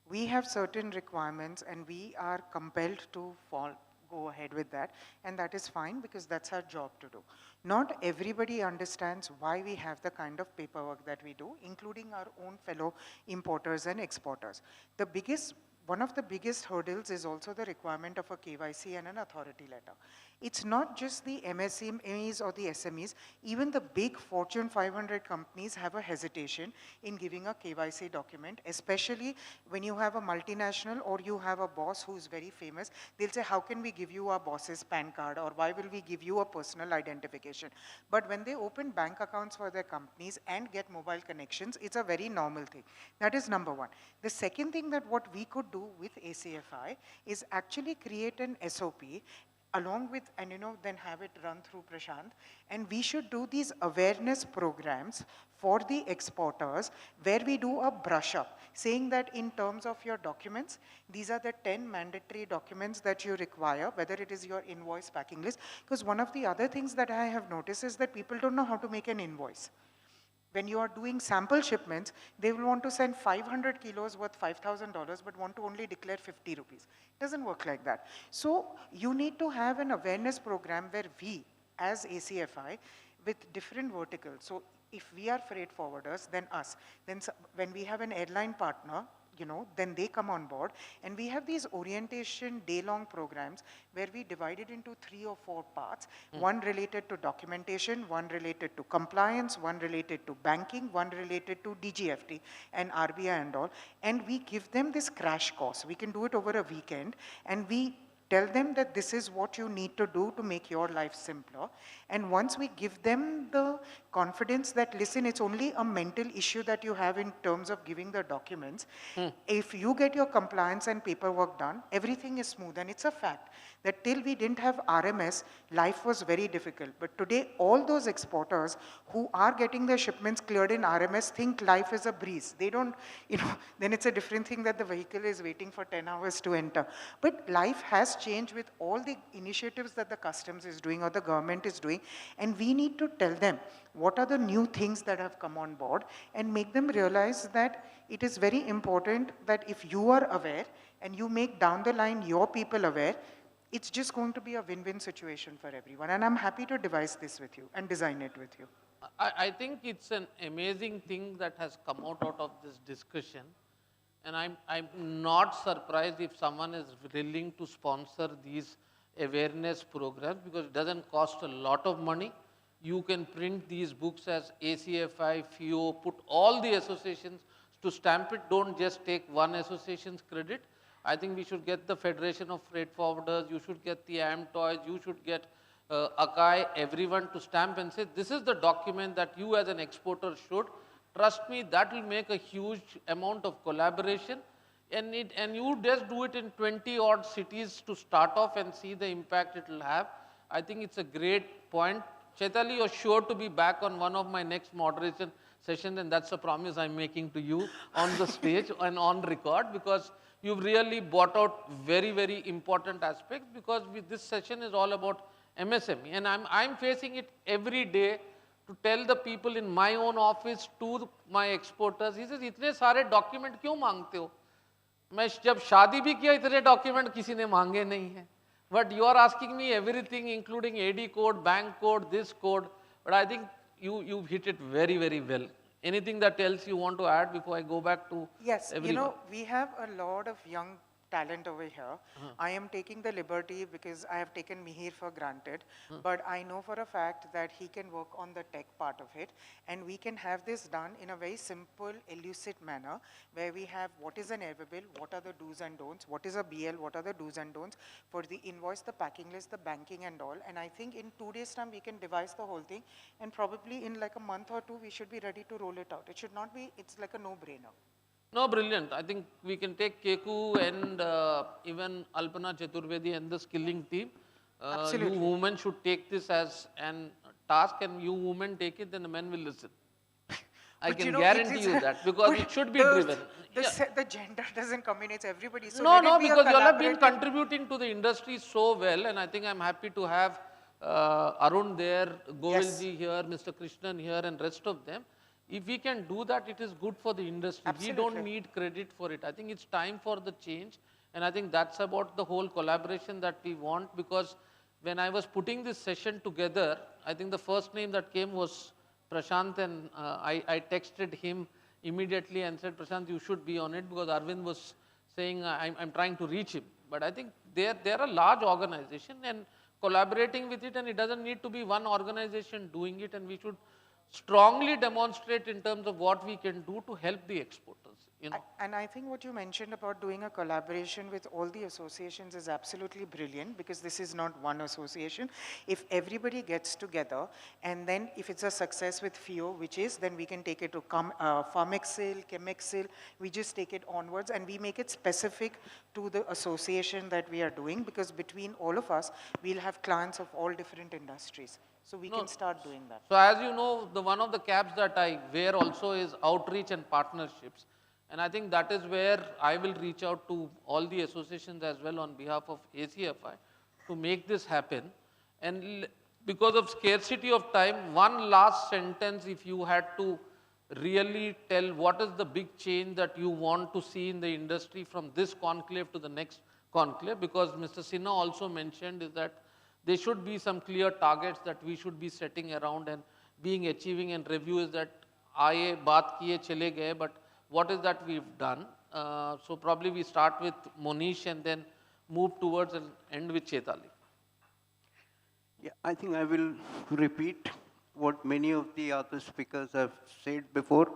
We have certain requirements and we are compelled to go ahead with that, and that is fine because that's our job to do. Not everybody understands why we have the kind of paperwork that we do, including our own fellow importers and exporters. One of the biggest hurdles is also the requirement of a KYC and an authority letter. It's not just the MSMEs or the SMEs, even the big Fortune 500 companies have a hesitation in giving a KYC document, especially when you have a multinational or you have a boss who's very famous. They'll say, how can we give you our boss's PAN card, or why will we give you a personal identification? But when they open bank accounts for their companies and get mobile connections, it's a very normal thing. That is number one. The second thing that what we could do with ACFI is actually create an SOP along with, and then have it run through Prashant. And we should do these awareness programs for the exporters where we do a brush up, saying that in terms of your documents, these are the 10 mandatory documents that you require, whether it is your invoice packing list. Because one of the other things that I have noticed is that people don't know how to make an invoice. When you are doing sample shipments, they will want to send 500 kilos worth $5,000, but want to only declare 50 rupees. It doesn't work like that. So you need to have an awareness program where we, as ACFI, with different verticals, so if we are freight forwarders, then us. Then when we have an airline partner, then they come on board. And we have these orientation day-long programs where we divide it into 3 or 4 parts. One related to documentation, one related to compliance, one related to banking, one related to DGFT and RBI and all. And we give them this crash course. We can do it over a weekend, and we tell them that this is what you need to do to make your life simpler. And once we give them the confidence that, listen, it's only a mental issue that you have in terms of giving the documents. If you get your compliance and paperwork done, everything is smooth. And it's a fact that till we didn't have RMS, life was very difficult. But today, all those exporters who are getting their shipments cleared in RMS think life is a breeze. They don't, then it's a different thing that the vehicle is waiting for 10 hours to enter. But life has changed with all the initiatives that the customs is doing or the government is doing. And we need to tell them what are the new things that have come on board and make them realize that it is very important that if you are aware and you make down the line your people aware, it's just going to be a win-win situation for everyone. And I'm happy to devise this with you and design it with you. I think it's an amazing thing that has come out of this discussion. And I'm not surprised if someone is willing to sponsor these awareness programs, because it doesn't cost a lot of money. You can print these books as ACFI, FIO, put all the associations to stamp it. Don't just take one association's credit. I think we should get the Federation of Freight Forwarders, you should get the AMTOYs, you should get ACFI, everyone to stamp and say, this is the document that you as an exporter should. Trust me, that will make a huge amount of collaboration. And you just do it in 20 odd cities to start off and see the impact it will have. I think it's a great point. Chaitali, you're sure to be back on one of my next moderation sessions, and that's a promise I'm making to you on the stage and on record, because you've really brought out very, very important aspects, because this session is all about MSME. And I'm facing it every day to tell the people in my own office, to my exporters, he says, इतने सारे document क्यों मांगते हो? मैं जब शादी भी किया इतने document किसी ने मांगे नहीं हैं. But you are asking me everything, including AD code, bank code, this code. But I think you've hit it very, very well. anything that else you want to add before I go back to Yes, everyone? you know, we have a lot of young talent over here. I am taking the liberty because I have taken Mihir for granted, but I know for a fact that he can work on the tech part of it, and we can have this done in a very simple, elusive manner, where we have what is an air bill, what are the do's and don'ts, what is a BL, what are the do's and don'ts for the invoice, the packing list, the banking and all. And I think in 2 days' time, we can devise the whole thing, and probably in like a month or two, we should be ready to roll it out. It should not be, it's like a no-brainer. No, brilliant. I think we can take Keku and even Alpana Chaturvedi and the skilling team. You Absolutely. women should take this as an task, and you women take it, then the men will listen. I But can you know, guarantee you that, because but it should be the, driven. The gender doesn't come in, it's everybody. So No, let no, it be a because you all have been collaborative- contributing to the industry so well, and I think I'm happy to have Arun there, Govilji here, Mr. Krishnan here, and rest of them. If we can do that, it is good for the industry. We don't Absolutely. need credit for it. I think it's time for the change, and I think that's about the whole collaboration that we want, because when I was putting this session together, I think the first name that came was Prashant, and I texted him immediately and said, Prashant, you should be on it, because Arvind was saying I'm trying to reach him. But I think they're a large organization and collaborating with it, and it doesn't need to be one organization doing it, and we should strongly demonstrate in terms of what we can do to help the exporters. You know. And I think what you mentioned about doing a collaboration with all the associations is absolutely brilliant, because this is not one association. If everybody gets together, and then if it's a success with FIO, which is, then we can take it to Pharmexil, Chemexil, we just take it onwards, and we make it specific to the association that we are doing, because between all of us, we'll have clients of all different industries. So we can start doing that. So as you know, one of the caps that I wear also is outreach and partnerships. And I think that is where I will reach out to all the associations as well on behalf of ACFI to make this happen. And because of scarcity of time, one last sentence, if you had to really tell what is the big change that you want to see in the industry from this conclave to the next conclave, because Mr. Sinha also mentioned is that there should be some clear targets that we should be setting around and achieving, and review is that aaye baat kiye chale gaye, but what is that we've done? So probably we start with Monish and then move towards and end with Chetali. Yeah, I think I will repeat what many of the other speakers have said before.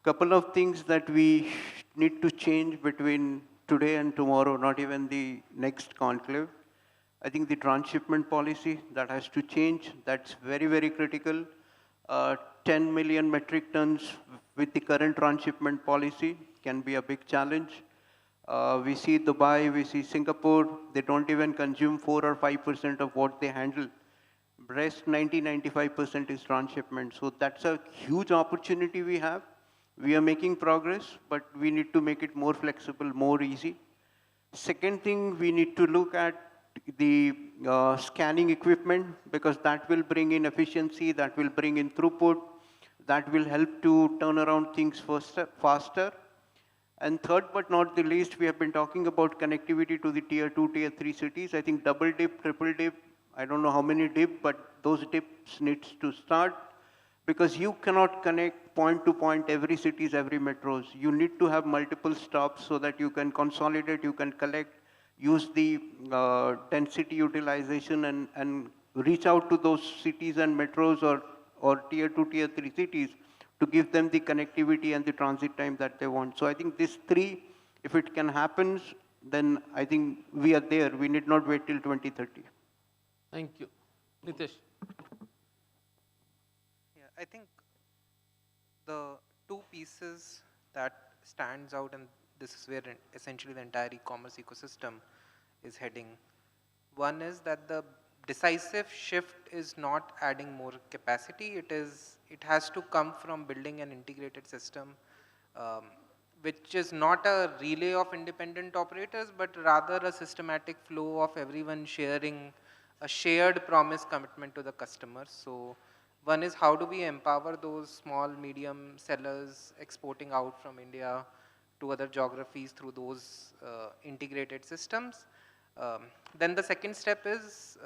Couple of things that we need to change between today and tomorrow, not even the next conclave. I think the transshipment policy, that has to change. That's very, very critical. 10 million metric tons with the current transshipment policy can be a big challenge. We see Dubai, we see Singapore, they don't even consume 4 or 5% of what they handle. Rest 90-95% is transshipment. So that's a huge opportunity we have. We are making progress, but we need to make it more flexible, more easy. Second thing, we need to look at the scanning equipment, because that will bring in efficiency, that will bring in throughput, that will help to turn around things faster. And third but not the least, we have been talking about connectivity to the tier 2, tier 3 cities. I think double dip, triple dip, I don't know how many dip, but those dips needs to start, because you cannot connect point to point every cities, every metros. You need to have multiple stops so that you can consolidate, you can collect, use the density utilization and reach out to those cities and metros or tier 2, tier 3 cities to give them the connectivity and the transit time that they want. So I think these three, if it can happen, then I think we are there. We need not wait till 2030. Thank you. Nitesh. Yeah, I think the two pieces that stands out, and this is where essentially the entire e-commerce ecosystem is heading. One is that the decisive shift is not adding more capacity. It has to come from building an integrated system, which is not a relay of independent operators, but rather a systematic flow of everyone sharing a shared promise commitment to the customers. So one is, how do we empower those small, medium sellers exporting out from India to other geographies through those integrated systems? Then the second step is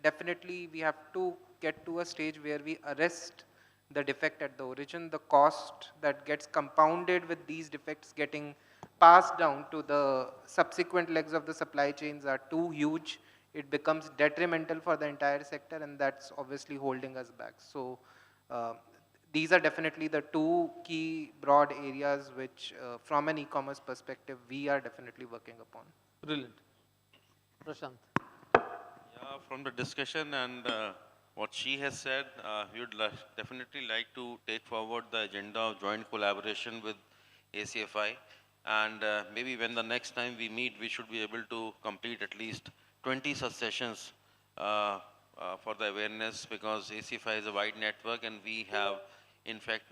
definitely we have to get to a stage where we arrest the defect at the origin, the cost that gets compounded with these defects getting passed down to the subsequent legs of the supply chains are too huge. It becomes detrimental for the entire sector, and that's obviously holding us back. So these are definitely the two key broad areas which from an e-commerce perspective we are definitely working upon. Brilliant. Prashant. Yeah, from the discussion and what she has said, we would definitely like to take forward the agenda of joint collaboration with ACFI, and maybe when the next time we meet, we should be able to complete at least 20 such sessions for the awareness, because ACFI is a wide network and we have in fact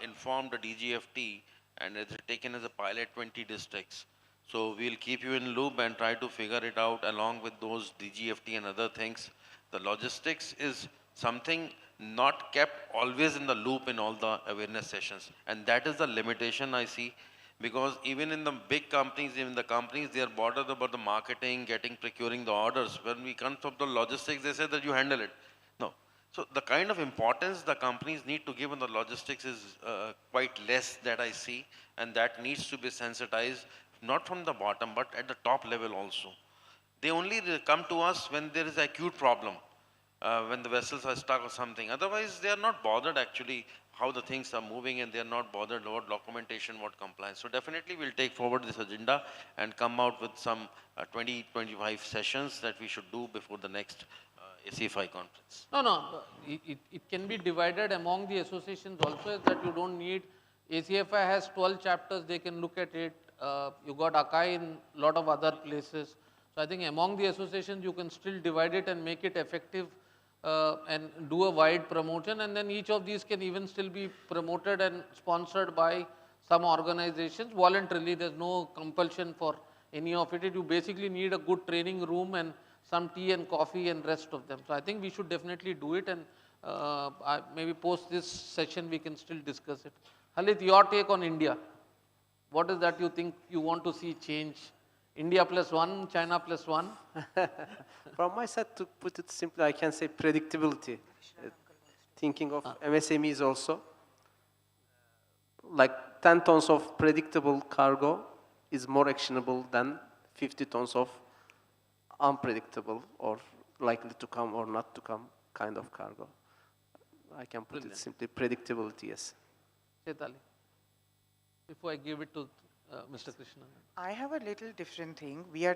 informed the DGFT and it's taken as a pilot 20 districts. So we'll keep you in loop and try to figure it out along with those DGFT and other things. The logistics is something not kept always in the loop in all the awareness sessions. And that is the limitation I see, because even in the big companies, even the companies, they are bothered about the marketing, procuring the orders. When we come to the logistics, they say that you handle it. No. So the kind of importance the companies need to give on the logistics is quite less that I see, and that needs to be sensitized, not from the bottom, but at the top level also. They only come to us when there is an acute problem, when the vessels are stuck or something. Otherwise, they are not bothered actually how the things are moving, and they are not bothered about documentation, what compliance. So definitely we'll take forward this agenda and come out with some 20-25 sessions that we should do before the next ACFI conference. No, it can be divided among the associations also, is that you don't need, ACFI has 12 chapters, they can look at it. You got ACAI in a lot of other places. So I think among the associations you can still divide it and make it effective and do a wide promotion, and then each of these can even still be promoted and sponsored by some organizations voluntarily. There's no compulsion for any of it. You basically need a good training room and some tea and coffee and rest of them. So I think we should definitely do it, and maybe post this session we can still discuss it. Halit, your take on India. What is that you think you want to see change? India +1, China +1? From my side, to put it simply, I can say predictability. Thinking of MSMEs also, like 10 tons of predictable cargo is more actionable than 50 tons of unpredictable or likely to come or not to come kind of cargo. I can put it simply predictability, yes. Chetali, before I give it to Mr. Krishnan. I have a little different thing. We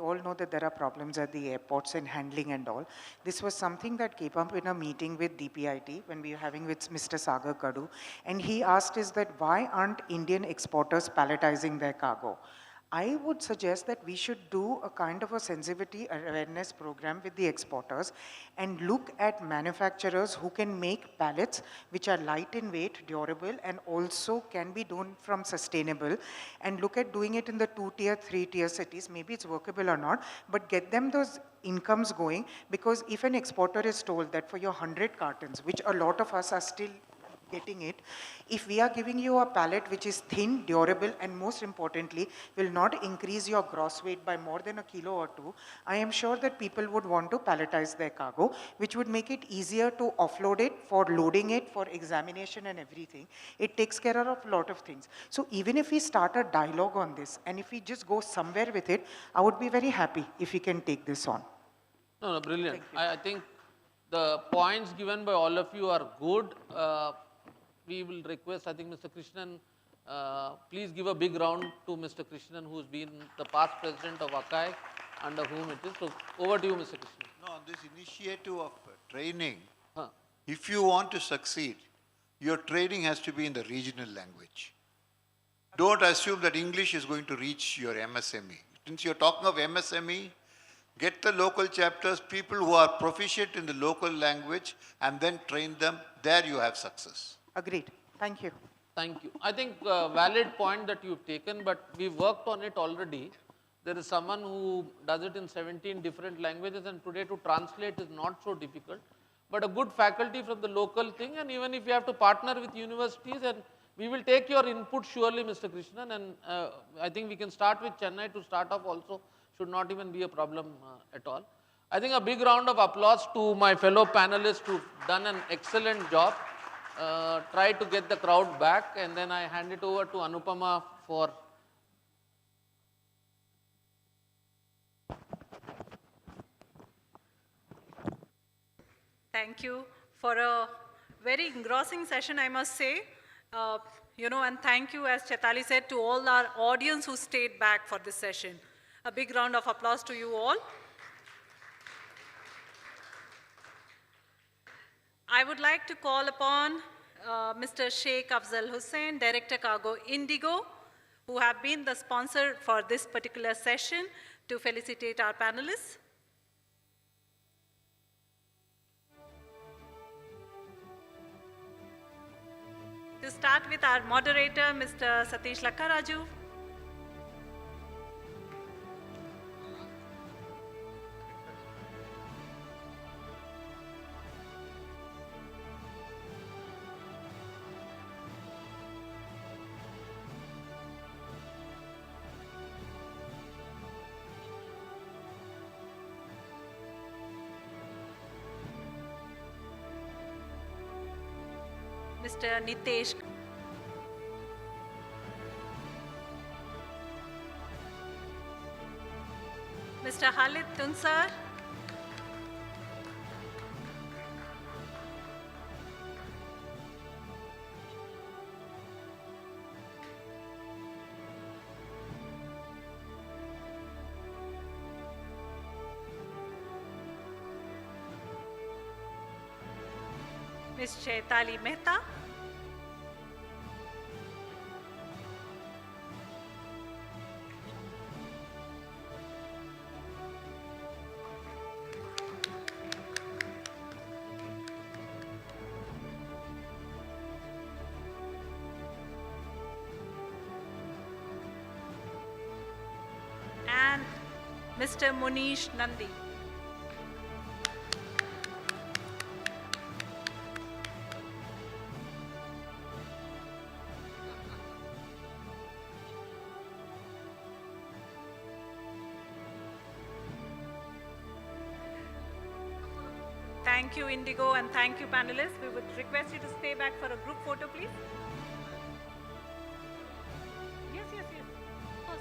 all know that there are problems at the airports and handling and all. This was something that came up in a meeting with DPIT when we were having with Mr. Sagar Kadu. And he asked us that why aren't Indian exporters palletizing their cargo? I would suggest that we should do a kind of a sensitivity awareness program with the exporters and look at manufacturers who can make pallets which are light in weight, durable, and also can be done from sustainable, and look at doing it in the 2-tier, 3-tier cities. Maybe it's workable or not, but get them those incomes going, because if an exporter is told that for your 100 cartons, which a lot of us are still getting it, if we are giving you a pallet which is thin, durable, and most importantly, will not increase your gross weight by more than a kilo or 2, I am sure that people would want to palletize their cargo, which would make it easier to offload it, for loading it, for examination and everything. It takes care of a lot of things. So even if we start a dialogue on this, and if we just go somewhere with it, I would be very happy if we can take this on. No, brilliant. I think the points given by all of you are good. We will request, I think, Mr. Krishnan, please give a big round to Mr. Krishnan, who's been the past president of ACAI, under whom it is. So over to you, Mr. Krishnan. No, on this initiative of training, if you want to succeed, your training has to be in the regional language. Don't assume that English is going to reach your MSME. Since you're talking of MSME, get the local chapters, people who are proficient in the local language, and then train them. There you have success. Agreed. Thank you. Thank you. I think valid point that you've taken, but we've worked on it already. There is someone who does it in 17 different languages, and today to translate is not so difficult. But a good faculty from the local thing, and even if you have to partner with universities, and we will take your input surely, Mr. Krishnan, and I think we can start with Chennai to start off also. Should not even be a problem at all. I think a big round of applause to my fellow panelists who've done an excellent job. try to get the crowd back, and then I hand it over to Anupama for. Thank you for a very engrossing session, I must say. And thank you, as Chaitali said, to all our audience who stayed back for this session. A big round of applause to you all. I would like to call upon Mr. Sheikh Afzal Hussain, Director Cargo Indigo, who have been the sponsor for this particular session, to felicitate our panelists. To start with our moderator, Mr. Satish Lakkaraju. Mr. Nitesh. Mr. Khalid Tunsar. Ms. Chaitali Mehta. And Mr. Munish Nandi. Thank you, Indigo, and thank you, panelists. We would request you to stay back for a group photo, please. Yes, yes, yes. Of course.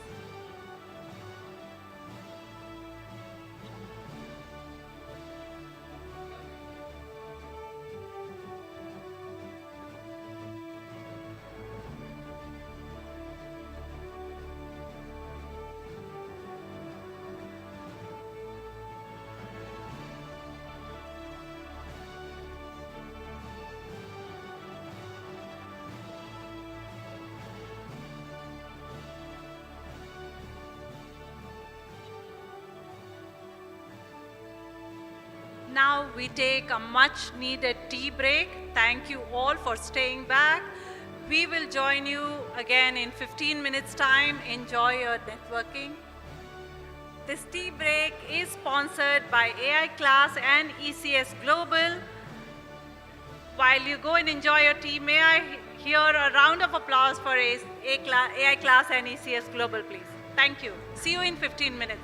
Now we take a much needed tea break. Thank you all for staying back. We will join you again in 15 minutes time. Enjoy your networking. This tea break is sponsored by AI Class and ECS Global. While you go and enjoy your tea, may I hear a round of applause for AI Class and ECS Global, please. Thank you. See you in 15 minutes.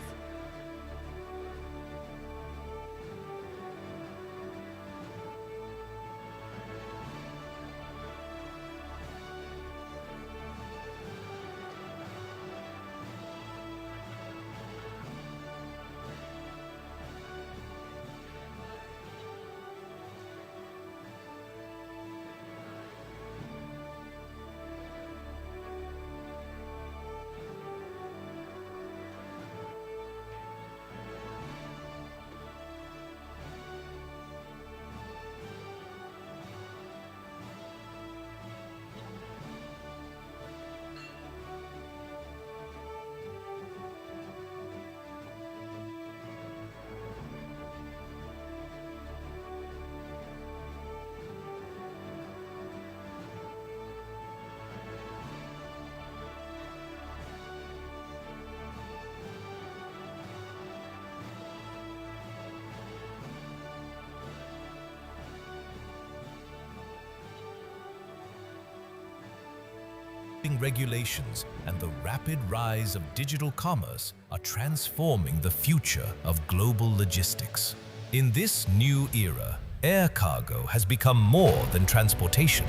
Regulations and the rapid rise of digital commerce are transforming the future of global logistics. In this new era, air cargo has become more than transportation.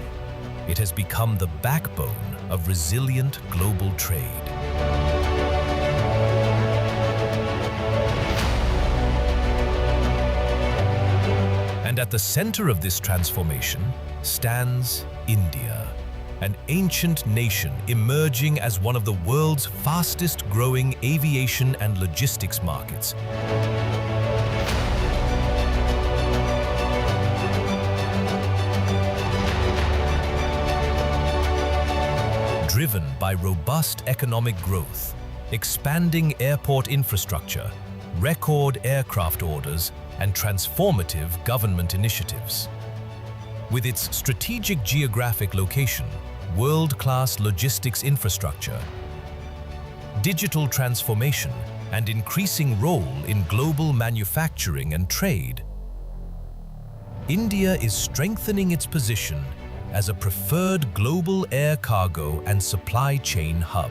It has become the backbone of resilient global trade. And at the center of this transformation stands India, an ancient nation emerging as one of the world's fastest growing aviation and logistics markets. Driven by robust economic growth, expanding airport infrastructure, record aircraft orders, and transformative government initiatives. With its strategic geographic location, world-class logistics infrastructure, digital transformation, and increasing role in global manufacturing and trade, India is strengthening its position as a preferred global air cargo and supply chain hub.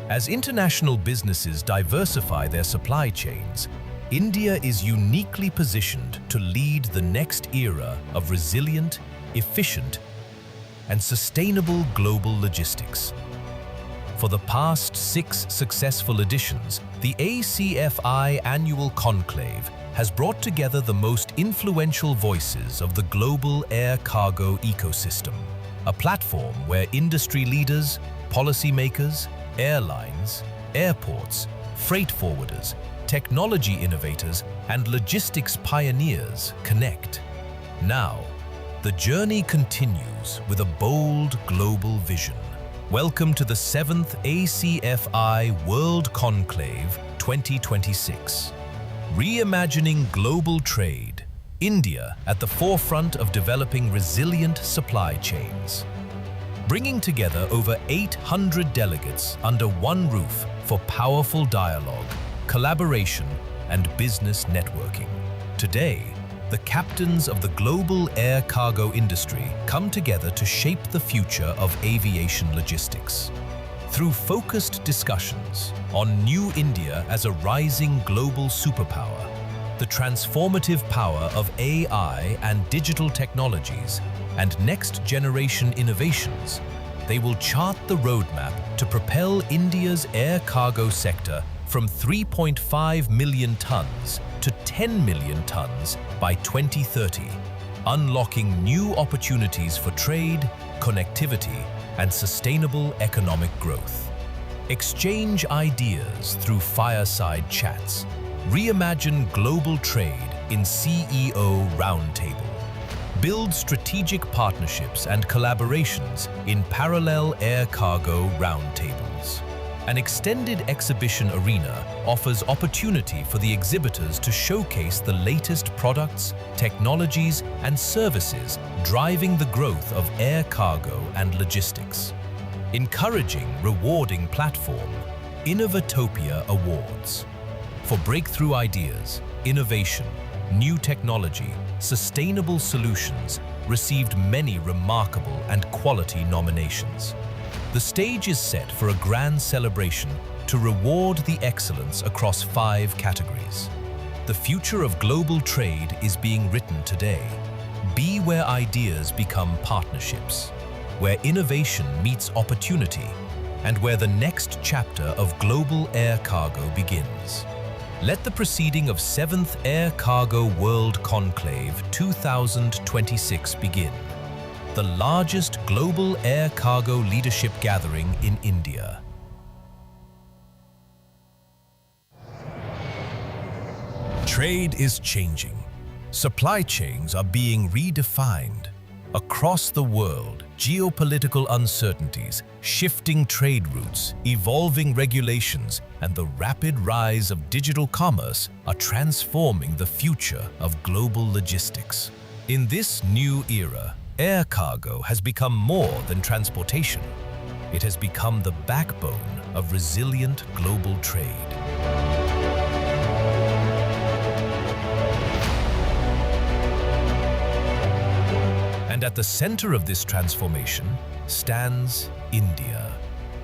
As international businesses diversify their supply chains, India is uniquely positioned to lead the next era of resilient, efficient, and sustainable global logistics. For the past 6 successful editions, the ACFI Annual Conclave has brought together the most influential voices of the global air cargo ecosystem, a platform where industry leaders, policymakers, airlines, airports, freight forwarders, technology innovators, and logistics pioneers connect. Now, the journey continues with a bold global vision. Welcome to the 7th ACFI World Conclave 2026. Reimagining global trade, India at the forefront of developing resilient supply chains. Bringing together over 800 delegates under one roof for powerful dialogue, collaboration, and business networking. Today, the captains of the global air cargo industry come together to shape the future of aviation logistics. Through focused discussions on New India as a rising global superpower, the transformative power of AI and digital technologies, and next-generation innovations, they will chart the roadmap to propel India's air cargo sector from 3.5 million tons to 10 million tons by 2030, unlocking new opportunities for trade, connectivity, and sustainable economic growth. Exchange ideas through fireside chats. Reimagine global trade in CEO Roundtable. Build strategic partnerships and collaborations in parallel air cargo roundtables. An extended exhibition arena offers opportunity for the exhibitors to showcase the latest products, technologies, and services driving the growth of air cargo and logistics. Encouraging rewarding platform, Innovatopia Awards. For breakthrough ideas, innovation, new technology, sustainable solutions received many remarkable and quality nominations. The stage is set for a grand celebration to reward the excellence across 5 categories. The future of global trade is being written today. Be where ideas become partnerships, where innovation meets opportunity, and where the next chapter of global air cargo begins. Let the proceeding of 7th Air Cargo World Conclave 2026 begin. The largest global air cargo leadership gathering in India. Trade is changing. Supply chains are being redefined. Across the world, geopolitical uncertainties, shifting trade routes, evolving regulations, and the rapid rise of digital commerce are transforming the future of global logistics. In this new era, air cargo has become more than transportation. It has become the backbone of resilient global trade. And at the center of this transformation stands India,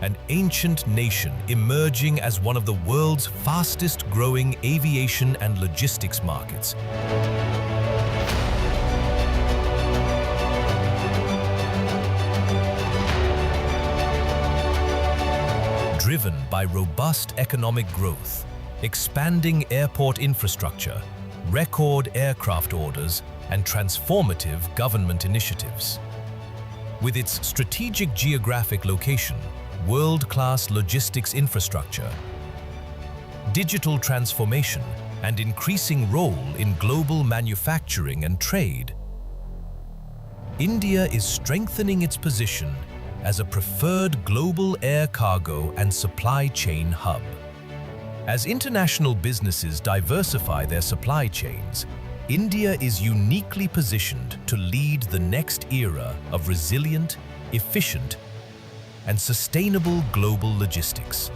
an ancient nation emerging as one of the world's fastest growing aviation and logistics markets. driven by robust economic growth, expanding airport infrastructure, record aircraft orders, and transformative government initiatives. With its strategic geographic location, world-class logistics infrastructure, digital transformation, and increasing role in global manufacturing and trade, India is strengthening its position as a preferred global air cargo and supply chain hub. As international businesses diversify their supply chains, India is uniquely positioned to lead the next era of resilient, efficient, and sustainable global logistics.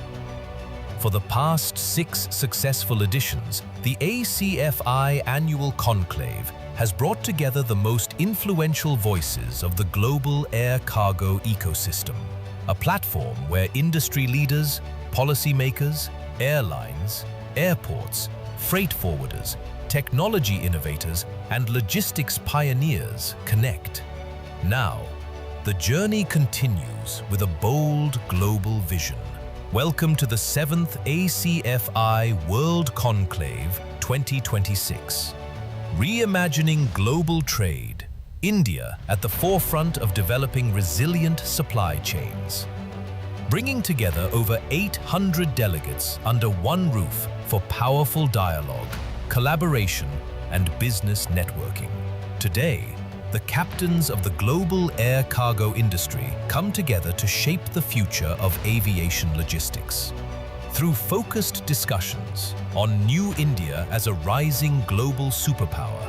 For the past 6 successful editions, the ACFI Annual Conclave has brought together the most influential voices of the global air cargo ecosystem, a platform where industry leaders, policymakers, airlines, airports, freight forwarders, technology innovators, and logistics pioneers connect. Now, the journey continues with a bold global vision. Welcome to the 7th ACFI World Conclave 2026. Reimagining global trade, India at the forefront of developing resilient supply chains. Bringing together over 800 delegates under one roof for powerful dialogue, collaboration, and business networking. Today, the captains of the global air cargo industry come together to shape the future of aviation logistics. Through focused discussions on New India as a rising global superpower,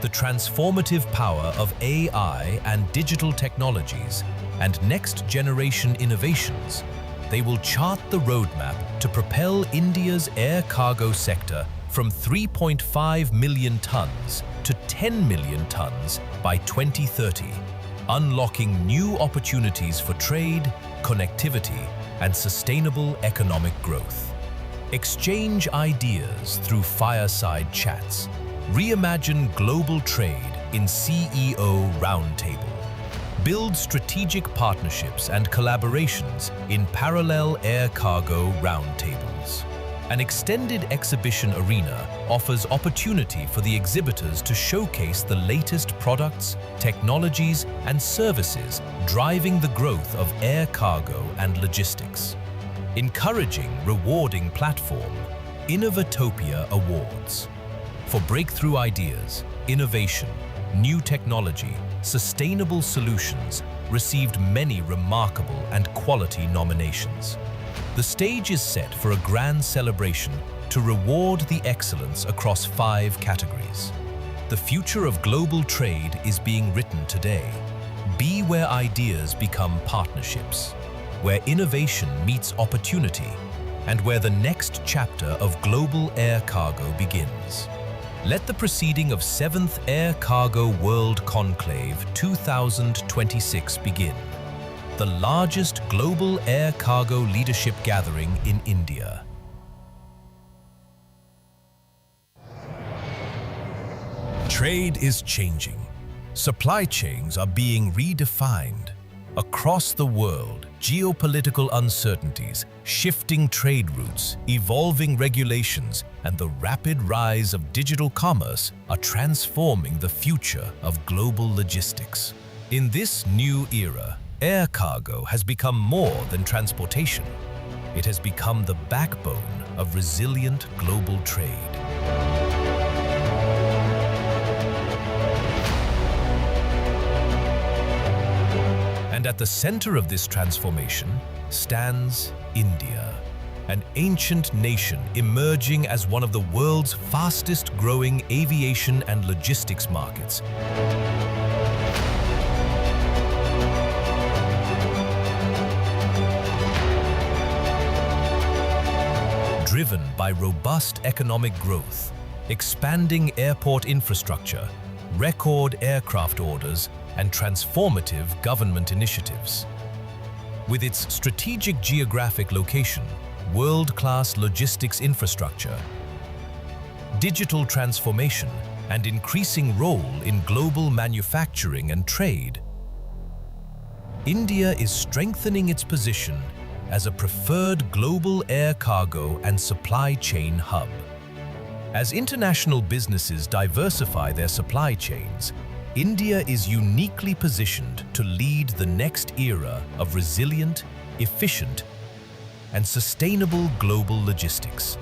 the transformative power of AI and digital technologies, and next-generation innovations, they will chart the roadmap to propel India's air cargo sector from 3.5 million tons to 10 million tons by 2030, unlocking new opportunities for trade, connectivity, and sustainable economic growth. Exchange ideas through fireside chats. Reimagine global trade in CEO Roundtable. Build strategic partnerships and collaborations in parallel air cargo roundtables. An extended exhibition arena offers opportunity for the exhibitors to showcase the latest products, technologies, and services driving the growth of air cargo and logistics. Encouraging rewarding platform, Innovatopia Awards. For breakthrough ideas, innovation, new technology, sustainable solutions received many remarkable and quality nominations. The stage is set for a grand celebration to reward the excellence across 5 categories. The future of global trade is being written today. Be where ideas become partnerships, where innovation meets opportunity, and where the next chapter of global air cargo begins. Let the proceeding of 7th Air Cargo World Conclave 2026 begin, the largest global air cargo leadership gathering in India. Trade is changing. Supply chains are being redefined. Across the world, geopolitical uncertainties, shifting trade routes, evolving regulations, and the rapid rise of digital commerce are transforming the future of global logistics. In this new era, air cargo has become more than transportation. It has become the backbone of resilient global trade. And at the center of this transformation stands India, an ancient nation emerging as one of the world's fastest growing aviation and logistics markets. Driven by robust economic growth, expanding airport infrastructure, record aircraft orders, and transformative government initiatives. With its strategic geographic location, world-class logistics infrastructure, digital transformation, and increasing role in global manufacturing and trade, India is strengthening its position as a preferred global air cargo and supply chain hub. As international businesses diversify their supply chains, India is uniquely positioned to lead the next era of resilient, efficient, and sustainable global logistics.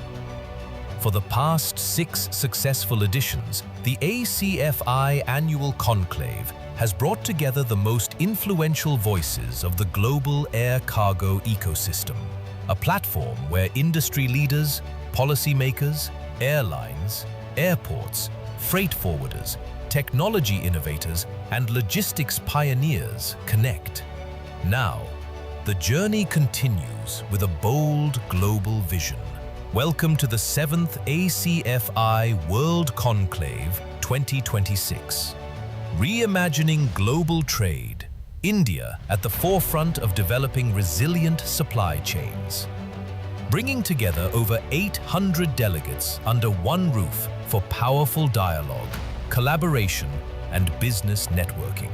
For the past 6 successful editions, the ACFI Annual Conclave has brought together the most influential voices of the global air cargo ecosystem, a platform where industry leaders, policymakers, airlines, airports, freight forwarders, technology innovators, and logistics pioneers connect. Now, the journey continues with a bold global vision. Welcome to the 7th ACFI World Conclave 2026. Reimagining global trade, India at the forefront of developing resilient supply chains. Bringing together over 800 delegates under one roof for powerful dialogue, collaboration, and business networking.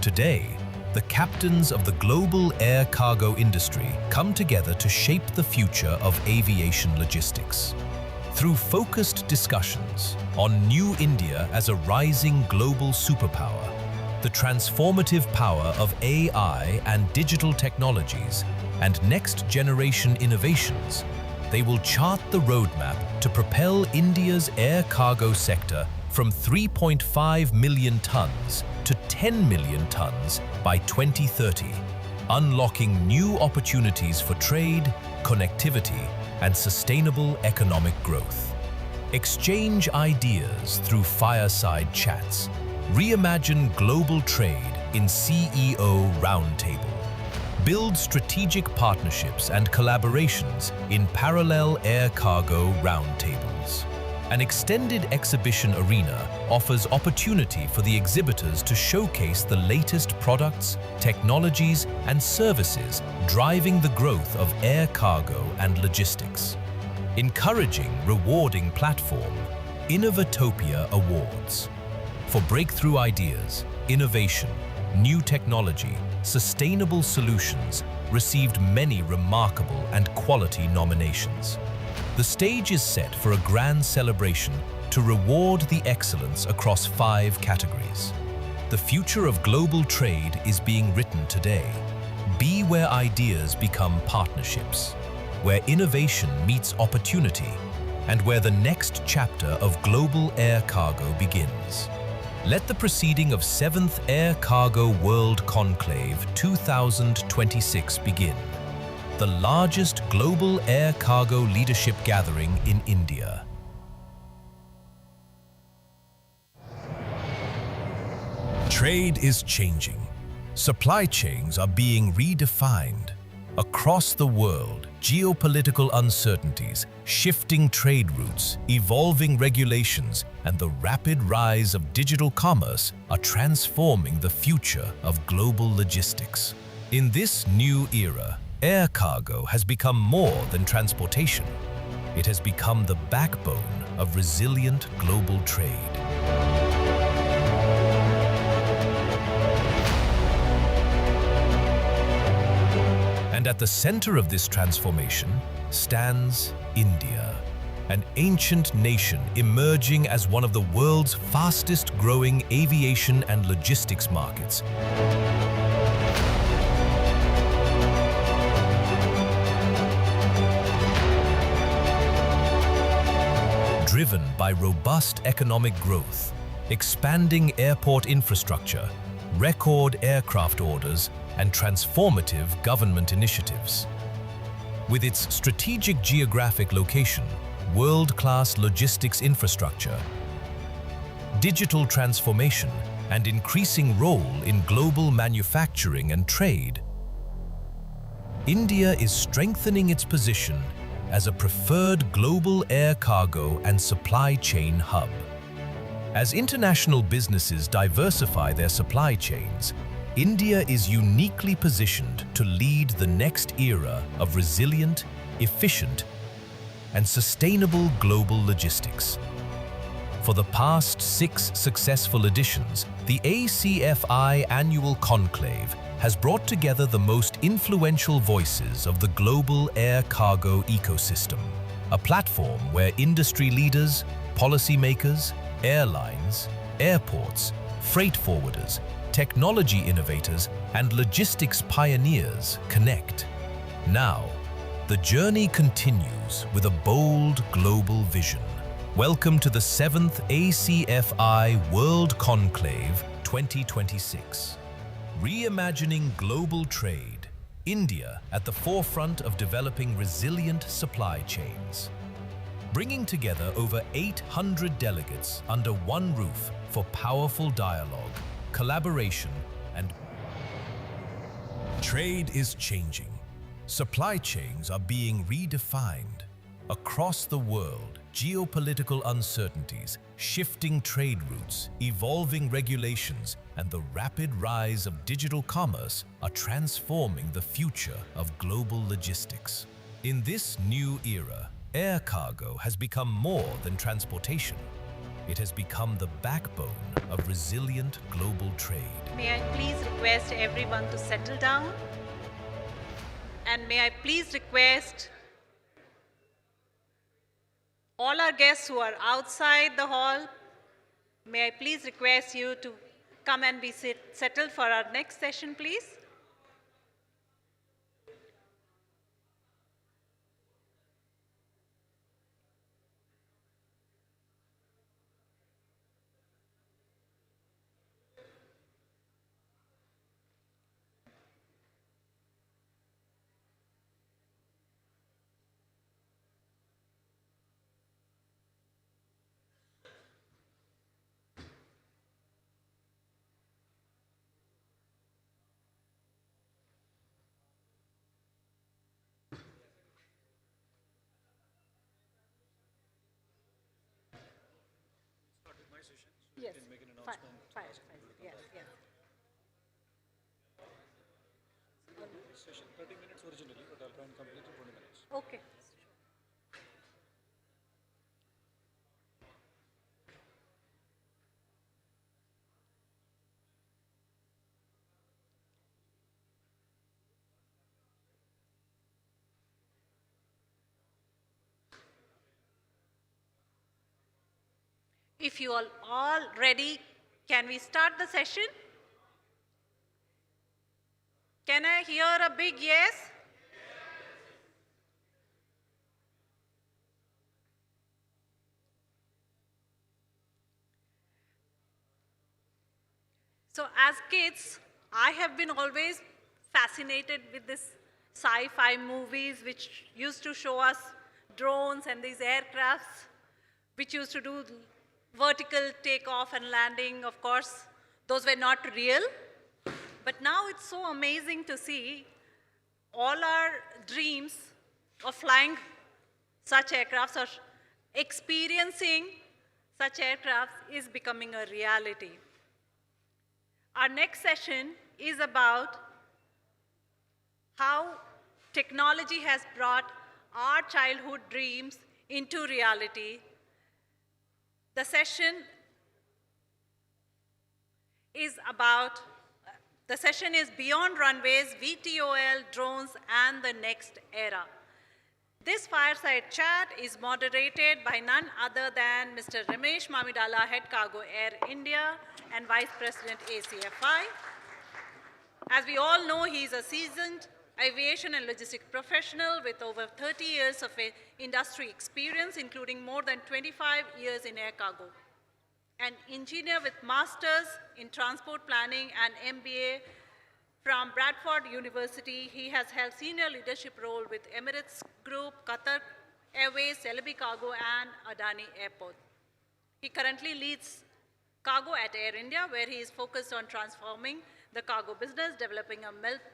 Today, the captains of the global air cargo industry come together to shape the future of aviation logistics. Through focused discussions on New India as a rising global superpower, the transformative power of AI and digital technologies, and next-generation innovations, they will chart the roadmap to propel India's air cargo sector from 3.5 million tons to 10 million tons by 2030, unlocking new opportunities for trade, connectivity, and sustainable economic growth. Exchange ideas through fireside chats. Reimagine global trade in CEO Roundtable. Build strategic partnerships and collaborations in parallel air cargo roundtables. An extended exhibition arena offers opportunity for the exhibitors to showcase the latest products, technologies, and services driving the growth of air cargo and logistics. Encouraging rewarding platform, Innovatopia Awards. For breakthrough ideas, innovation, new technology, sustainable solutions received many remarkable and quality nominations. The stage is set for a grand celebration to reward the excellence across 5 categories. The future of global trade is being written today. Be where ideas become partnerships, where innovation meets opportunity, and where the next chapter of global air cargo begins. Let the proceeding of 7th Air Cargo World Conclave 2026 begin, the largest global air cargo leadership gathering in India. Trade is changing. Supply chains are being redefined. Across the world, geopolitical uncertainties, shifting trade routes, evolving regulations, and the rapid rise of digital commerce are transforming the future of global logistics. In this new era, air cargo has become more than transportation. It has become the backbone of resilient global trade. And at the center of this transformation stands India, an ancient nation emerging as one of the world's fastest growing aviation and logistics markets. Driven by robust economic growth, expanding airport infrastructure, record aircraft orders, and transformative government initiatives. With its strategic geographic location, world-class logistics infrastructure, digital transformation, and increasing role in global manufacturing and trade, India is strengthening its position as a preferred global air cargo and supply chain hub. As international businesses diversify their supply chains, India is uniquely positioned to lead the next era of resilient, efficient, and sustainable global logistics. For the past 6 successful editions, the ACFI Annual Conclave has brought together the most influential voices of the global air cargo ecosystem, a platform where industry leaders, policymakers, airlines, airports, freight forwarders, technology innovators, and logistics pioneers connect. Now, the journey continues with a bold global vision. Welcome to the 7th ACFI World Conclave 2026. Reimagining global trade, India at the forefront of developing resilient supply chains. Bringing together over 800 delegates under one roof for powerful dialogue, collaboration, and trade is changing. Supply chains are being redefined. Across the world, geopolitical uncertainties, shifting trade routes, evolving regulations, and the rapid rise of digital commerce are transforming the future of global logistics. In this new era, air cargo has become more than transportation. It has become the backbone of resilient global trade. May I please request everyone to settle down? And may I please request all our guests who are outside the hall, may I please request you to come and be settled for our next session, please? Yes. Fine. Yes, yes. Session 30 minutes originally, but I'll try and complete in 20 minutes. Okay. If you are all ready, can we start the session? Can I hear a big yes? So as kids, I have been always fascinated with this sci-fi movies which used to show us drones and these aircrafts which used to do vertical takeoff and landing. Of course, those were not real. But now it's so amazing to see all our dreams of flying such aircrafts or experiencing such aircrafts is becoming a reality. Our next session is about how technology has brought our childhood dreams into reality. The session is Beyond Runways, VTOL, Drones, and the Next Era. This fireside chat is moderated by none other than Mr. Ramesh Mamidala, Head Cargo Air India and Vice President ACFI. As we all know, he is a seasoned aviation and logistics professional with over 30 years of industry experience, including more than 25 years in air cargo. An engineer with masters in transport planning and MBA from Bradford University, he has held senior leadership role with Emirates Group, Qatar Airways, Celebi Cargo, and Adani Airport. He currently leads cargo at Air India, where he is focused on transforming the cargo business, developing a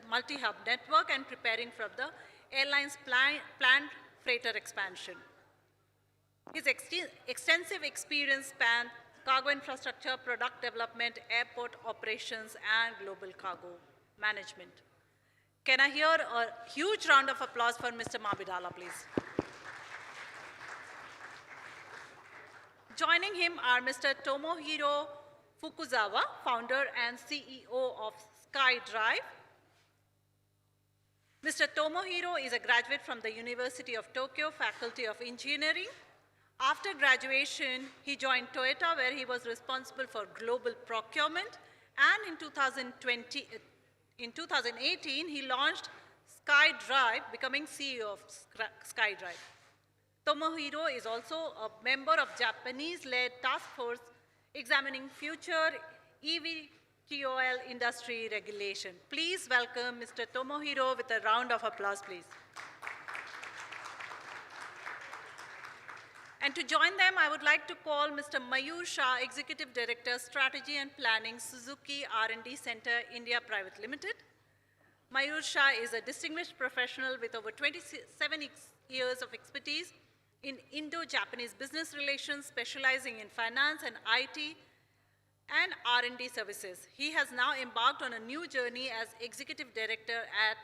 multi-hub network, and preparing for the airline's planned freighter expansion. His extensive experience spans cargo infrastructure, product development, airport operations, and global cargo management. Can I hear a huge round of applause for Mr. Mamidala, please? Joining him are Mr. Tomohiro Fukuzawa, founder and CEO of SkyDrive, Mr. Tomohiro is a graduate from the University of Tokyo Faculty of Engineering. After graduation, he joined Toyota, where he was responsible for global procurement, and in 2018, he launched SkyDrive, becoming CEO of SkyDrive. Tomohiro is also a member of Japanese-led task force examining future eVTOL industry regulation. Please welcome Mr. Tomohiro with a round of applause, please. And to join them, I would like to call Mr. Mayur Shah, Executive Director, Strategy and Planning, Suzuki R&D Center, India Private Limited. Mayur Shah is a distinguished professional with over 27 years of expertise in Indo-Japanese business relations, specializing in finance and IT and R&D services. He has now embarked on a new journey as Executive Director at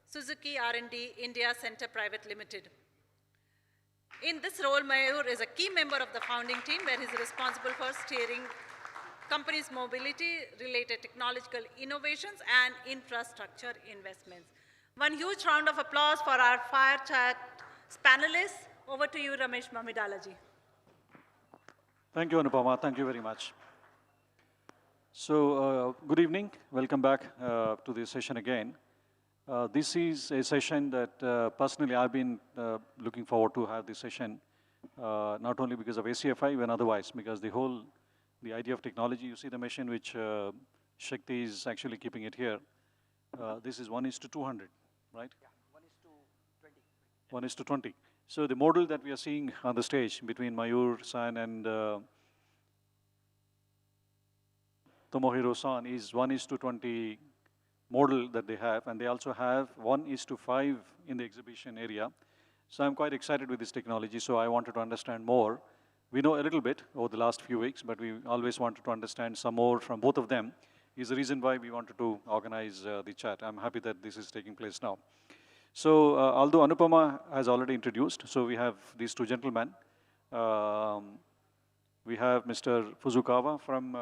Suzuki R&D India Center Private Limited. In this role, Mayur is a key member of the founding team, where he is responsible for steering company's mobility-related technological innovations and infrastructure investments. One huge round of applause for our Fire Chat panelists. Over to you, Ramesh Mamidalaji. Thank you, Anupama. Thank you very much. So, good evening. Welcome back to this session again. This is a session that personally I've been looking forward to have this session, not only because of ACFI, but otherwise, because the idea of technology, you see the machine which Shakti is actually keeping it here. This is 1:200, right? Yeah, 1:20. 1:20. So the model that we are seeing on the stage between Mayur-san and Tomohiro-san is 1:20 model that they have, and they also have 1:5 in the exhibition area. So I'm quite excited with this technology, so I wanted to understand more. We know a little bit over the last few weeks, but we always wanted to understand some more from both of them. Is the reason why we wanted to organize the chat. I'm happy that this is taking place now. So although Anupama has already introduced, so we have these two gentlemen. We have Mr. Fuzukawa from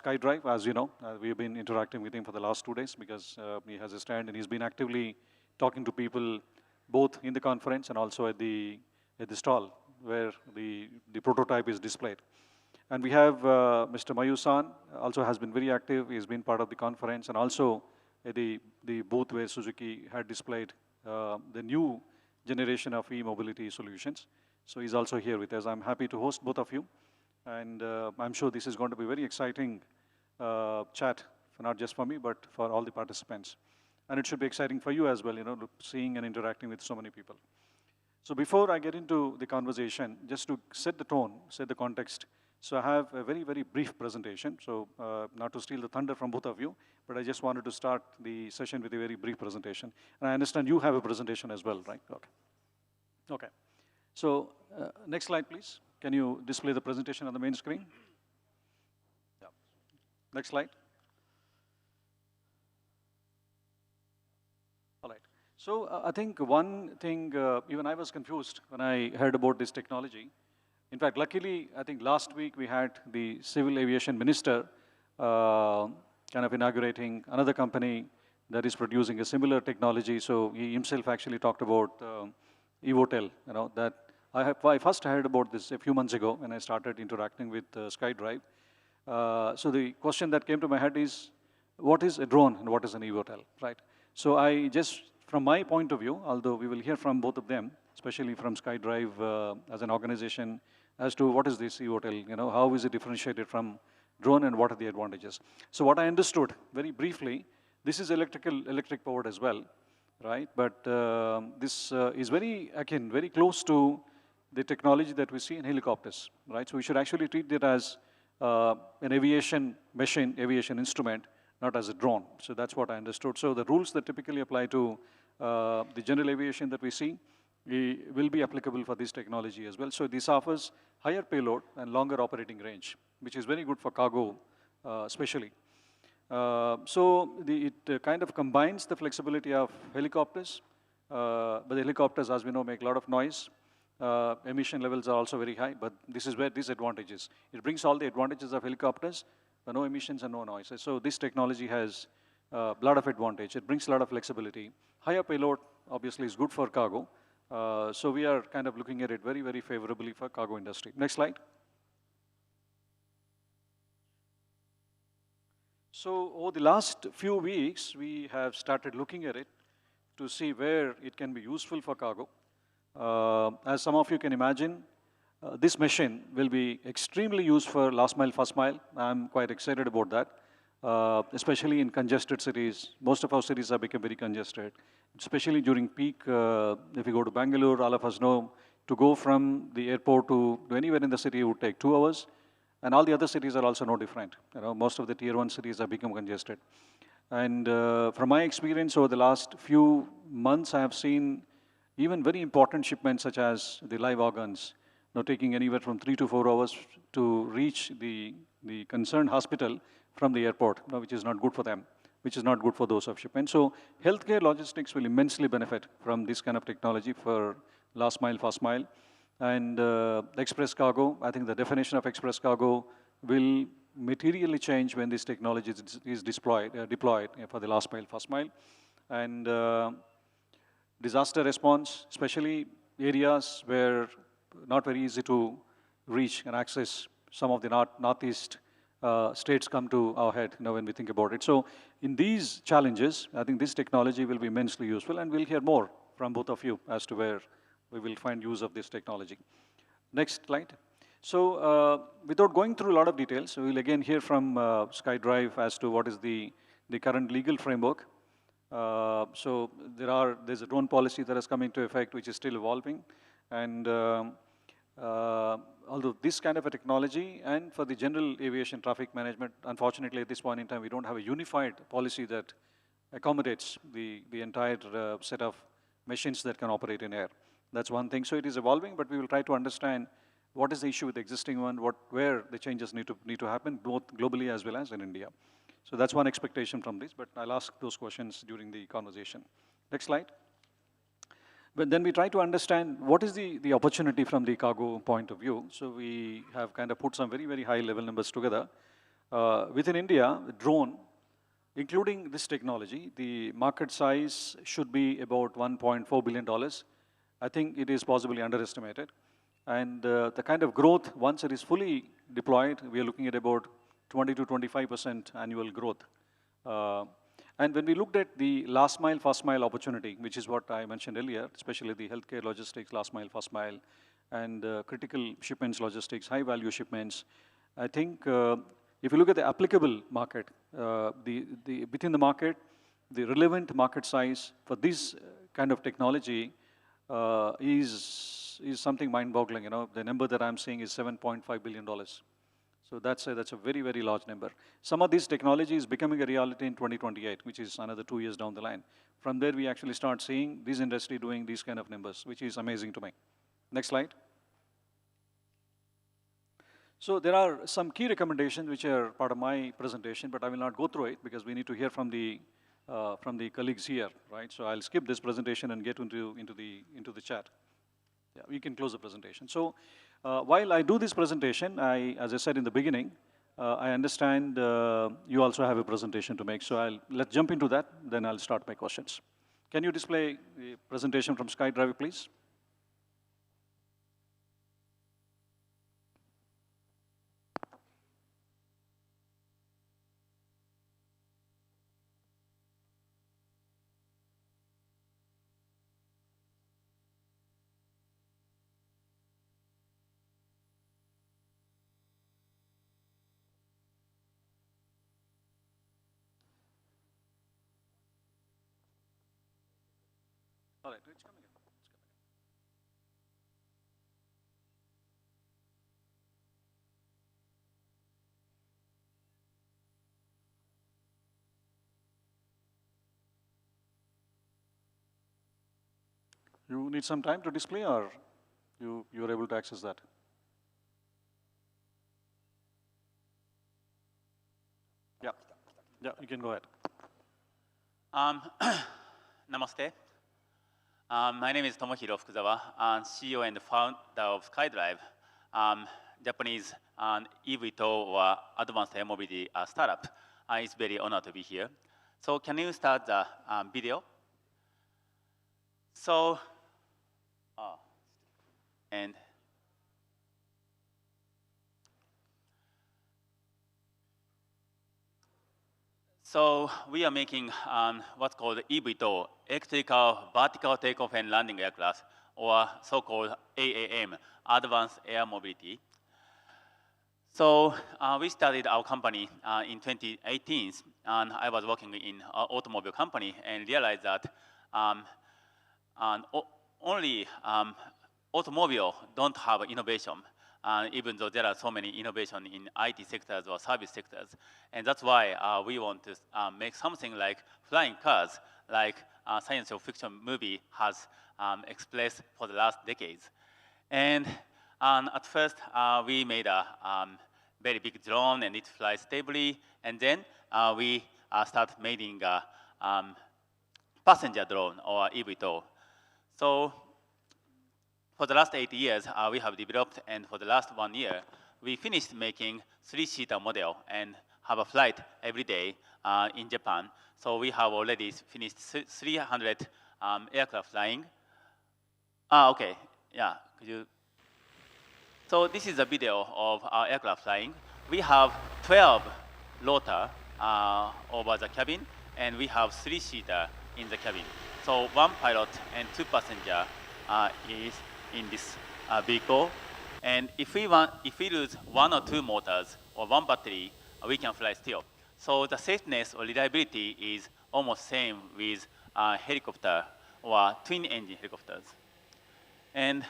SkyDrive, as you know. We've been interacting with him for the last 2 days because he has a stand and he's been actively talking to people both in the conference and also at the stall where the prototype is displayed. And we have Mr. Mayu-san, also has been very active. He's been part of the conference and also at the booth where Suzuki had displayed the new generation of e-mobility solutions. So he's also here with us. I'm happy to host both of you. And I'm sure this is going to be a very exciting chat, not just for me, but for all the participants. And it should be exciting for you as well, you know, seeing and interacting with so many people. So before I get into the conversation, just to set the tone, set the context, so I have a very, very brief presentation. So not to steal the thunder from both of you, but I just wanted to start the session with a very brief presentation. And I understand you have a presentation as well, right? Okay. Okay. So next slide, please. Can you display the presentation on the main screen? Yeah. Next slide. All right. So I think one thing, even I was confused when I heard about this technology. In fact, luckily, I think last week we had the Civil Aviation Minister kind of inaugurating another company that is producing a similar technology. So he himself actually talked about eVTOL, you know, that I first heard about this a few months ago when I started interacting with SkyDrive. So the question that came to my head is, what is a drone and what is an eVTOL, right? So I just, from my point of view, although we will hear from both of them, especially from SkyDrive as an organization, as to what is this eVTOL, you know, how is it differentiated from drone and what are the advantages? So what I understood, very briefly, this is electric powered as well, right? But this is very akin, very close to the technology that we see in helicopters, right? So we should actually treat it as an aviation machine, aviation instrument, not as a drone. So that's what I understood. So the rules that typically apply to the general aviation that we see will be applicable for this technology as well. So this offers higher payload and longer operating range, which is very good for cargo, especially. So it kind of combines the flexibility of helicopters, but the helicopters, as we know, make a lot of noise. Emission levels are also very high, but this is where disadvantage is. It brings all the advantages of helicopters, but no emissions and no noise. So this technology has a lot of advantage. It brings a lot of flexibility. Higher payload obviously is good for cargo. So we are kind of looking at it very, very favorably for cargo industry. Next slide. So over the last few weeks, we have started looking at it to see where it can be useful for cargo. As some of you can imagine, this machine will be extremely used for last mile, first mile. I'm quite excited about that, especially in congested cities. Most of our cities have become very congested, especially during peak. If you go to Bangalore, all of us know to go from the airport to anywhere in the city would take 2 hours. And all the other cities are also no different. Most of the tier 1 cities have become congested. And from my experience over the last few months, I have seen even very important shipments such as the live organs, taking anywhere from 3 to 4 hours to reach the concerned hospital from the airport, which is not good for them, which is not good for those of shipment. So healthcare logistics will immensely benefit from this kind of technology for last mile, first mile. And express cargo, I think the definition of express cargo will materially change when this technology is deployed for the last mile, first mile. And disaster response, especially areas where not very easy to reach and access. Some of the northeast states come to our head when we think about it. So in these challenges, I think this technology will be immensely useful, and we'll hear more from both of you as to where we will find use of this technology. Next slide. So without going through a lot of details, we will again hear from SkyDrive as to what is the current legal framework. So there's a drone policy that has come into effect, which is still evolving. And although this kind of a technology and for the general aviation traffic management, unfortunately at this point in time, we don't have a unified policy that accommodates the entire set of machines that can operate in air. That's one thing. So it is evolving, but we will try to understand what is the issue with the existing one, where the changes need to happen, both globally as well as in India. So that's one expectation from this, but I'll ask those questions during the conversation. Next slide. But then we try to understand what is the opportunity from the cargo point of view. So we have kind of put some very, very high level numbers together. Within India, the drone, including this technology, the market size should be about $1.4 billion. I think it is possibly underestimated. And the kind of growth, once it is fully deployed, we are looking at about 20 to 25% annual growth. And when we looked at the last mile, first mile opportunity, which is what I mentioned earlier, especially the healthcare logistics, last mile, first mile, and critical shipments logistics, high value shipments, I think if you look at the applicable market, within the market, the relevant market size for this kind of technology is something mind-boggling. The number that I'm seeing is $7.5 billion. So that's a very, very large number. Some of this technology is becoming a reality in 2028, which is another 2 years down the line. From there, we actually start seeing this industry doing these kind of numbers, which is amazing to me. Next slide. So there are some key recommendations which are part of my presentation, but I will not go through it because we need to hear from the colleagues here, right? So I'll skip this presentation and get into the chat. Yeah, we can close the presentation. So while I do this presentation, as I said in the beginning, I understand you also have a presentation to make. So let's jump into that, then I'll start my questions. Can you display the presentation from SkyDrive, please? All right, it's coming in. You need some time to display, or you're able to access that? Yeah, you can go ahead. Namaste. My name is Tomohiro Fukuzawa, CEO and founder of SkyDrive, Japanese eVTOL or advanced air mobility startup. It's very honored to be here. So can you start the video? So, and so we are making what's called eVTOL, electrical vertical takeoff and landing aircraft, or so-called AAM, Advanced Air Mobility. So we started our company in 2018, and I was working in an automobile company and realized that only automobile don't have innovation, even though there are so many innovation in IT sectors or service sectors. And that's why we want to make something like flying cars, like science fiction movie has expressed for the last decades. And at first, we made a very big drone, and it flies stably. And then we start making a passenger drone, or eVTOL. So for the last 8 years, we have developed, and for the last 1 year, we finished making 3-seater model and have a flight every day in Japan. So we have already finished 300 aircraft flying. Okay, yeah, could you? So this is a video of our aircraft flying. We have 12 rotor over the cabin, and we have 3-seater in the cabin. So 1 pilot and 2 passenger is in this vehicle. And if we lose 1 or 2 motors or 1 battery, we can fly still. So the safeness or reliability is almost same with helicopter or twin engine helicopters. And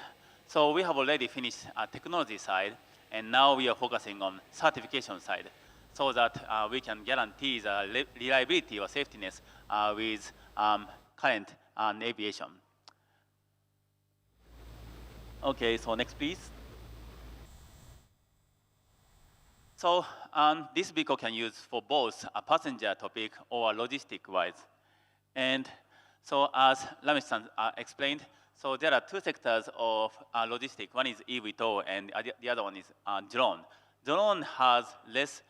so we have already finished technology side, and now we are focusing on certification side, so that we can guarantee the reliability or safetyness with current aviation. Okay, so next please. So this vehicle can use for both a passenger topic or logistic-wise. And so as Ramesh-san explained, so there are 2 sectors of logistics. One is eVTOL, and the other one is drone. Drone has less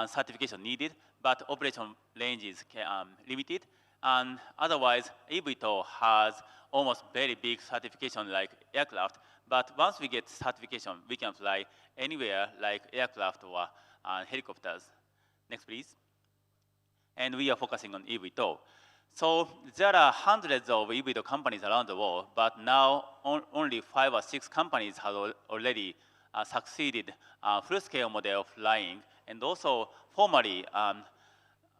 certification needed, but operation range is limited. And otherwise, eVTOL has almost very big certification like aircraft. But once we get certification, we can fly anywhere like aircraft or helicopters. Next, please. And we are focusing on eVTOL. So there are hundreds of eVTOL companies around the world, but now only 5 or 6 companies have already succeeded full-scale model flying, and also formally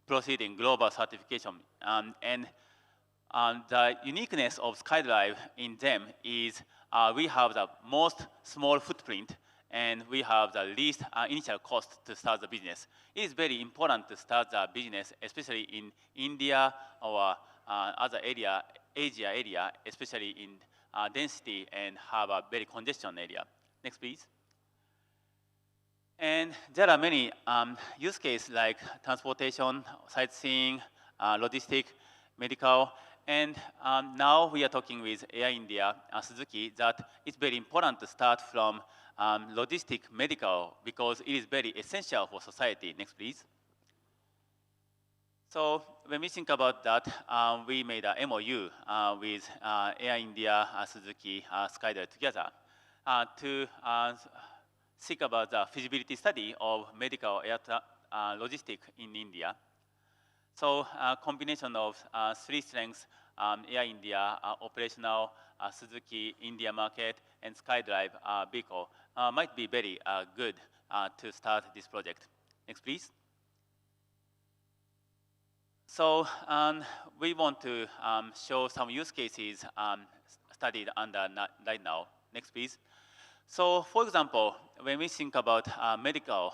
proceeding global certification. And the uniqueness of SkyDrive in them is we have the most small footprint, and we have the least initial cost to start the business. It is very important to start the business, especially in India or other area, Asia area, especially in density and have a very congestion area. Next, please. And there are many use cases like transportation, sightseeing, logistic, medical. And now we are talking with Air India, Suzuki, that it's very important to start from logistic medical because it is very essential for society. Next, please. So when we think about that, we made an MOU with Air India, Suzuki, SkyDrive together to think about the feasibility study of medical air logistics in India. So combination of 3 strengths, Air India, operational, Suzuki, India market, and SkyDrive vehicle might be very good to start this project. Next, please. So we want to show some use cases studied under right now. Next, please. So for example, when we think about medical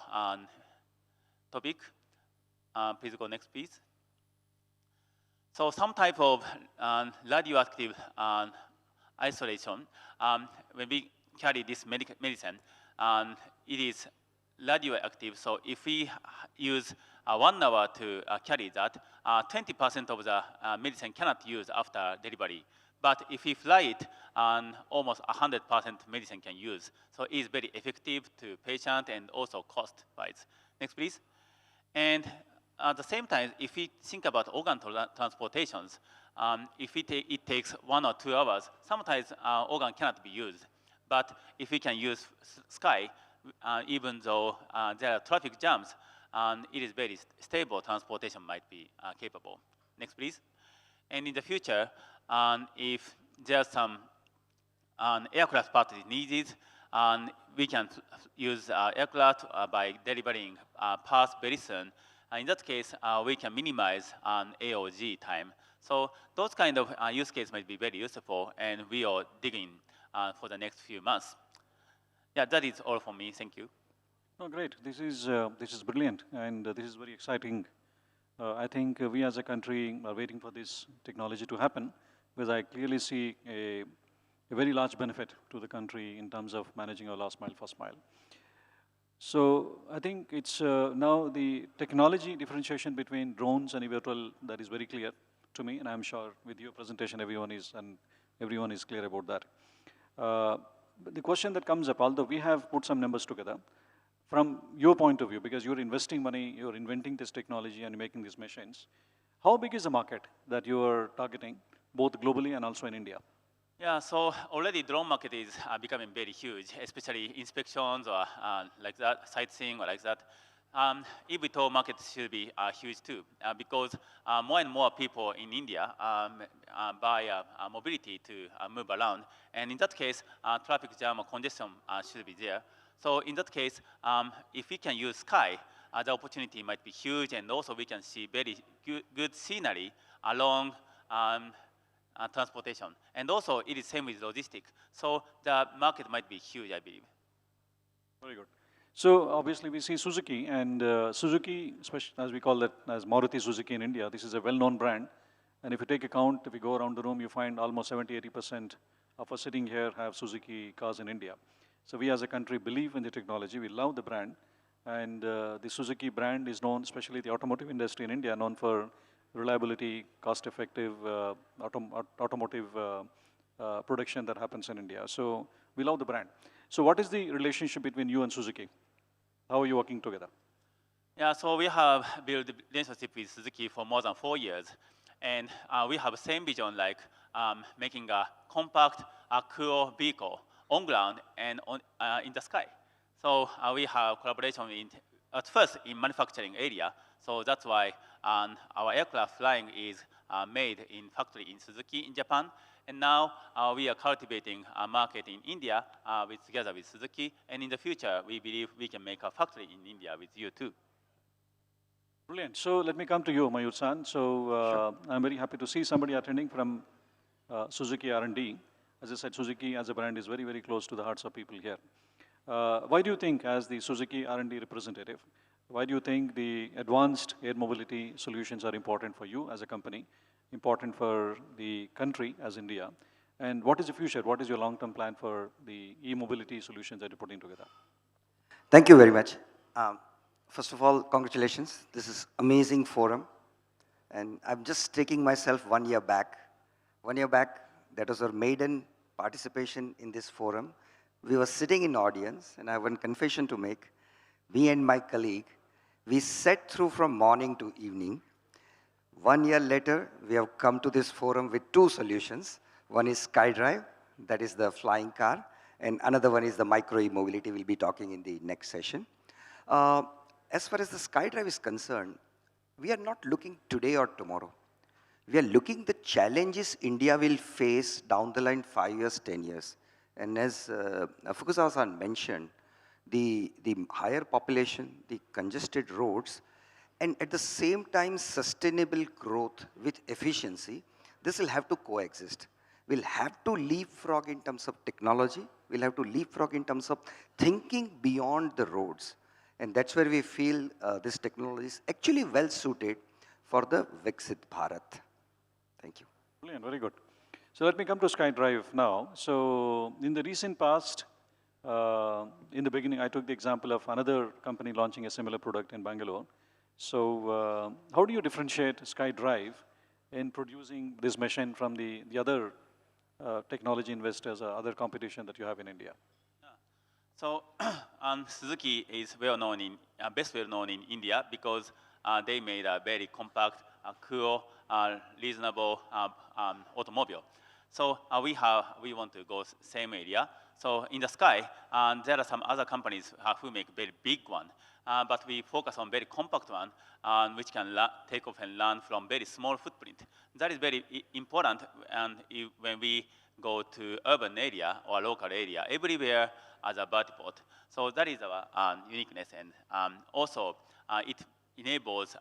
topic, please go next, please. So some type of radioactive isolation, when we carry this medicine, it is radioactive. So if we use 1 hour to carry that, 20% of the medicine cannot use after delivery. But if we fly it, almost 100% medicine can use. So it is very effective to patient and also cost-wise. Next, please. And at the same time, if we think about organ transportations, if it takes 1 or 2 hours, sometimes organ cannot be used. But if we can use sky, even though there are traffic jams, it is very stable transportation might be capable. Next, please. And in the future, if there's some aircraft part is needed, we can use aircraft by delivering parts very soon. In that case, we can minimize AOG time. So those kind of use cases might be very useful, and we are digging for the next few months. Yeah, that is all for me. Thank you. No, great. This is brilliant, and this is very exciting. I think we as a country are waiting for this technology to happen, because I clearly see a very large benefit to the country in terms of managing our last mile, first mile. So I think it's now the technology differentiation between drones and eVTOL, that is very clear to me, and I'm sure with your presentation everyone is clear about that. But the question that comes up, although we have put some numbers together, from your point of view, because you're investing money, you're inventing this technology and making these machines, how big is the market that you are targeting, both globally and also in India? Yeah, so already drone market is becoming very huge, especially inspections or like that, sightseeing or like that. eVTOL market should be huge too, because more and more people in India buy mobility to move around. And in that case, traffic jam or congestion should be there. So in that case, if we can use sky, the opportunity might be huge, and also we can see very good scenery along transportation. And also, it is same with logistics. So the market might be huge, I believe. Very good. So obviously we see Suzuki, and Suzuki, especially as we call it as Maruti Suzuki in India, this is a well-known brand. And if you take account, if you go around the room, you find almost 70–80% of us sitting here have Suzuki cars in India. So we as a country believe in the technology, we love the brand. And the Suzuki brand is known, especially the automotive industry in India, known for reliability, cost-effective automotive production that happens in India. So we love the brand. So what is the relationship between you and Suzuki? How are you working together? Yeah, so we have built a relationship with Suzuki for more than 4 years. And we have the same vision, like making a compact, cool vehicle on ground and in the sky. So we have collaboration at first in manufacturing area. So that's why our aircraft flying is made in factory in Suzuki in Japan. And now we are cultivating a market in India together with Suzuki. And in the future, we believe we can make a factory in India with you too. Brilliant. So let me come to you, Mayur-san. So Sure. I'm very happy to see somebody attending from Suzuki R&D. As I said, Suzuki as a brand is very, very close to the hearts of people here. Why do you think, as the Suzuki R&D representative, why do you think the advanced air mobility solutions are important for you as a company, important for the country as India? And what is the future? What is your long-term plan for the e-mobility solutions that you're putting together? Thank you very much. First of all, congratulations. This is amazing forum. And I'm just taking myself 1 year back. 1 year back, that was our maiden participation in this forum. We were sitting in audience, and I have one confession to make. Me and my colleague, we sat through from morning to evening. 1 year later, we have come to this forum with 2 solutions. One is SkyDrive, that is the flying car, and another one is the micro e-mobility. We'll be talking in the next session. As far as the SkyDrive is concerned, we are not looking today or tomorrow. We are looking the challenges India will face down the line 5 years, 10 years. And as Fukuzawa-san mentioned, the higher population, the congested roads, and at the same time sustainable growth with efficiency, this will have to coexist. We'll have to leapfrog in terms of technology. We'll have to leapfrog in terms of thinking beyond the roads. And that's where we feel this technology is actually well suited for the Viksit Bharat. Thank you. Brilliant, very good. So let me come to SkyDrive now. So in the recent past, in the beginning, I took the example of another company launching a similar product in Bangalore. So how do you differentiate SkyDrive in producing this machine from the other technology investors or other competition that you have in India? So Suzuki is best well known in India because they made a very compact, cool, reasonable automobile. So we want to go same area. So in the sky, there are some other companies who make very big one, but we focus on very compact one, which can take off and land from very small footprint. That is very important, and when we go to urban area or local area, everywhere as a vertiport. So that is our uniqueness, and also it enables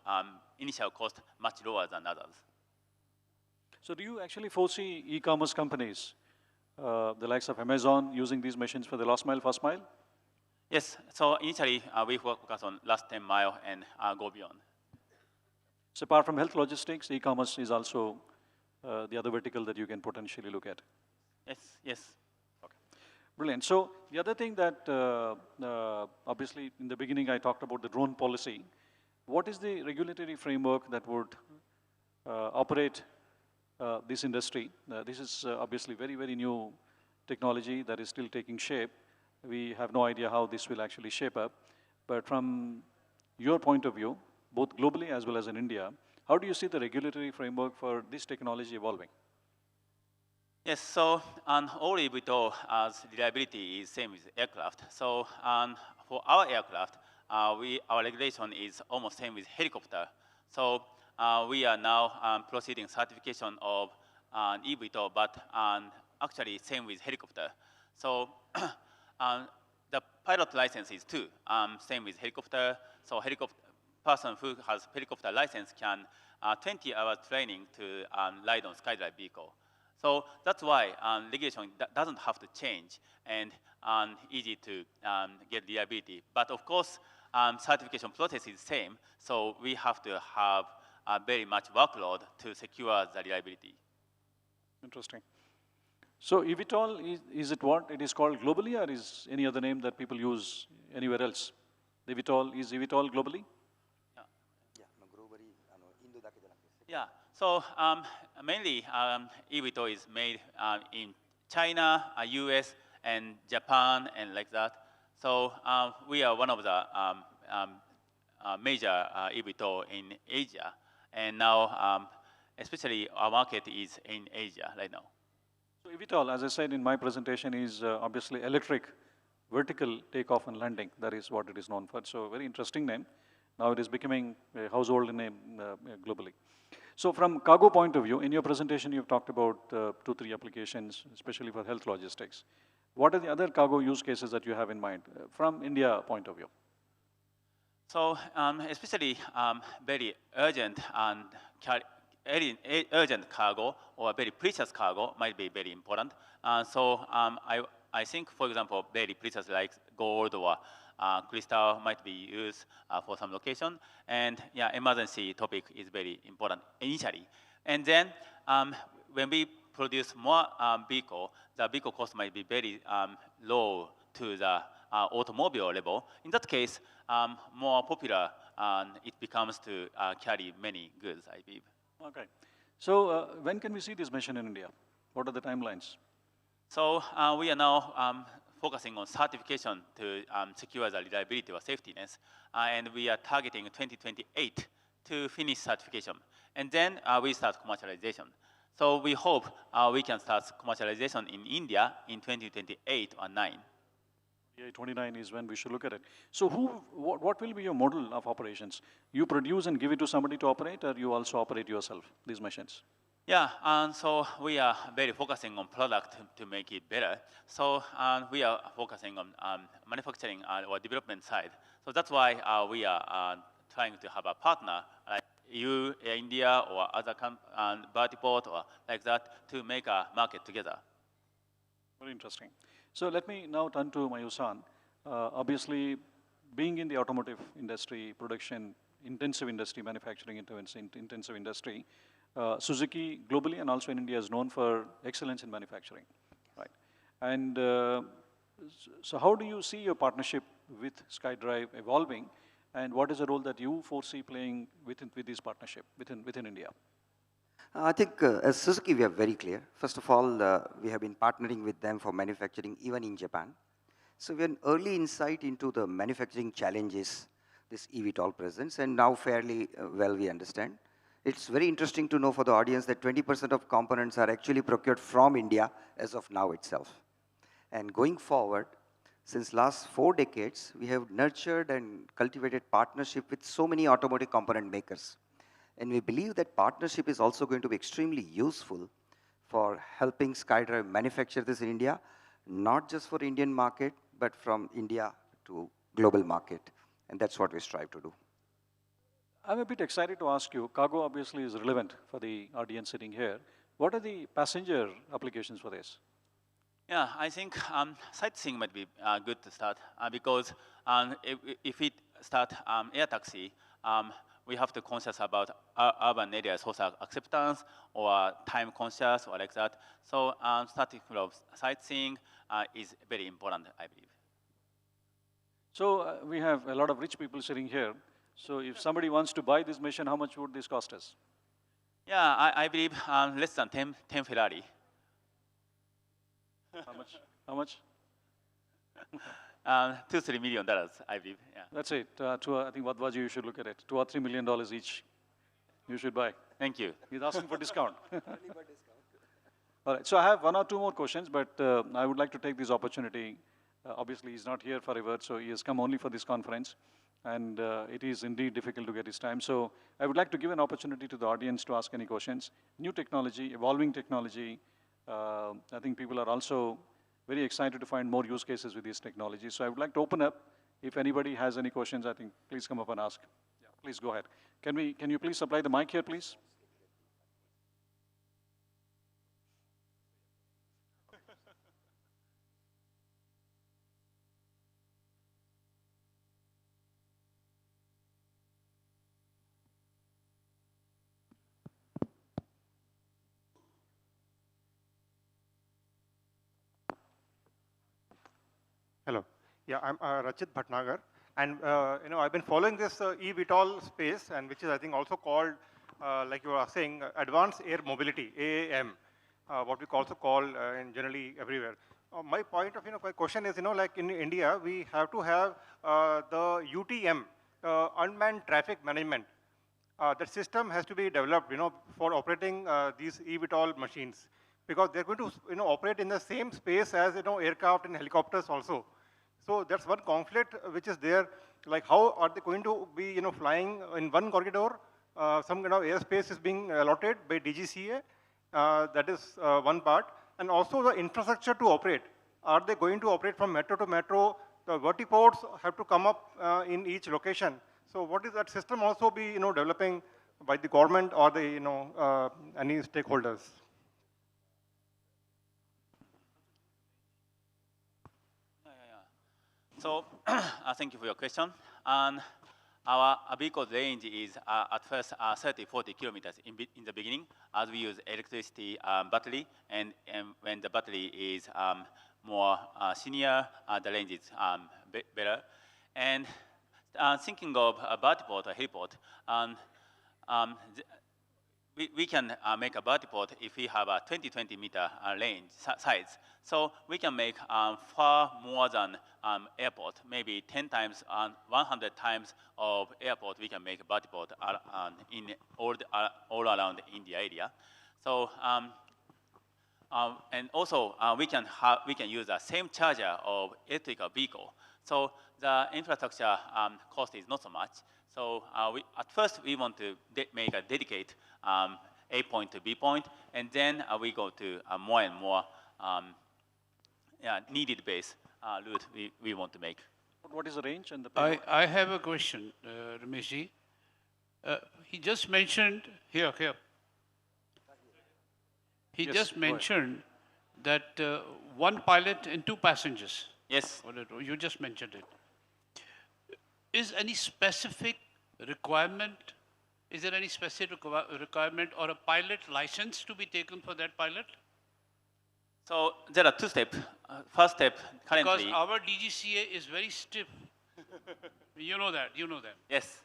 initial cost much lower than others. So do you actually foresee e-commerce companies, the likes of Amazon, using these machines for the last mile, first mile? Yes, so initially we focus on last 10 mile and go beyond. So apart from health logistics, e-commerce is also the other vertical that you can potentially look at. Yes, yes. Okay, brilliant. So the other thing that obviously in the beginning I talked about the drone policy. What is the regulatory framework that would operate this industry? This is obviously very, very new technology that is still taking shape. We have no idea how this will actually shape up. But from your point of view, both globally as well as in India, how do you see the regulatory framework for this technology evolving? Yes, so all eVTOL as reliability is same with aircraft. So for our aircraft, our regulation is almost same with helicopter. So we are now proceeding certification of eVTOL, but actually same with helicopter. So the pilot license is too, same with helicopter. So person who has helicopter license can 20 hours training to ride on SkyDrive vehicle. So that's why regulation doesn't have to change and easy to get reliability. But of course, certification process is same, so we have to have very much workload to secure the reliability. Interesting. So eVTOL, is it what it is called globally, or is any other name that people use anywhere else? eVTOL, is eVTOL globally? Yeah, so mainly eVTOL is made in China, US, and Japan, and like that. So we are one of the major eVTOL in Asia, and now especially our market is in Asia right now. So eVTOL, as I said in my presentation, is obviously electric vertical takeoff and landing. That is what it is known for. So very interesting name. Now it is becoming a household name globally. So from cargo point of view, in your presentation you've talked about 2-3 applications, especially for health logistics. What are the other cargo use cases that you have in mind from India point of view? So especially very urgent and urgent cargo or very precious cargo might be very important. So I think, for example, very precious like gold or crystal might be used for some location. And yeah, emergency topic is very important initially. And then when we produce more vehicle, the vehicle cost might be very low to the automobile level. In that case, more popular it becomes to carry many goods, I believe. Okay. So when can we see this mission in India? What are the timelines? So we are now focusing on certification to secure the reliability or safetiness, and we are targeting 2028 to finish certification. And then we start commercialization. So we hope we can start commercialization in India in 2028 or 9. 29 is when we should look at it. So what will be your model of operations? You produce and give it to somebody to operate, or you also operate yourself, these machines? Yeah, and so we are very focusing on product to make it better. So we are focusing on manufacturing or development side. So that's why we are trying to have a partner like you, India, or other vertiport or like that to make a market together. Very interesting. So let me now turn to Mayusan. Obviously, being in the automotive industry, production, intensive industry, manufacturing intensive industry, Suzuki globally and also in India is known for excellence in manufacturing, right? And so how do you see your partnership with SkyDrive evolving, and what is the role that you foresee playing with this partnership within India? I think as Suzuki we are very clear. First of all, we have been partnering with them for manufacturing even in Japan. So we have an early insight into the manufacturing challenges this eVTOL presence, and now fairly well we understand. It's very interesting to know for the audience that 20% of components are actually procured from India as of now itself. And going forward, since last 4 decades, we have nurtured and cultivated partnership with so many automotive component makers. And we believe that partnership is also going to be extremely useful for helping SkyDrive manufacture this in India, not just for Indian market, but from India to global market. And that's what we strive to do. I'm a bit excited to ask you, cargo obviously is relevant for the audience sitting here. What are the passenger applications for this? Yeah, I think sightseeing might be good to start because if we start air taxi, we have to conscious about urban areas, social acceptance or time conscious or like that. So starting from sightseeing is very important, I believe. So we have a lot of rich people sitting here. So if somebody wants to buy this machine, how much would this cost us? Yeah, I believe less than 10 Ferrari. How much? How much? $2-3 million, I believe. Yeah. That's it. I think Vadvaji, you should look at it. $2 or $3 million each. You should buy. Thank you. He's asking for discount. All right. So I have 1 or 2 more questions, but I would like to take this opportunity. Obviously, he's not here forever, so he has come only for this conference. And it is indeed difficult to get his time. So I would like to give an opportunity to the audience to ask any questions. New technology, evolving technology. I think people are also very excited to find more use cases with these technologies. So I would like to open up. If anybody has any questions, I think please come up and ask. Yeah, please go ahead. Can you please supply the mic here, please? Hello. Yeah, I'm Rachit Bhatnagar. And I've been following this eVTOL space, and which is, I think, also called, like you are saying, Advanced Air Mobility, AAM, what we also call in generally everywhere. My point of my question is, like in India, we have to have the UTM, Unmanned Traffic Management. That system has to be developed, for operating these eVTOL machines, because they're going to, operate in the same space as, aircraft and helicopters also. So that's one conflict which is there. Like, how are they going to be, flying in one corridor? Some kind of airspace is being allotted by DGCA. That is one part. And also the infrastructure to operate. Are they going to operate from metro to metro? The vertiports have to come up in each location. So what is that system also be, developing by the government or the, any stakeholders? So thank you for your question. And our vehicle range is at first 30, 40 kilometers in the beginning, as we use electricity battery. And when the battery is more senior, the range is better. And thinking of a vertiport or heliport, we can make a vertiport if we have a 20 meter range size. So we can make far more than airport, maybe 10 times, 100 times of airport we can make a vertiport in all around India area. So and also we can use the same charger of electrical vehicle. So the infrastructure cost is not so much. So at first we want to make a dedicated A point to B point, and then we go to more and more needed base route we want to make. What is the range and the payload? I have a question, Rameshji. He just mentioned, here. He Yes, just mentioned that one pilot and 2 passengers. Yes. You just mentioned it. Is any specific requirement, is there any specific requirement or a pilot license to be taken for that pilot? So there are 2 steps. First step, currently. Because our DGCA is very stiff. You know that. Yes.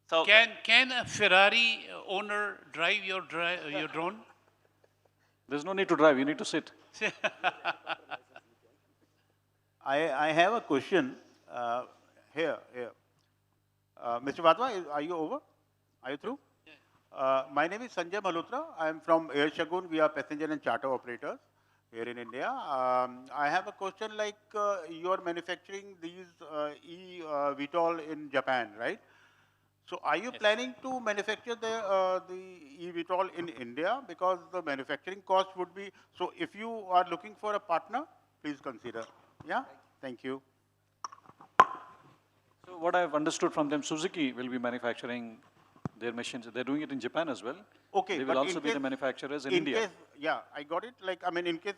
So can a Ferrari owner drive your drone? There's no need to drive, you need to sit. I have a question here. Mr. Wadhwa, are you over? Are you through? My name is Sanjay Malhotra. I am from Air Shagun. We are passenger and charter operators here in India. I have a question like you are manufacturing these eVTOL in Japan, right? So are you planning to manufacture the eVTOL in India? Because the manufacturing cost would be, so if you are looking for a partner, please consider. Yeah, thank you. So what I've understood from them, Suzuki will be manufacturing their machines. They're doing it in Japan as well. Okay, they will but also be the manufacturers in India. Case, yeah, I got it. Like, I mean, in case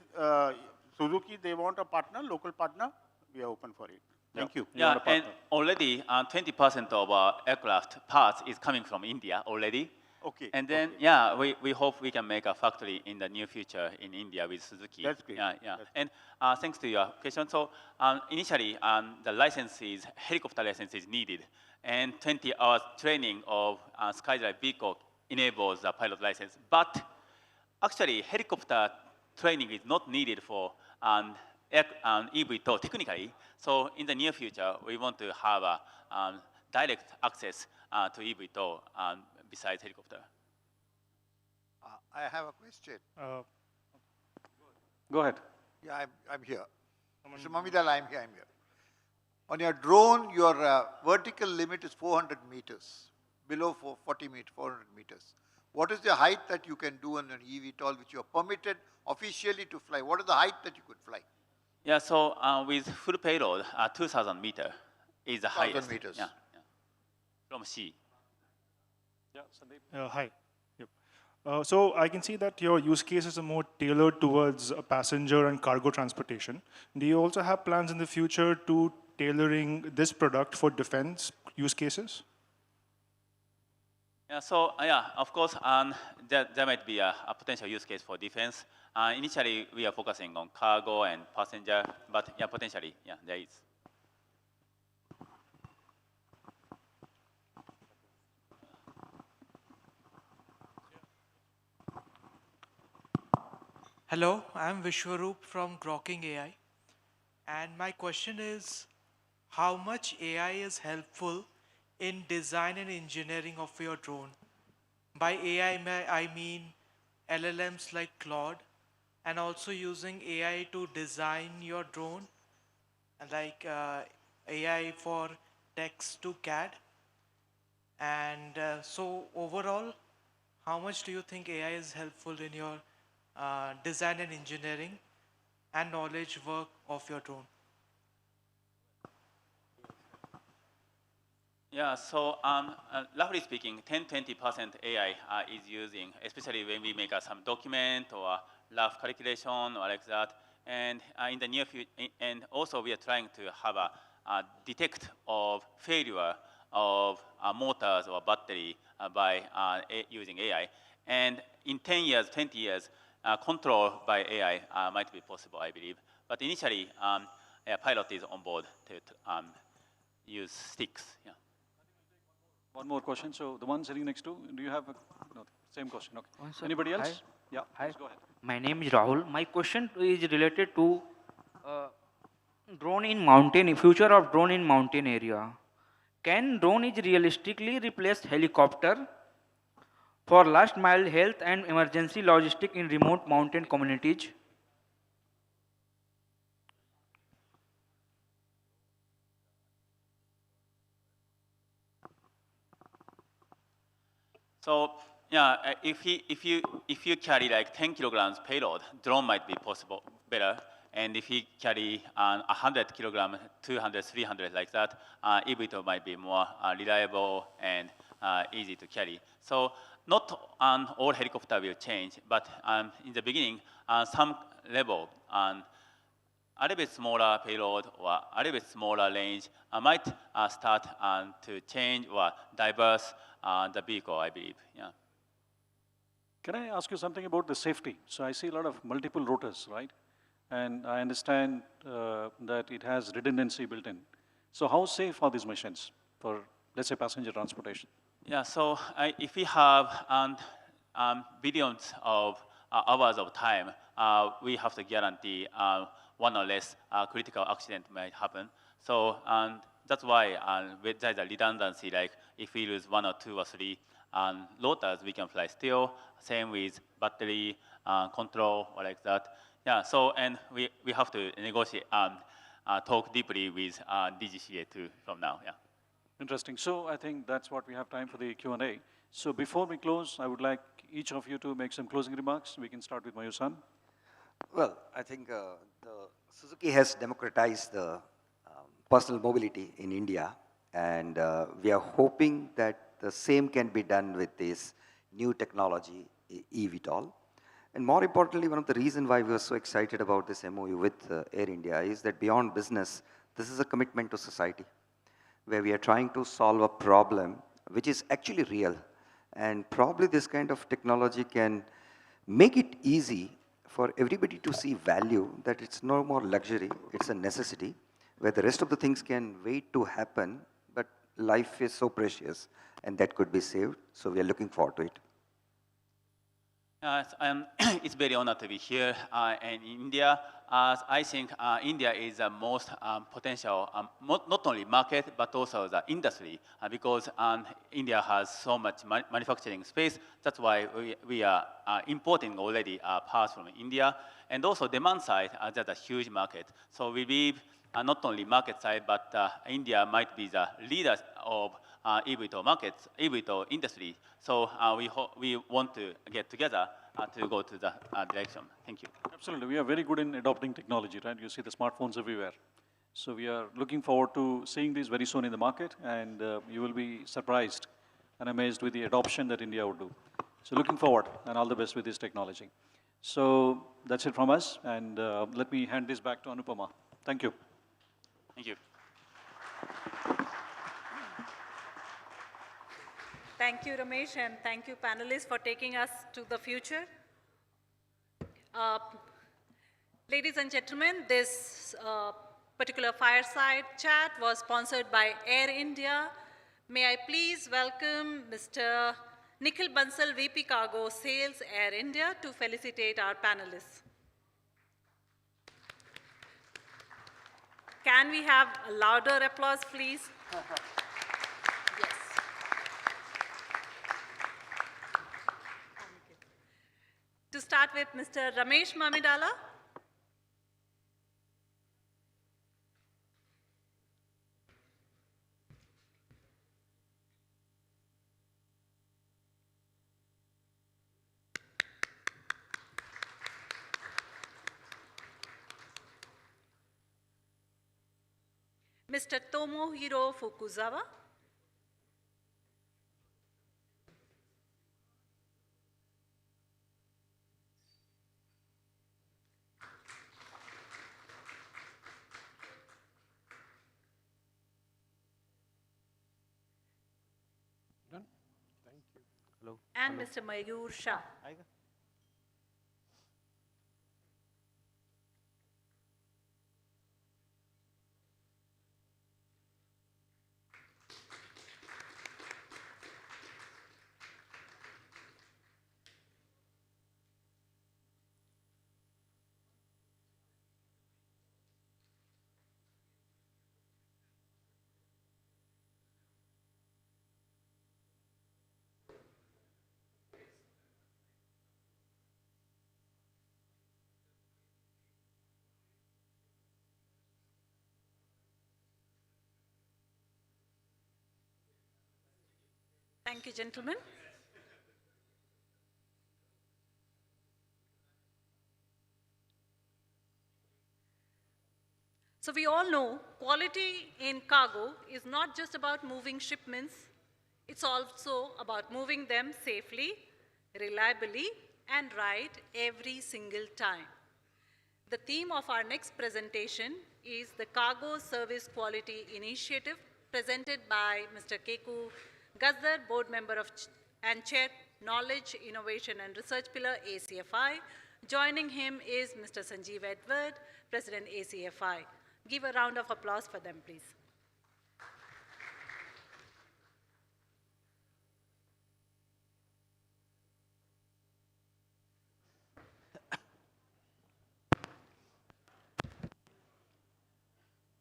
Suzuki, they want a partner, local partner, we are open for it. Thank you. Yeah, and already 20% of our aircraft parts is coming from India already. Okay. And then, yeah, we hope we can make a factory in the near future in India with Suzuki. That's great. Yeah, yeah. And thanks to your question, so initially, the licenses, helicopter license is needed. And 20 hours training of SkyDrive vehicle enables the pilot license. But actually, helicopter training is not needed for eVTOL technically. So in the near future, we want to have a direct access to eVTOL besides helicopter. I have a question. Go ahead. Yeah, I'm here. Mr. Mamidal, I'm here. On your drone, your vertical limit is 400 meters, below 40 meters, 400 meters. What is the height that you can do on an eVTOL which you are permitted officially to fly? What is the height that you could fly? Yeah, so with full payload, 2,000 meter is the highest. 2,000 meters. Yeah, yeah. From sea. Yeah, Sandeep. Hi. Yep. So I can see that your use cases are more tailored towards passenger and cargo transportation. Do you also have plans in the future to tailoring this product for defense use cases? Yeah, so yeah, of course, there might be a potential use case for defense. Initially, we are focusing on cargo and passenger, but yeah, potentially, yeah, there is. Hello, I'm Vishwaroop from Grokking AI. And my question is, how much AI is helpful in design and engineering of your drone? By AI, I mean LLMs like Claude, and also using AI to design your drone, like AI for text to CAD. And so overall, how much do you think AI is helpful in your design and engineering and knowledge work of your drone? Yeah, so roughly speaking, 10-20% AI is using, especially when we make some document or rough calculation or like that. And in the near future, and also we are trying to have a detect of failure of motors or battery by using AI. And in 10 years, 20 years, control by AI might be possible, I believe. But initially, a pilot is on board to use sticks. Yeah. One more question. So the one sitting next to, do you have a, no, same question? Okay. Anybody else? Hi. Yeah. Hi. Please go ahead. My name is Rahul. My question is related to drone in mountain, future of drone in mountain area. Can drone is realistically replace helicopter for last mile health and emergency logistic in remote mountain communities? So yeah, if you carry like 10 kilograms payload, drone might be possible better. And if you carry 100 kilograms, 200, 300 like that, eVTOL might be more reliable and easy to carry. So not all helicopter will change, but in the beginning, some level, a little bit smaller payload or a little bit smaller range might start to change or diverse the vehicle, I believe. Yeah. Can I ask you something about the safety? So I see a lot of multiple rotors, right? And I understand that it has redundancy built in. So how safe are these machines for, let's say, passenger transportation? Yeah, so if we have billions of hours of time, we have to guarantee one or less critical accident might happen. So that's why there's a redundancy, like if we lose 1 or 2 or 3 rotors, we can fly still. Same with battery control or like that. Yeah, so, and we have to negotiate, talk deeply with DGCA too from now, yeah. Interesting. So I think that's what we have time for the Q&A. So before we close, I would like each of you to make some closing remarks. We can start with Mayur-san. Well, I think Suzuki has democratized the personal mobility in India, and we are hoping that the same can be done with this new technology, eVTOL. And more importantly, one of the reasons why we are so excited about this MOU with Air India is that beyond business, this is a commitment to society, where we are trying to solve a problem which is actually real. And probably this kind of technology can make it easy for everybody to see value, that it's no more luxury, it's a necessity, where the rest of the things can wait to happen, but life is so precious, and that could be saved. So we are looking forward to it. It's very honored to be here in India. I think India is the most potential, not only market, but also the industry, because India has so much manufacturing space. That's why we are importing already parts from India. And also demand side, there's a huge market. So we believe not only market side, but India might be the leader of eVTOL markets, eVTOL industry. So we want to get together to go to the direction. Thank you. Absolutely. We are very good in adopting technology, right? You see the smartphones everywhere. So we are looking forward to seeing these very soon in the market, and you will be surprised and amazed with the adoption that India would do. So looking forward, and all the best with this technology. So that's it from us, and let me hand this back to Anupama. Thank you. Thank you. Thank you, Ramesh, and thank you, panelists, for taking us to the future. Ladies and gentlemen, this particular fireside chat was sponsored by Air India. May I please welcome Mr. Nikhil Bansal, VP Cargo Sales, Air India, to felicitate our panelists. Can we have a louder applause, please? Yes. To start with, Mr. Ramesh Mamidala. Mr. Tomohiro Fukuzawa. Done? Thank you. Hello. And Hello. Mr. Mayur Shah. Thank you, gentlemen. So we all know quality in cargo is not just about moving shipments, it's also about moving them safely, reliably, and right every single time. The theme of our next presentation is the Cargo Service Quality Initiative, presented by Mr. Keku Gazdar, Board Member of and Chair, Knowledge, Innovation and Research Pillar, ACFI. Joining him is Mr. Sanjeev Edward, President, ACFI. Give a round of applause for them, please.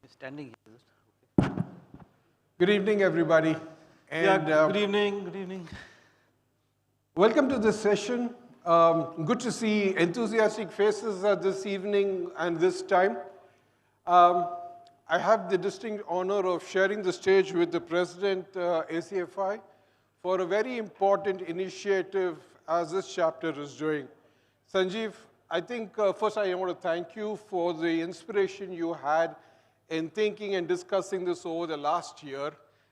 Standing here. Okay. Good evening, everybody. And, good evening, good evening. Welcome to this session. Good to see enthusiastic faces this evening and this time. I have the distinct honor of sharing the stage with the President, ACFI, for a very important initiative as this chapter is doing. Sanjeev, I think first I want to thank you for the inspiration you had in thinking and discussing this over the last year.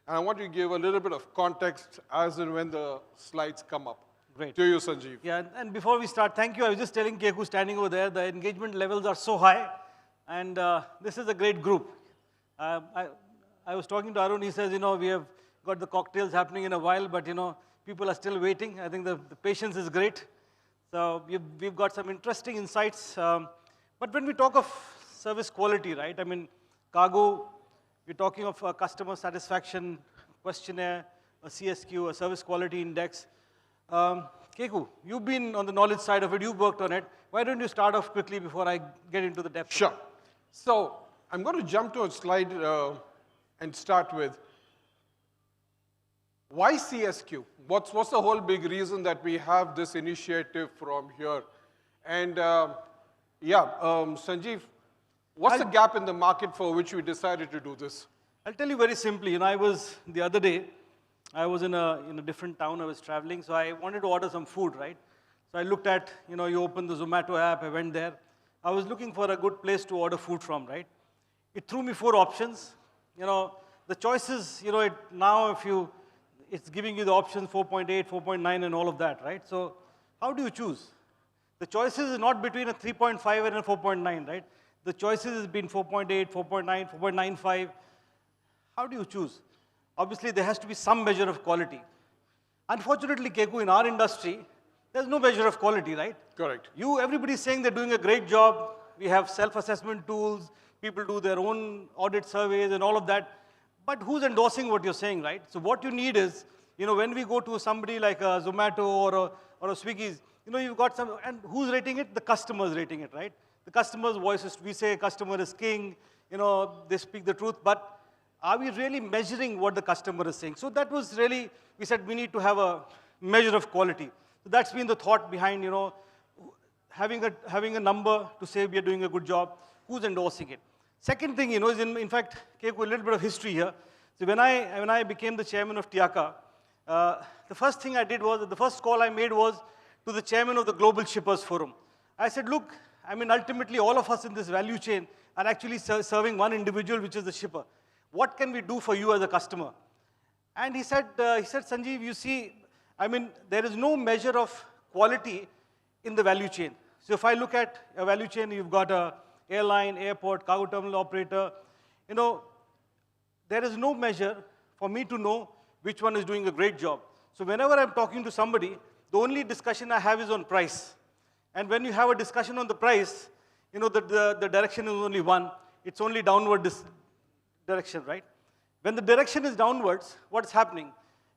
And I want to give a little bit of context as and when the slides come up. Great. To you, Sanjeev. Yeah, and before we start, thank you. I was just telling Keku standing over there, the engagement levels are so high, and this is a great group. I was talking to Arun, he says, we have got the cocktails happening in a while, but people are still waiting. I think the patience is great. So we've got some interesting insights. But when we talk of service quality, right? I mean, cargo, we're talking of a customer satisfaction questionnaire, a CSQ, a service quality index. Keku, you've been on the knowledge side of it, you've worked on it. Why don't you start off quickly before I get into the depth? Sure. So I'm going to jump to a slide and start with why CSQ? What's the whole big reason that we have this initiative from here? And Sanjeev, what's the gap in the market for which we decided to do this? I'll tell you very simply. The other day, I was in a different town, I was traveling, so I wanted to order some food, right? So I looked at, you open the Zomato app, I went there. I was looking for a good place to order food from, right? It threw me 4 options. The choices, now it's giving you the options 4.8, 4.9 and all of that, right? So how do you choose? The choices is not between a 3.5 and a 4.9, right? The choices is between 4.8, 4.9, 4.95. How do you choose? Obviously, there has to be some measure of quality. Unfortunately, Keku, in our industry, there's no measure of quality, right? Correct. Everybody's saying they're doing a great job. We have self-assessment tools. People do their own audit surveys and all of that. But who's endorsing what you're saying, right? So what you need is, when we go to somebody like a Zomato or a Swiggy's, you've got some, and who's rating it? The customer's rating it, right? The customer's voice is, we say customer is king, they speak the truth, but are we really measuring what the customer is saying? So that was really, we said we need to have a measure of quality. So that's been the thought behind, having a number to say we are doing a good job, who's endorsing it. Second thing, is in fact, Keku, a little bit of history here. So when I became the chairman of TIACA, the first thing I did was, the first call I made was to the chairman of the Global Shippers Forum. I said, look, ultimately all of us in this value chain are actually serving one individual, which is the shipper. What can we do for you as a customer? And he said, Sanjeev, you see, there is no measure of quality in the value chain. So if I look at a value chain, you've got a airline, airport, cargo terminal operator. There is no measure for me to know which one is doing a great job. So whenever I'm talking to somebody, the only discussion I have is on price. And when you have a discussion on the price, the direction is only one. It's only downward direction, right? When the direction is downwards, what's happening?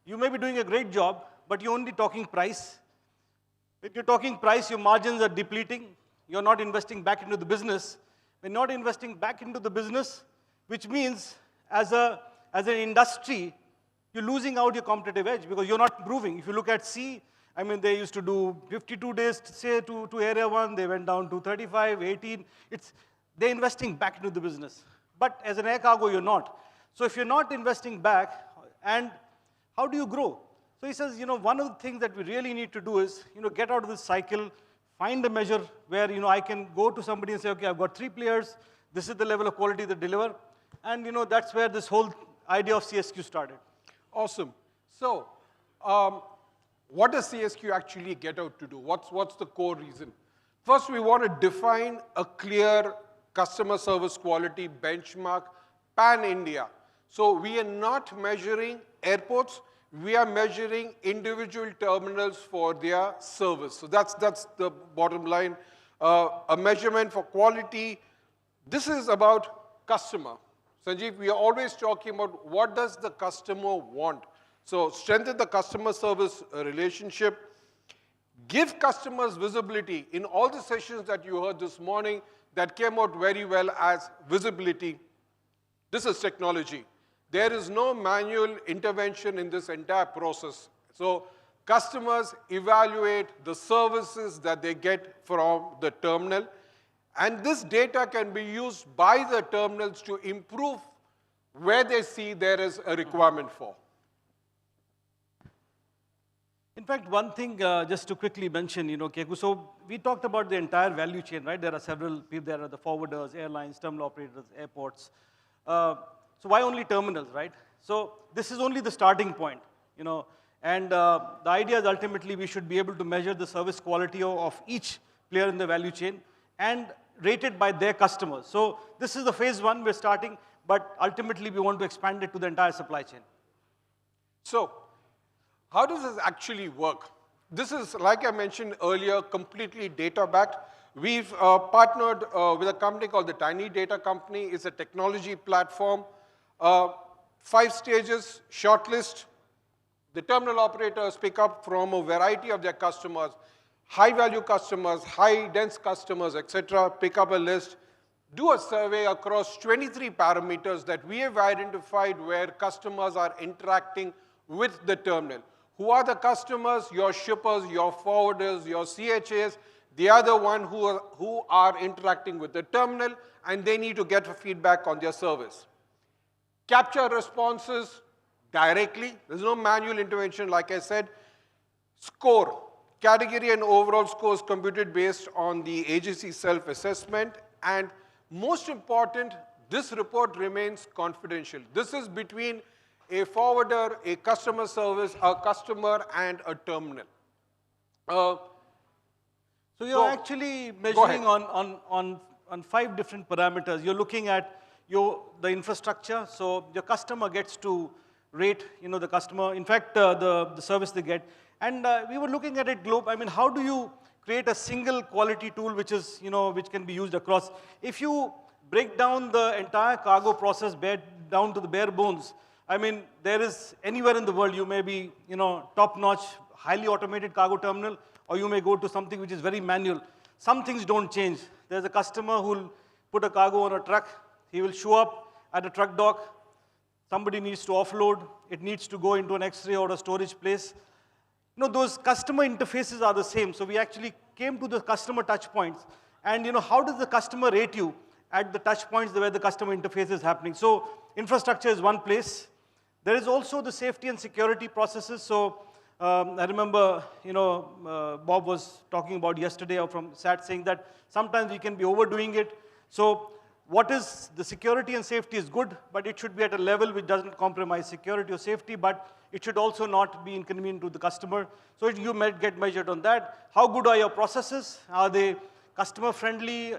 You may be doing a great job, but you're only talking price. If you're talking price, your margins are depleting. You're not investing back into the business. When not investing back into the business, which means as an industry, you're losing out your competitive edge because you're not improving. If you look at sea, they used to do 52 days, say, to Area 1. They went down to 35, 18. They're investing back into the business. But as an air cargo, you're not. So if you're not investing back, and how do you grow? So he says, one of the things that we really need to do is, get out of this cycle, find a measure where, I can go to somebody and say, okay, I've got 3 players. This is the level of quality they deliver. And, that's where this whole idea of CSQ started. Awesome. So what does CSQ actually get out to do? What's the core reason? First, we want to define a clear customer service quality benchmark pan-India. So we are not measuring airports. We are measuring individual terminals for their service. So that's the bottom line. A measurement for quality. This is about customer. Sanjeev, we are always talking about what does the customer want. So strengthen the customer service relationship. Give customers visibility. In all the sessions that you heard this morning, that came out very well as visibility. This is technology. There is no manual intervention in this entire process. So customers evaluate the services that they get from the terminal, and this data can be used by the terminals to improve where they see there is a requirement for. In fact, one thing just to quickly mention, Keku, so we talked about the entire value chain, right? There are several people, there are the forwarders, airlines, terminal operators, airports. So why only terminals, right? So this is only the starting point, and the idea is ultimately we should be able to measure the service quality of each player in the value chain and rate it by their customers. So this is the phase one we're starting, but ultimately we want to expand it to the entire supply chain. So how does this actually work? This is, like I mentioned earlier, completely data-backed. We've partnered with a company called the Tiny Data Company. It's a technology platform. 5 stages, shortlist. The terminal operators pick up from a variety of their customers, high-value customers, high-dense customers, etc. Pick up a list, do a survey across 23 parameters that we have identified where customers are interacting with the terminal. Who are the customers? Your shippers, your forwarders, your CHAs. They are the ones who are interacting with the terminal, and they need to get feedback on their service. Capture responses directly. There's no manual intervention, like I said. Score. Category and overall scores computed based on the agency self-assessment. And most important, this report remains confidential. This is between a forwarder, a customer service, a customer, and a terminal. So you're actually measuring on 5 different parameters. You're looking at the infrastructure, so your customer gets to rate, the customer, in fact, the service they get. And we were looking at it global. I mean, how do you create a single quality tool which is, which can be used across? If you break down the entire cargo process down to the bare bones, I mean, there is anywhere in the world you may be, top-notch, highly automated cargo terminal, or you may go to something which is very manual. Some things don't change. There's a customer who will put a cargo on a truck. He will show up at a truck dock. Somebody needs to offload. It needs to go into an X-ray or a storage place. Those customer interfaces are the same. So we actually came to the customer touch points. And how does the customer rate you at the touch points where the customer interface is happening? So infrastructure is one place. There is also the safety and security processes. So I remember, Bob was talking about yesterday or from SAT saying that sometimes we can be overdoing it. So what is the security and safety is good, but it should be at a level which doesn't compromise security or safety, but it should also not be inconvenient to the customer. So you might get measured on that. How good are your processes? Are they customer friendly?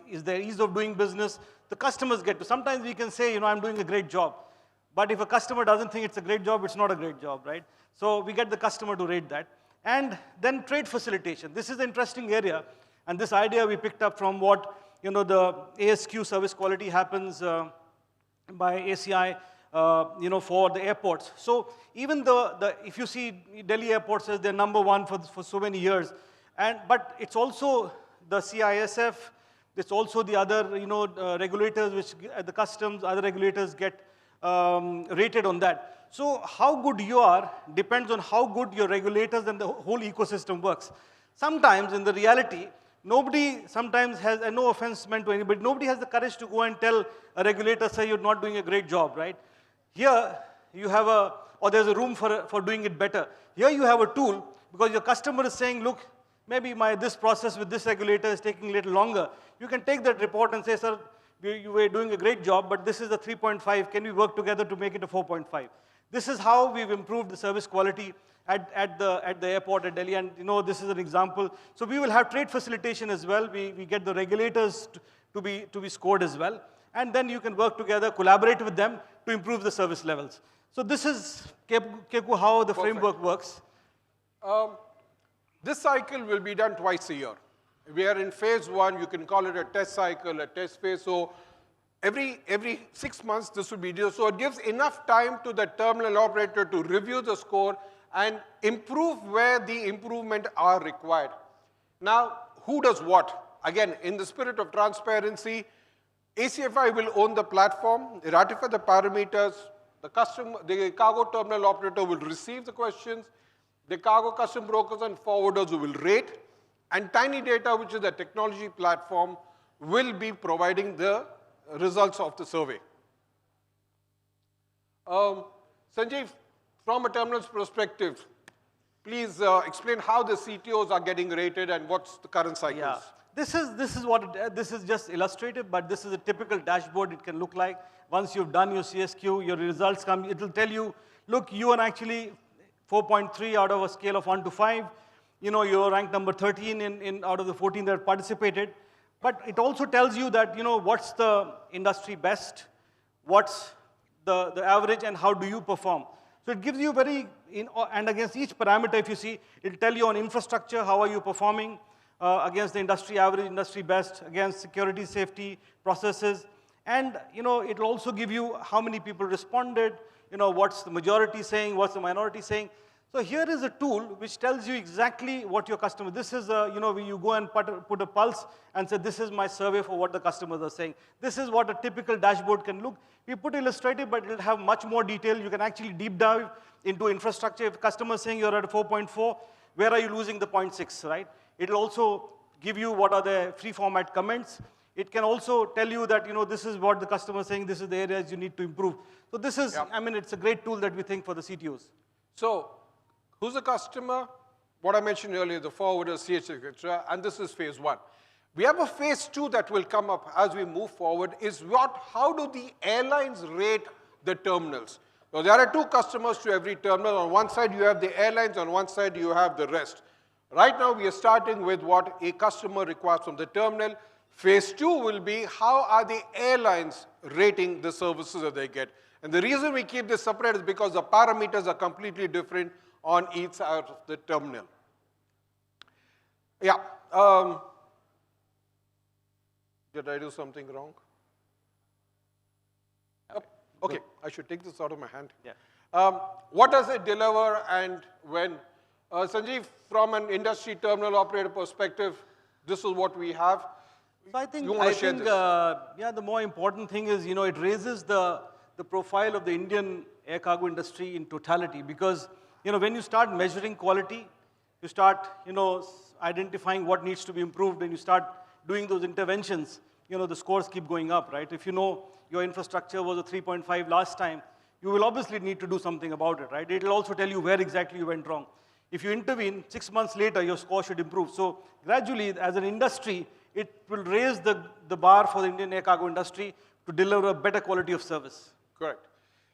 Is there ease of doing business? The customers get to. Sometimes we can say, I'm doing a great job. But if a customer doesn't think it's a great job, it's not a great job, right? So we get the customer to rate that. And then trade facilitation. This is an interesting area. And this idea we picked up from what, the ASQ service quality happens by ACI, for the airports. So even if you see Delhi airports as they're #1 for so many years, but it's also the CISF, it's also the other, regulators, which the customs, other regulators get rated on that. So how good you are depends on how good your regulators and the whole ecosystem works. Sometimes in the reality, nobody sometimes has, and no offense meant to anybody, nobody has the courage to go and tell a regulator, say you're not doing a great job, right? Here you have or there's a room for doing it better. Here you have a tool because your customer is saying, look, maybe this process with this regulator is taking a little longer. You can take that report and say, sir, you were doing a great job, but this is a 3.5. Can we work together to make it a 4.5? This is how we've improved the service quality at the airport at Delhi. And this is an example. So we will have trade facilitation as well. We get the regulators to be scored as well. And then you can work together, collaborate with them to improve the service levels. So this is, Keku, how the framework works. This cycle will be done twice a year. We are in phase 1. You can call it a test cycle, a test phase. So every 6 months, this will be due. So it gives enough time to the terminal operator to review the score and improve where the improvement are required. Now, who does what? Again, in the spirit of transparency, ACFI will own the platform, ratify the parameters, the cargo terminal operator will receive the questions, the cargo custom brokers and forwarders will rate, and Tiny Data, which is a technology platform, will be providing the results of the survey. Sanjeev, from a terminal's perspective, please explain how the CTOs are getting rated and what's the current cycles. Yeah. This is just illustrative, but this is a typical dashboard it can look like. Once you've done your CSQ, your results come, it will tell you, look, you are actually 4.3 out of a scale of 1 to 5. You know, you're ranked number 13 out of the 14 that participated. But it also tells you that, you know, what's the industry best, what's the average, and how do you perform. So it gives you and against each parameter, if you see, it'll tell you on infrastructure, how are you performing against the industry average, industry best, against security, safety, processes. And, you know, it'll also give you how many people responded, you know, what's the majority saying, what's the minority saying. So here is a tool which tells you exactly what your customer, this is, you know, where you go and put a pulse and say, this is my survey for what the customers are saying. This is what a typical dashboard can look. We put illustrative, but it'll have much more detail. You can actually deep dive into infrastructure. If customers saying you're at a 4.4, where are you losing the 0.6, right? It'll also give you what are the free format comments. It can also tell you that, you know, this is what the customer is saying, this is the areas you need to improve. So this is, I mean, it's a great tool that we think for the CTOs. So, who's the customer? What I mentioned earlier, the forwarder, CH, etc., and this is phase 1. We have a phase 2 that will come up as we move forward, is how do the airlines rate the terminals? Now, there are 2 customers to every terminal. On one side, you have the airlines, on one side, you have the rest. Right now, we are starting with what a customer requires from the terminal. Phase 2 will be how are the airlines rating the services that they get. And the reason we keep this separate is because the parameters are completely different on each side of the terminal. Yeah. Did I do something wrong? Okay, I should take this out of my hand. Yeah. What does it deliver and when? Sanjeev, from an industry terminal operator perspective, this is what we have. So I think yeah, the more important thing is, you know, it raises the profile of the Indian air cargo industry in totality, because, you know, when you start measuring quality, you start, you know, identifying what needs to be improved, and you start doing those interventions, you know, the scores keep going up, right? If you know your infrastructure was a 3.5 last time, you will obviously need to do something about it, right? It will also tell you where exactly you went wrong. If you intervene, 6 months later, your score should improve. So gradually, as an industry, it will raise the bar for the Indian air cargo industry to deliver a better quality of service. Correct.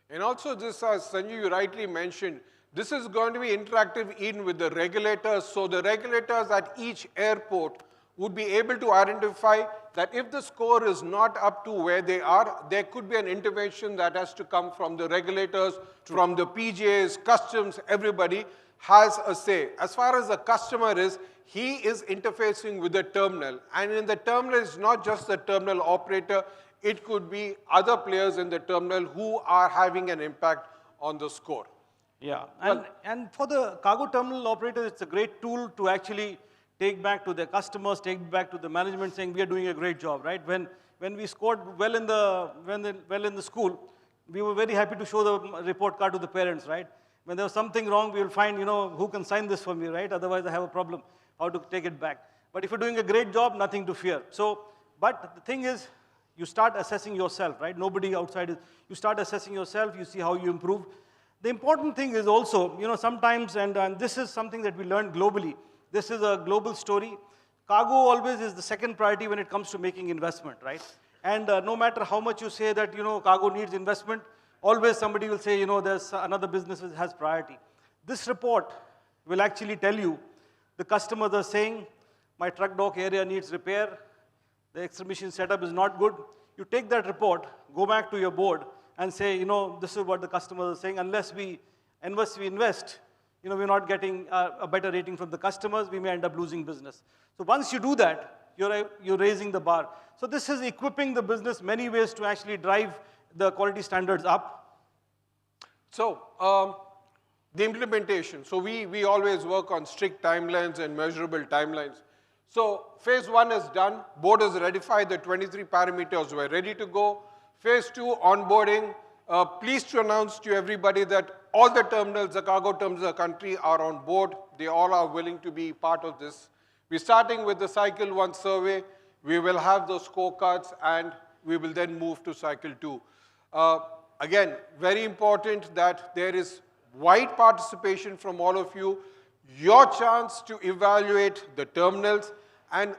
And also this, as Sanjeev, you rightly mentioned, this is going to be interactive even with the regulators. So the regulators at each airport would be able to identify that if the score is not up to where they are, there could be an intervention that has to come from the regulators, from the PJs, customs, everybody has a say. As far as the customer is, he is interfacing with the terminal. And in the terminal, it's not just the terminal operator, it could be other players in the terminal who are having an impact on the score. Yeah, and for the cargo terminal operators, it's a great tool to actually take back to their customers, take back to the management saying, we are doing a great job, right? When we scored well in the school, we were very happy to show the report card to the parents, right? When there was something wrong, we will find, you know, who can sign this for me, right? Otherwise, I have a problem, how to take it back. But if you're doing a great job, nothing to fear. So, but the thing is, you start assessing yourself, right? Nobody outside is, you start assessing yourself, you see how you improve. The important thing is also, you know, sometimes, and this is something that we learned globally, this is a global story. Cargo always is the second priority when it comes to making investment, right? And no matter how much you say that, you know, cargo needs investment, always somebody will say, you know, there's another business that has priority. This report will actually tell you, the customers are saying, my truck dock area needs repair, the exhibition setup is not good. You take that report, go back to your board and say, you know, this is what the customers are saying. Unless we invest, you know, we're not getting a better rating from the customers, we may end up losing business. So once you do that, you're raising the bar. So this is equipping the business many ways to actually drive the quality standards up. So the implementation. So we always work on strict timelines and measurable timelines. So phase 1 is done. Board has ratified the 23 parameters were ready to go. Phase 2, onboarding. pleased to announce to everybody that all the terminals, the cargo terminals in the country are on board. They all are willing to be part of this. We're starting with the Cycle 1 survey. We will have those scorecards, and we will then move to Cycle 2. Again, very important that there is wide participation from all of you, your chance to evaluate the terminals, and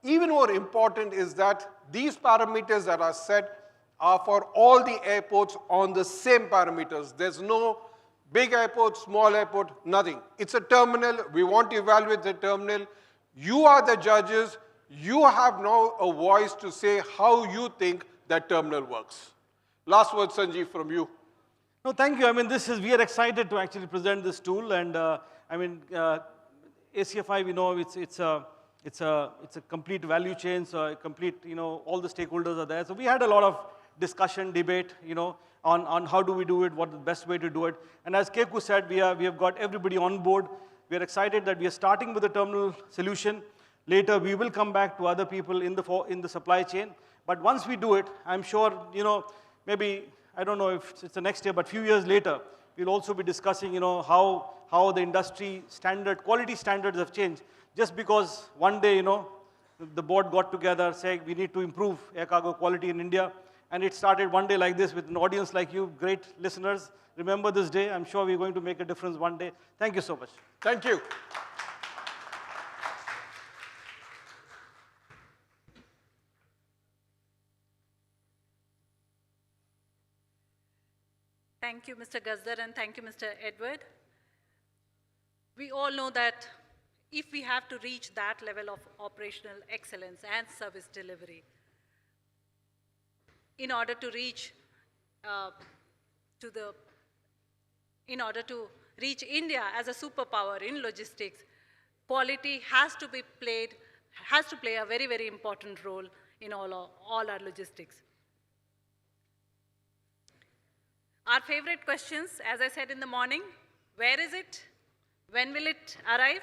even more important is that these parameters that are set are for all the airports on the same parameters. There's no big airport, small airport, nothing. It's a terminal. We want to evaluate the terminal. You are the judges. You have now a voice to say how you think that terminal works. Last word, Sanjeev, from you. No, thank you. I mean, we are excited to actually present this tool, and ACFI, we know it's a complete value chain, so a complete, all the stakeholders are there. So we had a lot of discussion, debate, on how do we do it, what's the best way to do it. And as Keku said, we have got everybody on board. We are excited that we are starting with the terminal solution. Later, we will come back to other people in the supply chain. But once we do it, I'm sure, maybe, I don't know if it's the next year, but few years later, we'll also be discussing, how the industry quality standards have changed. Just because one day, the board got together saying we need to improve air cargo quality in India. And it started one day like this with an audience like you, great listeners. Remember this day. I'm sure we're going to make a difference one day. Thank you so much. Thank you. Thank you, Mr. Gazdar, and thank you, Mr. Edward. We all know that if we have to reach that level of operational excellence and service delivery, in order to reach India as a superpower in logistics, quality has to play a very, very important role in all our logistics. Our favorite questions, as I said in the morning, where is it? When will it arrive?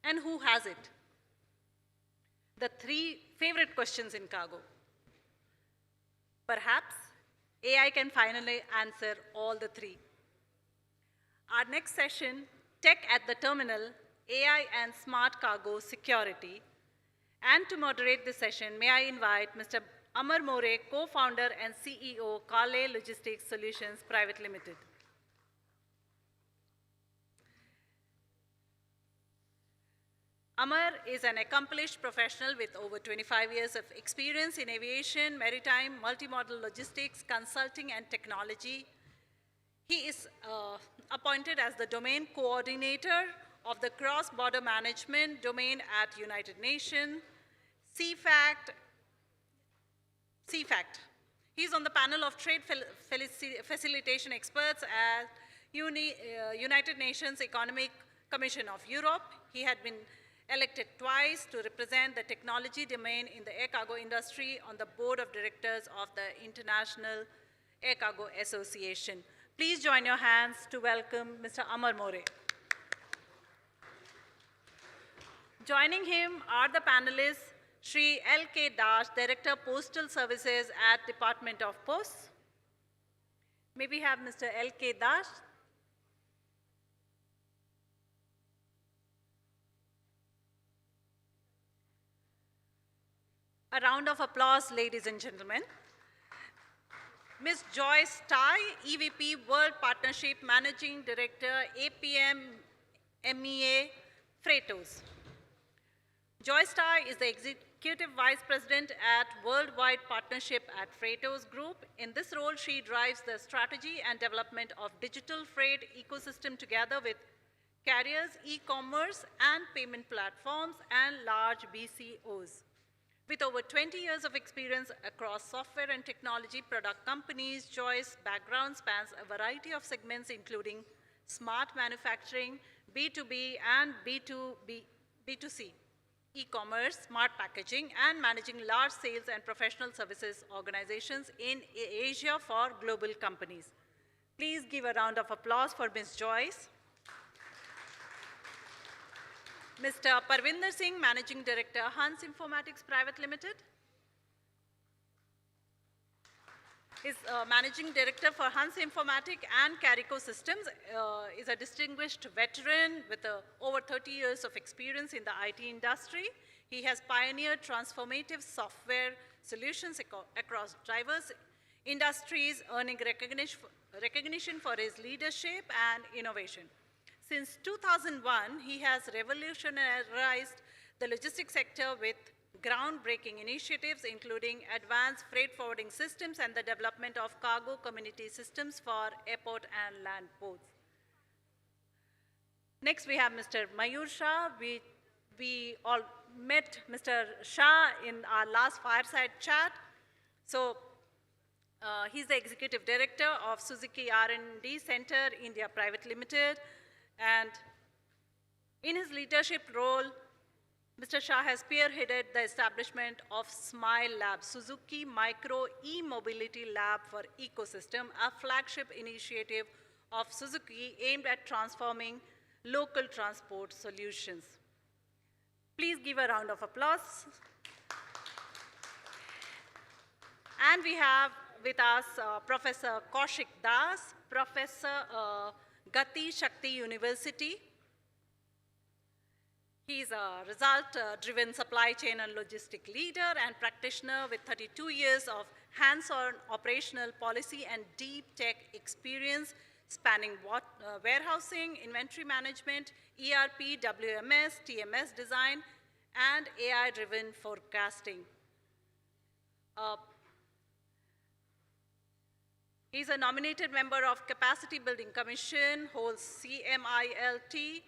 And who has it? The three favorite questions in cargo. Perhaps AI can finally answer all the three. Our next session, Tech at the Terminal, AI and Smart Cargo Security. And to moderate this session, may I invite Mr. Amar More, co-founder and CEO, Conclave Logistics Solutions Private Limited. Amar is an accomplished professional with over 25 years of experience in aviation, maritime, multimodal logistics, consulting, and technology. He is appointed as the domain coordinator of the cross-border management domain at United Nations, CFACT. He's on the panel of trade facilitation experts at United Nations Economic Commission of Europe. He had been elected twice to represent the technology domain in the air cargo industry on the board of directors of the International Air Cargo Association. Please join your hands to welcome Mr. Amar More. Joining him are the panelists, Shri L.K. Das, Director Postal Services at Department of Posts. May we have Mr. L.K. Das? A round of applause, ladies and gentlemen. Ms. Joyce Tai, EVP World Partnership Managing Director, APM MEA Freightos. Joyce Tai is the Executive Vice President at Worldwide Partnership at Freightos Group. In this role, she drives the strategy and development of digital freight ecosystem together with carriers, e-commerce, and payment platforms, and large BCOs. With over 20 years of experience across software and technology product companies, Joyce's background spans a variety of segments, including smart manufacturing, B2B and B2C, e-commerce, smart packaging, and managing large sales and professional services organizations in Asia for global companies. Please give a round of applause for Ms. Joyce. Mr. Parvinder Singh, Managing Director, Hans Informatics Private Limited. is Managing Director for Hans Informatic and Carico Systems, is a distinguished veteran with over 30 years of experience in the IT industry. He has pioneered transformative software solutions across diverse industries, earning recognition for his leadership and innovation. Since 2001, he has revolutionized the logistics sector with groundbreaking initiatives, including advanced freight forwarding systems and the development of cargo community systems for airport and land ports. Next, we have Mr. Mayur Shah. We all met Mr. Shah in our last fireside chat. So he's the Executive Director of Suzuki R&D Center, India Private Limited. And in his leadership role, Mr. Shah has spearheaded the establishment of SMILE Lab, Suzuki Micro E-Mobility Lab for Ecosystem, a flagship initiative of Suzuki aimed at transforming local transport solutions. Please give a round of applause. And we have with us Professor Kaushik Das, Professor Gati Shakti University. He's a result-driven supply chain and logistic leader and practitioner with 32 years of hands-on operational policy and deep tech experience spanning warehousing, inventory management, ERP, WMS, TMS design, and AI-driven forecasting. He's a nominated member of Capacity Building Commission, holds CMILT,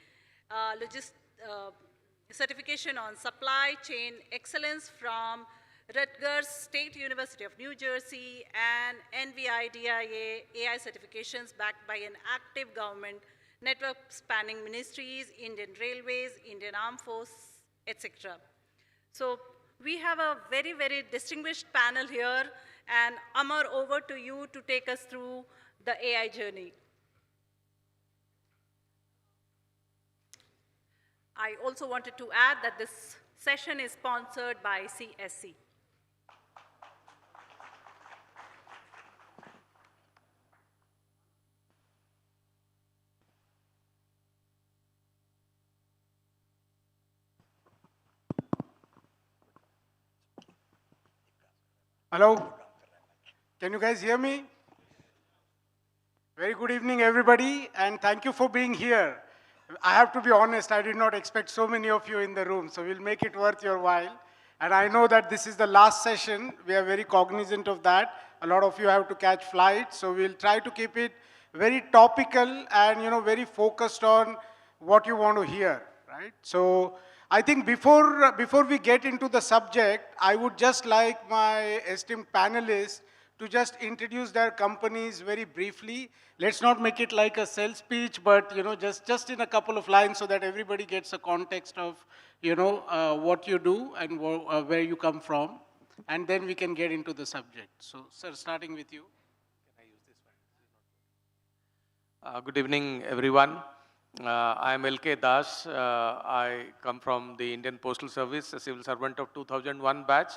certification on supply chain excellence from Rutgers State University of New Jersey, and NVIDIA AI certifications backed by an active government network spanning ministries, Indian Railways, Indian Armed Force, etc. So we have a very, very distinguished panel here, and Amar, over to you to take us through the AI journey. I also wanted to add that this session is sponsored by CSC. Hello? Can you guys hear me? Very good evening, everybody, and thank you for being here. I have to be honest, I did not expect so many of you in the room, so we'll make it worth your while. And I know that this is the last session. We are very cognizant of that. A lot of you have to catch flights, so we'll try to keep it very topical and very focused on what you want to hear, right? So I think before we get into the subject, I would just like my esteemed panelists to just introduce their companies very briefly. Let's not make it like a sales speech, but just in a couple of lines so that everybody gets a context of what you do and where you come from, and then we can get into the subject. So, sir, starting with you. Can I use this one? Good evening, everyone. I am L.K. Das. I come from the Indian Postal Service, a civil servant of 2001 batch.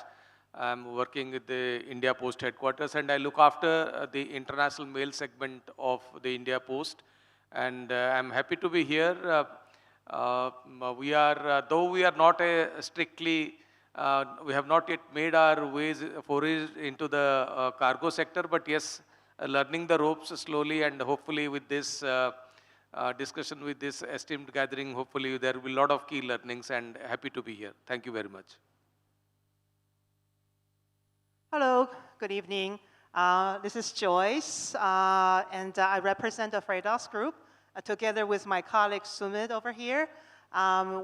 I'm working with the India Post headquarters, and I look after the international mail segment of the India Post. And I'm happy to be here. Though we are not strictly, we have not yet made our forays into the cargo sector, but yes, learning the ropes slowly, and hopefully with this discussion, with this esteemed gathering, hopefully there will be a lot of key learnings, and happy to be here. Thank you very much. Hello, good evening. This is Joyce, and I represent the Freidos Group, together with my colleague Sumit over here.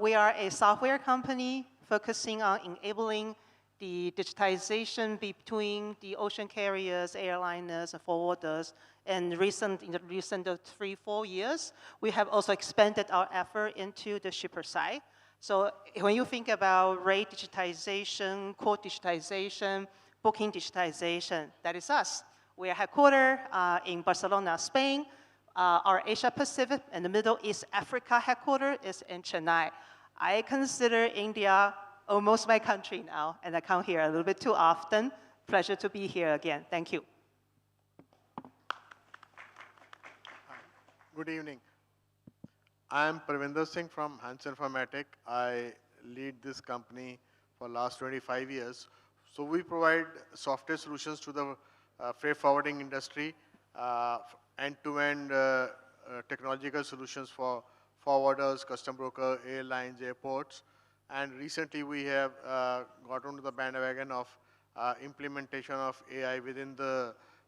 We are a software company focusing on enabling the digitization between the ocean carriers, airliners, and forwarders. And in the recent 3-4 years, we have also expanded our effort into the shipper side. So when you think about rate digitization, quote digitization, booking digitization, that is us. We are headquartered in Barcelona, Spain. Our Asia Pacific and the Middle East Africa headquarters is in Chennai. I consider India almost my country now, and I come here a little bit too often. Pleasure to be here again. Thank you. Good evening. I am Pravinder Singh from Hans Informatic. I lead this company for last 25 years. So we provide software solutions to the freight forwarding industry, end-to-end technological solutions for forwarders, custom broker, airlines, airports. And recently we have got onto the bandwagon of implementation of AI within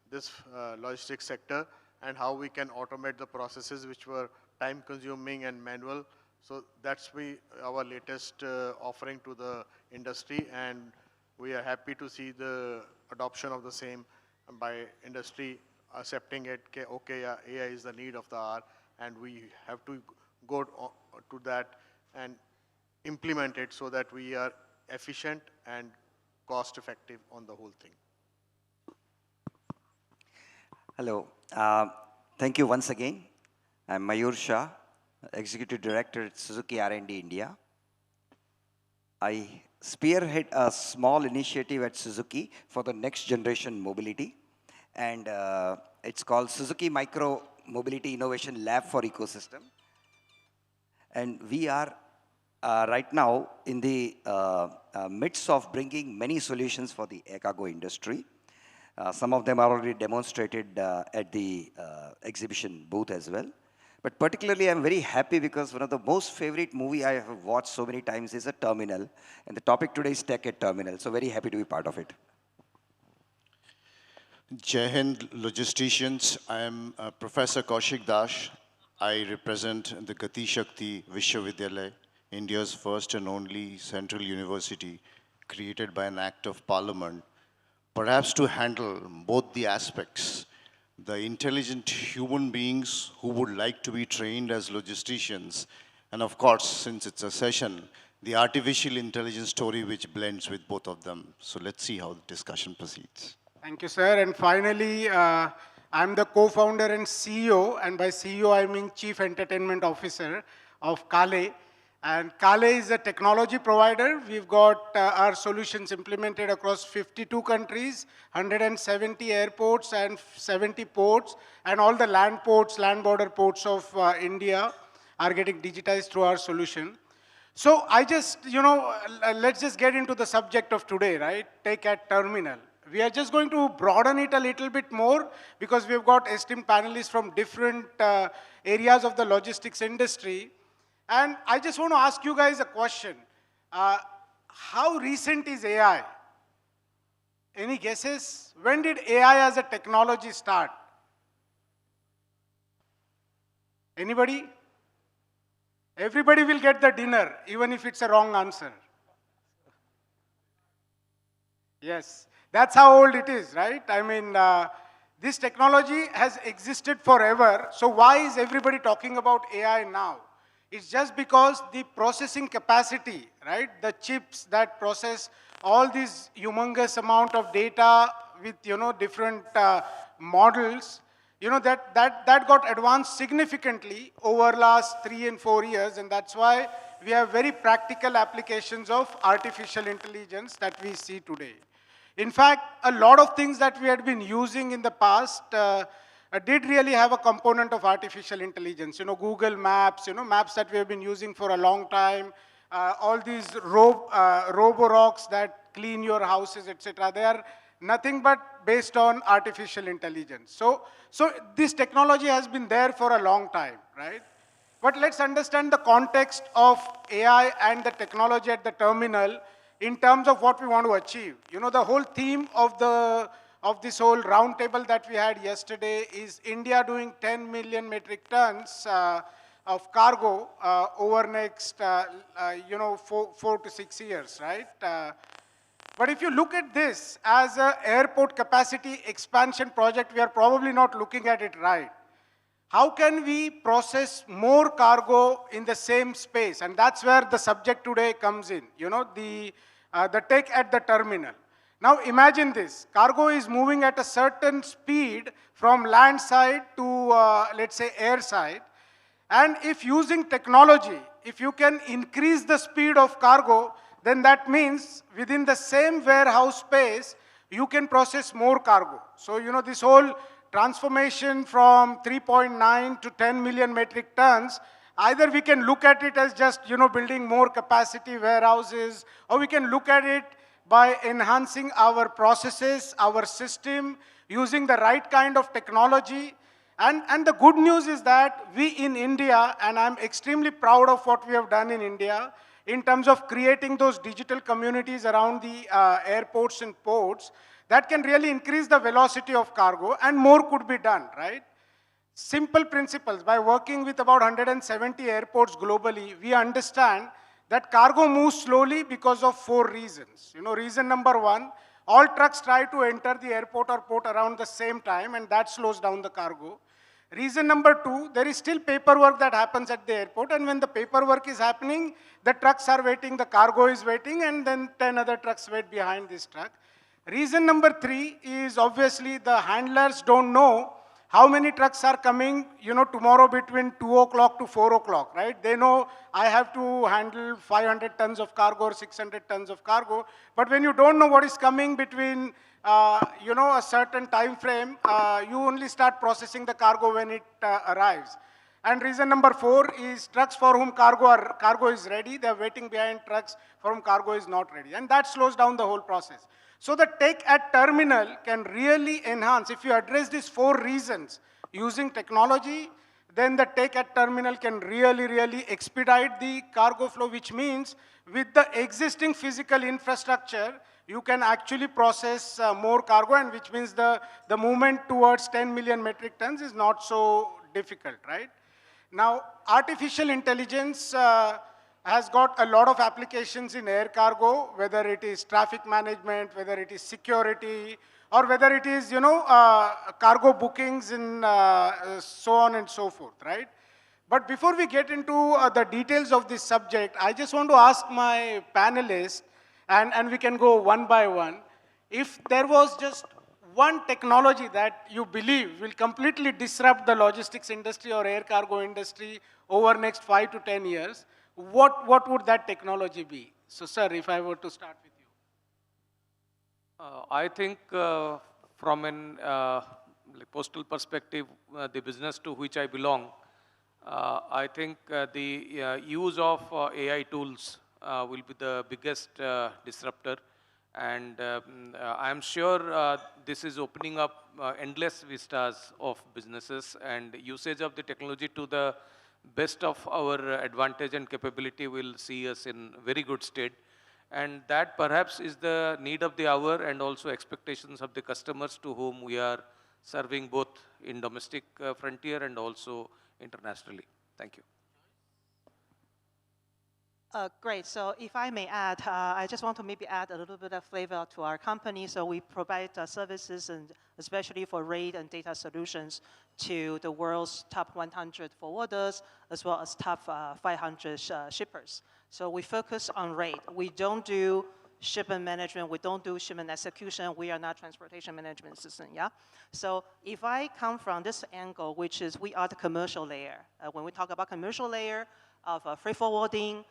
this logistics sector, and how we can automate the processes which were time consuming and manual. So that's our latest offering to the industry, and we are happy to see the adoption of the same by industry accepting it. Okay, yeah, AI is the need of the hour, and we have to go to that and implement it so that we are efficient and cost effective on the whole thing. Hello. Thank you once again. I'm Mayur Shah, Executive Director at Suzuki R&D India. I spearhead a small initiative at Suzuki for the next generation mobility. And it's called Suzuki Micro Mobility Innovation Lab for Ecosystem. And we are right now in the midst of bringing many solutions for the air cargo industry. Some of them are already demonstrated at the exhibition booth as well. But particularly, I'm very happy because one of the most favorite movie I have watched so many times is a Terminal. And the topic today is Tech at Terminal. So very happy to be part of it. Jai Hind Logisticians. I am Professor Kaushik Dash. I represent the Gati Shakti Vishwavidyalaya, India's first and only central university created by an act of parliament, perhaps to handle both the aspects, the intelligent human beings who would like to be trained as logisticians, and of course, since it's a session, the artificial intelligence story which blends with both of them. So let's see how the discussion proceeds. Thank you, sir. And finally, I'm the co-founder and CEO, and by CEO I mean Chief Entertainment Officer of Kale. And Kale is a technology provider. We've got our solutions implemented across 52 countries, 170 airports and 70 ports, and all the land ports, land border ports of India are getting digitized through our solution. So I just, let's just get into the subject of today, right? Tech at Terminal. We are just going to broaden it a little bit more because we've got esteemed panelists from different areas of the logistics industry. And I just want to ask you guys a question. How recent is AI? Any guesses? When did AI as a technology start? Anybody? Everybody will get the dinner, even if it's a wrong answer. Yes, that's how old it is, right? I mean, this technology has existed forever. So why is everybody talking about AI now? It's just because the processing capacity, right? The chips that process all these humongous amount of data with, different models, that got advanced significantly over last 3 and 4 years. And that's why we have very practical applications of artificial intelligence that we see today. In fact, a lot of things that we had been using in the past did really have a component of artificial intelligence. Google Maps, maps that we have been using for a long time, all these roborocs that clean your houses, etc. They are nothing but based on artificial intelligence. So this technology has been there for a long time, right? But let's understand the context of AI and the technology at the terminal in terms of what we want to achieve. The whole theme of this whole roundtable that we had yesterday is India doing 10 million metric tons of cargo over next, 4 to 6 years, right? But if you look at this as an airport capacity expansion project, we are probably not looking at it right. How can we process more cargo in the same space? And that's where the subject today comes in, the tech at the terminal. Now imagine this, cargo is moving at a certain speed from land side to, let's say, air side. And if using technology, if you can increase the speed of cargo, then that means within the same warehouse space, you can process more cargo. So, you know, this whole transformation from 3.9 to 10 million metric tons, either we can look at it as just, you know, building more capacity warehouses, or we can look at it by enhancing our processes, our system, using the right kind of technology. And the good news is that we in India, and I'm extremely proud of what we have done in India, in terms of creating those digital communities around the airports and ports, that can really increase the velocity of cargo, and more could be done, right? Simple principles. By working with about 170 airports globally, we understand that cargo moves slowly because of 4 reasons. You know, reason number 1, all trucks try to enter the airport or port around the same time, and that slows down the cargo. Reason number 2, there is still paperwork that happens at the airport, and when the paperwork is happening, the trucks are waiting, the cargo is waiting, and then 10 other trucks wait behind this truck. Reason number 3 is obviously the handlers don't know how many trucks are coming, you know, tomorrow between 2 o'clock to 4 o'clock, right? They know I have to handle 500 tons of cargo or 600 tons of cargo, but when you don't know what is coming between you know, a certain time frame, you only start processing the cargo when it arrives. And reason number 4 is trucks for whom cargo is ready, they're waiting behind trucks for whom cargo is not ready. And that slows down the whole process. So the tech at terminal can really enhance. If you address these 4 reasons using technology, then the tech at terminal can really expedite the cargo flow, which means with the existing physical infrastructure, you can actually process more cargo, and which means the movement towards 10 million metric tons is not so difficult, right? Now, artificial intelligence has got a lot of applications in air cargo, whether it is traffic management, whether it is security, or whether it is, you know, cargo bookings and so on and so forth, right? But before we get into the details of this subject, I just want to ask my panelists, and we can go one by one, if there was just one technology that you believe will completely disrupt the logistics industry or air cargo industry over next 5 to 10 years, what would that technology be? So, sir, if I were to start with you. I think from an postal perspective, the business to which I belong, I think the use of AI tools will be the biggest disruptor. And I am sure this is opening up endless vistas of businesses, and usage of the technology to the best of our advantage and capability will see us in very good state. And that perhaps is the need of the hour and also expectations of the customers to whom we are serving both in domestic frontier and also internationally. Thank you. Great. So if I may add, I just want to maybe add a little bit of flavor to our company. So we provide services, and especially for rate and data solutions, to the world's top 100 forwarders, as well as top 500 shippers. So we focus on rate. We don't do shipment management. We don't do shipment execution. We are not transportation management system, yeah? So if I come from this angle, which is we are the commercial layer. When we talk about commercial layer of freight forwarding,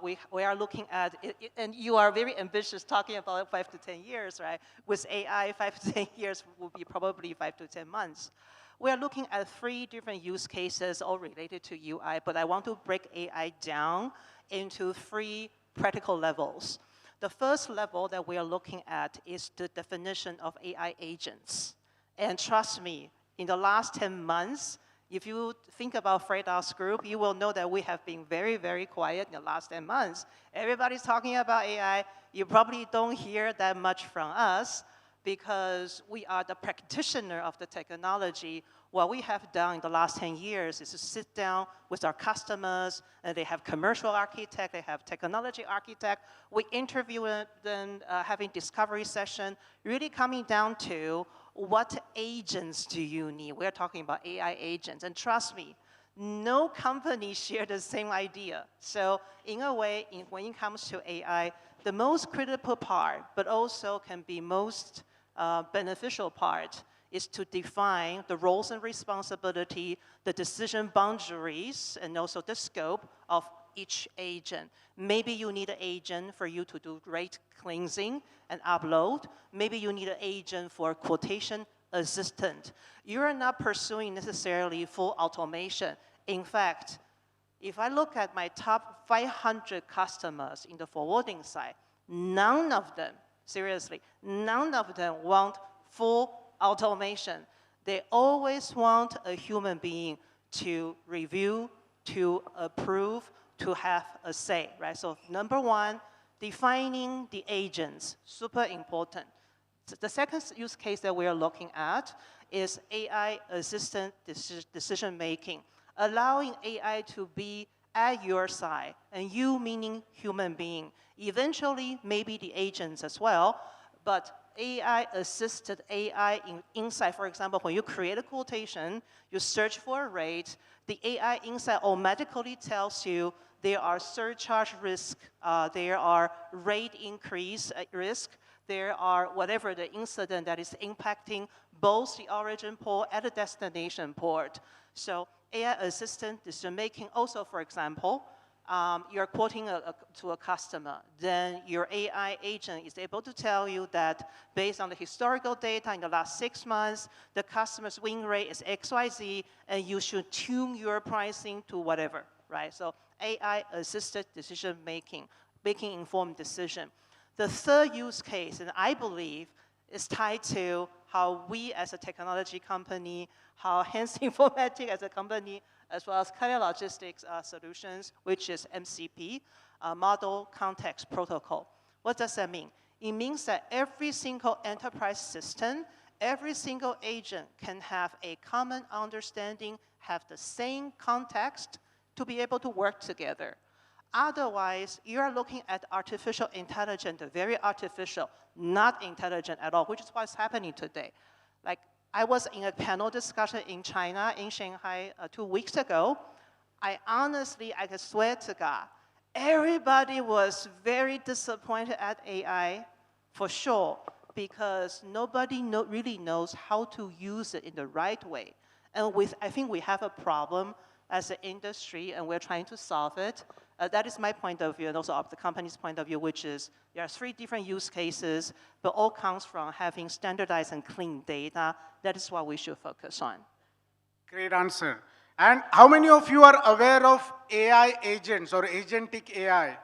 we are looking at, and you are very ambitious talking about 5 to 10 years, right? With AI, 5 to 10 years will be probably 5 to 10 months. We are looking at 3 different use cases all related to UI, but I want to break AI down into 3 practical levels. The first level that we are looking at is the definition of AI agents. And trust me, in the last 10 months, if you think about Freightos Group, you will know that we have been very quiet in the last 10 months. Everybody's talking about AI. You probably don't hear that much from us because we are the practitioner of the technology. What we have done in the last 10 years is to sit down with our customers, and they have commercial architect, they have technology architect. We interview them, having discovery session, really coming down to what agents do you need? We're talking about AI agents, and trust me, no company share the same idea. So in a way, when it comes to AI, the most critical part, but also can be most beneficial part, is to define the roles and responsibility, the decision boundaries, and also the scope of each agent. Maybe you need an agent for you to do rate cleansing and upload. Maybe you need an agent for quotation assistant. You are not pursuing necessarily full automation. In fact, if I look at my top 500 customers in the forwarding side, none of them, seriously, none of them want full automation. They always want a human being to review, to approve, to have a say, right? So number one, defining the agents, super important. The second use case that we are looking at is AI assistant decision making, allowing AI to be at your side, and you meaning human being. Eventually, maybe the agents as well, but AI-assisted AI insight, for example, when you create a quotation, you search for a rate, the AI insight automatically tells you there are surcharge risk, there are rate increase risk, there are whatever the incident that is impacting both the origin port and the destination port. So AI assistant decision making also, for example, you're quoting to a customer, then your AI agent is able to tell you that based on the historical data in the last 6 months, the customer's win rate is XYZ, and you should tune your pricing to whatever, right? So AI-assisted decision making, making informed decision. The third use case, and I believe, is tied to how we as a technology company, how Hans Informatics as a company, as well as Carrier Logistics Solutions, which is MCP, Model Context Protocol. What does that mean? It means that every single enterprise system, every single agent can have a common understanding, have the same context to be able to work together. Otherwise, you are looking at artificial intelligence, very artificial, not intelligent at all, which is what's happening today. Like, I was in a panel discussion in China, in Shanghai, 2 weeks ago. I can swear to God, everybody was very disappointed at AI, for sure, because nobody really knows how to use it in the right way. And I think we have a problem as an industry, and we're trying to solve it. That is my point of view, and also of the company's point of view, which is there are 3 different use cases, but all comes from having standardized and clean data. That is what we should focus on. Great answer. And how many of you are aware of AI agents or agentic AI?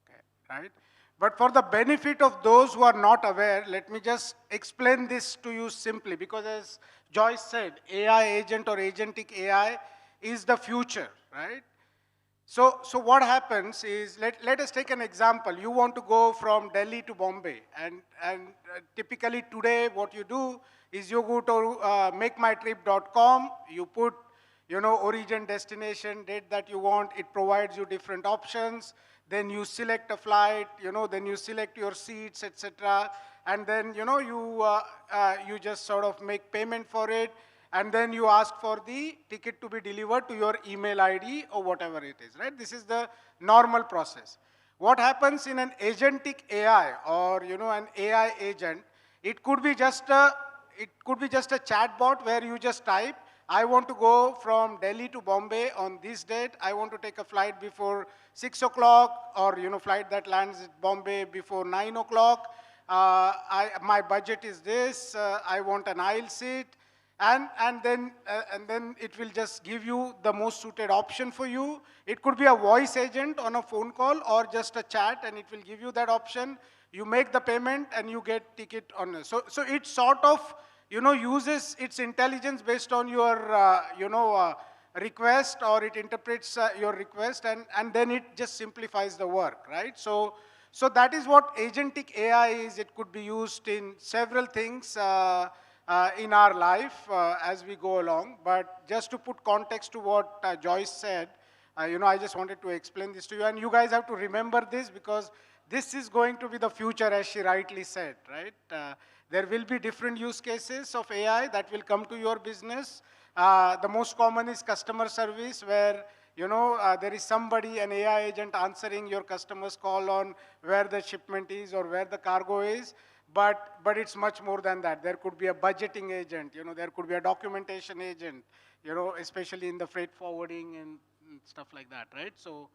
Okay, right? But for the benefit of those who are not aware, let me just explain this to you simply, because as Joyce said, AI agent or agentic AI is the future, right? So what happens is, let us take an example. You want to go from Delhi to Bombay, and typically today what you do is you go to makemytrip.com, you put, origin, destination, date that you want, it provides you different options, then you select a flight, then you select your seats, etc. And then, you just sort of make payment for it, and then you ask for the ticket to be delivered to your email ID or whatever it is, right? This is the normal process. What happens in an agentic AI or, an AI agent, it could be just a chatbot where you just type, I want to go from Delhi to Bombay on this date. I want to take a flight before 6 o'clock, or flight that lands at Bombay before 9 o'clock. My budget is this. I want an aisle seat. And then it will just give you the most suited option for you. It could be a voice agent on a phone call or just a chat, and it will give you that option. You make the payment and you get ticket on it. So it sort of uses its intelligence based on your request, or it interprets your request, and then it just simplifies the work, right? So that is what agentic AI is. It could be used in several things in our life as we go along. But just to put context to what Joyce said, I just wanted to explain this to you. And you guys have to remember this, because this is going to be the future, as she rightly said, right? There will be different use cases of AI that will come to your business. The most common is customer service, where there is somebody, an AI agent, answering your customer's call on where the shipment is or where the cargo is. But it's much more than that. There could be a budgeting agent, there could be a documentation agent, especially in the freight forwarding and and stuff like that, right? So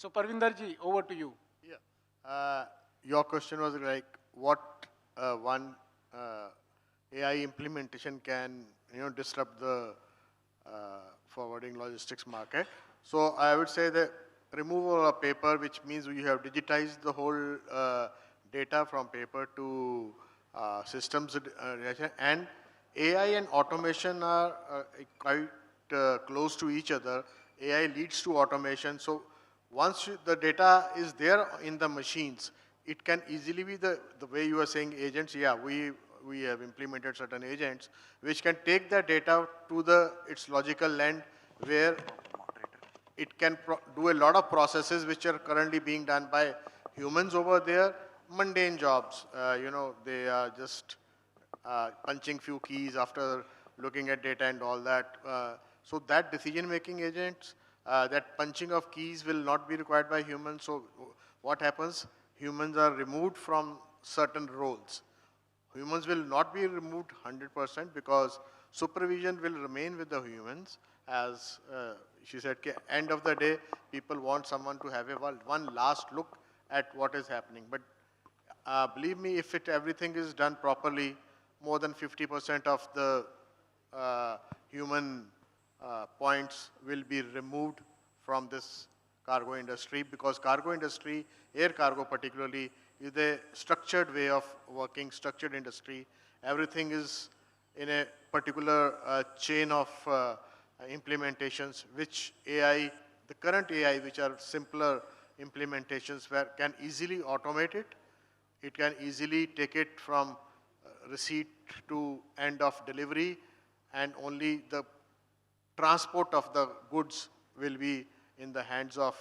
Parvinder ji, over to you. Yeah. Your question was like, what one AI implementation can disrupt the forwarding logistics market. So I would say the removal of paper, which means we have digitized the whole data from paper to systems, and AI and automation are quite close to each other. AI leads to automation. So once the data is there in the machines, it can easily be the way you are saying agents. Yeah, we have implemented certain agents which can take the data to its logical land, where it can do a lot of processes which are currently being done by humans over there, mundane jobs. They are just punching few keys after looking at data and all that. So that decision-making agents, that punching of keys will not be required by humans. So what happens? Humans are removed from certain roles. Humans will not be removed 100% because supervision will remain with the humans. As she said, end of the day, people want someone to have one last look at what is happening. But believe me, if everything is done properly, more than 50% of the human points will be removed from this cargo industry, because cargo industry, air cargo particularly, is a structured way of working, structured industry. Everything is in a particular chain of implementations, which AI, the current AI, which are simpler implementations, can easily automate it. It can easily take it from receipt to end of delivery, and only the transport of the goods will be in the hands of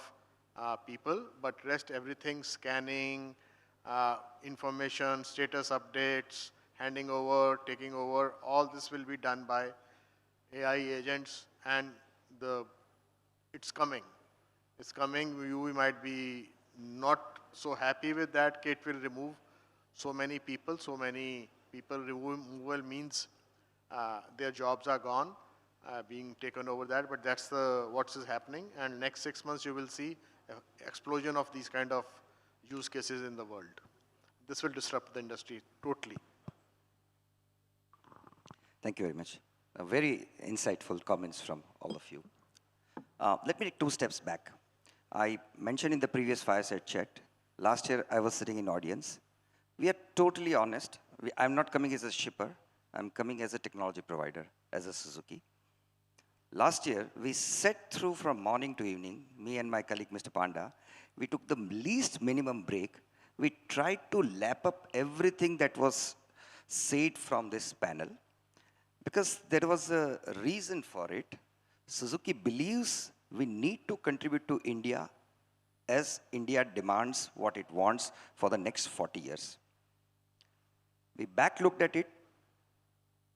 people, but rest everything, scanning, information, status updates, handing over, taking over, all this will be done by AI agents, and it's coming. It's coming. You might be not so happy with that. It will remove so many people. So many people removal means their jobs are gone, being taken over that. But that's what is happening. And next 6 months, you will see an explosion of these kind of use cases in the world. This will disrupt the industry totally. Thank you very much. Very insightful comments from all of you. Let me take 2 steps back. I mentioned in the previous fireside chat, last year I was sitting in audience. We are totally honest. I'm not coming as a shipper. I'm coming as a technology provider, as a Suzuki. Last year, we sat through from morning to evening, me and my colleague, Mr. Panda. We took the least minimum break. We tried to lap up everything that was said from this panel, because there was a reason for it. Suzuki believes we need to contribute to India as India demands what it wants for the next 40 years. We back looked at it,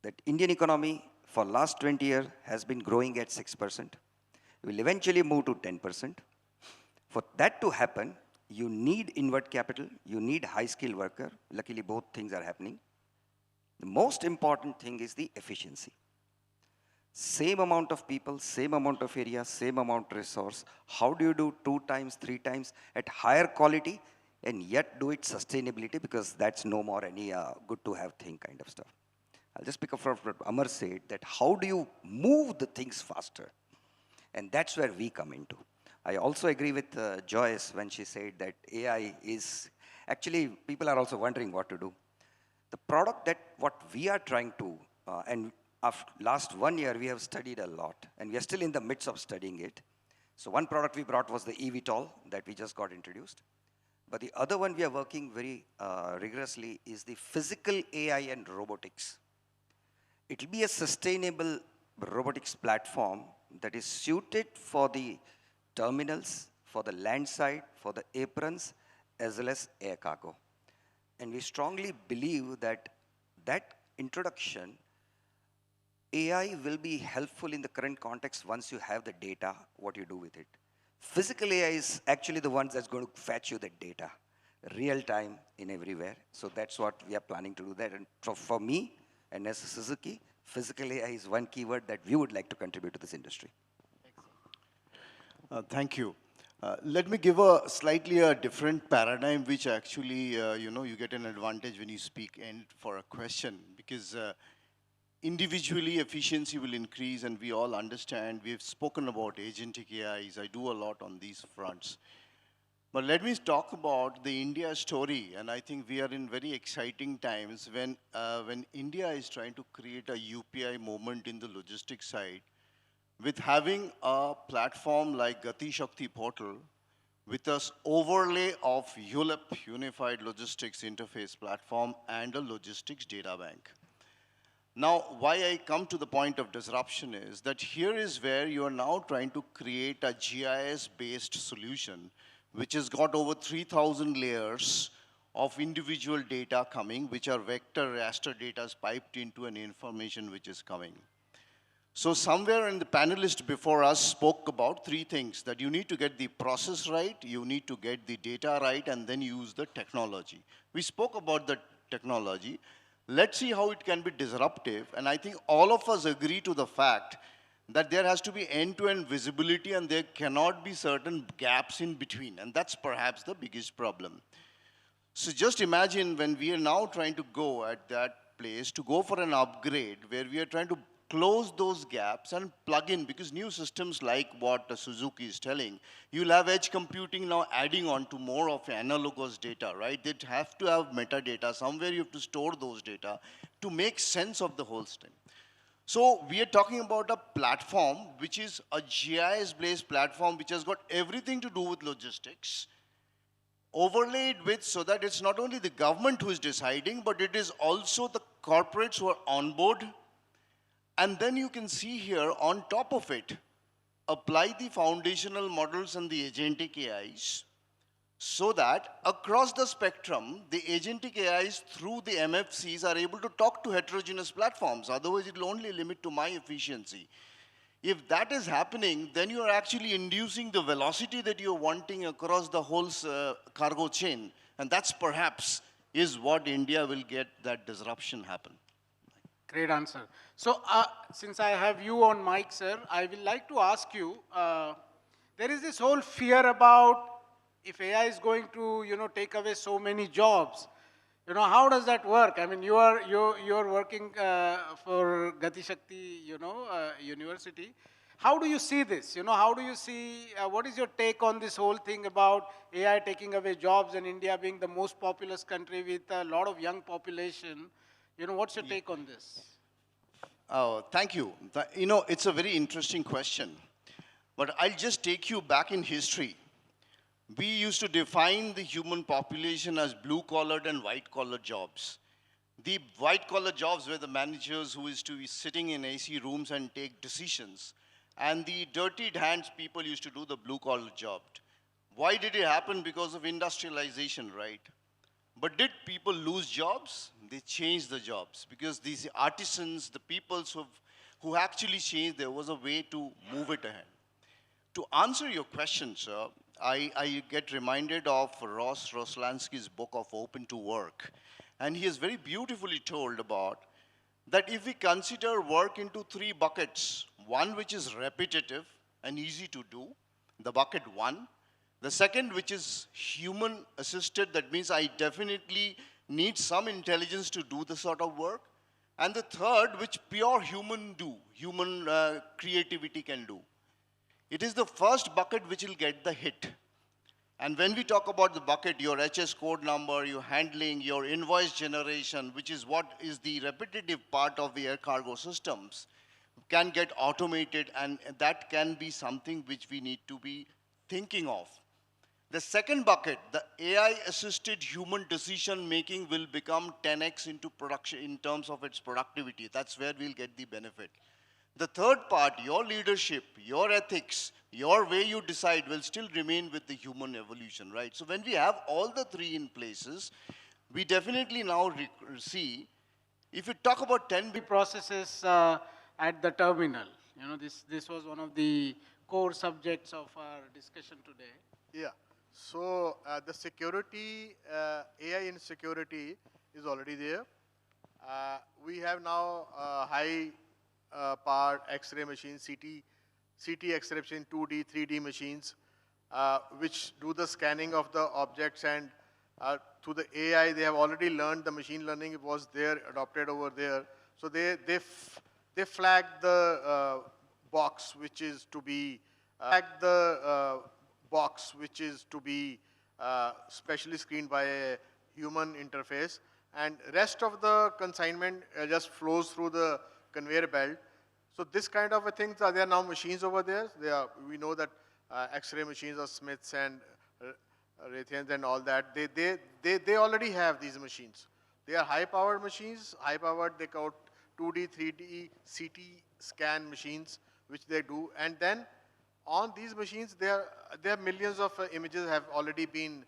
that Indian economy for last 20 years has been growing at 6%. Will eventually move to 10%. For that to happen, you need inward capital, you need high-skilled worker. Luckily, both things are happening. The most important thing is the efficiency. Same amount of people, same amount of area, same amount of resource. How do you do 2 times, 3 times at higher quality and yet do it sustainability, because that's no more any good to have thing kind of stuff. I'll just pick up from what Amar said, that how do you move the things faster? And that's where we come into. I also agree with Joyce when she said that AI is, actually people are also wondering what to do. The product that what we are trying to, and after last 1 year we have studied a lot, and we are still in the midst of studying it. So one product we brought was the eVTOL that we just got introduced. But the other one we are working very rigorously is the physical AI and robotics. It will be a sustainable robotics platform that is suited for the terminals, for the land side, for the aprons, as well as air cargo. And we strongly believe that that introduction, AI will be helpful in the current context once you have the data, what you do with it. Physical AI is actually the one that's going to fetch you the data, real time in everywhere. So that's what we are planning to do that. And for me, and as a Suzuki, physical AI is one keyword that we would like to contribute to this industry. Thank you. Let me give a slightly different paradigm, which actually, you get an advantage when you speak and for a question, because individually efficiency will increase, and we all understand. We've spoken about agentic AIs. I do a lot on these fronts. But let me talk about the India story, and I think we are in very exciting times when India is trying to create a UPI movement in the logistics side, with having a platform like Gati Shakti portal, with an overlay of ULIP, Unified Logistics Interface Platform, and a logistics data bank. Now, why I come to the point of disruption is that here is where you are now trying to create a GIS-based solution, which has got over 3,000 layers of individual data coming, which are vector raster data piped into an information which is coming. So somewhere in the panelists before us spoke about three things: that you need to get the process right, you need to get the data right, and then use the technology. We spoke about the technology. Let's see how it can be disruptive. And I think all of us agree to the fact that there has to be end-to-end visibility, and there cannot be certain gaps in between. And that's perhaps the biggest problem. So just imagine when we are now trying to go at that place to go for an upgrade, where we are trying to close those gaps and plug in, because new systems like what Suzuki is telling, you'll have edge computing now adding on to more of analogous data, right? They have to have metadata. Somewhere you have to store those data to make sense of the whole thing. So we are talking about a platform which is a GIS-based platform which has got everything to do with logistics, overlaid with, so that it's not only the government who is deciding, but it is also the corporates who are on board. And then you can see here on top of it, apply the foundational models and the agentic AIs, so that across the spectrum, the agentic AIs through the MFCs are able to talk to heterogeneous platforms. Otherwise, it will only limit to my efficiency. If that is happening, then you are actually inducing the velocity that you're wanting across the whole cargo chain. And that's perhaps is what India will get that disruption happen. Great answer. So since I have you on mic, sir, I will like to ask you, there is this whole fear about if AI is going to, take away so many jobs, how does that work? I mean, you're working for Gati Shakti, university. How do you see this? How do you see, what is your take on this whole thing about AI taking away jobs and India being the most populous country with a lot of young population? What's your take on this? Oh, thank you. It's a very interesting question. But I'll just take you back in history. We used to define the human population as blue-collared and white-collar jobs. The white-collar jobs were the managers who used to be sitting in AC rooms and take decisions. And the dirtied hands people used to do the blue-collar job. Why did it happen? Because of industrialization, right? But did people lose jobs? They changed the jobs, because these artisans, the people who actually changed, there was a way to move it ahead. To answer your question, sir, I get reminded of Ross Roslansky's book of Open to Work. And he has very beautifully told about that if we consider work into three buckets, one which is repetitive and easy to do, the bucket one. The second, which is human assisted, that means I definitely need some intelligence to do this sort of work. And the third, which pure human creativity can do. It is the first bucket which will get the hit. And when we talk about the bucket, your HS code number, your handling, your invoice generation, which is what is the repetitive part of the air cargo systems, can get automated, and that can be something which we need to be thinking of. The second bucket, the AI-assisted human decision-making, will become 10x into production in terms of its productivity. That's where we'll get the benefit. The third part, your leadership, your ethics, your way you decide will still remain with the human evolution, right? So when we have all the three in places, we definitely now see, if you talk about 10 processes at the terminal, this was one of the core subjects of our discussion today. Yeah. So the security, AI in security is already there. We have now high powered X-ray machine, CT CT X-ray machine, 2D, 3D machines, which do the scanning of the objects, and through the AI, they have already learned the machine learning was there, adopted over there. So they flag the box which is to be specially screened by a human interface, and rest of the consignment just flows through the conveyor belt. So this kind of a things there are now machines over there. We know that X-ray machines of Smiths and Raytheons and all that. They already have these machines. They are high-powered machines. High-powered, they call 2D, 3D, CT scan machines, which they do. And then on these machines, there are millions of images have already been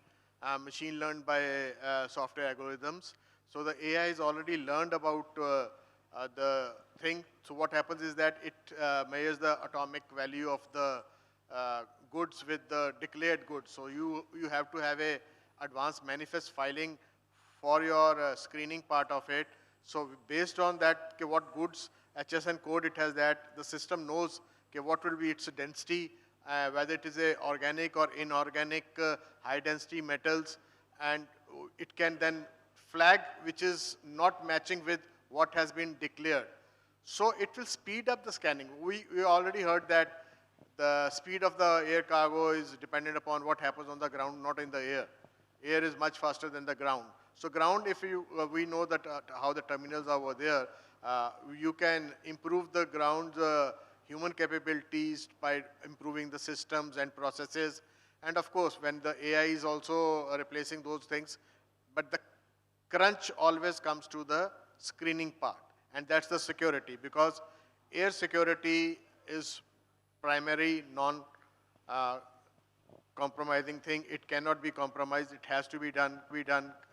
machine learned by software algorithms. So the AI is already learned about the thing. So what happens is that it measures the atomic value of the goods with the declared goods. So you have to have a advanced manifest filing for your screening part of it. So based on that, what goods HSN code it has, that the system knows what will be its density, whether it is a organic or inorganic high density metals, and it can then flag which is not matching with what has been declared. So it will speed up the scanning. We already heard that the speed of the air cargo is dependent upon what happens on the ground, not in the air. Air is much faster than the ground. So ground, if we know that how the terminals are over there, you can improve the ground's human capabilities by improving the systems and processes. And of course, when the AI is also replacing those things, but the crunch always comes to the screening part. And that's the security, because air security is primary non-compromising thing. It cannot be compromised. It has to be done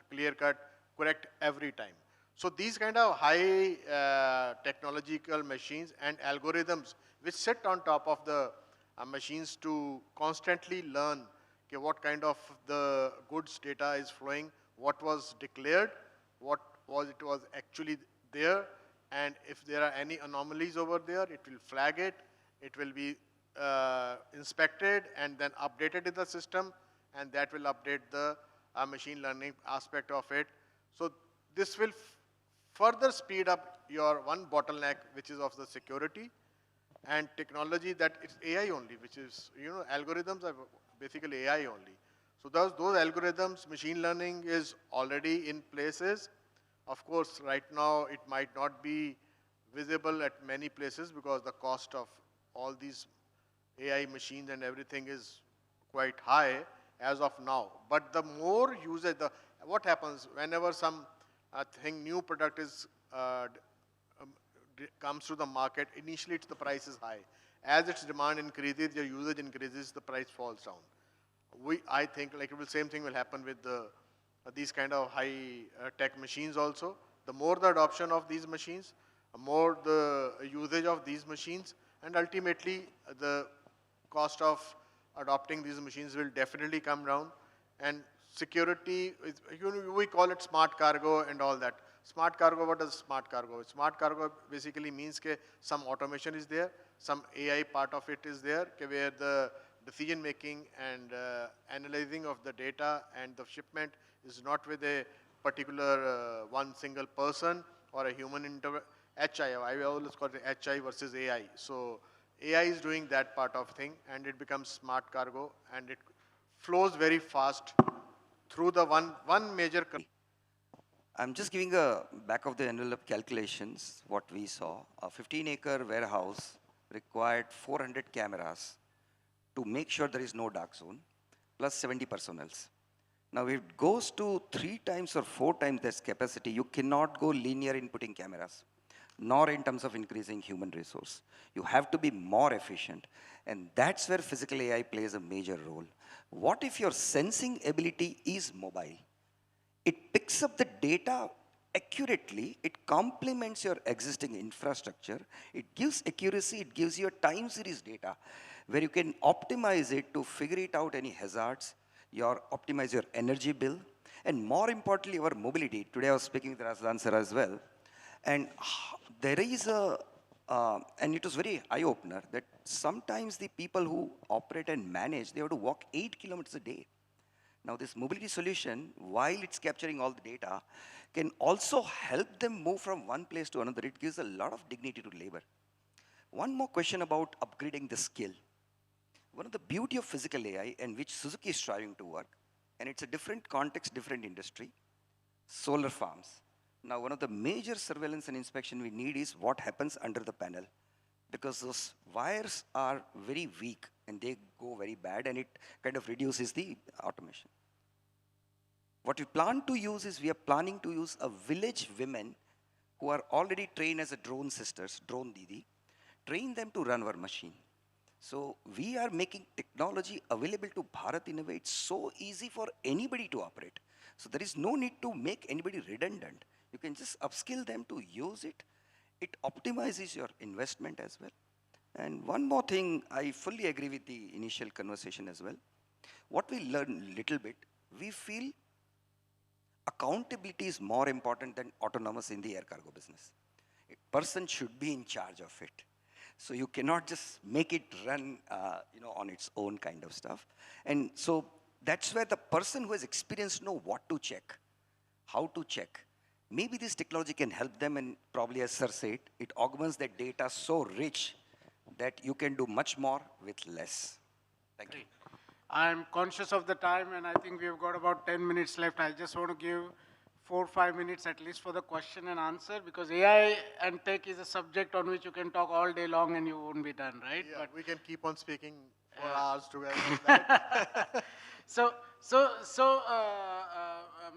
clear-cut, correct every time. So these kind of high technological machines and algorithms which sit on top of the machines to constantly learn what kind of the goods data is flowing, what was declared, what was actually there, and if there are any anomalies over there, it will flag it. It will be inspected and then updated in the system, and that will update the machine learning aspect of it. So this will further speed up your one bottleneck, which is of the security and technology, that it's AI only, which is, algorithms are basically AI only. So those algorithms, machine learning is already in places. Of course, right now it might not be visible at many places because the cost of all these AI machines and everything is quite high as of now. But the more usage, what happens whenever some new product is comes to the market, initially the price is high. As its demand increases, your usage increases, the price falls down. I think like same thing will happen with these kind of high tech machines also. The more the adoption of these machines, more the usage of these machines, and ultimately the cost of adopting these machines will definitely come down. And security, we call it smart cargo and all that. Smart cargo, what is smart cargo? Smart cargo basically means that some automation is there, some AI part of it is there, where the decision making and analyzing of the data and the shipment is not with a particular one single person or a human HI. I always call it HI versus AI. So AI is doing that part of thing, and it becomes smart cargo, and it flows very fast through the one major. I'm just giving a back of the envelope calculations, what we saw. A 15-acre warehouse required 400 cameras to make sure there is no dark zone, plus 70 personnels. Now, if it goes to 3 times or 4 times this capacity, you cannot go linear in putting cameras, nor in terms of increasing human resource. You have to be more efficient. And that's where physical AI plays a major role. What if your sensing ability is mobile? It picks up the data accurately, it complements your existing infrastructure, it gives accuracy, it gives you a time series data where you can optimize it to figure it out any hazards, optimize your energy bill, and more importantly, your mobility. Today I was speaking with Razlan sir as well, and there is a and it was very eye-opener that sometimes the people who operate and manage, they have to walk 8 kilometers a day. Now this mobility solution, while it's capturing all the data, can also help them move from one place to another. It gives a lot of dignity to labor. One more question about upgrading the skill. One of the beauty of physical AI, and which Suzuki is striving to work, and it's a different context, different industry, solar farms. Now, one of the major surveillance and inspection we need is what happens under the panel, because those wires are very weak and they go very bad, and it kind of reduces the automation. What we plan to use is we are planning to use a village women who are already trained as a drone sisters, drone Didi, train them to run our machine. So we are making technology available to Bharat in a way it's so easy for anybody to operate. So there is no need to make anybody redundant. You can just upskill them to use it. It optimizes your investment as well. And one more thing, I fully agree with the initial conversation as well. What we learn a little bit, we feel accountability is more important than autonomous in the air cargo business. A person should be in charge of it. So you cannot just make it run on its own kind of stuff. And so that's where the person who has experience know what to check, how to check. Maybe this technology can help them, and probably as Sir said, it augments their data so rich that you can do much more with less. Thank you. I'm conscious of the time, and I think we've got about 10 minutes left. I just want to give 4 or 5 minutes at least for the question and answer, because AI and tech is a subject on which you can talk all day long and you won't be done, right? Yeah, but we can keep on speaking for hours together.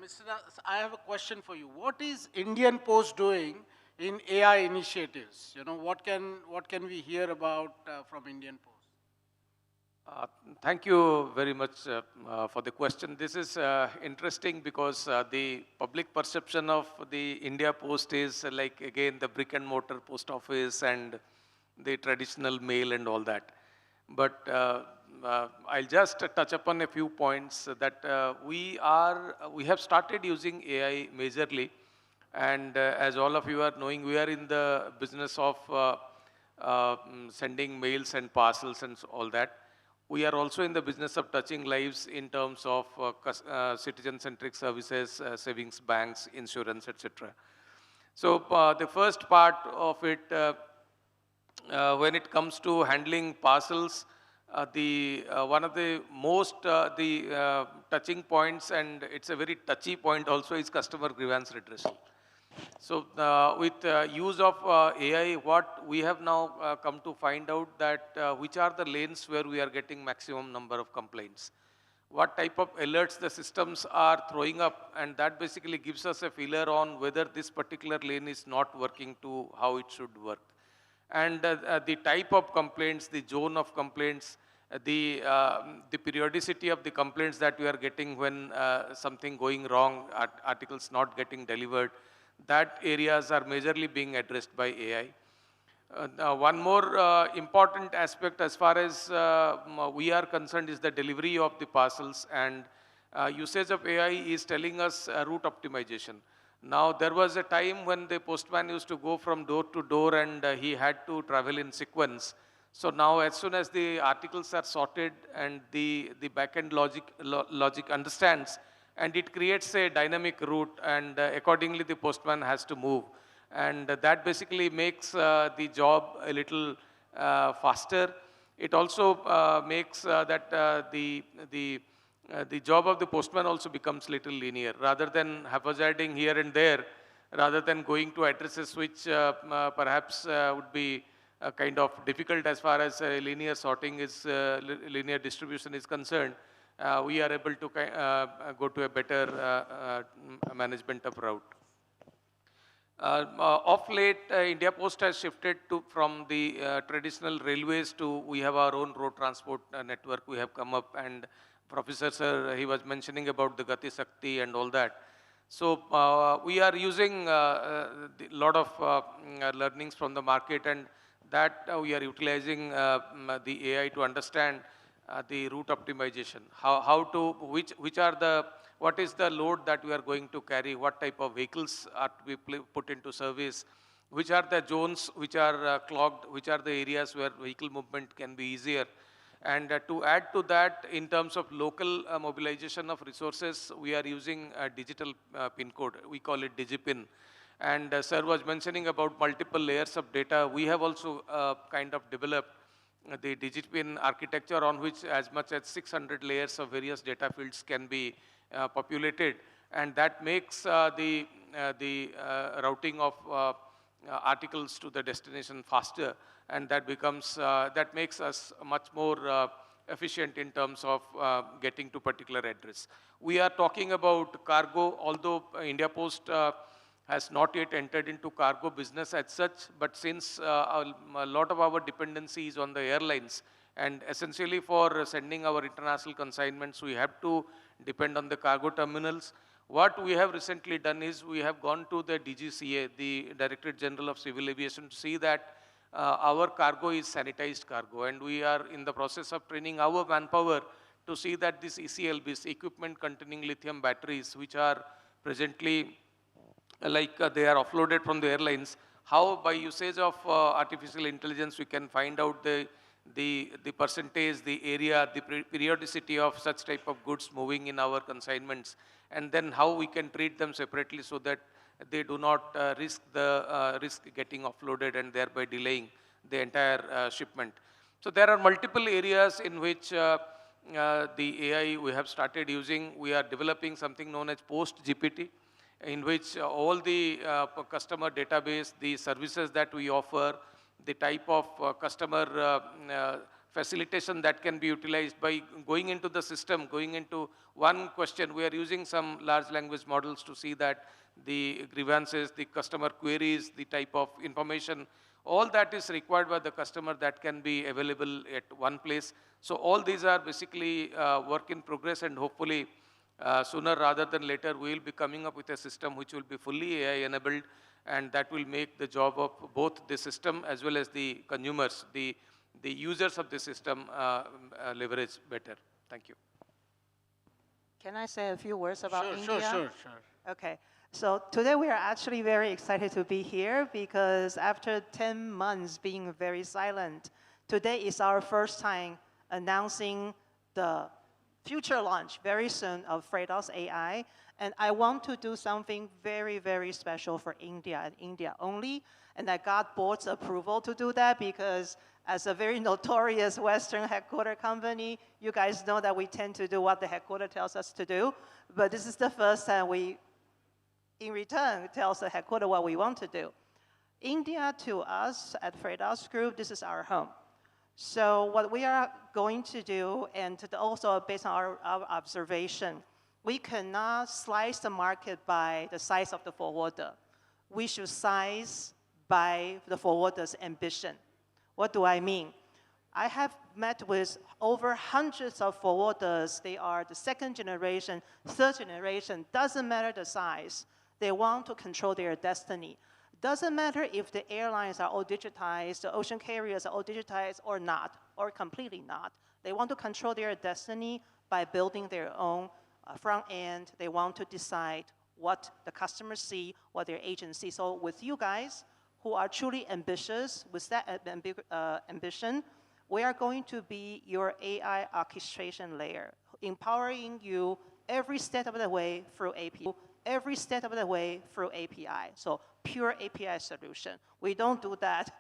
Mr. Das, I have a question for you. What is Indian Post doing in AI initiatives? What can we hear about from Indian Post? Thank you very much for the question. This is interesting because the public perception of the India Post is like, again, the brick and mortar post office and the traditional mail and all that. But I'll just touch upon a few points that we have started using AI majorly. And as all of you are knowing, we are in the business of sending mails and parcels and all that. We are also in the business of touching lives in terms of citizen-centric services, savings banks, insurance, etc. So the first part of it, when it comes to handling parcels, one of the most touching points, and it's a very touchy point also, is customer grievance redressal. So with use of AI, what we have now come to find out that which are the lanes where we are getting maximum number of complaints. What type of alerts the systems are throwing up, and that basically gives us a feeler on whether this particular lane is not working to how it should work. And the type of complaints, the zone of complaints, the periodicity of the complaints that we are getting when something going wrong, articles not getting delivered, that areas are majorly being addressed by AI. One more important aspect as far as we are concerned is the delivery of the parcels, and usage of AI is telling us route optimization. Now, there was a time when the postman used to go from door to door and he had to travel in sequence. So now, as soon as the articles are sorted and the backend logic understands, and it creates a dynamic route, and accordingly the postman has to move. And that basically makes the job a little faster. It also makes that the job of the postman also becomes little linear, rather than haphazarding here and there, rather than going to addresses which perhaps would be kind of difficult as far as linear sorting is, linear distribution is concerned. We are able to go to a better management of route. Of late, India Post has shifted from the traditional railways to, we have our own road transport network. We have come up, and Professor Sir, he was mentioning about the Gati Shakti and all that. So we are using a lot of learnings from the market, and that we are utilizing the AI to understand the route optimization, what is the load that we are going to carry, what type of vehicles are to be put into service, which are the zones which are clogged, which are the areas where vehicle movement can be easier. And to add to that, in terms of local mobilization of resources, we are using a digital PIN code. We call it DigiPin. And sir was mentioning about multiple layers of data. We have also kind of developed the DigiPin architecture on which as much as 600 layers of various data fields can be populated. And that makes the routing of articles to the destination faster, and that becomes, that makes us much more efficient in terms of getting to particular address. We are talking about cargo, although India Post has not yet entered into cargo business as such, but since a lot of our dependency is on the airlines, and essentially for sending our international consignments, we have to depend on the cargo terminals. What we have recently done is we have gone to the DGCA, the Directorate General of Civil Aviation, to see that our cargo is sanitized cargo, and we are in the process of training our manpower to see that this ECLBs, equipment containing lithium batteries, which are presently they are offloaded from the airlines, how by usage of artificial intelligence we can find out the percentage, the area, the periodicity of such type of goods moving in our consignments, and then how we can treat them separately so that they do not risk getting offloaded and thereby delaying the entire shipment. So there are multiple areas in which the AI we have started using. We are developing something known as post-GPT, in which all the customer database, the services that we offer, the type of customer facilitation that can be utilized by going into the system, going into one question. We are using some large language models to see that the grievances, the customer queries, the type of information, all that is required by the customer that can be available at one place. So all these are basically work in progress, and hopefully sooner rather than later we will be coming up with a system which will be fully AI enabled, and that will make the job of both the system as well as the consumers, the users of the system leverage better. Thank you. Can I say a few words about India? Sure. Okay. So today we are actually very excited to be here because after 10 months being very silent, today is our first time announcing the future launch very soon of Freightos AI. And I want to do something very, very special for India and India only. And I got board's approval to do that because as a very notorious Western headquarter company, you guys know that we tend to do what the headquarter tells us to do. But this is the first time we, in return, tells the headquarter what we want to do. India, to us at Freightos Group, this is our home. So what we are going to do, and also based on our observation, we cannot slice the market by the size of the forwarder. We should size by the forwarder's ambition. What do I mean? I have met with over hundreds of forwarders. They are the second generation, third generation, doesn't matter the size. They want to control their destiny. Doesn't matter if the airlines are all digitized, the ocean carriers are all digitized or not, or completely not. They want to control their destiny by building their own front end. They want to decide what the customers see, what their agents see. So with you guys who are truly ambitious, with that ambition, we are going to be your AI orchestration layer, empowering you every step of the way through API. Every step of the way through API, so pure API solution. We don't do that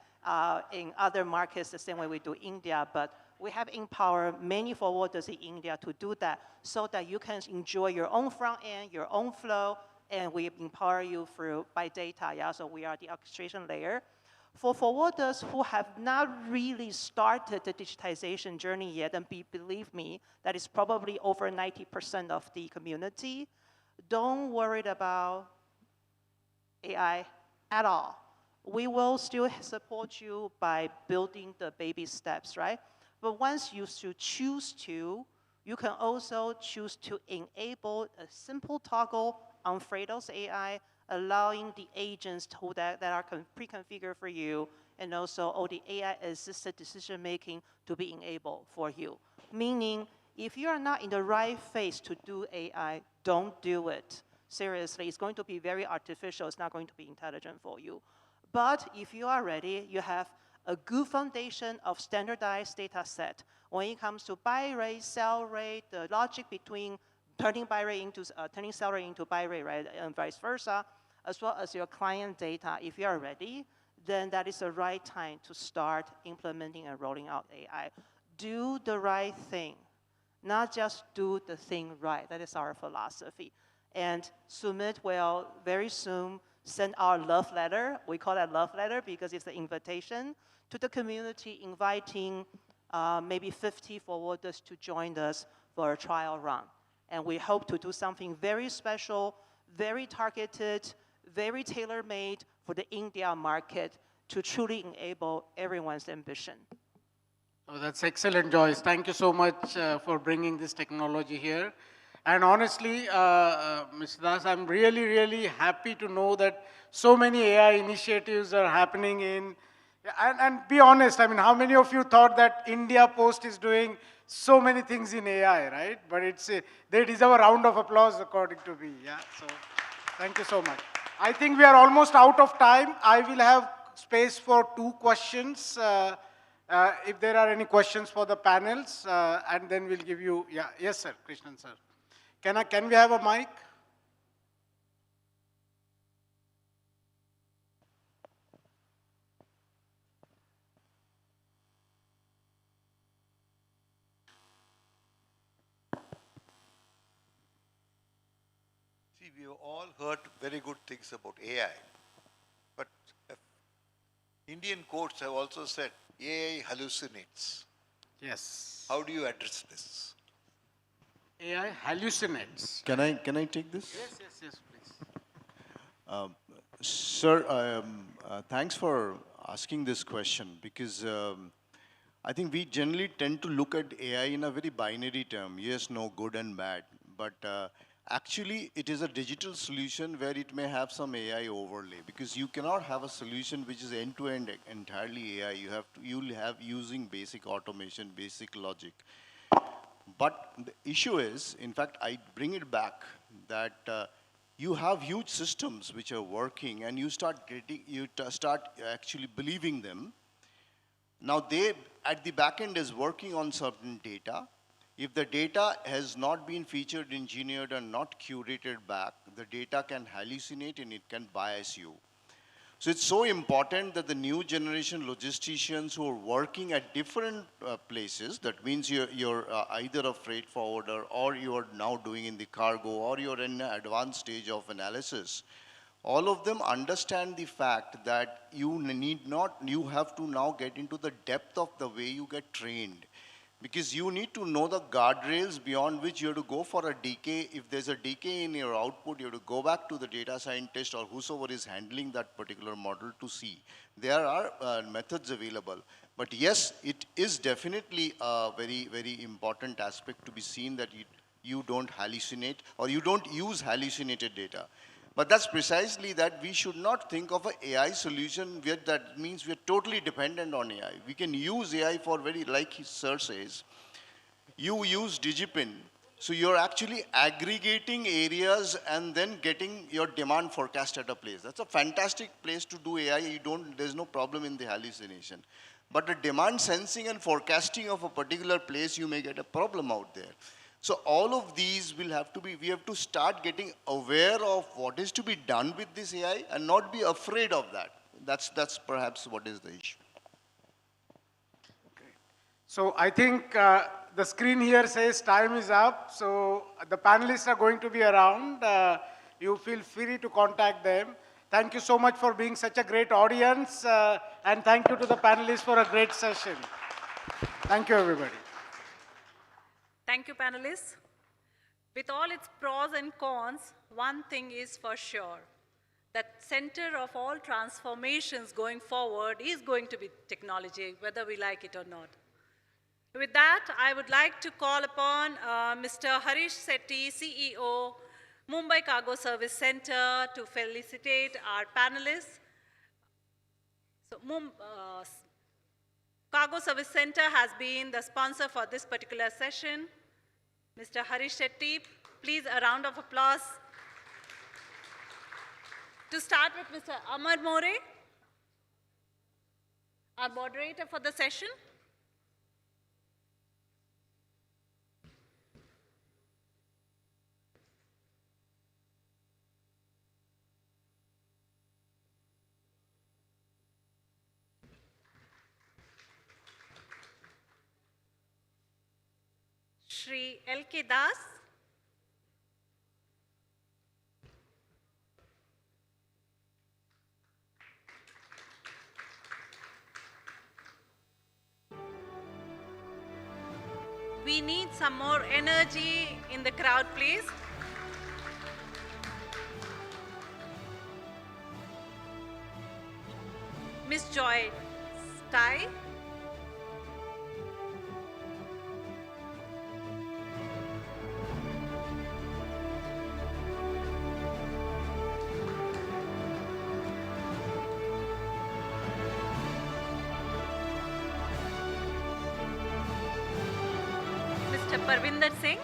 in other markets the same way we do India, but we have empowered many forwarders in India to do that so that you can enjoy your own front end, your own flow, and we empower you through by data. Yeah, so we are the orchestration layer. For forwarders who have not really started the digitization journey yet, and believe me, that is probably over 90% of the community, don't worry about AI at all. We will still support you by building the baby steps, right? But once you choose to, you can also choose to enable a simple toggle on Freightos AI, allowing the agents that are pre-configured for you, and also all the AI-assisted decision-making to be enabled for you. Meaning, if you are not in the right phase to do AI, don't do it. Seriously, it's going to be very artificial. It's not going to be intelligent for you. But if you are ready, you have a good foundation of standardized data set. When it comes to buy rate, sell rate, the logic between turning turning sell rate into buy rate, right, and vice versa, as well as your client data, if you are ready, then that is the right time to start implementing and rolling out AI. Do the right thing, not just do the thing right. That is our philosophy. And Sumit will very soon send our love letter. We call that love letter because it's an invitation to the community, inviting maybe 50 forwarders to join us for a trial run. And we hope to do something very special, very targeted, very tailor-made for the India market to truly enable everyone's ambition. Oh, that's excellent, Joyce. Thank you so much for bringing this technology here. And honestly, Mr. Das, I'm really, really happy to know that so many AI initiatives are happening in, and be honest, I mean, how many of you thought that India Post is doing so many things in AI, right? But they deserve a round of applause according to me, yeah? So thank you so much. I think we are almost out of time. I will have space for 2 questions. If there are any questions for the panels, and then we'll give you, yeah, yes, sir, Krishnan, sir. Can we have a mic? See, we have all heard very good things about AI, but Indian courts have also said AI hallucinates. Yes. How do you address this? AI hallucinates. Can I take this? Yes, please. Sir, thanks for asking this question because I think we generally tend to look at AI in a very binary term, yes, no, good and bad. But actually, it is a digital solution where it may have some AI overlay because you cannot have a solution which is end-to-end entirely AI. You'll have using basic automation, basic logic. But the issue is, in fact, I bring it back that you have huge systems which are working and you start actually believing them. Now they, at the back end, is working on certain data. If the data has not been featured, engineered, and not curated back, the data can hallucinate and it can bias you. So it's so important that the new generation logisticians who are working at different places, that means you're either a freight forwarder or you're now doing in the cargo or you're in an advanced stage of analysis, all of them understand the fact that you have to now get into the depth of the way you get trained. Because you need to know the guardrails beyond which you have to go for a decay. If there's a decay in your output, you have to go back to the data scientist or whosoever is handling that particular model to see. There are methods available. But yes, it is definitely a very, very important aspect to be seen that you don't hallucinate or you don't use hallucinated data. But that's precisely that we should not think of an AI solution where that means we're totally dependent on AI. We can use AI for like his sir says, you use Digipin. So you're actually aggregating areas and then getting your demand forecast at a place. That's a fantastic place to do AI. There's no problem in the hallucination. But the demand sensing and forecasting of a particular place, you may get a problem out there. So all of these will have to be, we have to start getting aware of what is to be done with this AI and not be afraid of that. That's perhaps what is the issue. Okay. So I think the screen here says time is up. So the panelists are going to be around. You feel free to contact them. Thank you so much for being such a great audience. And thank you to the panelists for a great session. Thank you, everybody. Thank you, panelists. With all its pros and cons, one thing is for sure, that center of all transformations going forward is going to be technology, whether we like it or not. With that, I would like to call upon Mr. Harish Sethi, CEO, Mumbai Cargo Service Center, to felicitate our panelists. So, Cargo Service Center has been the sponsor for this particular session. Mr. Harish Sethi, please a round of applause. To start with Mr. Amar More, Our moderator for the session. Shri L.K. Das. We need some more energy in the crowd, please. Miss Joy Sty. Mr. Parvinder Singh.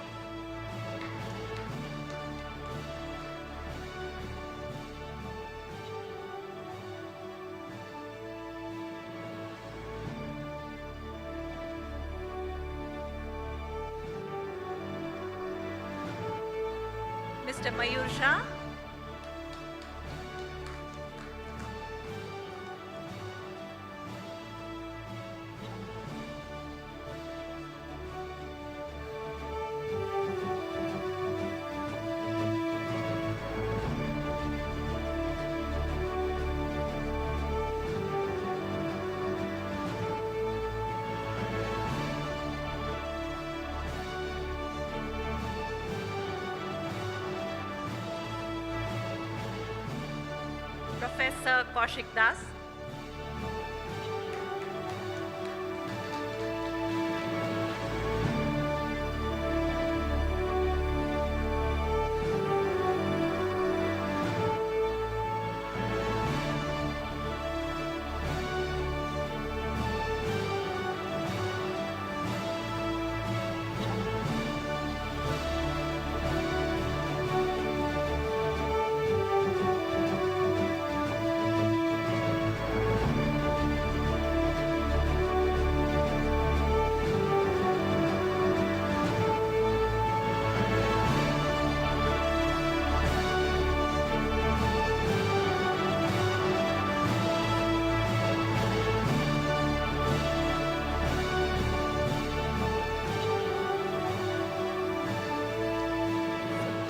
Mr. Mayur Shah. Professor Kaushik Das.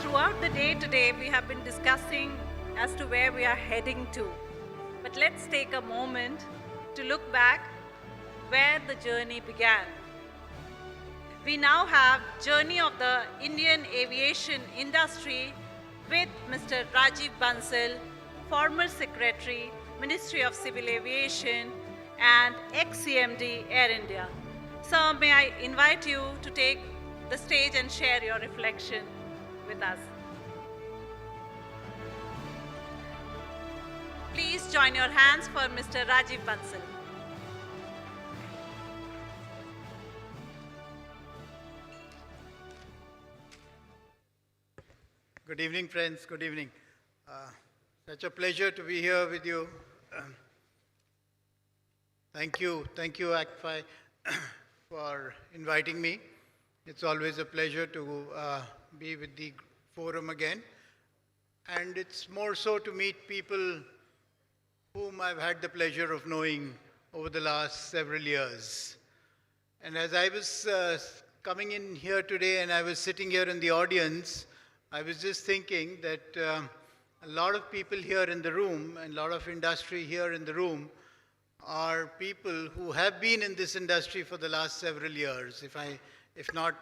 Throughout the day today, we have been discussing as to where we are heading to. But let's take a moment to look back where the journey began. We now have journey of the Indian aviation industry with Mr. Rajiv Bansal, former Secretary, Ministry of Civil Aviation, and ex-CMD Air India. Sir, may I invite you to take the stage and share your reflection with us. Please join your hands for Mr. Rajiv Bansal. Good evening, friends. Good evening. Such a pleasure to be here with you. Thank you, ACFI, for inviting me. It's always a pleasure to be with the forum again. And it's more so to meet people whom I've had the pleasure of knowing over the last several years. And as I was coming in here today and I was sitting here in the audience, I was just thinking that a lot of people here in the room and a lot of industry here in the room are people who have been in this industry for the last several years, if not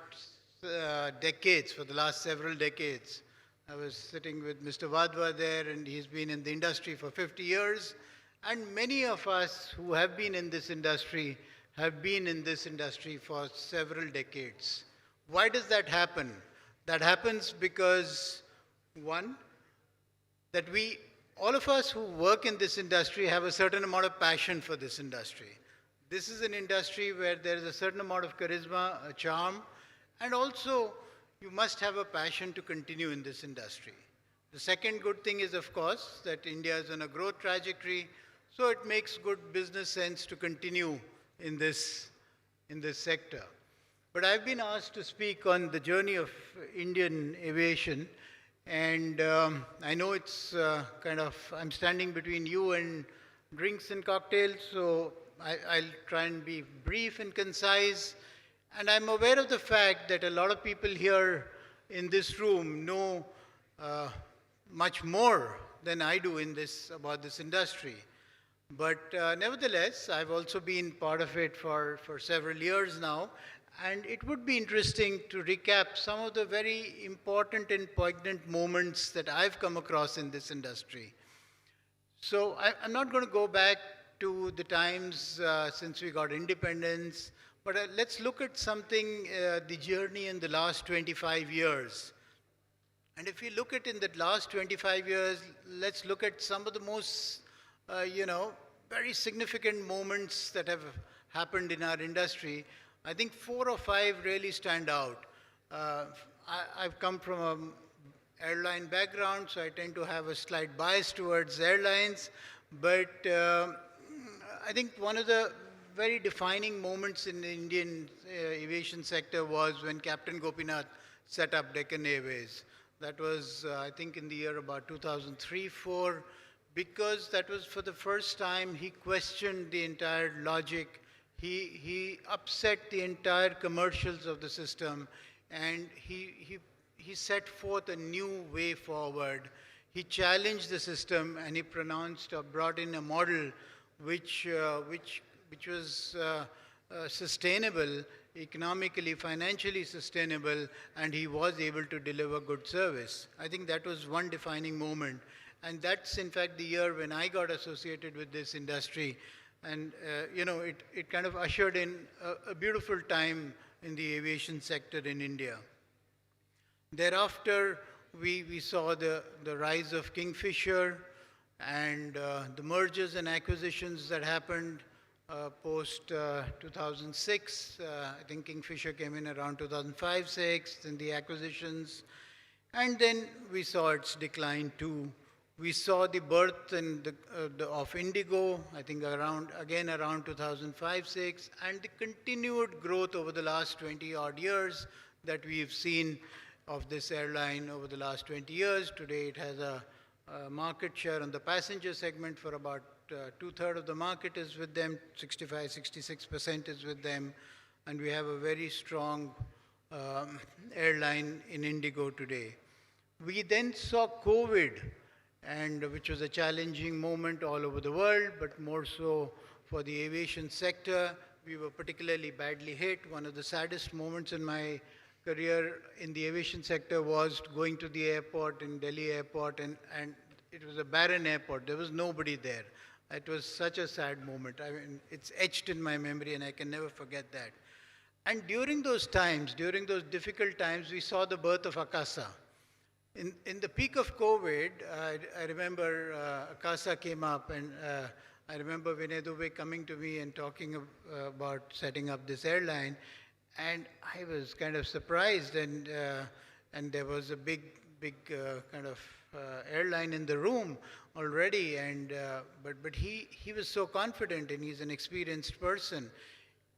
decades, for the last several decades. I was sitting with Mr. Wadhwa there, and he's been in the industry for 50 years. And many of us who have been in this industry have been in this industry for several decades. Why does that happen? That happens because, one, that all of us who work in this industry have a certain amount of passion for this industry. This is an industry where there is a certain amount of charisma, a charm, and also you must have a passion to continue in this industry. The second good thing is, of course, that India is on a growth trajectory, So it makes good business sense to continue in this sector. But I've been asked to speak on the journey of Indian aviation, and I know it's I'm standing between you and drinks and cocktails, so I'll try and be brief and concise. And I'm aware of the fact that a lot of people here in this room know much more than I do about this industry. But nevertheless, I've also been part of it for several years now, and it would be interesting to recap some of the very important and poignant moments that I've come across in this industry. So I'm not going to go back to the times since we got independence, but let's look at something, the journey in the last 25 years. And if we look at in the last 25 years, let's look at some of the most, very significant moments that have happened in our industry. I think 4 or 5 really stand out. I've come from an airline background, so I tend to have a slight bias towards airlines. But I think one of the very defining moments in the Indian aviation sector was when Captain Gopinath set up Deccan Airways. That was, I think, in the year about 2003-04, because that was for the first time he questioned the entire logic. He upset the entire commercials of the system, and he set forth a new way forward. He challenged the system, and he pronounced or brought in a model which was sustainable, economically, financially sustainable, and he was able to deliver good service. I think that was one defining moment. And that's, in fact, the year when I got associated with this industry. And, it kind of ushered in a beautiful time in the aviation sector in India. Thereafter, we saw the rise of Kingfisher and the mergers and acquisitions that happened post 2006. I think Kingfisher came in around 2005-06, and the acquisitions. And then we saw its decline too. We saw the birth of Indigo, I think around 2005-06, and the continued growth over the last 20-odd years that we've seen of this airline over the last 20 years. Today it has a market share on the passenger segment for about 2/3 of the market is with them, 65-66% is with them, and we have a very strong airline in Indigo today. We then saw COVID, and which was a challenging moment all over the world, but more so for the aviation sector. We were particularly badly hit. One of the saddest moments in my career in the aviation sector was going to the airport, in Delhi airport, and it was a barren airport. There was nobody there. It was such a sad moment. I mean, it's etched in my memory, and I can never forget that. And during those times, during those difficult times, we saw the birth of Akasa. In the peak of COVID, I remember Akasa came up, and I remember Vinay Dubey coming to me and talking about setting up this airline, and I was kind of surprised, and there was a big kind of airline in the room already, and but he was so confident, and he's an experienced person,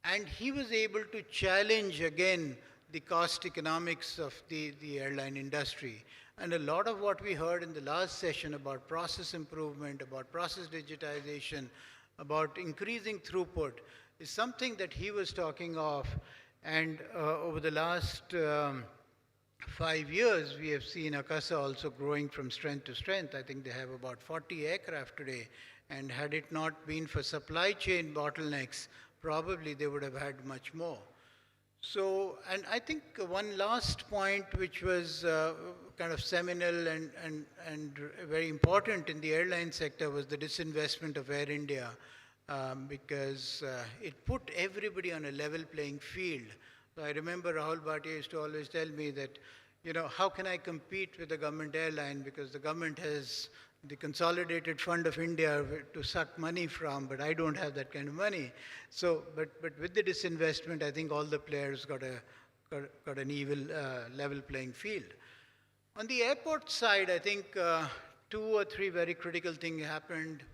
and he was able to challenge again the cost economics of the airline industry. And a lot of what we heard in the last session about process improvement, about process digitization, about increasing throughput is something that he was talking of. And over the last 5 years, we have seen Akasa also growing from strength to strength. I think they have about 40 aircraft today. And had it not been for supply chain bottlenecks, probably they would have had much more. So, and I think one last point which was kind of seminal and very important in the airline sector was the disinvestment of Air India, because it put everybody on a level playing field. So I remember Rahul Bhatia used to always tell me that, how can I compete with a government airline, because the government has the Consolidated Fund of India to suck money from, but I don't have that kind of money. So, but with the disinvestment, I think all the players got an even level playing field. On the airport side, I think 2 or 3 very critical things happened.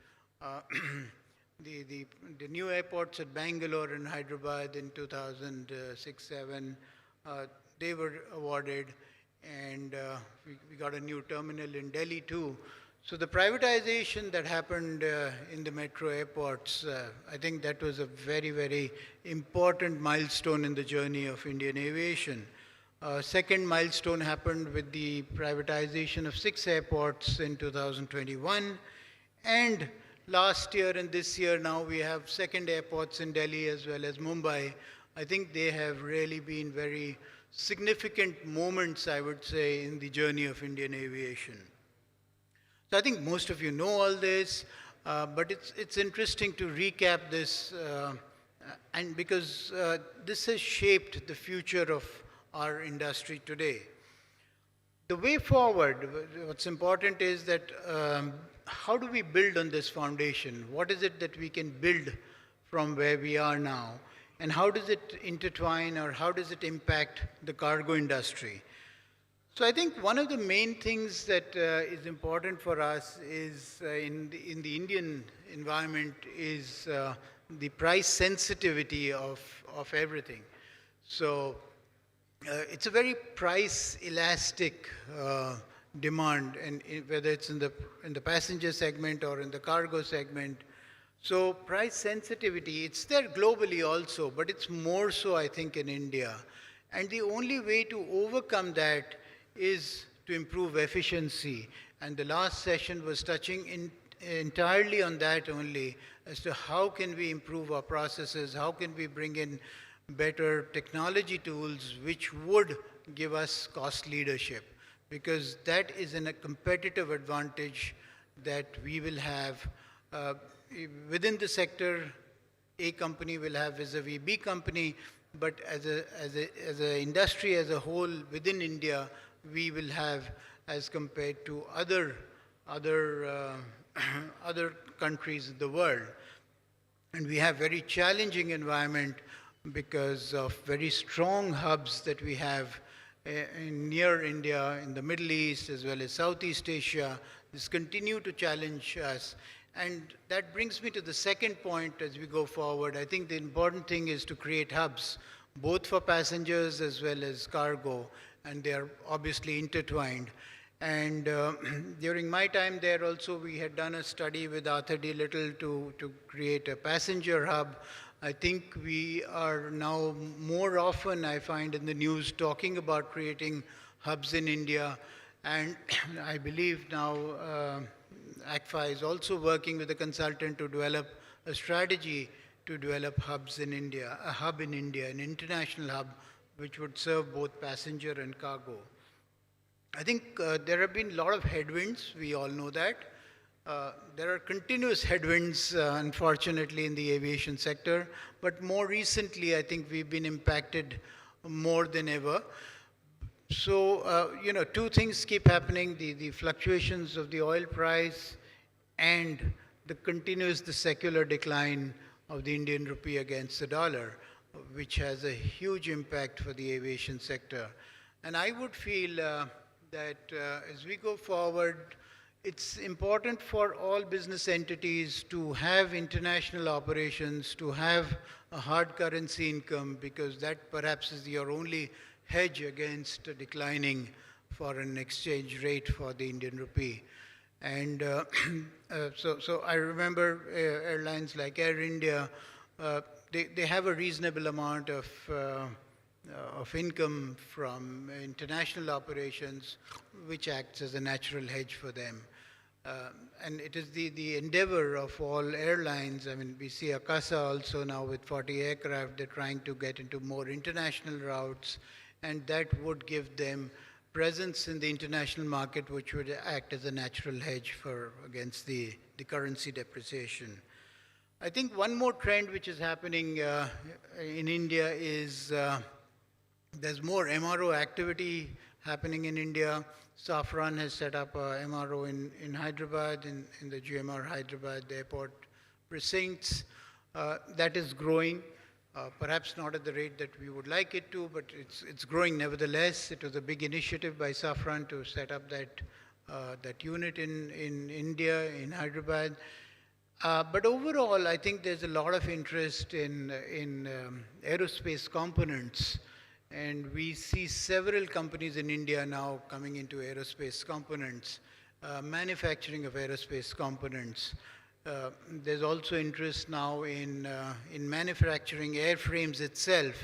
Uh, the new airports at Bangalore and Hyderabad in 2006-07, they were awarded, and we got a new terminal in Delhi too. So the privatization that happened in the metro airports, I think that was a very, very important milestone in the journey of Indian aviation. Second milestone happened with the privatization of 6 airports in 2021. And last year and this year now we have second airports in Delhi as well as Mumbai. I think they have really been very significant moments, I would say, in the journey of Indian aviation. So I think most of you know all this, but it's interesting to recap this, and because this has shaped the future of our industry today. The way forward, what's important is that how do we build on this foundation? What is it that we can build from where we are now? And how does it intertwine, or how does it impact the cargo industry? So I think one of the main things that is important for us is in the Indian environment is the price sensitivity of everything. So it's a very price elastic demand, and whether it's in the passenger segment or in the cargo segment. So price sensitivity, it's there globally also, but it's more so, I think, in India. And the only way to overcome that is to improve efficiency. And the last session was touching entirely on that only, as to how can we improve our processes, how can we bring in better technology tools which would give us cost leadership, because that is a competitive advantage that we will have within the sector. A company will have vis-a-vis B company, but as an industry as a whole within India, we will have as compared to other countries in the world. And we have very challenging environment because of very strong hubs that we have near India, in the Middle East, as well as Southeast Asia. This continue to challenge us. And that brings me to the second point as we go forward. I think the important thing is to create hubs, both for passengers as well as cargo, and they are obviously intertwined. And during my time there also, we had done a study with Arthur D. Little to create a passenger hub. I think we are now more often, I find in the news, talking about creating hubs in India. And I believe now ACFI is also working with a consultant to develop a strategy to develop hubs in India, a hub in India, an international hub, which would serve both passenger and cargo. I think there have been a lot of headwinds, we all know that. There are continuous headwinds, unfortunately, in the aviation sector, but more recently, I think we've been impacted more than ever. So, two things keep happening, the fluctuations of the oil price and the secular decline of the Indian rupee against the dollar, which has a huge impact for the aviation sector. And I would feel that as we go forward, it's important for all business entities to have international operations, to have a hard currency income, because that perhaps is your only hedge against a declining foreign exchange rate for the Indian rupee. And so I remember airlines like Air India, they have a reasonable amount of income from international operations, which acts as a natural hedge for them. And it is the endeavor of all airlines. I mean, we see Akasa also now with 40 aircraft, they're trying to get into more international routes, and that would give them presence in the international market, which would act as a natural hedge against the currency depreciation. I think one more trend which is happening in India is there's more MRO activity happening in India. Safran has set up a MRO in Hyderabad, in the GMR Hyderabad airport precincts. That is growing, perhaps not at the rate that we would like it to, but it's growing nevertheless. It was a big initiative by Safran to set up that unit in India, in Hyderabad. But overall, I think there's a lot of interest in aerospace components. And we see several companies in India now coming into aerospace components, manufacturing of aerospace components. There's also interest now in manufacturing airframes itself.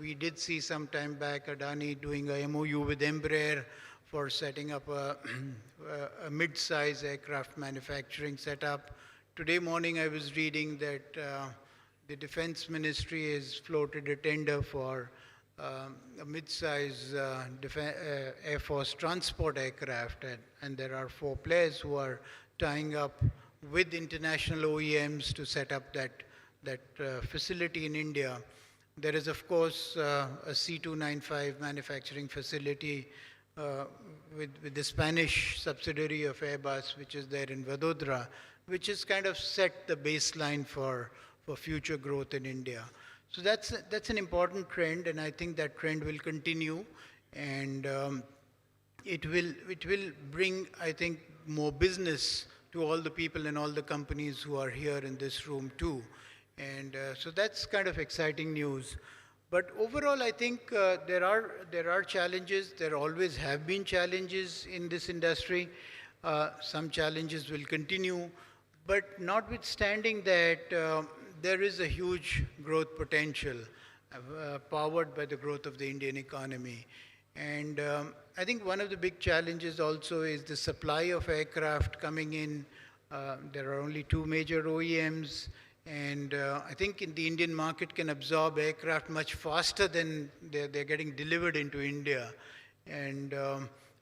We did see some time back Adani doing a MOU with Embraer for setting up a mid-size aircraft manufacturing setup. Today morning I was reading that the Defense Ministry has floated a tender for a mid-size Air Force transport aircraft, and there are 4 players who are tying up with international OEMs to set up that facility in India. There is, of course, a C295 manufacturing facility with the Spanish subsidiary of Airbus, which is there in Vadodara, which has kind of set the baseline for future growth in India. So that's an important trend, and I think that trend will continue, and it will bring, I think, more business to all the people and all the companies who are here in this room too. And so that's kind of exciting news. But overall, I think there are challenges. There always have been challenges in this industry. Some challenges will continue. But notwithstanding that, there is a huge growth potential powered by the growth of the Indian economy. And I think one of the big challenges also is the supply of aircraft coming in. There are only 2 major OEMs. And I think the Indian market can absorb aircraft much faster than they're getting delivered into India. And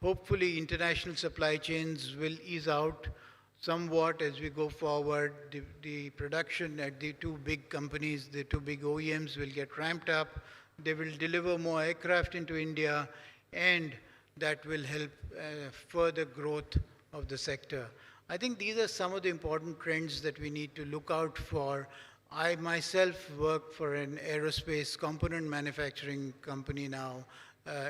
hopefully international supply chains will ease out somewhat as we go forward. The production at the 2 big companies, the 2 big OEMs will get ramped up. They will deliver more aircraft into India, and that will help further growth of the sector. I think these are some of the important trends that we need to look out for. I myself work for an aerospace component manufacturing company now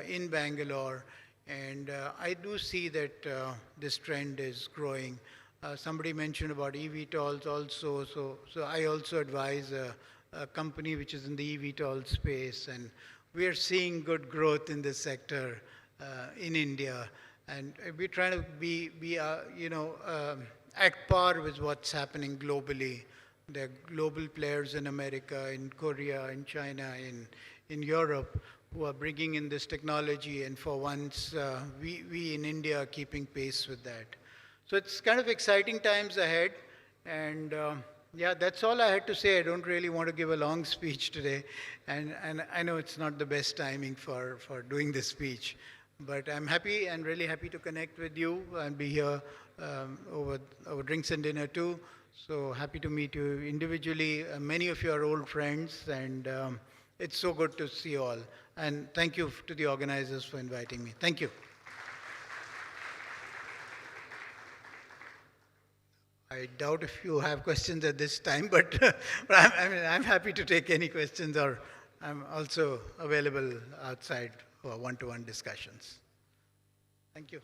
in Bangalore, and I do see that this trend is growing. Somebody mentioned about eVTOLs also, so I also advise a company which is in the eVTOL space, and we are seeing good growth in this sector in India. And we're trying to be at par with what's happening globally. There are global players in America, in Korea, in China, in Europe, who are bringing in this technology. And for once, we in India are keeping pace with that. So it's kind of exciting times ahead. And yeah, that's all I had to say. I don't really want to give a long speech today. And I know it's not the best timing for doing this speech. But I'm happy and really happy to connect with you and be here over drinks and dinner too. So happy to meet you individually. Many of you are old friends, and it's so good to see you all. And thank you to the organizers for inviting me. Thank you. I doubt if you have questions at this time, but I'm happy to take any questions, or I'm also available outside for one-to-one discussions. Thank you.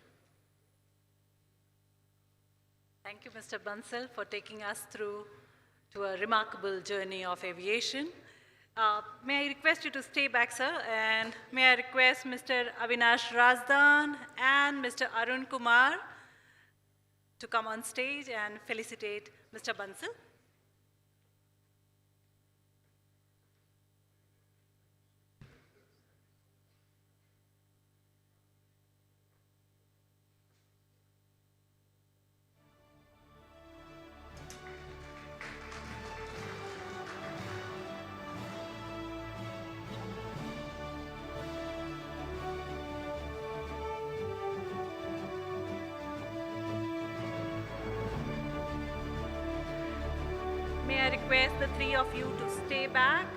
Thank you, Mr. Bansal, for taking us through to a remarkable journey of aviation. May I request you to stay back, sir, and may I request Mr. Avinash Razdan and Mr. Arun Kumar to come on stage and felicitate Mr. Bansal. May I request the 3 of you to stay back.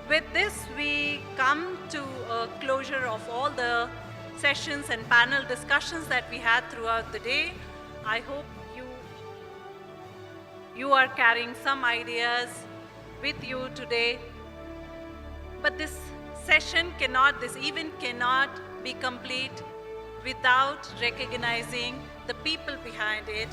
With this, we come to a closure of all the sessions and panel discussions that we had throughout the day. I hope you are carrying some ideas with you today. But this event cannot be complete without recognizing the people behind it.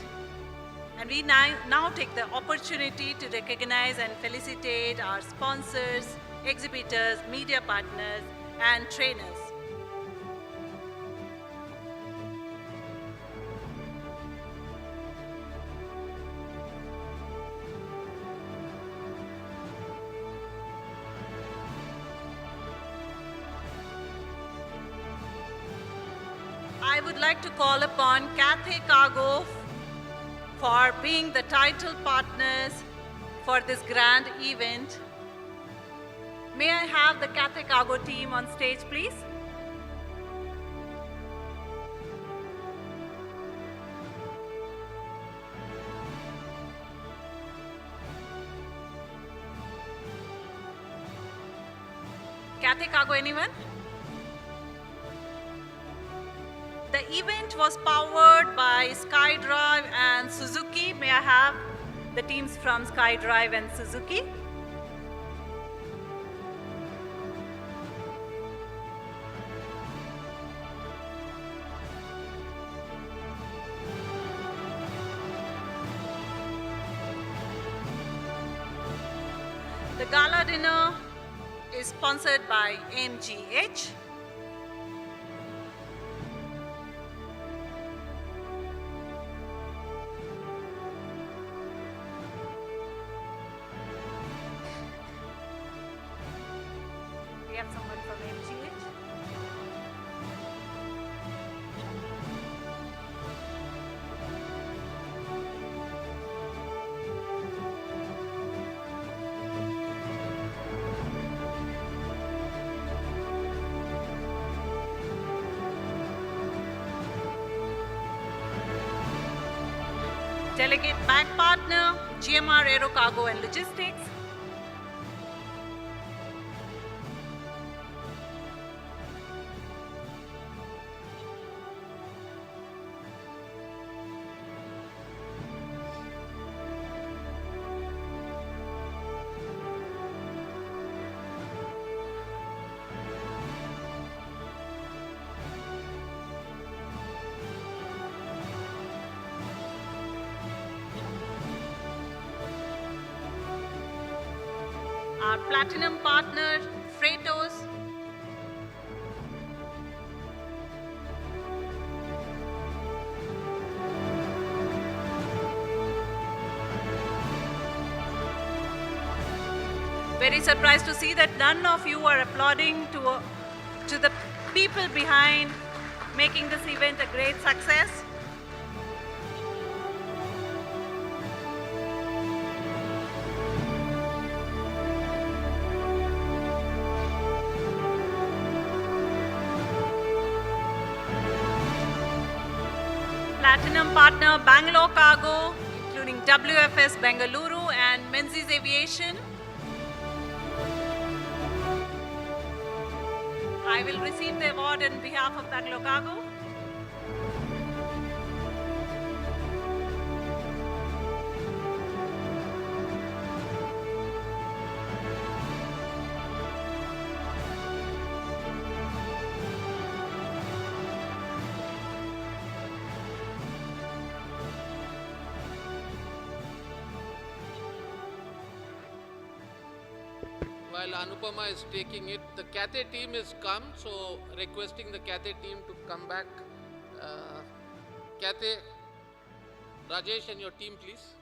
And we now take the opportunity to recognize and felicitate our sponsors, exhibitors, media partners, and trainers. I would like to call upon Cathay Cargo for being the title partners for this grand event. May I have the Cathay Cargo team on stage, please? Cathay Cargo, anyone? The event was powered by SkyDrive and Suzuki. May I have the teams from SkyDrive and Suzuki? The gala dinner is sponsored by MGH. We have someone from MGH. Delegate Bank Partner, GMR Aero Cargo and Logistics. Our platinum partner, Freightos. Very surprised to see that none of you are applauding to the people behind making this event a great success. Platinum partner Bangalore Cargo, including WFS Bengaluru and Menzies Aviation. I will receive the award on behalf of Bangalore Cargo. While Anupama is taking it, the Cathay team is come, so requesting the Cathay team to come back. Cathay, Rajesh and your team, please.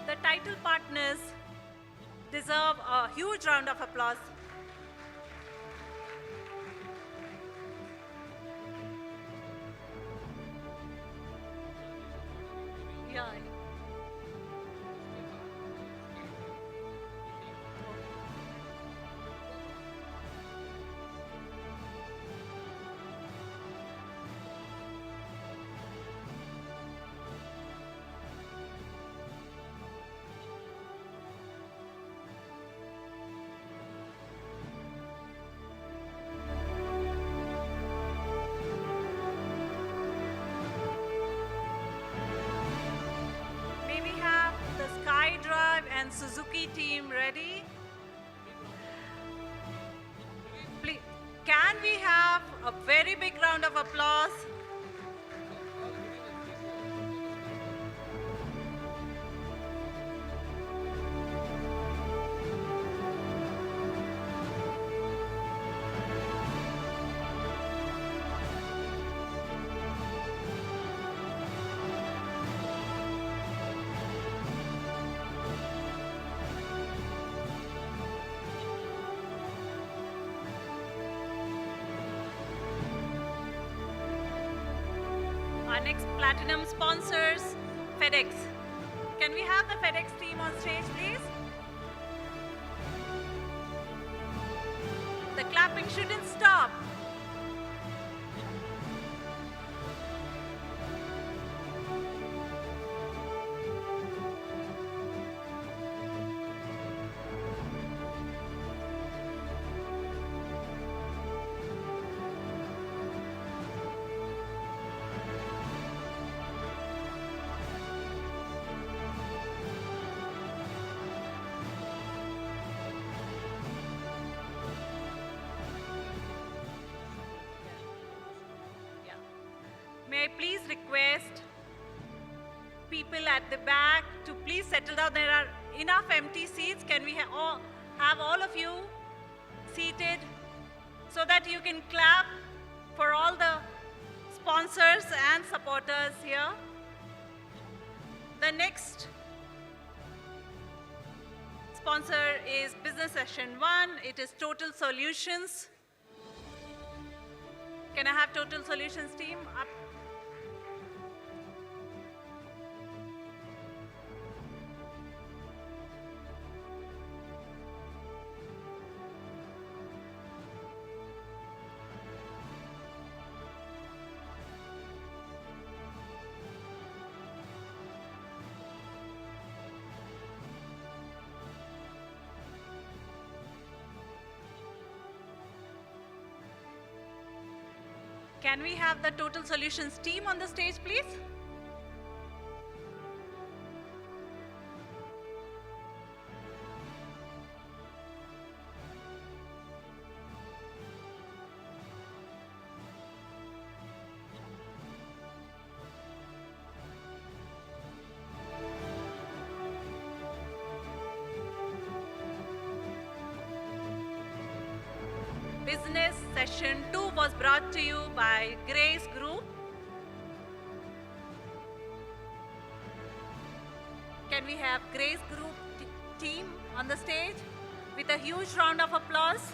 The title partners deserve a huge round of applause. Yeah. May we have the SkyDrive and Suzuki team ready? Please, Can we have a very big round of applause? Our next platinum sponsors, FedEx. Can we have the FedEx team on stage, please? The clapping shouldn't stop. May I please request people at the back to please settle down. There are enough empty seats. Can we have all of you seated so that you can clap for all the sponsors and supporters here? The next sponsor is Business Session 1. It is Total Solutions. Can I have Total Solutions team up? Can we have the Total Solutions team on the stage, please? Business Session 2 was brought to you by Grace Group. Can we have Grace Group team on the stage with a huge round of applause?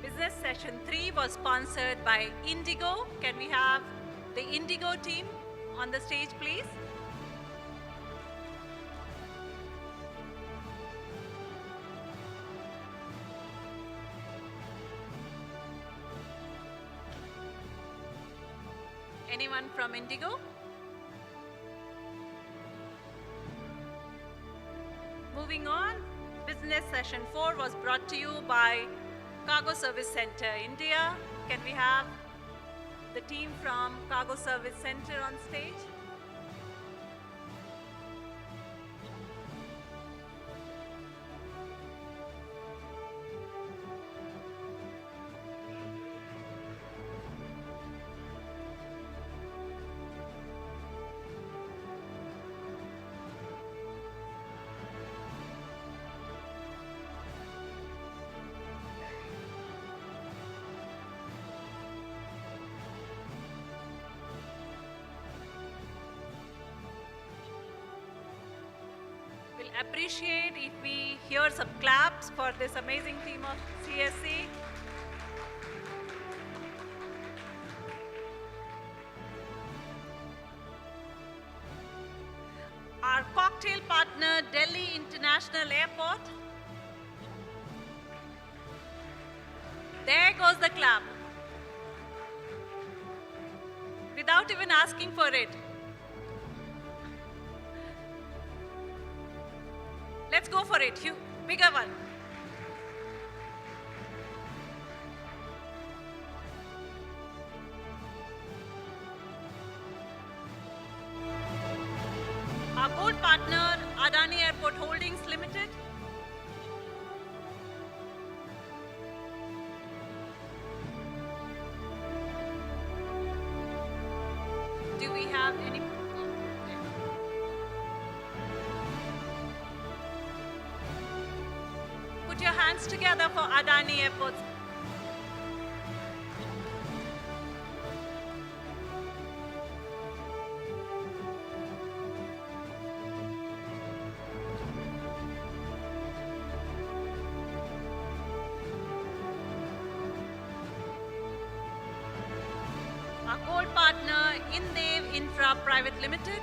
Business Session 3 was sponsored by Indigo. Can we have the Indigo team on the stage, please? Anyone from Indigo? Moving on, Business Session 4 was brought to you by Cargo Service Center, India. Can we have the team from Cargo Service Center on stage? We'll appreciate if we hear some claps for this amazing team of CSC. Our cocktail partner, Delhi International Airport. goes the clap. Without even asking for it. Let's go for it. Bigger one. Our gold partner, Adani Airport Holdings Limited. Do we have any? Put your hands together for Adani Airports. Our gold partner, Indev Infra Private Limited.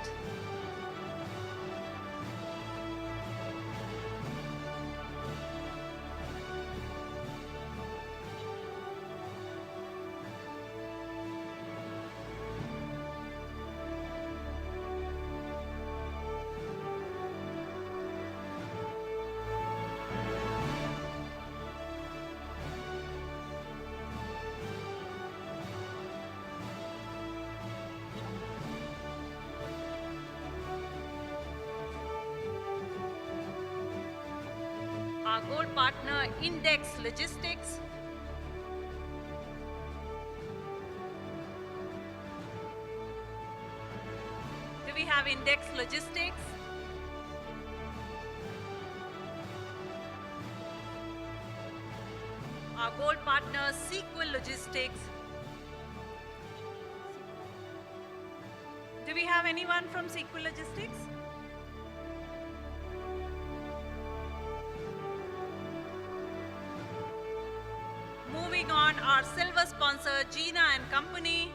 Our gold partner, Index Logistics. Do we have Index Logistics? Our gold partner, Sequel Logistics. Do we have anyone from Sequel Logistics? Moving on, our silver sponsor, Gina and Company.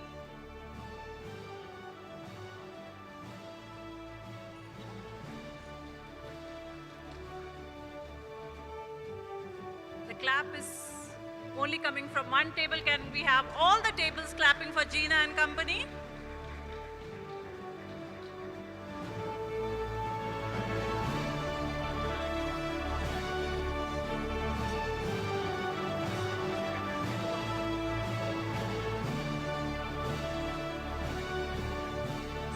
The clap is only coming from one table. Can we have all the tables clapping for Gina and Company?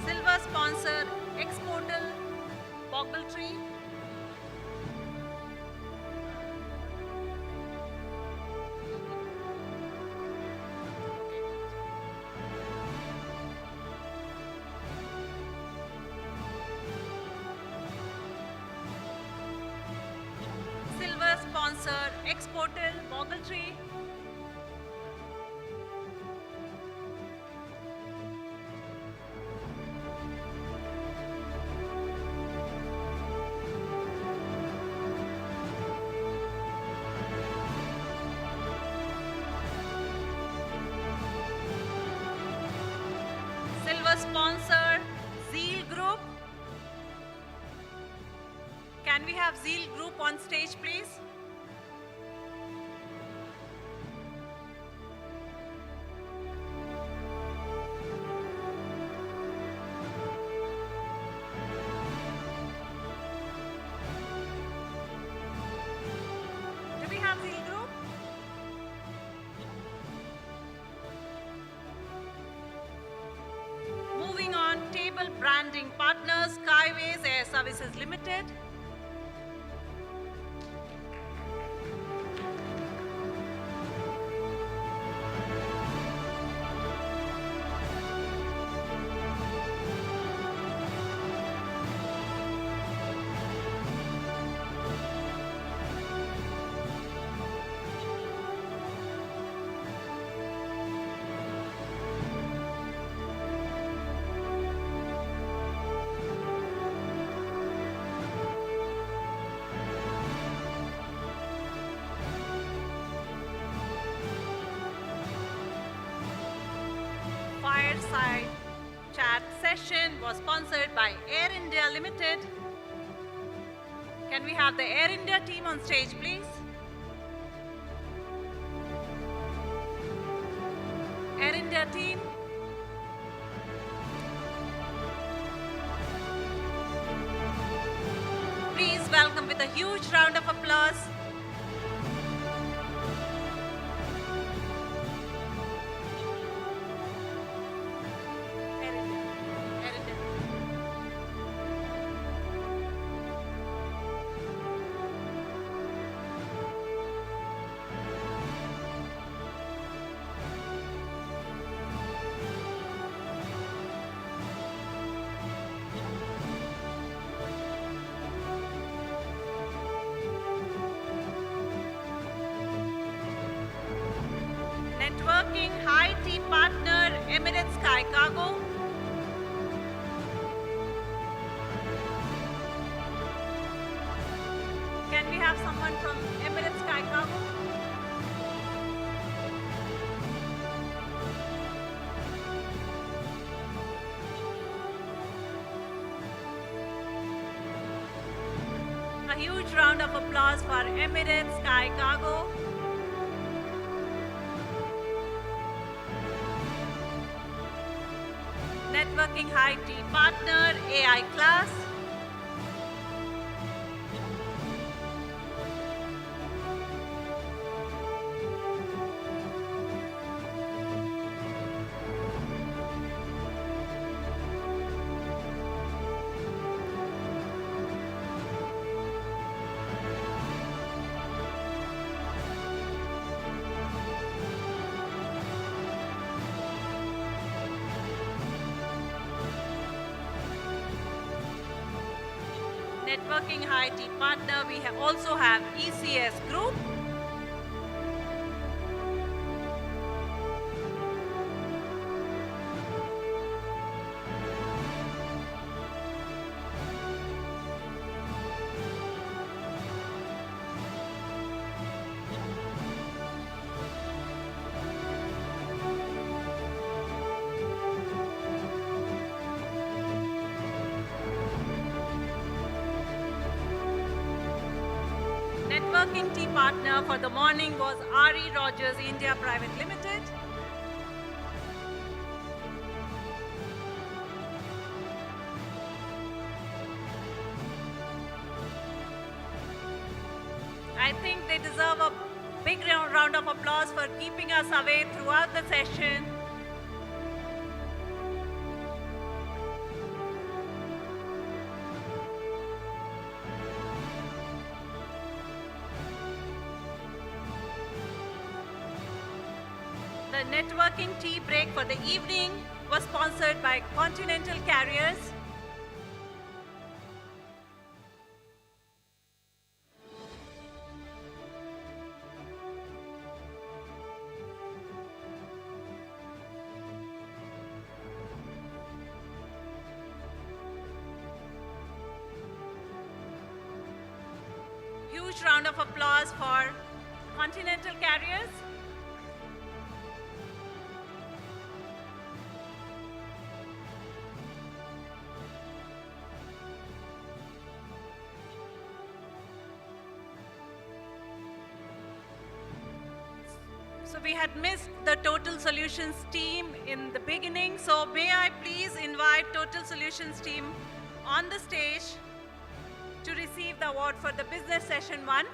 Silver sponsor, Exportal, Boggletree. Silver sponsor, Exportal, Boggletree. Silver sponsor, Zeal Group. Can we have Zeal Group on stage, please? Do we have Zeal Group? Moving on, table branding partners, Skyways Air Services Limited. Fireside chat session was sponsored by Air India Limited. Can we have the Air India team on stage, please? India team. Please welcome with a huge round of applause. Networking High Tea Partner, Emirates Sky Cargo. Can we have someone from Emirates Sky Cargo? A huge round of applause for Emirates Sky Cargo. Networking High Tea Partner, AI Class. Networking High Tea Partner, we also have ECS Group. Networking tea partner for the morning was RE Rogers India Private Limited. I think they deserve a big round of applause for keeping us away throughout the session. The networking tea break for the evening was sponsored by Continental Carriers. Huge round of applause for Continental Carriers. So we had missed the Total Solutions team in the beginning. So may I please invite Total Solutions team on the stage to receive the award for the Business Session 1.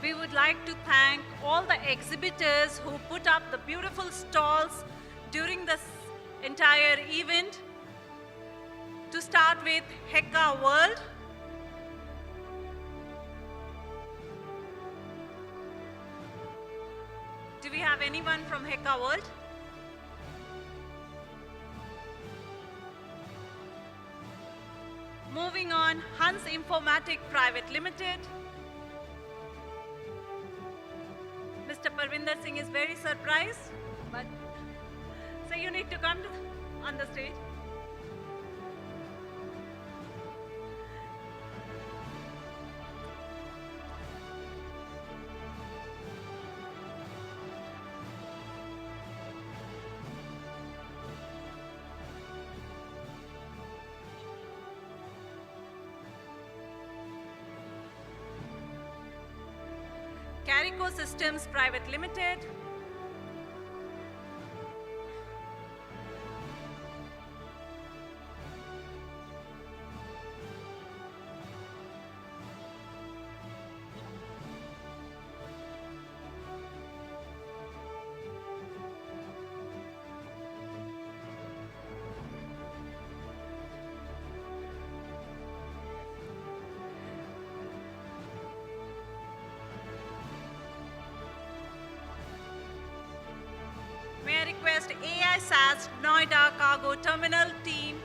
We would like to thank all the exhibitors who put up the beautiful stalls during this entire event. To start with, Hekka World. Do we have anyone from Hekka World? Moving on, Hans Informatic Private Limited. Mr. Parvinder Singh is very surprised, but so you need to come on the stage. Jericho Systems Private Limited, may I request AI SAS Noida Cargo Terminal team,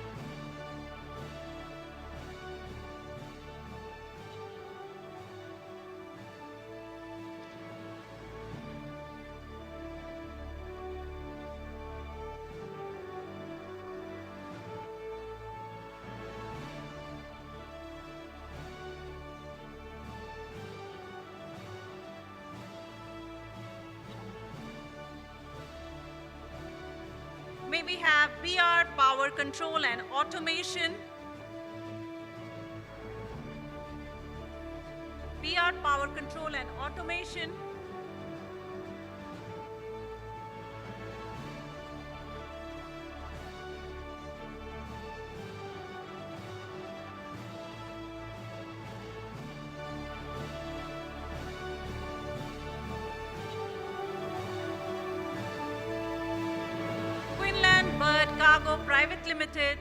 may we have BR Power Control and Automation, BR Power Control and Automation, Quinlan Bird Cargo Private Limited,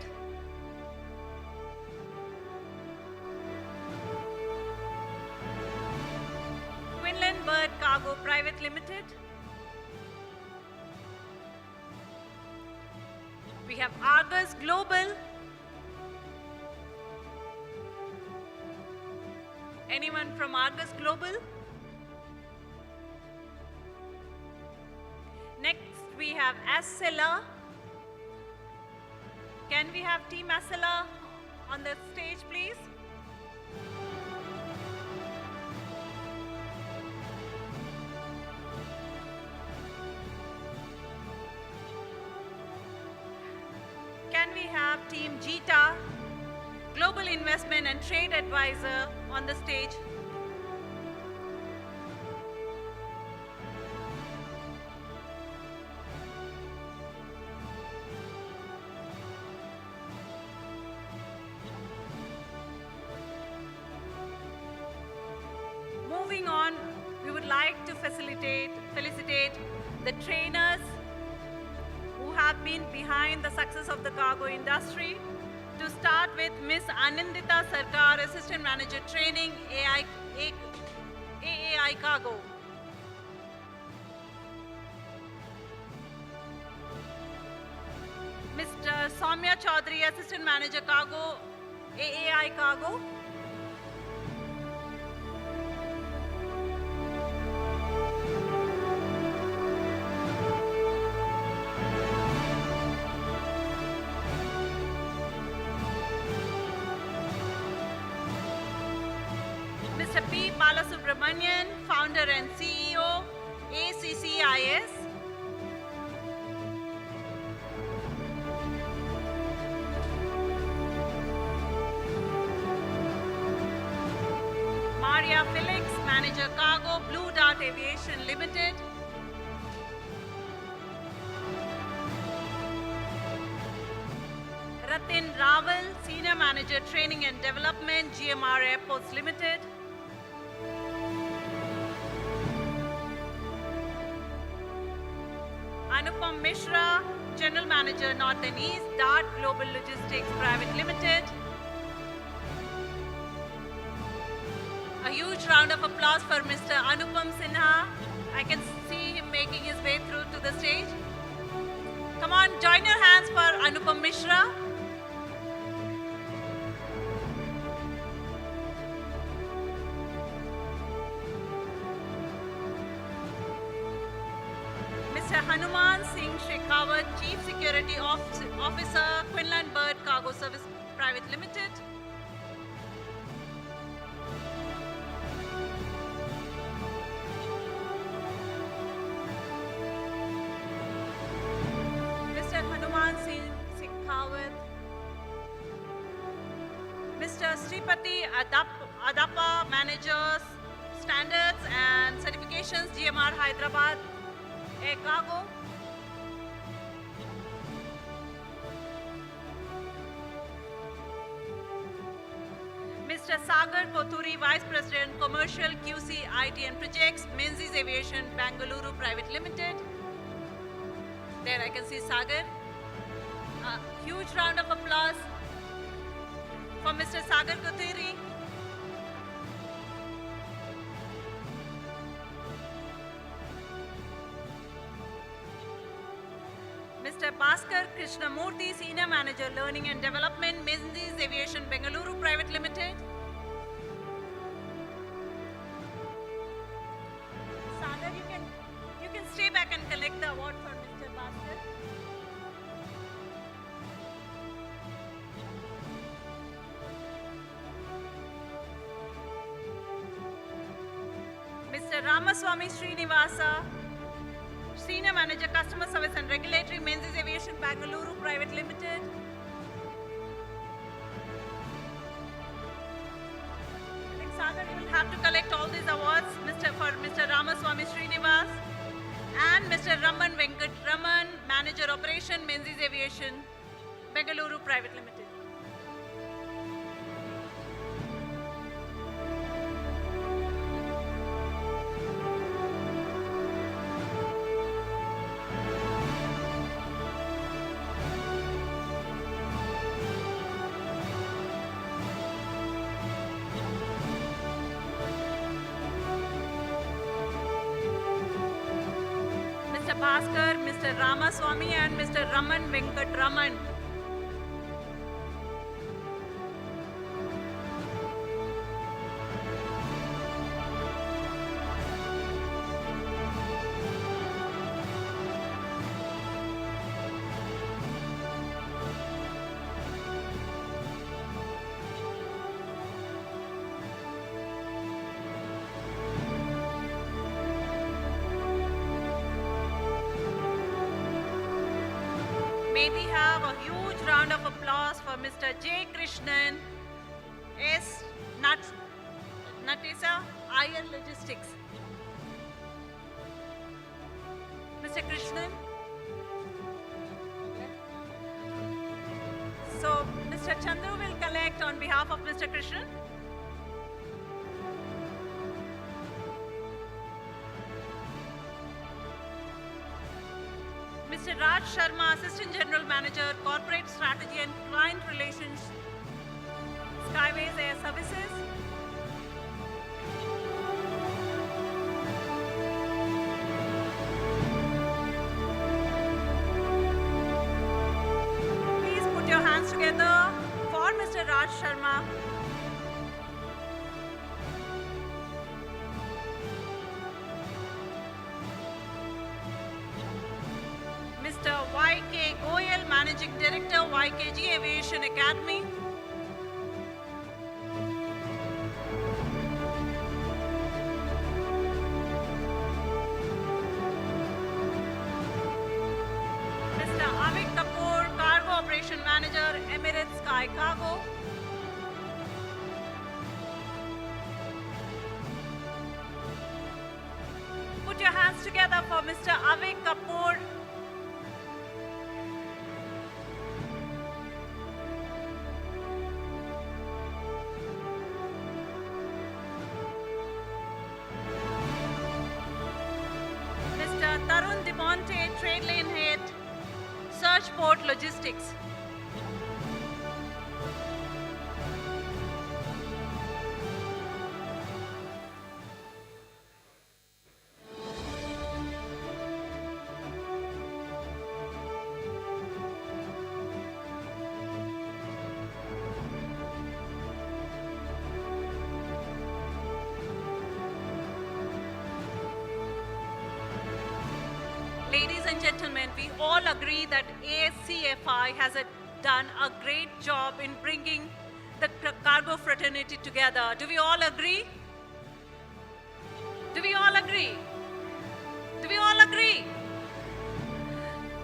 Quinlan Bird Cargo Private Limited. We have Argus Global. Anyone from Argus Global? Next, we have Acela. Can we have Team Acela on the stage, please? Can we have Team Jita, Global Investment and Trade Advisor, on the stage? Moving on, we would like to felicitate the trainers who have been behind the success of the cargo industry. To start with, Ms. Anindita Sarkar, Assistant Manager Training, AAI Cargo. Mr. Soumya Chaudhary, Assistant Manager Cargo, AAI Cargo. Mr. P. Balasubramanian, Founder and CEO, ACCIS. Maria Felix, Manager Cargo, Blue Dart Aviation Limited. Ratin Raval, Senior Manager Training and Development, GMR Airports Limited. Anupam Mishra, General Manager North and East, Dart Global Logistics Private Limited. A huge round of applause for Mr. Anupam Sinha. I can see him making his way through to the stage. Come on, join your hands for Anupam Mishra. Mr. Hanuman Singh Shekhawat, Chief Security Officer, Quinlan Bird Cargo Service Private Limited. Mr. Hanuman Singh Shekhawat. Mr. Sripati Adapa, Manager, Standards and Certifications, GMR Hyderabad, Air Cargo. Mr. Sagar Kothuri, Vice President, Commercial, QC, IT and Projects, Menzies Aviation, Bangalore Private Limited. There I can see Sagar. A huge round of applause for Mr. Sagar Kothuri. Mr. Bhaskar Krishnamurthy, Senior Manager, Learning and Development, Menzies Aviation, Bengaluru Private Limited. Sagar, you can stay back and collect the award for Mr. Bhaskar. Mr. Ramaswamy Srinivasa, Senior Manager, Customer Service and Regulatory, Menzies Aviation, Bangalore Private Limited. I think Sagar, you will have to collect all these awards for Mr. Ramaswamy Srinivas and Mr. Raman Venkat Raman, Manager Operation, Menzies Aviation, Bengaluru Private Limited. Mr. Bhaskar, Mr. Ramaswamy and Mr. Raman Venkat Raman. May we have a huge round of applause for Mr. J. Krishnan, S. Natesa, IR Logistics. Mr. Krishnan. So, Mr. Chandru will collect on behalf of Mr. Krishnan. Mr. Raj Sharma, Assistant General Manager, Corporate Strategy and Client Relations, Skyways Air Services. Please put your hands together for Mr. Raj Sharma. Mr. Y.K. Goyal, Managing Director, YKG Aviation Academy. Mr. Avik Kapoor, Cargo Operation Manager, Emirates Sky Cargo. Put your hands together for Mr. Avik Kapoor. Mr. Tarun Demonte, Trade Lane Head, Search Port Logistics. Ladies and gentlemen, we all agree that ACFI has done a great job in bringing the cargo fraternity together. Do we all agree? Do we all agree? Do we all agree?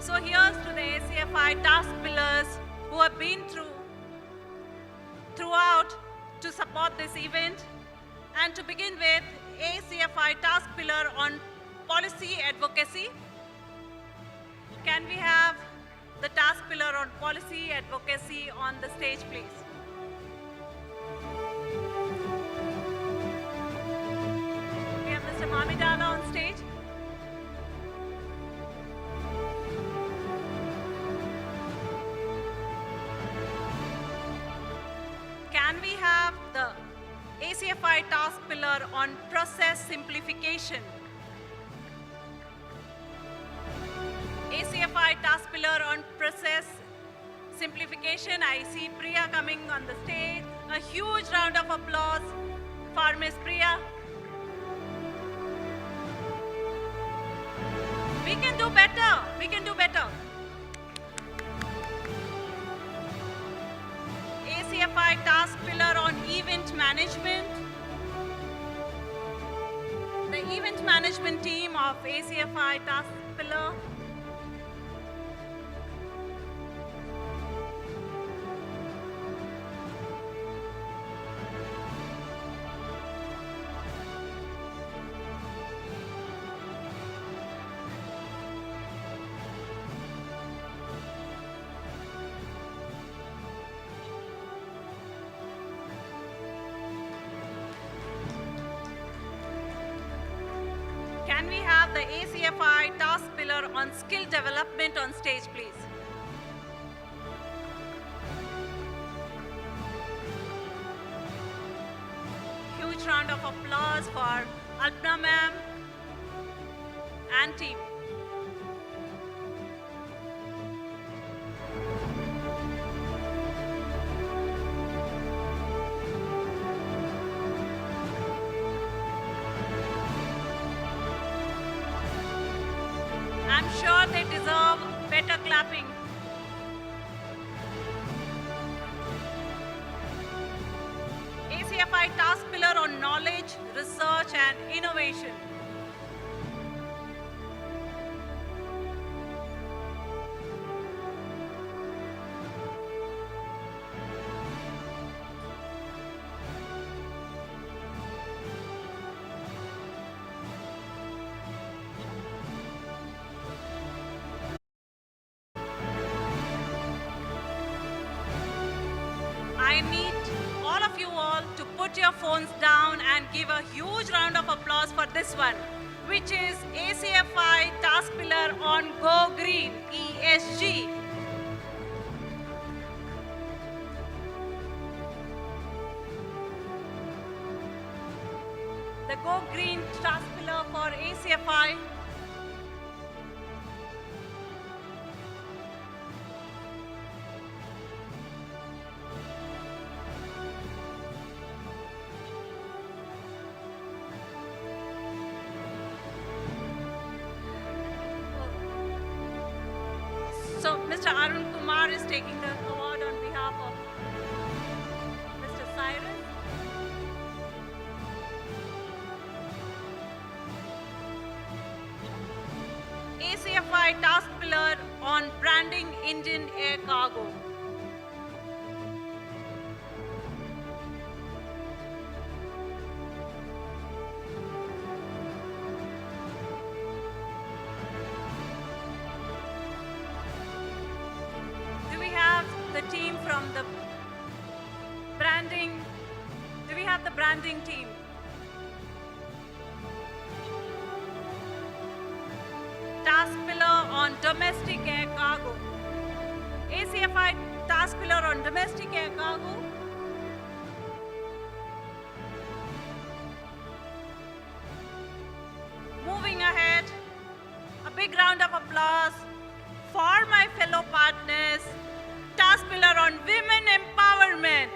So here's to the ACFI task pillars who have been throughout to support this event. And to begin with, ACFI task pillar on policy advocacy. Can we have the task pillar on policy advocacy on the stage, please? We have Mr. Mamidala on stage. Can we have the ACFI task pillar on process simplification? ACFI task pillar on process simplification. I see Priya coming on the stage. A huge round of applause for Ms. Priya. We can do better. We can do better. ACFI task pillar on event management. The event management team of ACFI task pillar. Can we have the ACFI task pillar on skill development on stage, please? Huge round of applause for Alpna ma'am and team. I'm sure they deserve better clapping. ACFI task pillar on knowledge, research and innovation. I need all of you all to put your phones down and give a huge round of applause for this one, which is ACFI task pillar on Go Green, ESG. The Go Green task pillar for ACFI. So Mr. Arun Kumar is taking the award on behalf of Mr. Cyrus. ACFI task pillar on branding Indian air cargo. Do we have the team from the branding? Do we have the branding team? Task pillar on domestic air cargo. ACFI task pillar on domestic air cargo. Moving ahead, a big round of applause for my fellow partners. Task pillar on women empowerment.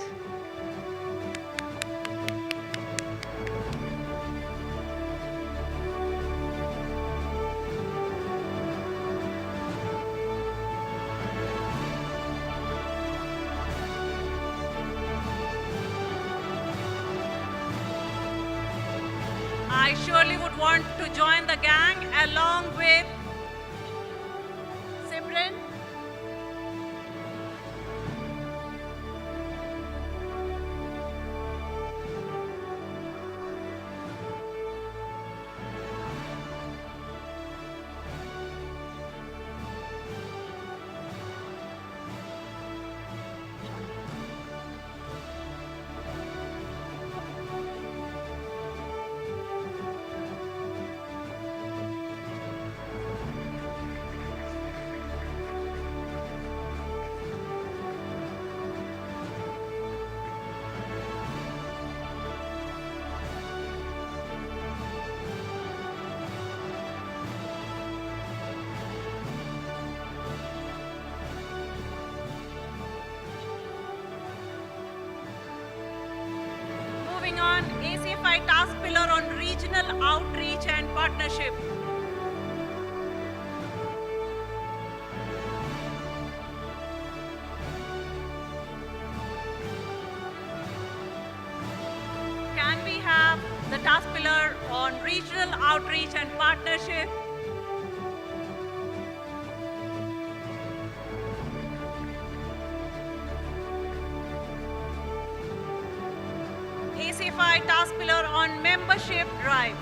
I surely would want to join the gang along with Simran. Moving on, ACFI task pillar on regional outreach and partnership. Can we have the task pillar on regional outreach and partnership? ACFI task pillar on membership drive.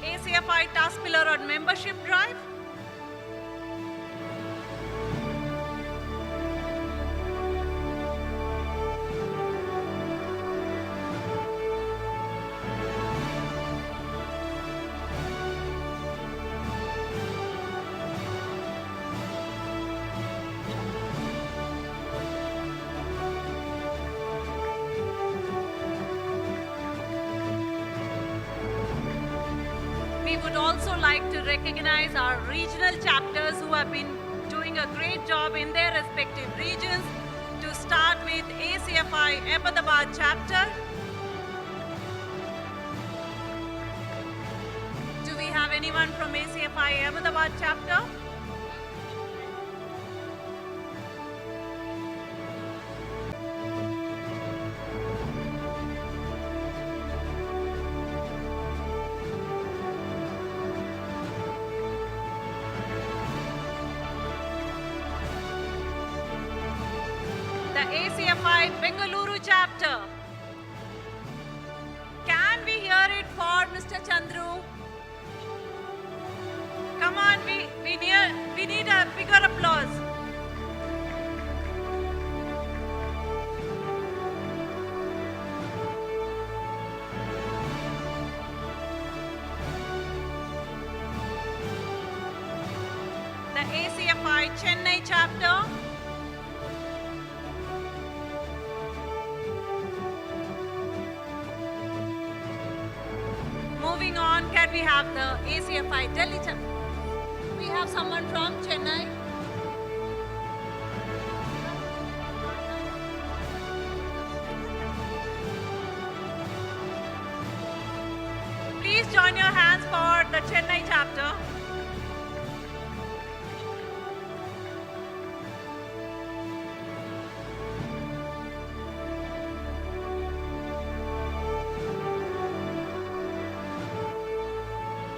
ACFI task pillar on membership drive. We would also like to recognize our regional chapters who have been doing a great job in their respective regions. To start with ACFI Ahmedabad chapter. Do we have anyone from ACFI Ahmedabad chapter? ACFI Bengaluru chapter. Can we hear it for Mr. Chandru? Come on, we need a bigger applause. The ACFI Chennai chapter. Moving on, can we have the ACFI Delhi chapter? We have someone from Chennai. Please join your hands for the Chennai chapter.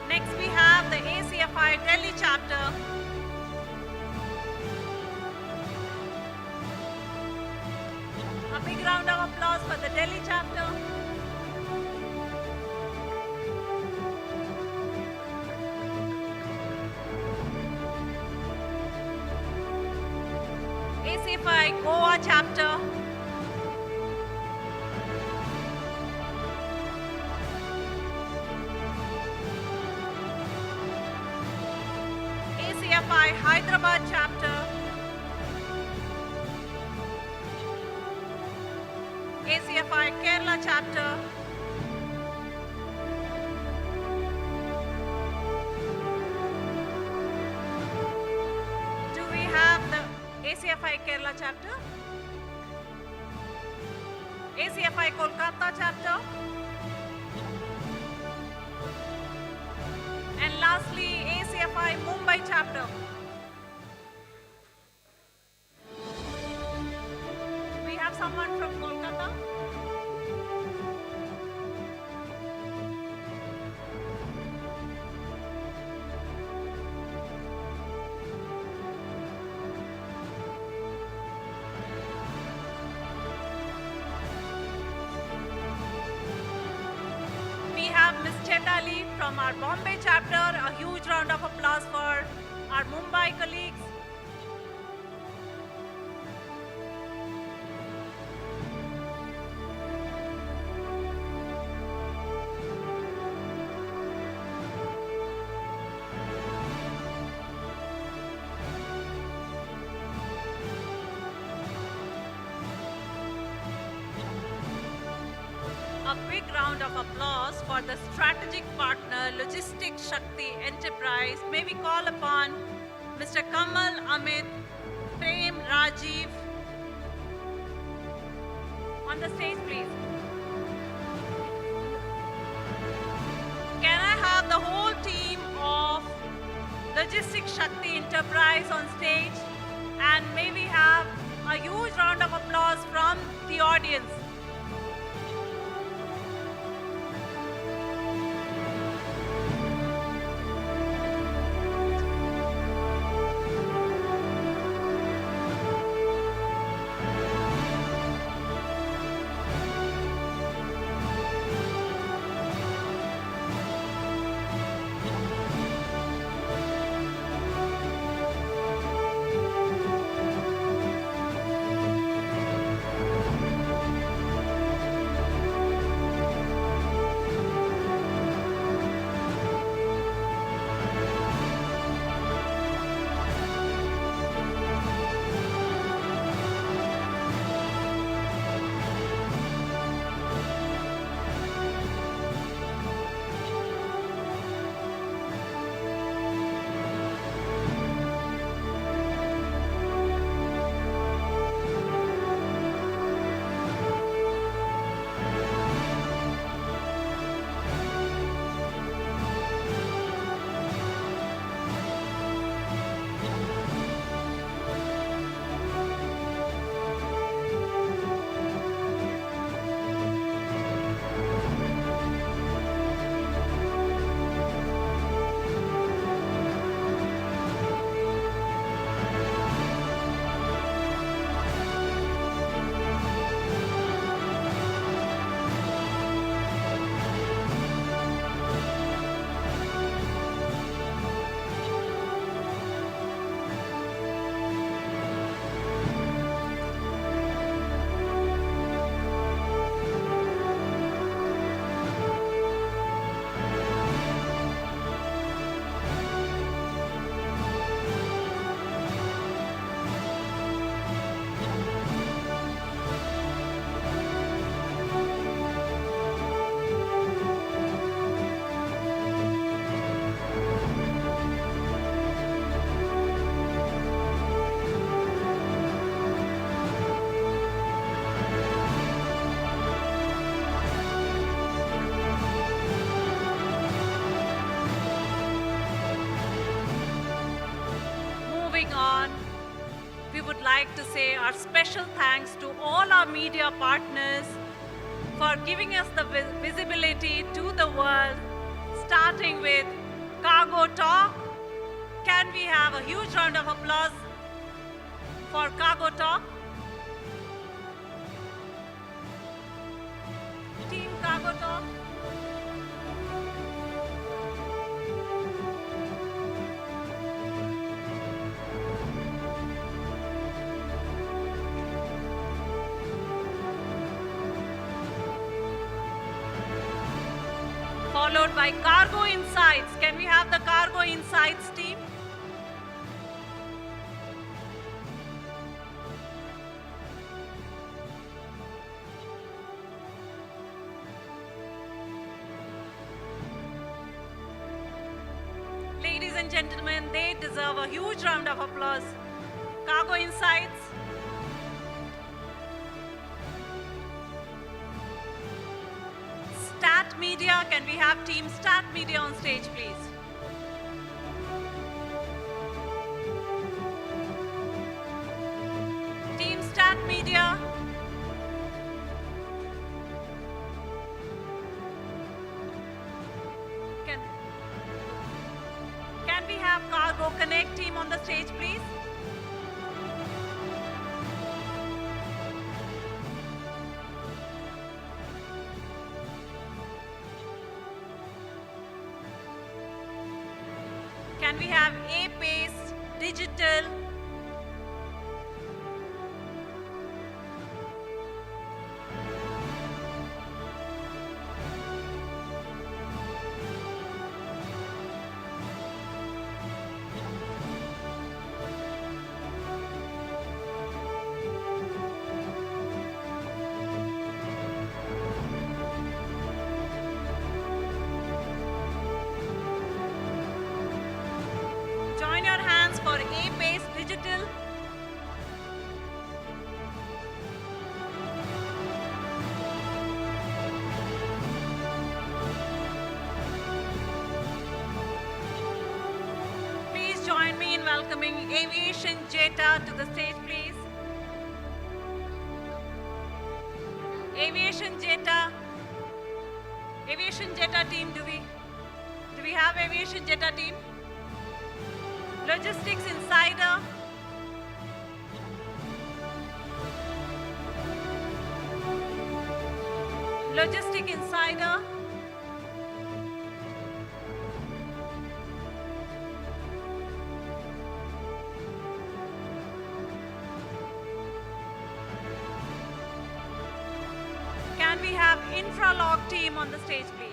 Next we have the ACFI Delhi chapter. A big round of applause for the Delhi chapter. ACFI Goa chapter. ACFI Hyderabad chapter. ACFI Kerala chapter. Do we have the ACFI Kerala chapter? ACFI Kolkata chapter? And lastly, ACFI Mumbai chapter. We have someone from Kolkata. We have Ms. Chetali from our Bombay chapter. A huge round of applause for our Mumbai colleagues. A big round of applause for the strategic partner, Logistics Shakti Enterprise. May we call upon Mr. Kamal, Amit, Prem, Rajiv on the stage, please. Can I have the whole team of Logistics Shakti Enterprise on stage? And may we have a huge round of applause from the audience. Moving on, we would like to say our special thanks to all our media partners for giving us the visibility to the world, starting with Cargo Talk. Can we have a huge round of applause for Cargo Talk? Team Cargo Talk. Followed by Cargo Insights. Can we have the Cargo Insights team? Ladies and gentlemen, they deserve a huge round of applause. Cargo Insights. Stat Media, can we have Team Stat Media on stage, please? Team Stat Media. Can we have Cargo Connect team on the stage, please? Can we have A-Pace Digital? welcoming Aviation Jeta to the stage, please. Aviation Jeta team, do we have Aviation Jeta team? Logistics Insider. Logistic Insider. Can we have Infralog team on the stage, please?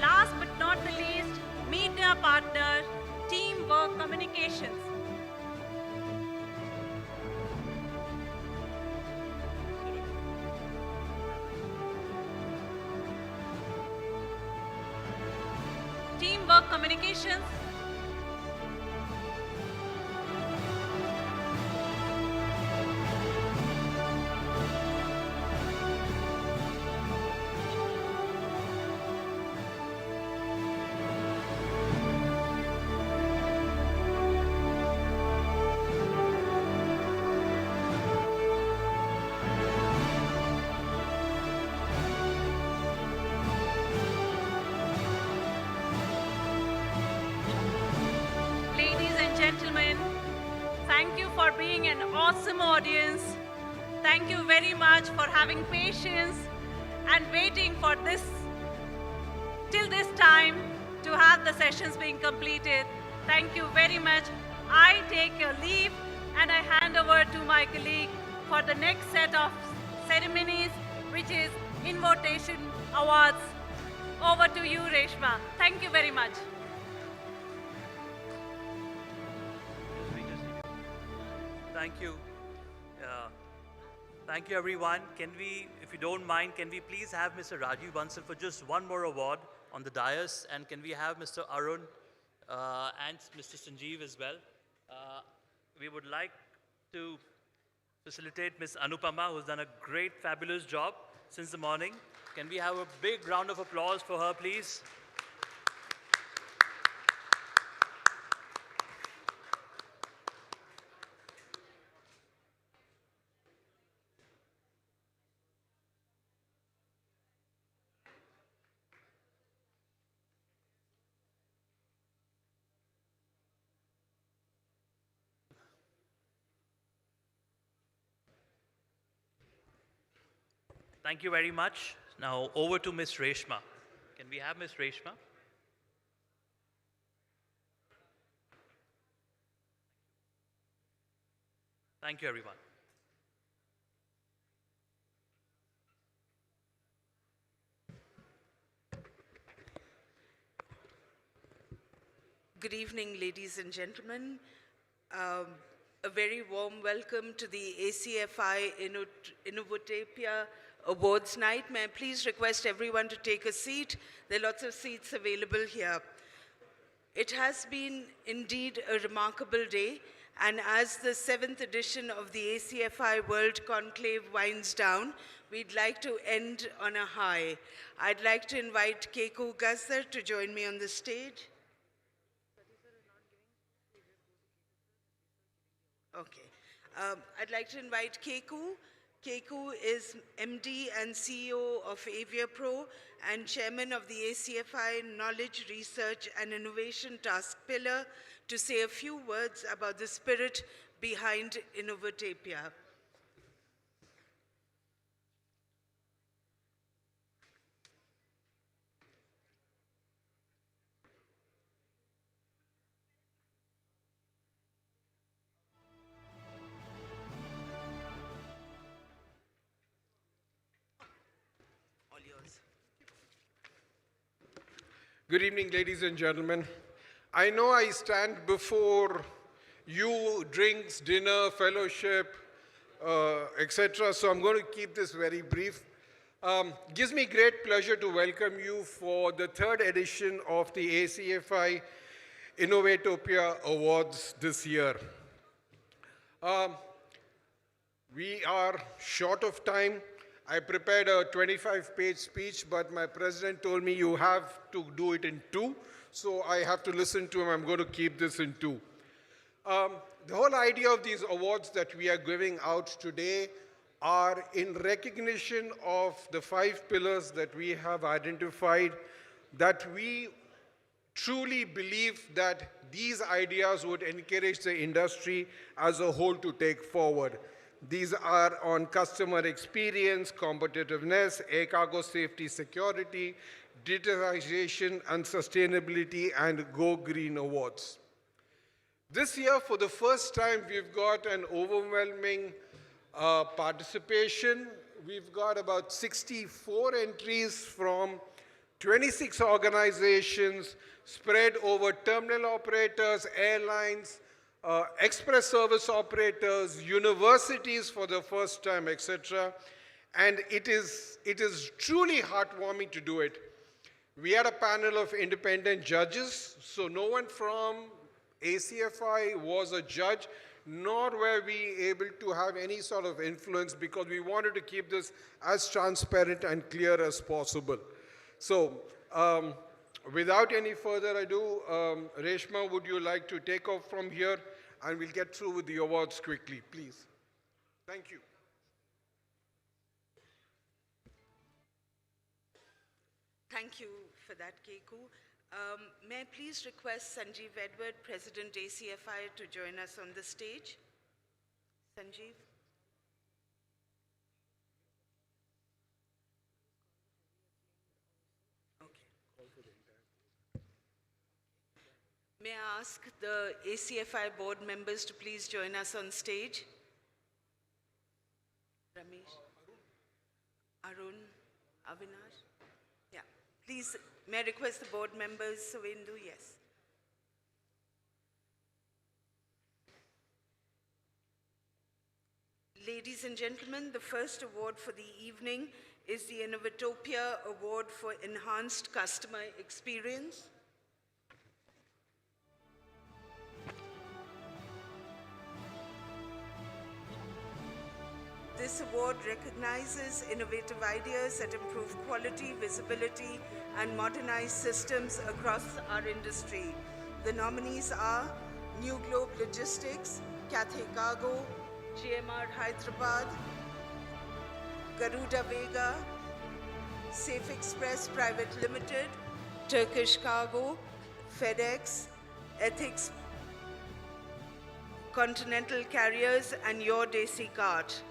Last but not the least, media partner, Teamwork Communications. Teamwork Communications. Ladies and gentlemen, thank you for being an awesome audience. Thank you very much for having patience and waiting for till this time to have the sessions being completed. Thank you very much. I take a leave and I hand over to my colleague for the next set of ceremonies, which is Invitation Awards. Over to you, Reshma. Thank you very much. Thank you. Thank you, everyone. Can we, if you don't mind, can we please have Mr. Rajiv Bansal for just one more award on the dais? And can we have Mr. Arun and Mr. Sanjeev as well? We would like to facilitate Ms. Anupama, who's done a great, fabulous job since the morning. Can we have a big round of applause for her, please? Thank you very much. Now over to Ms. Reshma. Can we have Ms. Reshma? Thank you, everyone. Good evening, ladies and gentlemen. A very warm welcome to the ACFI Innovatopia Awards Night. May I please request everyone to take a seat? There are lots of seats available here. It has been indeed a remarkable day, and as the 7th edition of the ACFI World Conclave winds down, we'd like to end on a high. I'd like to invite Keku Gazdar to join me on the stage. Okay. I'd like to invite Keku. Keku is MD and CEO of AviaPro and Chairman of the ACFI Knowledge, Research and Innovation Task Pillar to say a few words about the spirit behind Innovatopia. Good evening, ladies and gentlemen. I know I stand before you, drinks, dinner, fellowship, etc. So I'm going to keep this very brief. Gives me great pleasure to welcome you for the third edition of the ACFI Innovatopia Awards this year. We are short of time. I prepared a 25-page speech, but my president told me you have to do it in 2, so I have to listen to him. I'm going to keep this in 2. The whole idea of these awards that we are giving out today are in recognition of the 5 pillars that we have identified, that we truly believe that these ideas would encourage the industry as a whole to take forward. These are on customer experience, competitiveness, air cargo safety security, digitization and sustainability, and Go Green Awards. This year, for the first time, we've got an overwhelming participation. We've got about 64 entries from 26 organizations spread over terminal operators, airlines, express service operators, universities for the first time, etc. And it is truly heartwarming to do it. We had a panel of independent judges, so no one from ACFI was a judge, nor were we able to have any sort of influence because we wanted to keep this as transparent and clear as possible. So, without any further ado, Reshma, would you like to take off from here? And we'll get through with the awards quickly, please. Thank you. Thank you for that, Keku. May I please request Sanjeev Edward, President ACFI, to join us on the stage? Sanjeev. May I ask the ACFI board members to please join us on stage? Ramesh? Arun? Avinash? Yeah. Please, may I request the board members, Suvendu? Yes. Ladies and gentlemen, the first award for the evening is the Innovatopia Award for Enhanced Customer Experience. This award recognizes innovative ideas that improve quality, visibility, and modernize systems across our industry. The nominees are New Globe Logistics, Cathay Cargo, GMR Hyderabad, Garuda Vega, Safe Express Private Limited, Turkish Cargo, FedEx, Ethics, Continental Carriers, and Your Desi Cart.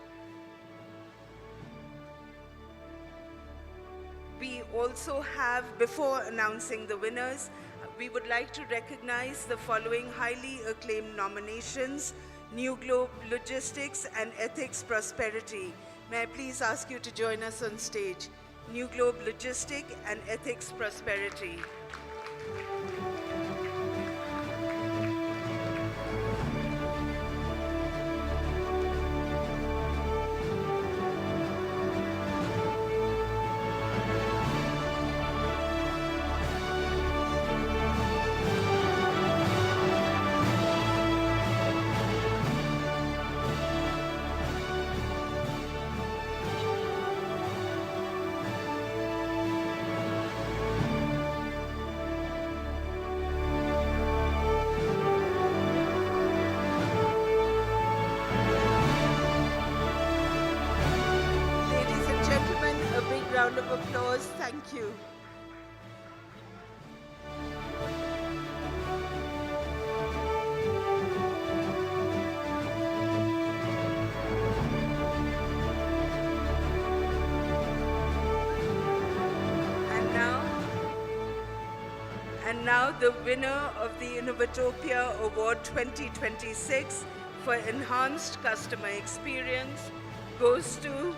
We also have, before announcing the winners, we would like to recognize the following highly acclaimed nominations: New Globe Logistics and Ethics Prosperity. May I please ask you to join us on stage? New Globe Logistics and Ethics Prosperity. Round of applause. Thank you. And now the winner of the Innovatopia Award 2026 for Enhanced Customer Experience goes to...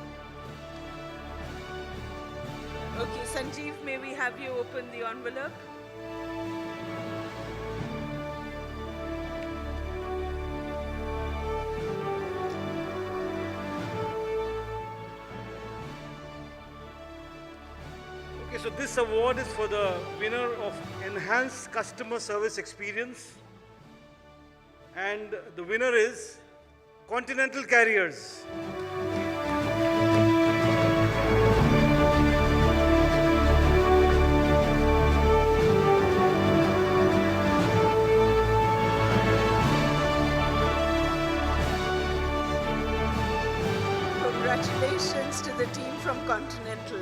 Okay, Sanjeev, may we have you open the envelope? this award is for the winner of Enhanced Customer Service Experience. And the winner is Continental Carriers. Congratulations to the team from Continental.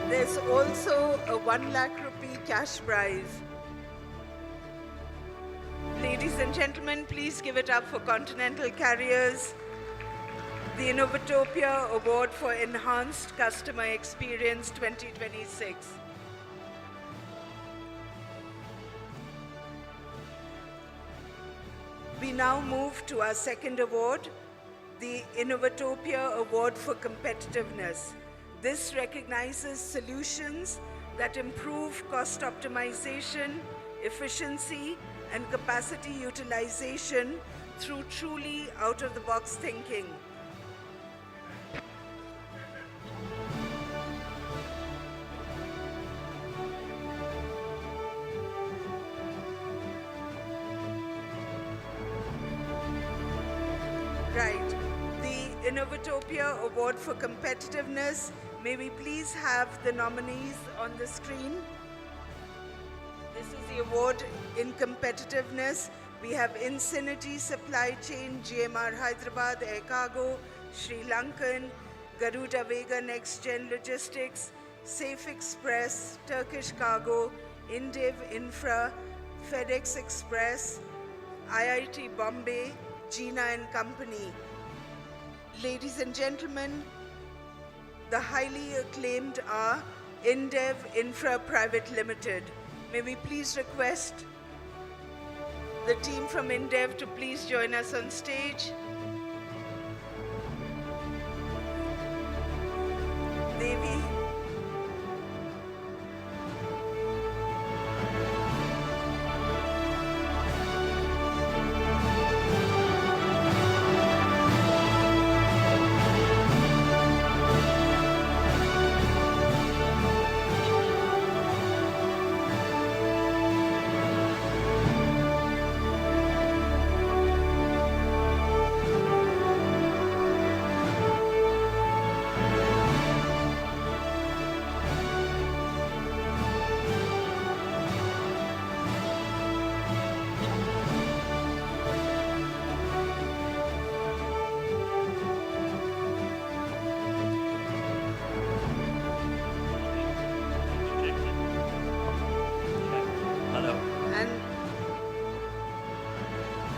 There's also a 1 lakh rupee cash prize. Ladies and gentlemen, please give it up for Continental Carriers, the Innovatopia Award for Enhanced Customer Experience 2026. We now move to our second award, the Innovatopia Award for Competitiveness. This recognizes solutions that improve cost optimization, efficiency, and capacity utilization through truly out-of-the-box thinking. Right. The Innovatopia Award for Competitiveness. May we please have the nominees on the screen? This is the award in competitiveness. We have Infinity Supply Chain, GMR Hyderabad, Air Cargo, Sri Lankan, Garuda Vega Next Gen Logistics, Safe Express, Turkish Cargo, Indiv Infra, FedEx Express, IIT Bombay, Gina and Company. Ladies and gentlemen, the highly acclaimed are Indiv Infra Private Limited. May we please request the team from Indiv to please join us on stage. Devi.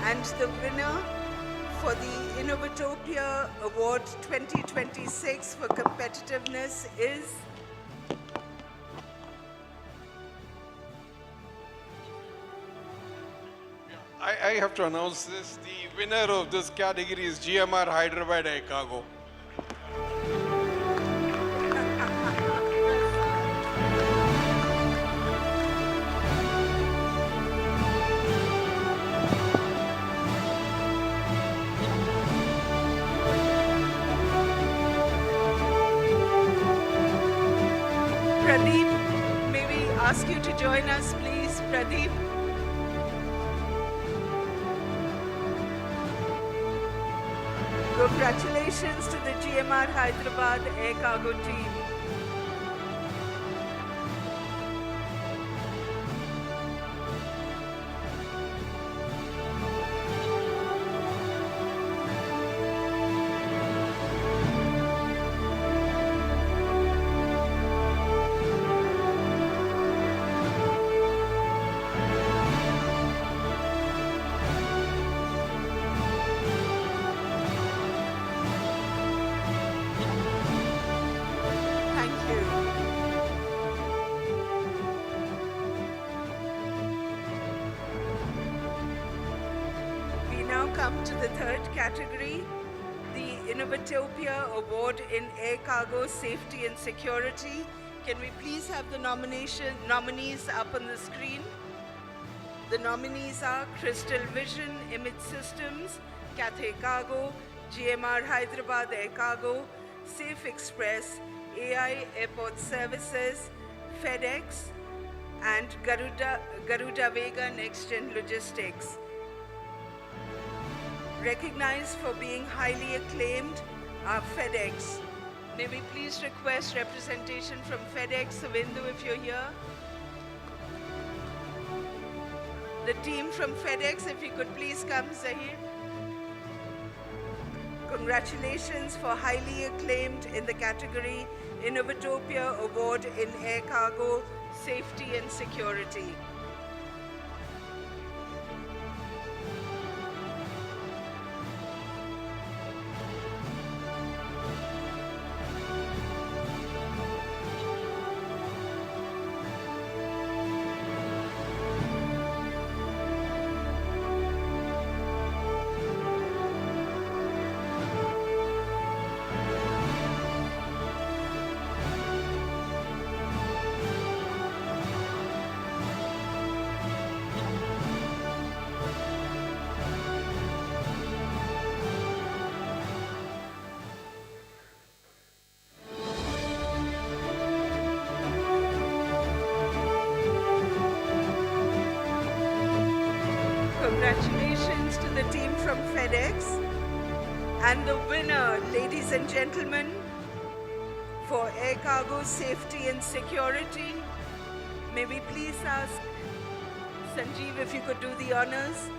And the winner for the Innovatopia Award 2026 for competitiveness is I have to announce this. The winner of this category is GMR Hyderabad Air Cargo. Pradeep. May we ask you to join us, please, Pradeep? Congratulations to the GMR Hyderabad Air Cargo team. come to the third category, the Innovatopia Award in Air Cargo Safety and Security. Can we please have the nominees up on the screen? The nominees are Crystal Vision Image Systems, Cathay Cargo, GMR Hyderabad Air Cargo, Safe Express, AI Airport Services, FedEx, and Garuda Vega Next Gen Logistics. Recognized for being highly acclaimed are FedEx. May we please request representation from FedEx, Savindu, if you're here. The team from FedEx, if you could please come, Zahir. Congratulations for highly acclaimed in the category Innovatopia Award in Air Cargo Safety and Security. Congratulations to the team from FedEx. And the winner, ladies and gentlemen, for Air Cargo Safety and Security, may we please ask Sanjeev if you could do the honors.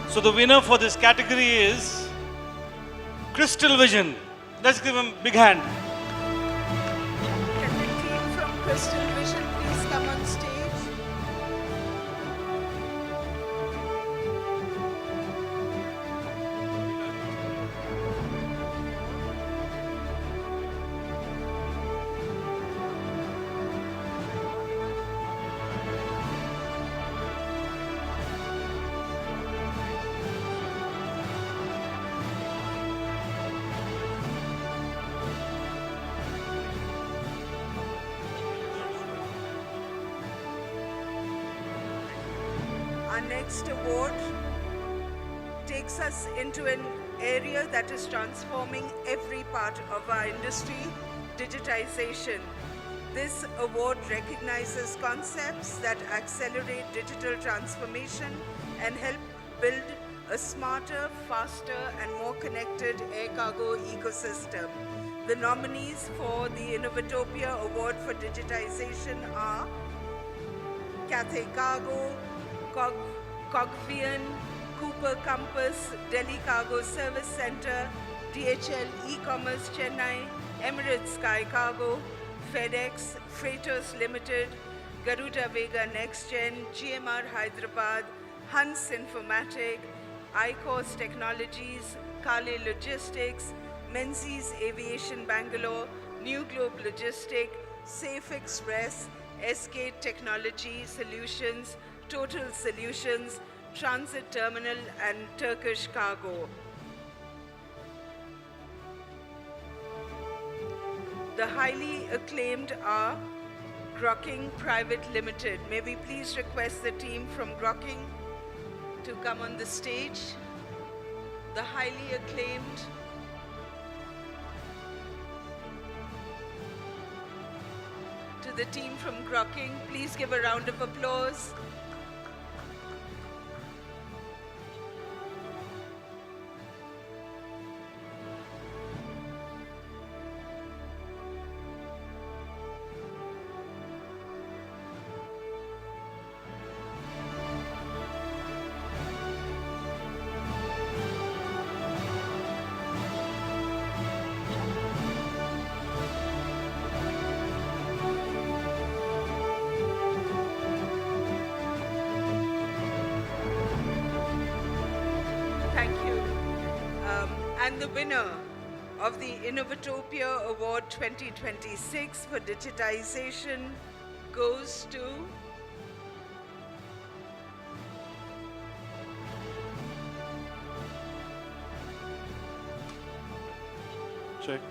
So the winner for this category is Crystal Vision. Let's give him a big hand. Can the team from Crystal Vision please come on stage? Our next award takes us into an area that is transforming every part of our industry, digitization. This award recognizes concepts that accelerate digital transformation and help build a smarter, faster, and more connected air cargo ecosystem. The nominees for the Innovatopia Award for Digitization are Cathay Cargo, Cogvian, Cooper Compass, Delhi Cargo Service Center, DHL E-Commerce Chennai, Emirates Sky Cargo, FedEx, Freighters Limited, Garuda Vega NextGen, GMR Hyderabad, Hans Informatic, iCourse Technologies, Kale Logistics, Menzies Aviation Bangalore, New Globe Logistic, Safe Express, SK Technology Solutions, Total Solutions, Transit Terminal, and Turkish Cargo. The highly acclaimed are Grocking Private Limited. May we please request the team from Grocking to come on the stage. The highly acclaimed to the team from Grocking, please give a round of applause. And the winner of the Innovatopia Award 2026 for digitization goes to Check.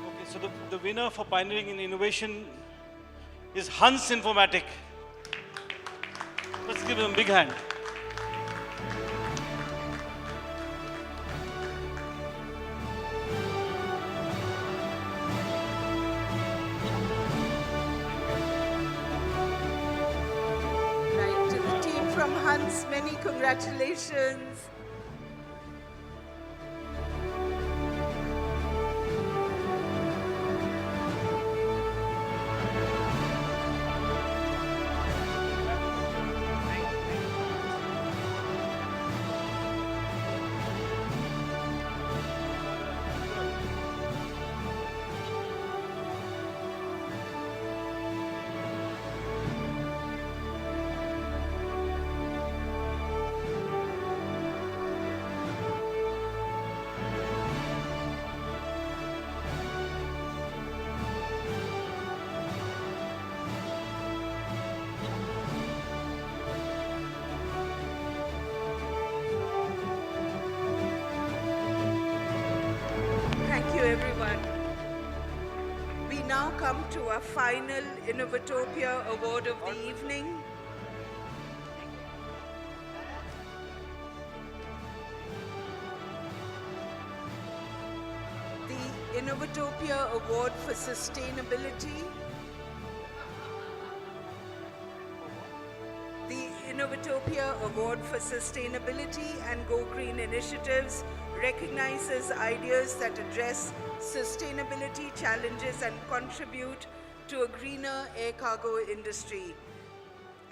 Okay, so the winner for pioneering in innovation is Hans Informatic. Let's give him a big hand. Right, to the team from Hans, many congratulations. Thank you, everyone. We now come to our final Innovatopia Award of the evening. The Innovatopia Award for Sustainability. The Innovatopia Award for Sustainability and Go Green initiatives recognizes ideas that address sustainability challenges and contribute to a greener air cargo industry.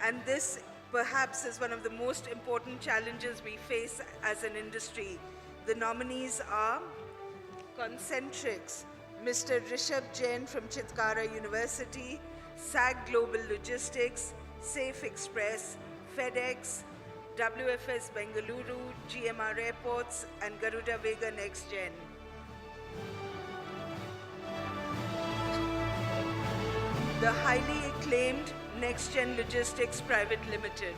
And this perhaps is one of the most important challenges we face as an industry. The nominees are Concentrix, Mr. Rishabh Jain from Chitkara University, SAG Global Logistics, Safe Express, FedEx, WFS Bengaluru, GMR Airports, and Garuda Vega NextGen. The highly acclaimed NextGen Logistics Private Limited.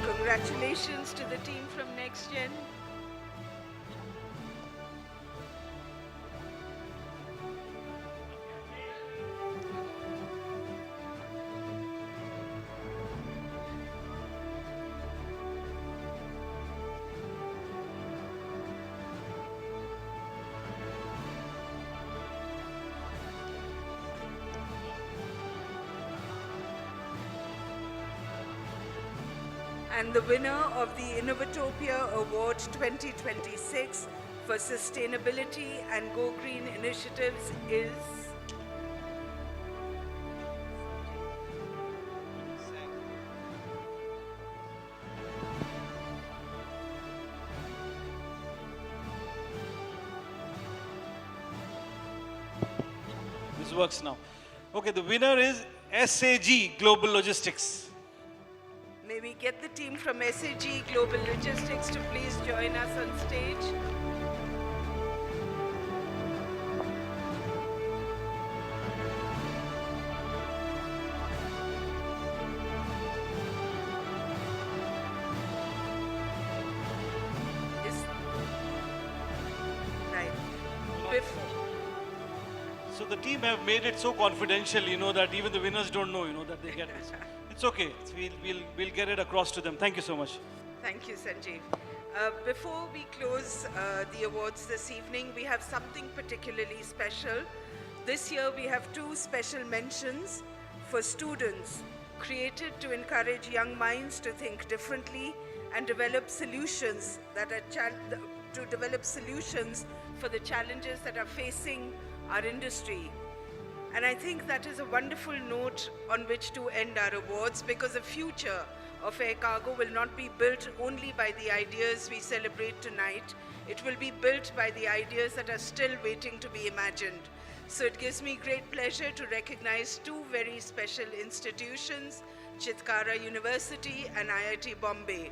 Congratulations to the team from NextGen. And the winner of the Innovatopia Award 2026 for Sustainability and Go Green initiatives is This works now. Okay, the winner is SAG Global Logistics. May we get the team from SAG Global Logistics to please join us on stage. So the team have made it so confidential, that even the winners don't know, that they get this. It's okay. We'll get it across to them. Thank you so much. Thank you, Sanjeev. Before we close the awards this evening, we have something particularly special. This year, we have 2 special mentions for students created to encourage young minds to think differently and develop solutions for the challenges that are facing our industry. And I think that is a wonderful note on which to end our awards, because the future of air cargo will not be built only by the ideas we celebrate tonight. It will be built by the ideas that are still waiting to be imagined. So it gives me great pleasure to recognize two very special institutions, Chitkara University and IIT Bombay.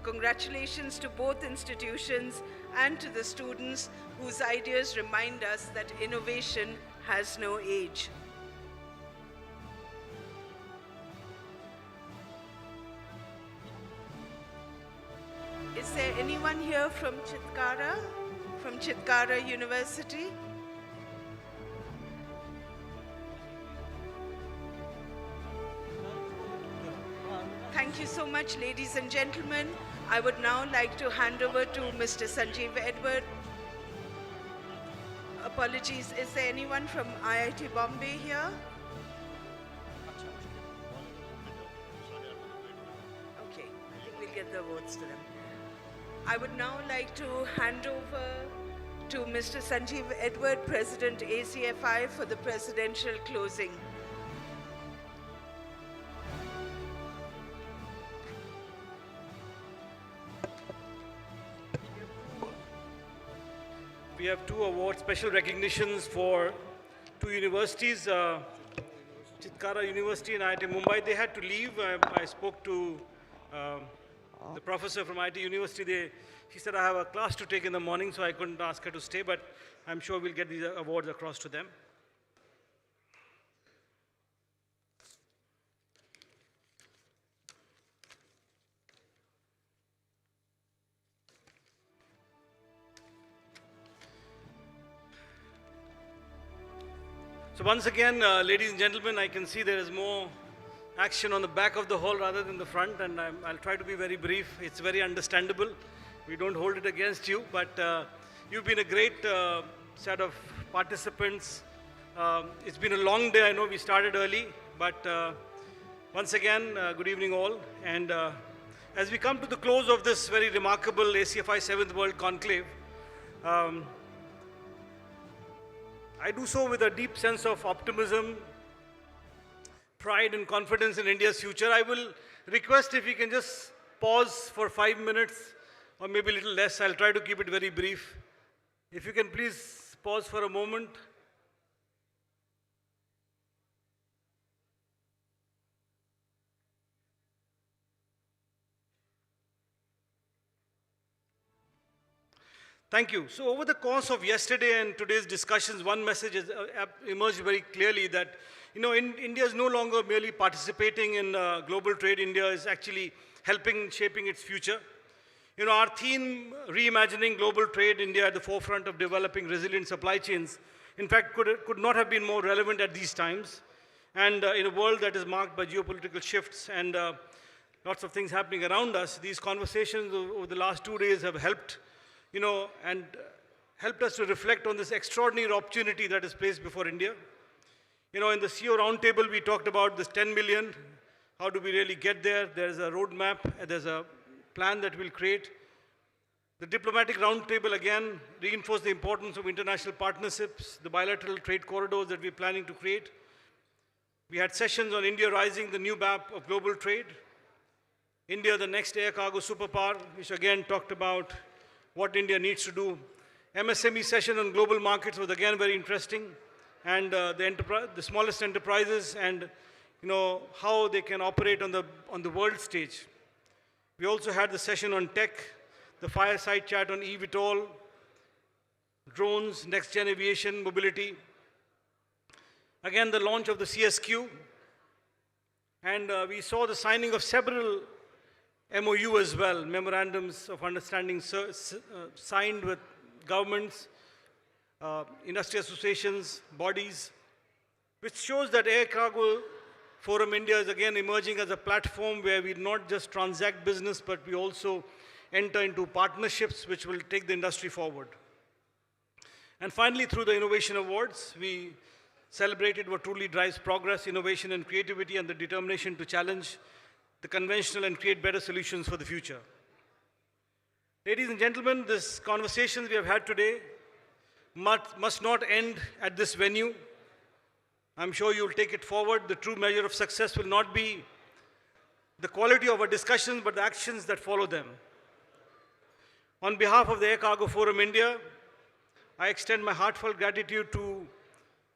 Congratulations to both institutions and to the students whose ideas remind us that innovation has no age. Is there anyone here from Chitkara University? Thank you so much, ladies and gentlemen. I would now like to hand over to Mr. Sanjeev Edward. Apologies, is there anyone from IIT Bombay here? Okay, I think we'll get the votes to them. I would now like to hand over to Mr. Sanjeev Edward, President ACFI, for the presidential closing. We have two awards, special recognitions for two universities, Chitkara University and IIT Mumbai. They had to leave. I spoke to the professor from IIT University. She said, I have a class to take in the morning, so I couldn't ask her to stay, but I'm sure we'll get these awards across to them. So once again, ladies and gentlemen, I can see there is more action on the back of the hall rather than the front, and I'll try to be very brief. It's very understandable. We don't hold it against you, but you've been a great set of participants. It's been a long day. I know we started early, but once again, good evening all. And as we come to the close of this very remarkable ACFI 7th World Conclave, I do so with a deep sense of optimism, pride and confidence in India's future. I will request if we can just pause for 5 minutes or maybe a little less. I'll try to keep it very brief. If you can please pause for a moment. Thank you. So over the course of yesterday and today's discussions, one message has emerged very clearly that, India is no longer merely participating in global trade. India is actually helping shaping its future. Our theme, reimagining global trade, India at the forefront of developing resilient supply chains, in fact, could not have been more relevant at these times. And in a world that is marked by geopolitical shifts and lots of things happening around us, these conversations over the last 2 days have helped and helped us to reflect on this extraordinary opportunity that is placed before India. In the CEO roundtable, we talked about this 10 million. How do we really get there? There's a roadmap. There's a plan that we'll create. The diplomatic roundtable, again, reinforced the importance of international partnerships, the bilateral trade corridors that we're planning to create. We had sessions on India rising the new map of global trade. India, the next air cargo superpower, which again talked about what India needs to do. MSME session on global markets was again very interesting, and the smallest enterprises and how they can operate on the world stage. We also had the session on tech, the fireside chat on eVTOL, drones, next-gen aviation, mobility. Again, the launch of the CSQ, and we saw the signing of several MOU as well, memorandums of understanding signed with governments, industry associations, bodies, which shows that Air Cargo Forum India is again emerging as a platform where we not just transact business, but we also enter into partnerships which will take the industry forward. And finally, through the Innovation Awards, we celebrated what truly drives progress, innovation and creativity, and the determination to challenge the conventional and create better solutions for the future. Ladies and gentlemen, this conversation we have had today must not end at this venue. I'm sure you'll take it forward. The true measure of success will not be the quality of our discussions, but the actions that follow them. On behalf of the Air Cargo Forum India, I extend my heartfelt gratitude to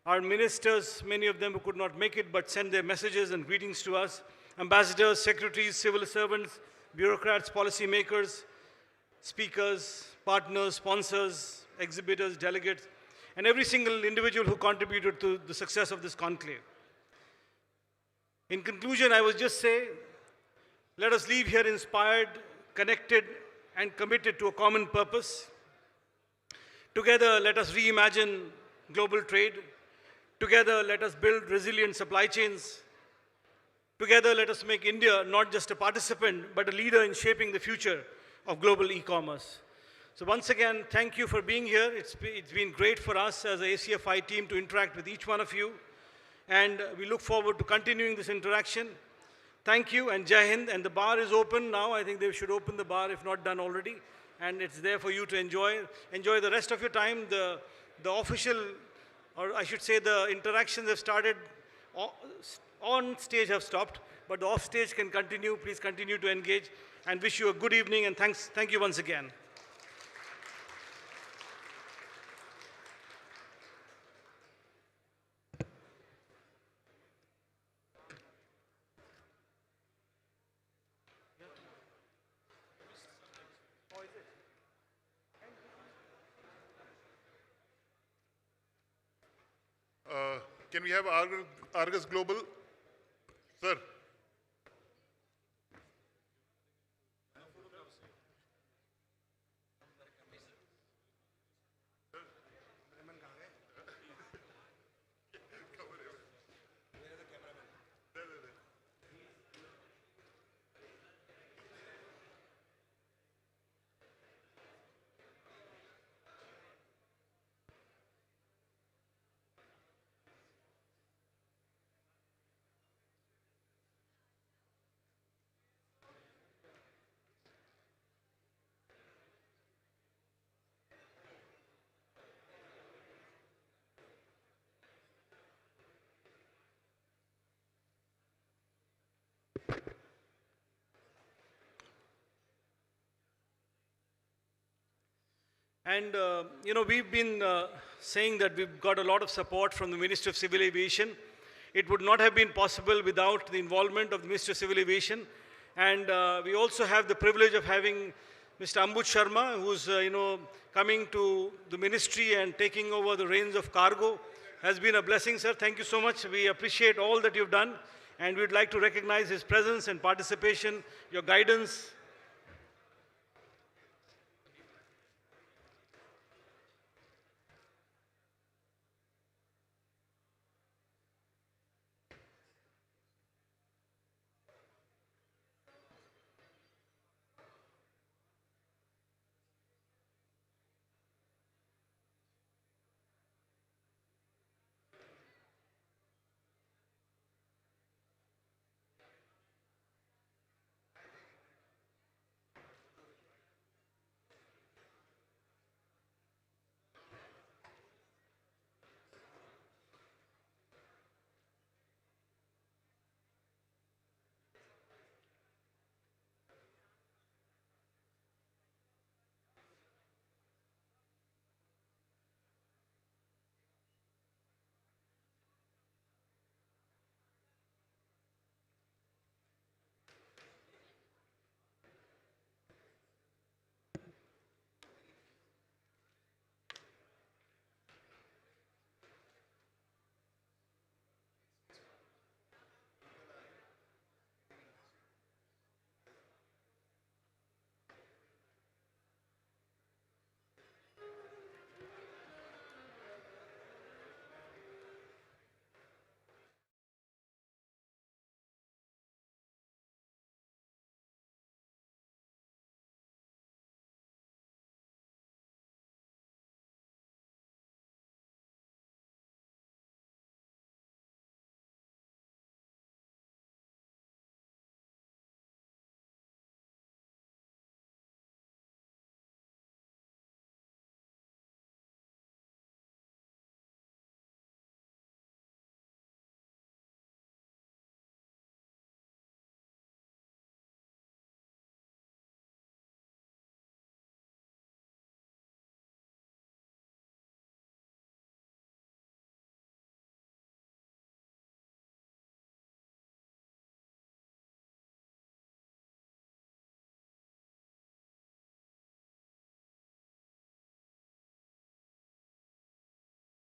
our ministers, many of them who could not make it but send their messages and greetings to us, ambassadors, secretaries, civil servants, bureaucrats, policymakers, speakers, partners, sponsors, exhibitors, delegates, and every single individual who contributed to the success of this conclave. In conclusion, I would just say, let us leave here inspired, connected, and committed to a common purpose. Together, let us reimagine global trade. Together, let us build resilient supply chains. Together, let us make India not just a participant, but a leader in shaping the future of global e-commerce. So once again, thank you for being here. It's been great for us as a ACFI team to interact with each one of you. And we look forward to continuing this interaction. Thank you and Jai Hind. And the bar is open now. I think they should open the bar if not done already. And it's there for you to enjoy. Enjoy the rest of your time. The official, or I should say the interactions have started, on stage have stopped, but the off stage can continue. Please continue to engage and wish you a good evening and thank you once again. Can we have Argus Global? Sir. And, we've been saying that we've got a lot of support from the Ministry of Civil Aviation. It would not have been possible without the involvement of the Ministry of Civil Aviation. And we also have the privilege of having Mr. Ambut Sharma, who's, coming to the ministry and taking over the reins of cargo. Has been a blessing, sir. Thank you so much. We appreciate all that you've done. And we'd like to recognize his presence and participation, your guidance,